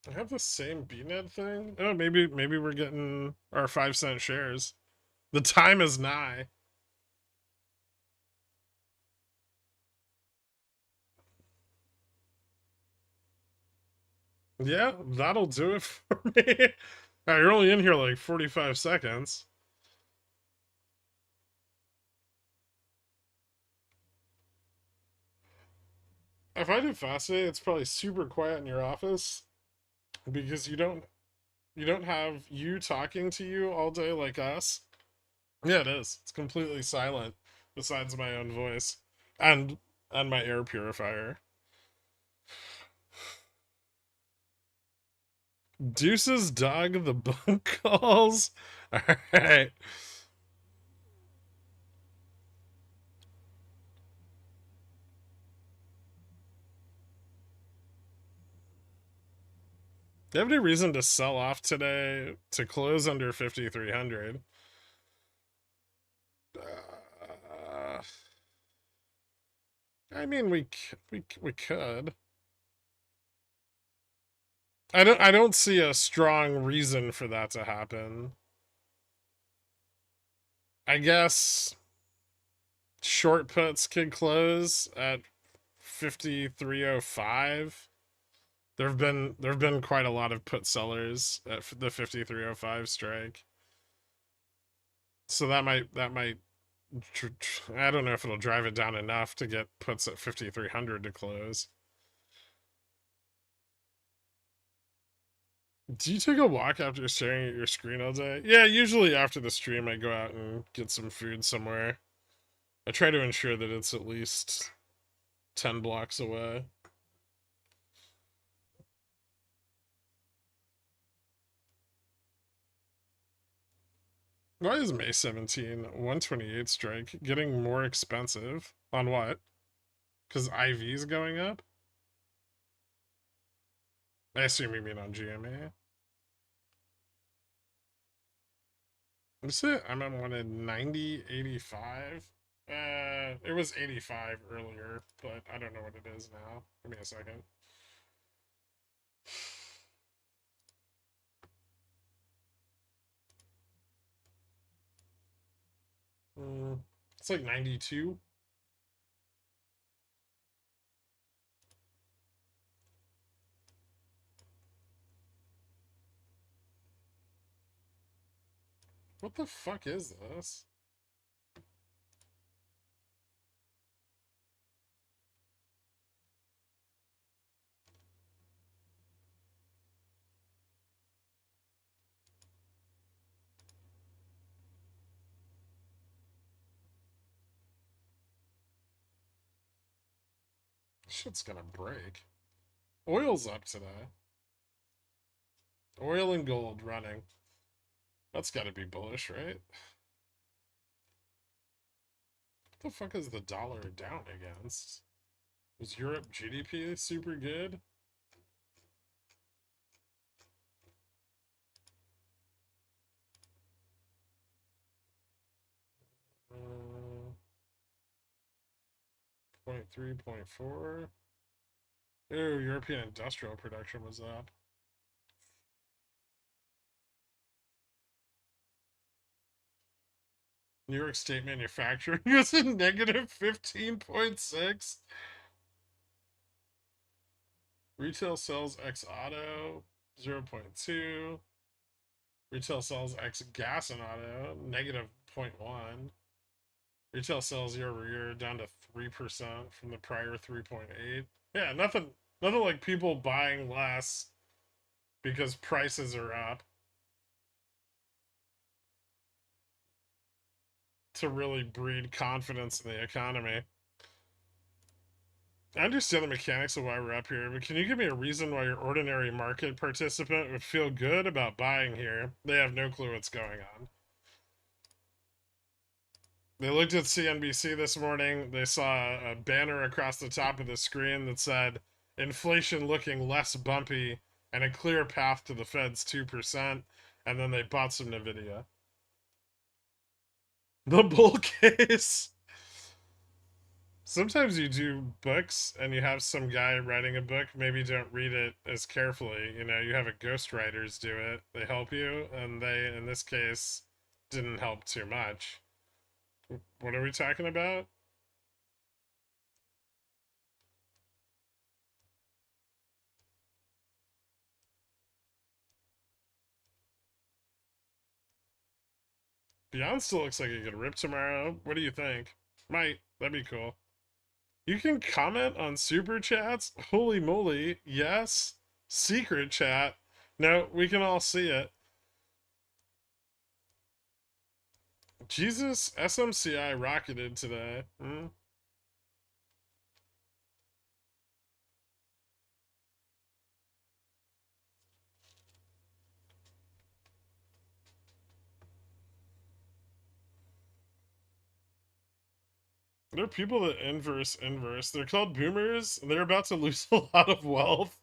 I have the same BNED thing. Oh, maybe we're getting our 5-cent shares. The time is nigh. Yeah, that'll do it for me. You're only in here like 45 seconds. I find it fascinating. It's probably super quiet in your office because you don't have you talking to you all day like us. Yeah, it is. It's completely silent besides my own voice and my air purifier. Deuces, dog, the bunk calls. All right. Do you have any reason to sell off today to close under 5,300? I mean, we could. I don't see a strong reason for that to happen. I guess short puts could close at 5,305. There've been quite a lot of put sellers at the 5,305 strike. So that might I don't know if it'll drive it down enough to get puts at 5,300 to close. Do you take a walk after staring at your screen all day? Yeah, usually after the stream I go out and get some food somewhere. I try to ensure that it's at least 10 blocks away. Why is May 17, 128 strike getting more expensive? On what? Because IV's going up? I assume you mean on GME. What's it? I'm at 90.85. It was 85 earlier, but I don't know what it is now. Give me a second. It's like 92. What the fuck is this? Shit's gonna break. Oil's up today. Oil and gold running. That's gotta be bullish, right? What the fuck is the dollar down against? Was Europe GDP super good? 0.3, 0.4. Ooh, European industrial production was up. New York State manufacturing was a negative 15.6. Retail sales X auto 0.2. Retail sales X gas and auto negative 0.1. Retail sales year over year down to 3% from the prior 3.8. Yeah, nothing like people buying less because prices are up to really breed confidence in the economy. I understand the mechanics of why we're up here, but can you give me a reason why your ordinary market participant would feel good about buying here? They have no clue what's going on. They looked at CNBC this morning. They saw a banner across the top of the screen that said, inflation looking less bumpy and a clear path to the Fed's 2%. And then they bought some NVIDIA. The bull case. Sometimes you do books and you have some guy writing a book, maybe don't read it as carefully. You know, you have a ghostwriters do it. They help you, and they, in this case, didn't help too much. What are we talking about? Beyond still looks like it could rip tomorrow. What do you think? Might. That'd be cool. You can comment on super chats? Holy moly. Yes. Secret chat. No, we can all see it. Jesus, SMCI rocketed today. There are people that inverse. They're called boomers, and they're about to lose a lot of wealth.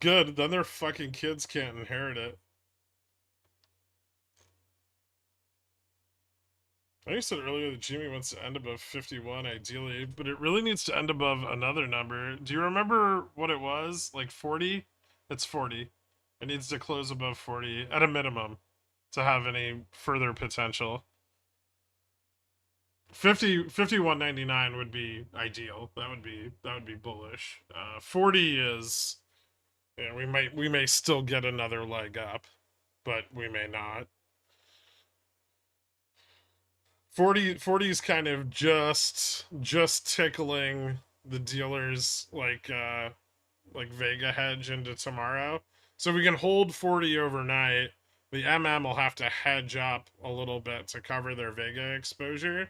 Good, then their fucking kids can't inherit it. I know you said earlier that Jimmy wants to end above 51 ideally, but it really needs to end above another number. Do you remember what it was? Like 40? It's 40. It needs to close above 40 at a minimum to have any further potential. 51.99 would be ideal. That would be bullish. 40 is, yeah, we may still get another leg up, but we may not. 40 is kind of just tickling the dealers like Vega hedge into tomorrow. So we can hold 40 overnight. The will have to hedge up a little bit to cover their Vega exposure.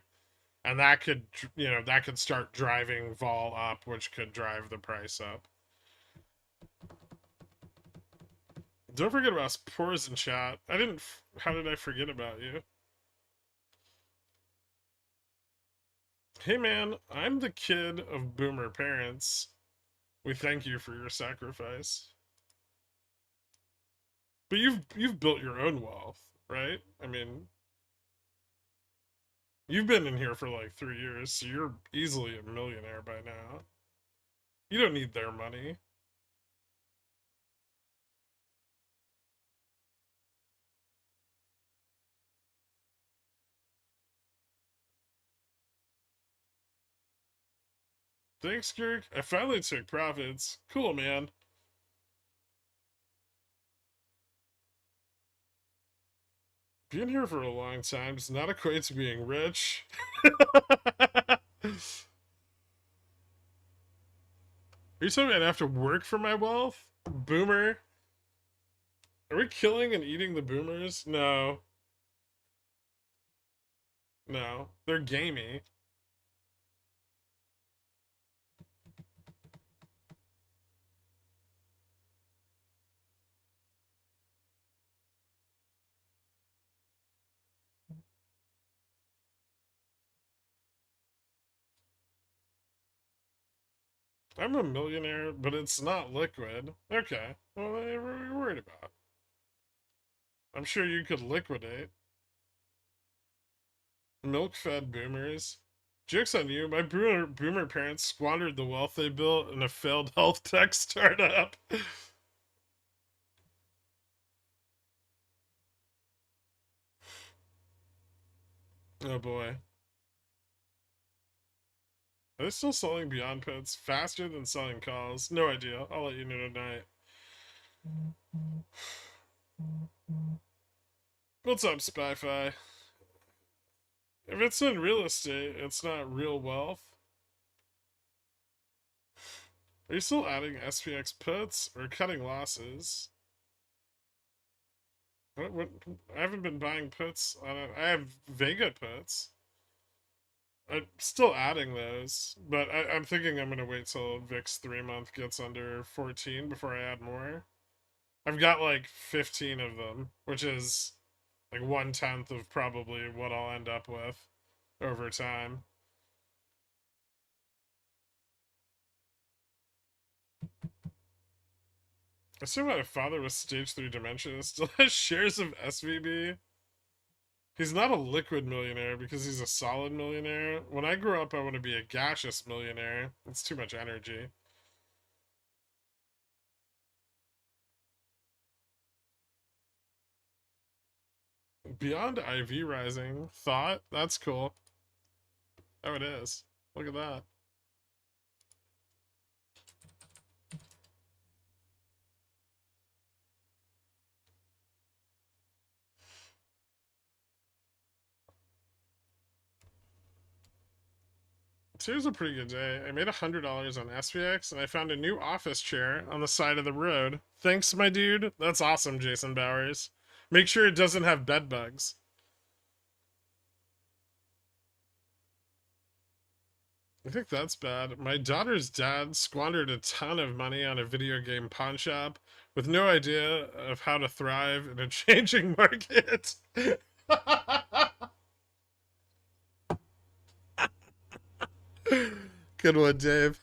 And that could, that could start driving vol up, which could drive the price up. Don't forget about Spores in chat. How did I forget about you? Hey man, I'm the kid of boomer parents. We thank you for your sacrifice. But you've built your own wealth, right? I mean, you've been in here for like 3 years, so you're easily a millionaire by now. You don't need their money. Thanks, Gherk. I finally took profits. Cool, man. Being here for a long time does not equate to being rich. Are you telling me I'd have to work for my wealth? Boomer? Are we killing and eating the boomers? No. No. They're gamey. I'm a millionaire, but it's not liquid. Okay. Well, what are you worried about? I'm sure you could liquidate. Milk-fed boomers. Joke's on you. My boomer parents squandered the wealth they built in a failed health tech startup. Oh boy. Are they still selling Beyond Puts faster than selling calls? No idea. I'll let you know tonight. What's up, Spy-Fi? If it's in real estate, it's not real wealth. Are you still adding SPX puts or cutting losses? What? I haven't been buying puts on it. I have Vega puts. I'm still adding those, but I'm thinking I'm going to wait till VIX 3-month gets under 14 before I add more. I've got like 15 of them, which is like 1/10 of probably what I'll end up with over time. I assume my father was stage 3 dementia and still has shares of SVB. He's not a liquid millionaire because he's a solid millionaire. When I grow up, I want to be a gaseous millionaire. It's too much energy. Beyond IV rising. Thought? That's cool. Oh, it is. Look at that. Today's a pretty good day. I made $100 on SPX and I found a new office chair on the side of the road. Thanks, my dude. That's awesome, Jason Bowers. Make sure it doesn't have bed bugs. I think that's bad. My daughter's dad squandered a ton of money on a video game pawn shop with no idea of how to thrive in a changing market. Good one, Dave.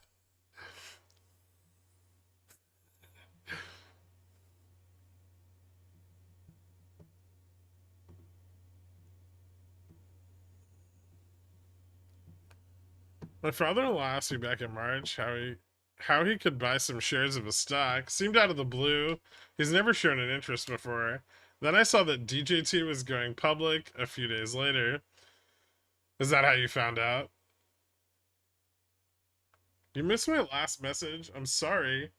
My father-in-law asked me back in March how he could buy some shares of a stock. Seemed out of the blue. He's never shown an interest before. Then I saw that DJT was going public a few days later. Is that how you found out? You missed my last message. I'm sorry.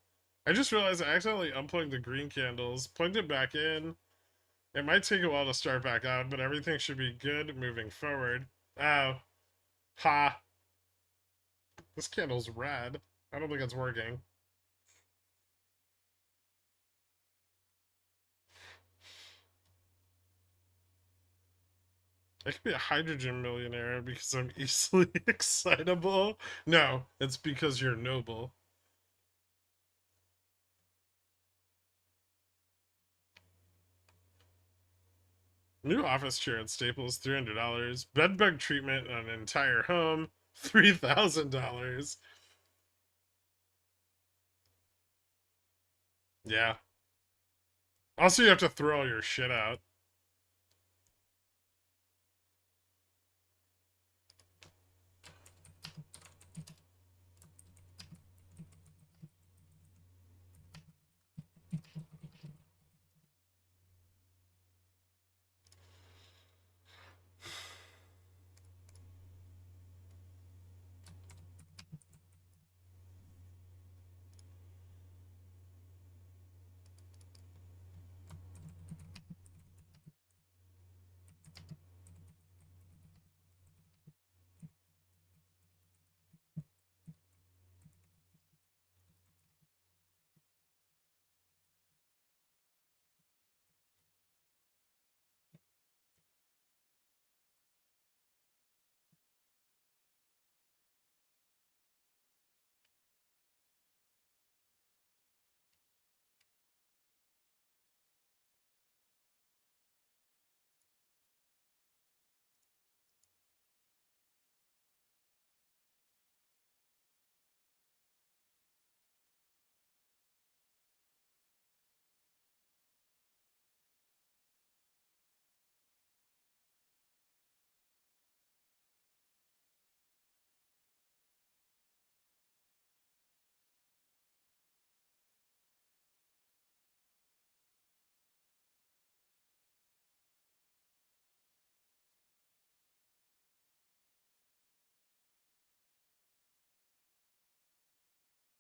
I just realized I accidentally unplugged the green candles, plugged it back in. It might take a while to start back up, but everything should be good moving forward. Oh. Ha. This candle's red. I don't think it's working. I could be a hydrogen millionaire because I'm easily excitable. No, it's because you're noble. New office chair at Staples, $300. Bedbug treatment on an entire home, $3,000. Yeah. Also, you have to throw all your shit out.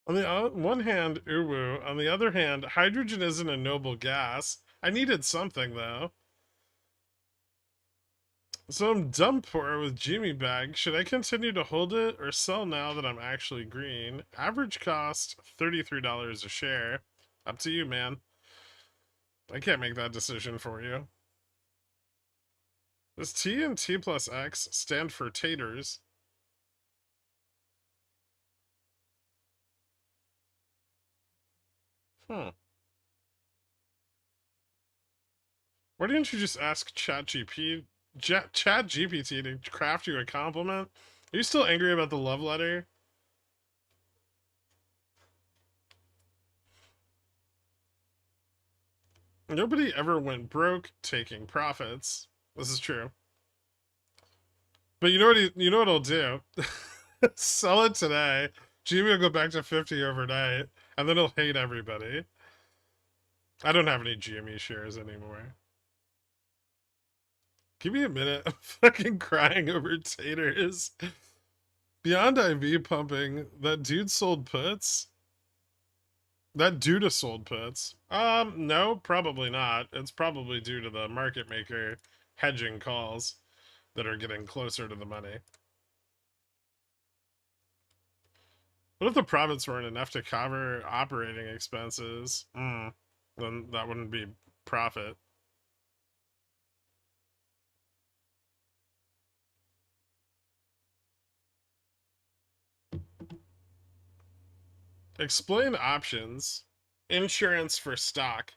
On the one hand, uwu. On the other hand, hydrogen isn't a noble gas. I needed something, though. So I'm dumb poor with Jimmy bag. Should I continue to hold it or sell now that I'm actually green? Average cost $33 a share. Up to you, man. I can't make that decision for you. Does T and T plus X stand for taters? Hmm. Why didn't you just ask ChatGPT to craft you a compliment? Are you still angry about the love letter? Nobody ever went broke taking profits. This is true. But you know what? You know what I'll do? Sell it today. Jimmy will go back to 50 overnight, and then he'll hate everybody. I don't have any GME shares anymore. Give me a minute. I'm fucking crying over taters. Beyond IV pumping, that dude sold puts. That due to sold puts? No, probably not. It's probably due to the market maker hedging calls that are getting closer to the money. What if the profits weren't enough to cover operating expenses? Then that wouldn't be profit. Explain options. Insurance for stock.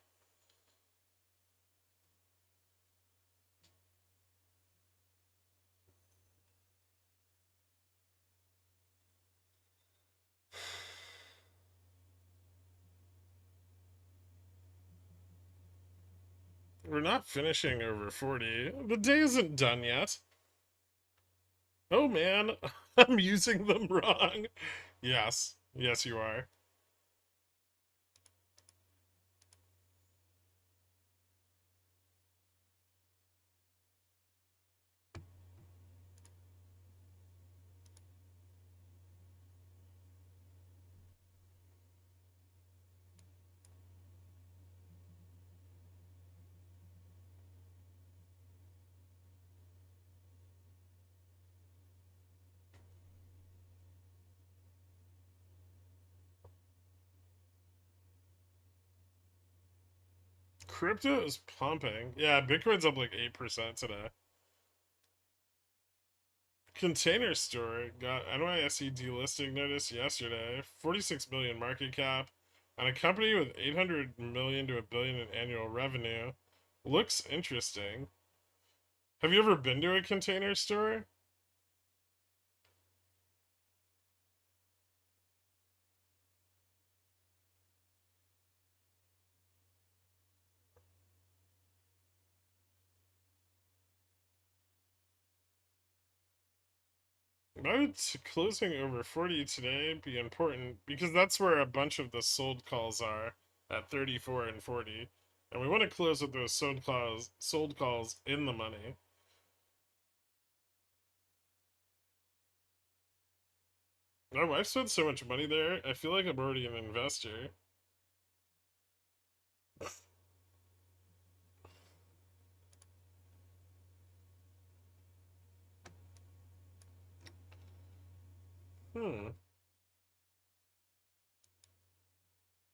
We're not finishing over 40. The day isn't done yet. Oh man, I'm using them wrong. Yes. Yes, you are. Crypto is pumping. Yeah, Bitcoin's up like 8% today. Container Store got NYSE delisting notice yesterday. 46 million market cap, and a company with 800 million to a billion in annual revenue. Looks interesting. Have you ever been to a Container Store? Why would closing over 40 today be important? Because that's where a bunch of the sold calls are at 34 and 40. And we want to close with those sold calls in the money. My wife spent so much money there, I feel like I'm already an investor. I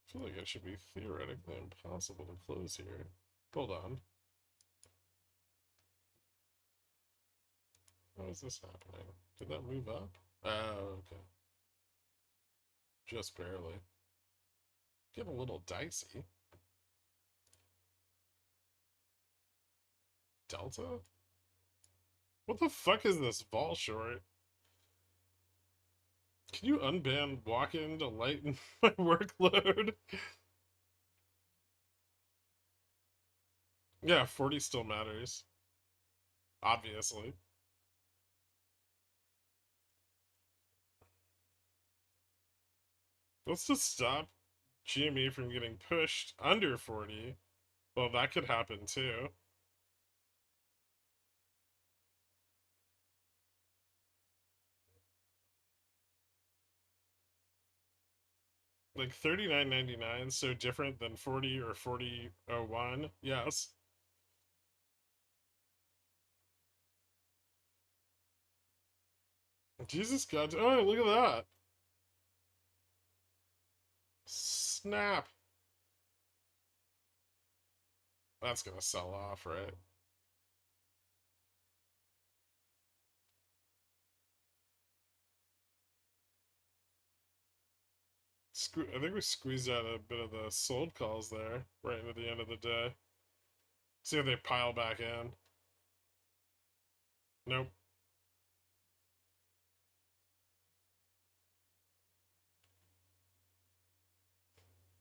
feel like it should be theoretically impossible to close here. Hold on. How is this happening? Did that move up? Oh, okay. Just barely. Getting a little dicey. Delta? What the fuck is this vol short? Can you unban walk-in to lighten my workload? Yeah, 40 still matters. Obviously. Let's just stop GME from getting pushed under 40. Well, that could happen too. Like 39.99, so different than 40 or 40.01. Yes. Jesus God. Oh, look at that. Snap. That's gonna sell off, right? I think we squeezed out a bit of the sold calls there, right into the end of the day. See if they pile back in. Nope.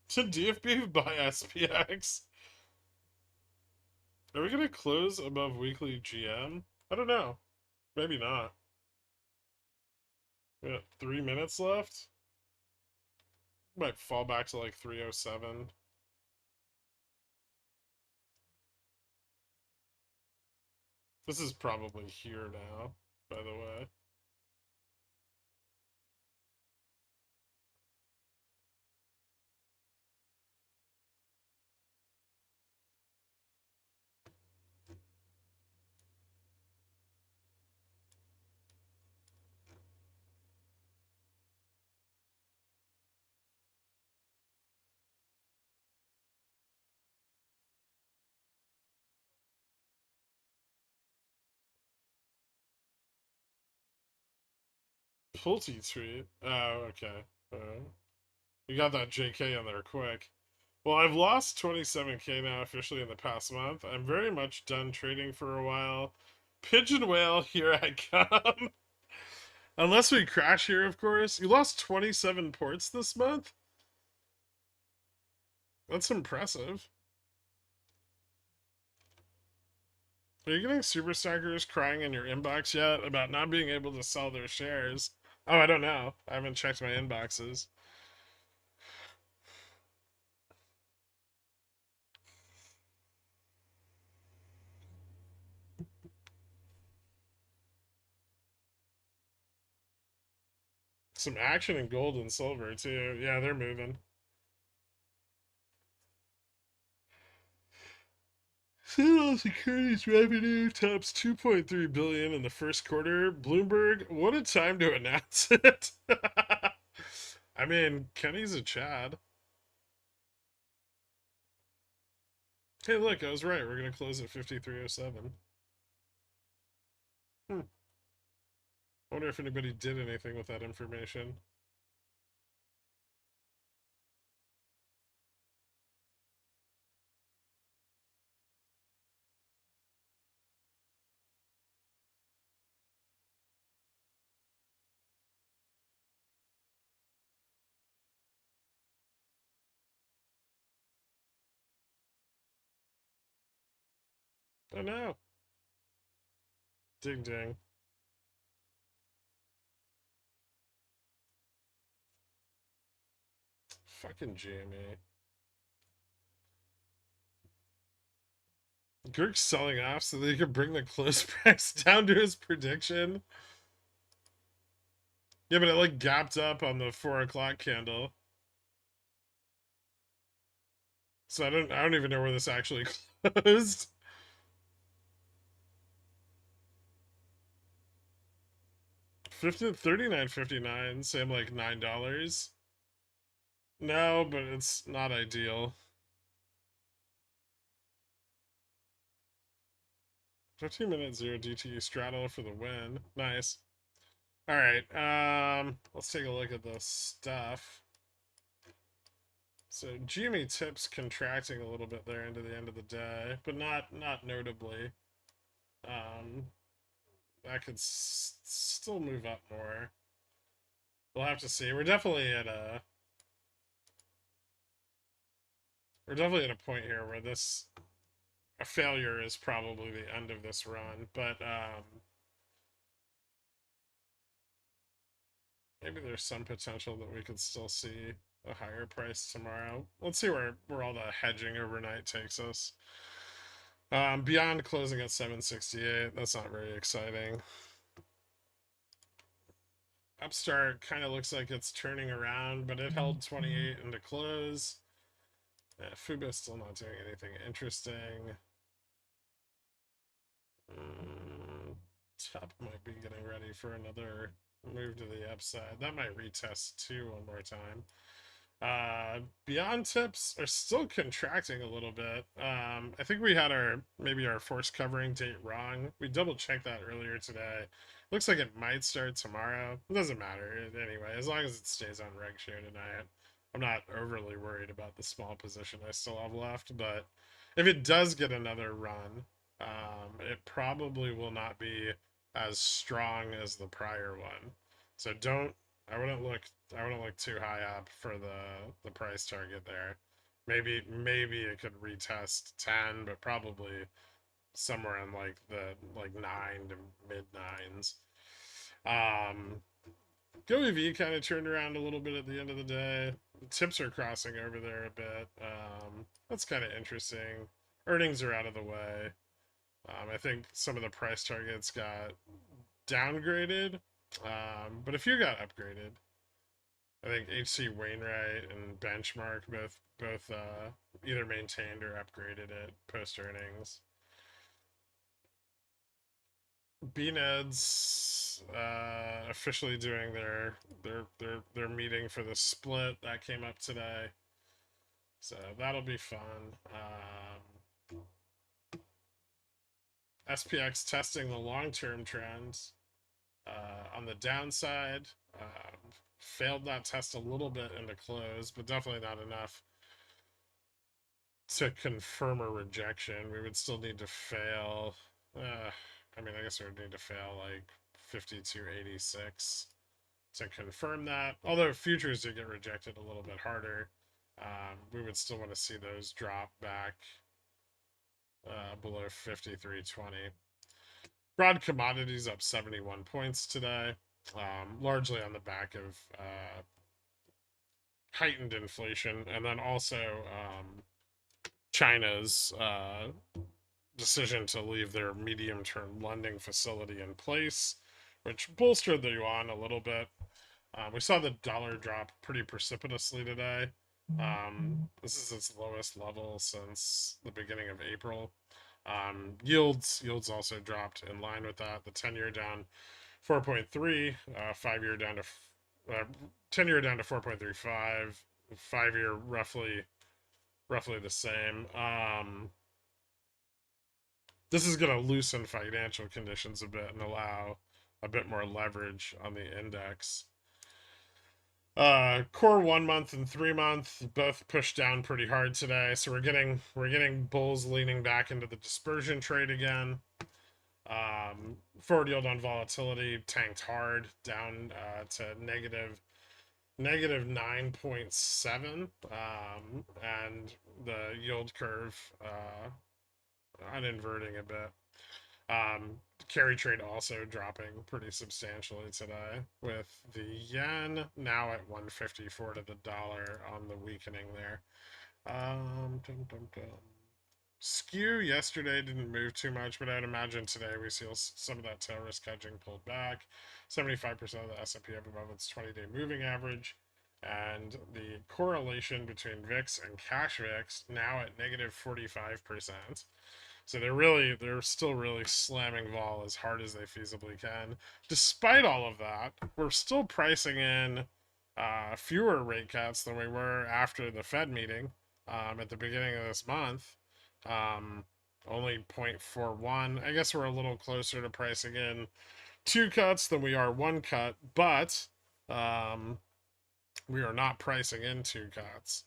Should DFB buy SPX? Are we gonna close above weekly GM? I don't know. Maybe not. We got 3 minutes left. Might fall back to like 307. This is probably here now, by the way. Pulte tweet. Oh, okay. You got that JK on there quick. Well, I've lost 27K now officially in the past month. I'm very much done trading for a while. Pigeon whale, here I come. Unless we crash here, of course. You lost 27 ports this month? That's impressive. Are you getting super stackers crying in your inbox yet about not being able to sell their shares? Oh, I don't know. I haven't checked my inboxes. Some action in gold and silver, too. Yeah, they're moving. Federal securities revenue tops 2.3 billion in the first quarter. Bloomberg, what a time to announce it. I mean, Kenny's a Chad. Hey, look, I was right. We're going to close at 5307. I wonder if anybody did anything with that information. Oh no. Ding ding. Fucking Jamie. Gherk's selling off so that he can bring the close price down to his prediction. Yeah, but it like gapped up on the 4 o'clock candle. So I don't even know where this actually closed. 39.59, same like $9. No, but it's not ideal. 15-minute 0 DTE straddle for the win. Nice. All right, let's take a look at this stuff. So GME tips contracting a little bit there into the end of the day, but not notably. That could still move up more. We'll have to see. We're definitely at a point here where a failure is probably the end of this run, but maybe there's some potential that we could still see a higher price tomorrow. Let's see where all the hedging overnight takes us. Beyond closing at 768, that's not very exciting. Upstart kind of looks like it's turning around, but it held 28 into close. Fubo's still not doing anything interesting. Top might be getting ready for another move to the upside. That might retest 2 one more time. Beyond tips are still contracting a little bit. I think we had maybe our force covering date wrong. We double checked that earlier today. Looks like it might start tomorrow. It doesn't matter anyway, as long as it stays on reg share tonight. I'm not overly worried about the small position I still have left, but if it does get another run, it probably will not be as strong as the prior one. So I wouldn't look too high up for the price target there. Maybe it could retest 10, but probably somewhere in like the 9 to mid 9s. GoEV kind of turned around a little bit at the end of the day. Tips are crossing over there a bit. That's kind of interesting. Earnings are out of the way. I think some of the price targets got downgraded, but a few got upgraded. I think HC Wainwright and Benchmark both either maintained or upgraded it post earnings. BNED's officially doing their meeting for the split that came up today, so that'll be fun. SPX testing the long-term trends on the downside. Failed that test a little bit into close, but definitely not enough to confirm a rejection. We would still need to fail. I mean, I guess we would need to fail like 52.86 to confirm that. Although futures did get rejected a little bit harder, we would still want to see those drop back below 53.20. Broad commodities up 71 points today, largely on the back of heightened inflation, and then also China's decision to leave their medium-term lending facility in place, which bolstered the yuan a little bit. We saw the dollar drop pretty precipitously today. This is its lowest level since the beginning of April. Yields also dropped in line with that. The 10-year down 4.3, 5-year down to 10-year down to 4.35, 5-year roughly the same. This is going to loosen financial conditions a bit and allow a bit more leverage on the index. Core 1 month and 3 month both pushed down pretty hard today, so we're getting bulls leaning back into the dispersion trade again. Forward yield on volatility tanked hard down to negative 9.7, and the yield curve uninverting a bit. Carry trade also dropping pretty substantially today, with the yen now at 154 to the dollar on the weakening there. Skew yesterday didn't move too much, but I'd imagine today we see some of that tail risk hedging pulled back. 75% of the S&P up above its 20-day moving average, and the correlation between VIX and cash VIX now at negative 45%. So they're still really slamming vol as hard as they feasibly can. Despite all of that, we're still pricing in fewer rate cuts than we were after the Fed meeting at the beginning of this month. Only 0.41. I guess we're a little closer to pricing in 2 cuts than we are 1 cut, but we are not pricing in 2 cuts.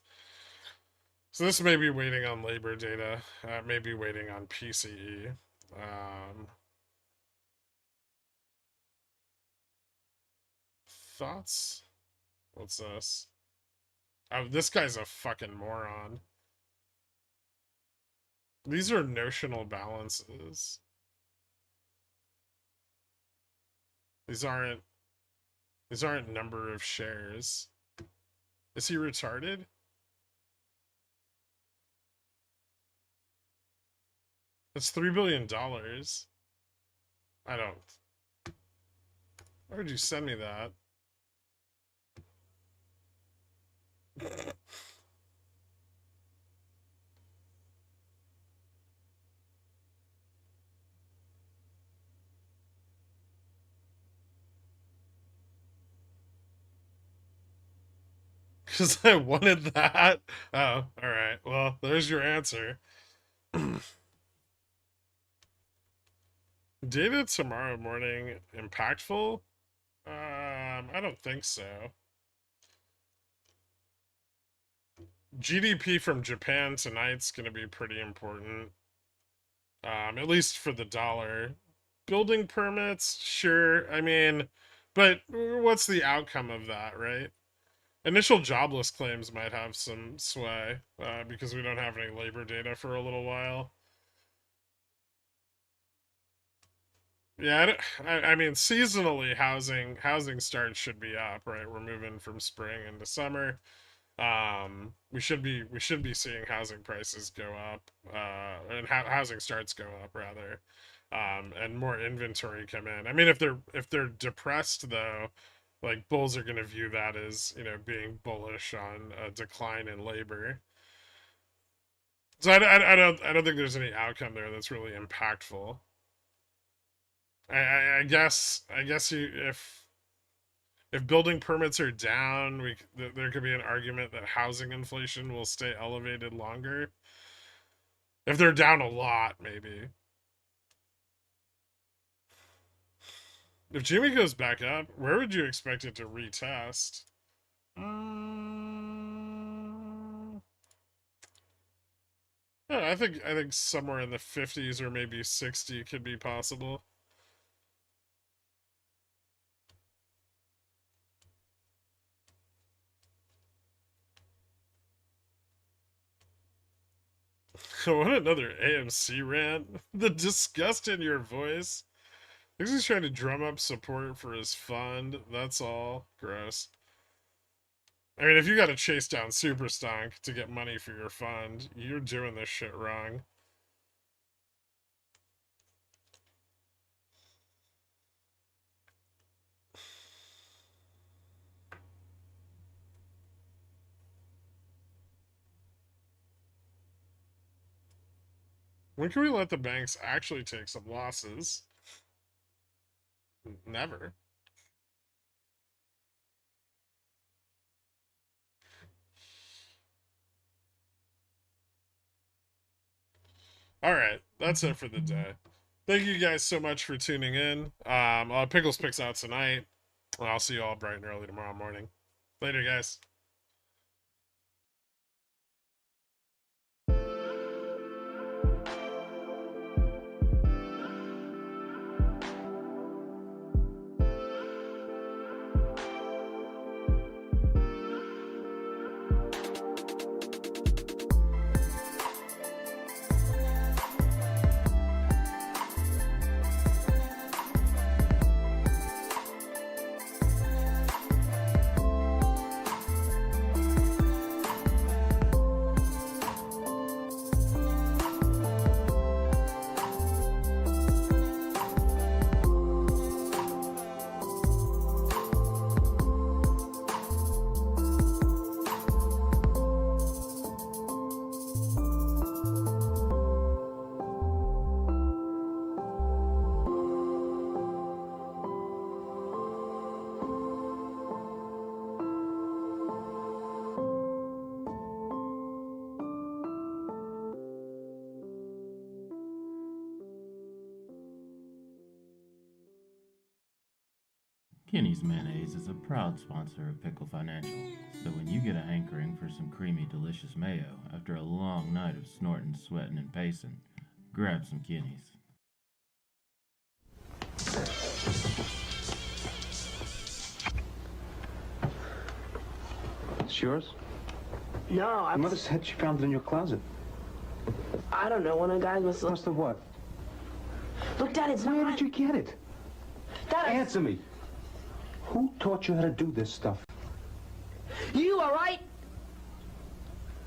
So this may be waiting on labor data, maybe waiting on PCE. Thoughts? What's this? Oh, this guy's a fucking moron. These are notional balances. These aren't number of shares. Is he retarded? That's $3 billion. I don't. Why would you send me that? Because I wanted that. Oh, all right. Well, there's your answer. Data tomorrow morning impactful? I don't think so. GDP from Japan tonight's going to be pretty important. At least for the dollar. Building permits, sure. I mean, but what's the outcome of that, right? Initial jobless claims might have some sway because we don't have any labor data for a little while. Yeah, I mean, seasonally, housing starts should be up, right? We're moving from spring into summer. We should be seeing housing prices go up, and housing starts go up rather, and more inventory come in. I mean, if they're depressed though, like bulls are going to view that as, you know, being bullish on a decline in labor. So I don't think there's any outcome there that's really impactful. I guess if building permits are down, there could be an argument that housing inflation will stay elevated longer. If they're down a lot, maybe. If Jimmy goes back up, where would you expect it to retest? Yeah, I think somewhere in the 50s or maybe 60 could be possible. What another AMC rant? The disgust in your voice. Thinks he's trying to drum up support for his fund. That's all. Gross. I mean, if you gotta chase down Super Stonk to get money for your fund, you're doing this shit wrong. When can we let the banks actually take some losses? Never. All right, that's it for the day. Thank you guys so much for tuning in. Pickles picks out tonight. I'll see you all bright and early tomorrow morning. Later, guys. Kenny's Mayonnaise is a proud sponsor of Pickle Financial, so when you get a hankering for some creamy, delicious mayo after a long night of snorting, sweating, and pacing, grab some Kenny's. It's yours? No, My mother said she found it in your closet. I don't know. One of the guys must Must have what? Look, Dad, it's Where not. did you get it? Dad, Answer me. Who taught you how to do this stuff? You, all right?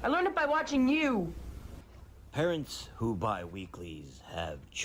I learned it by watching you. Parents who buy weeklies have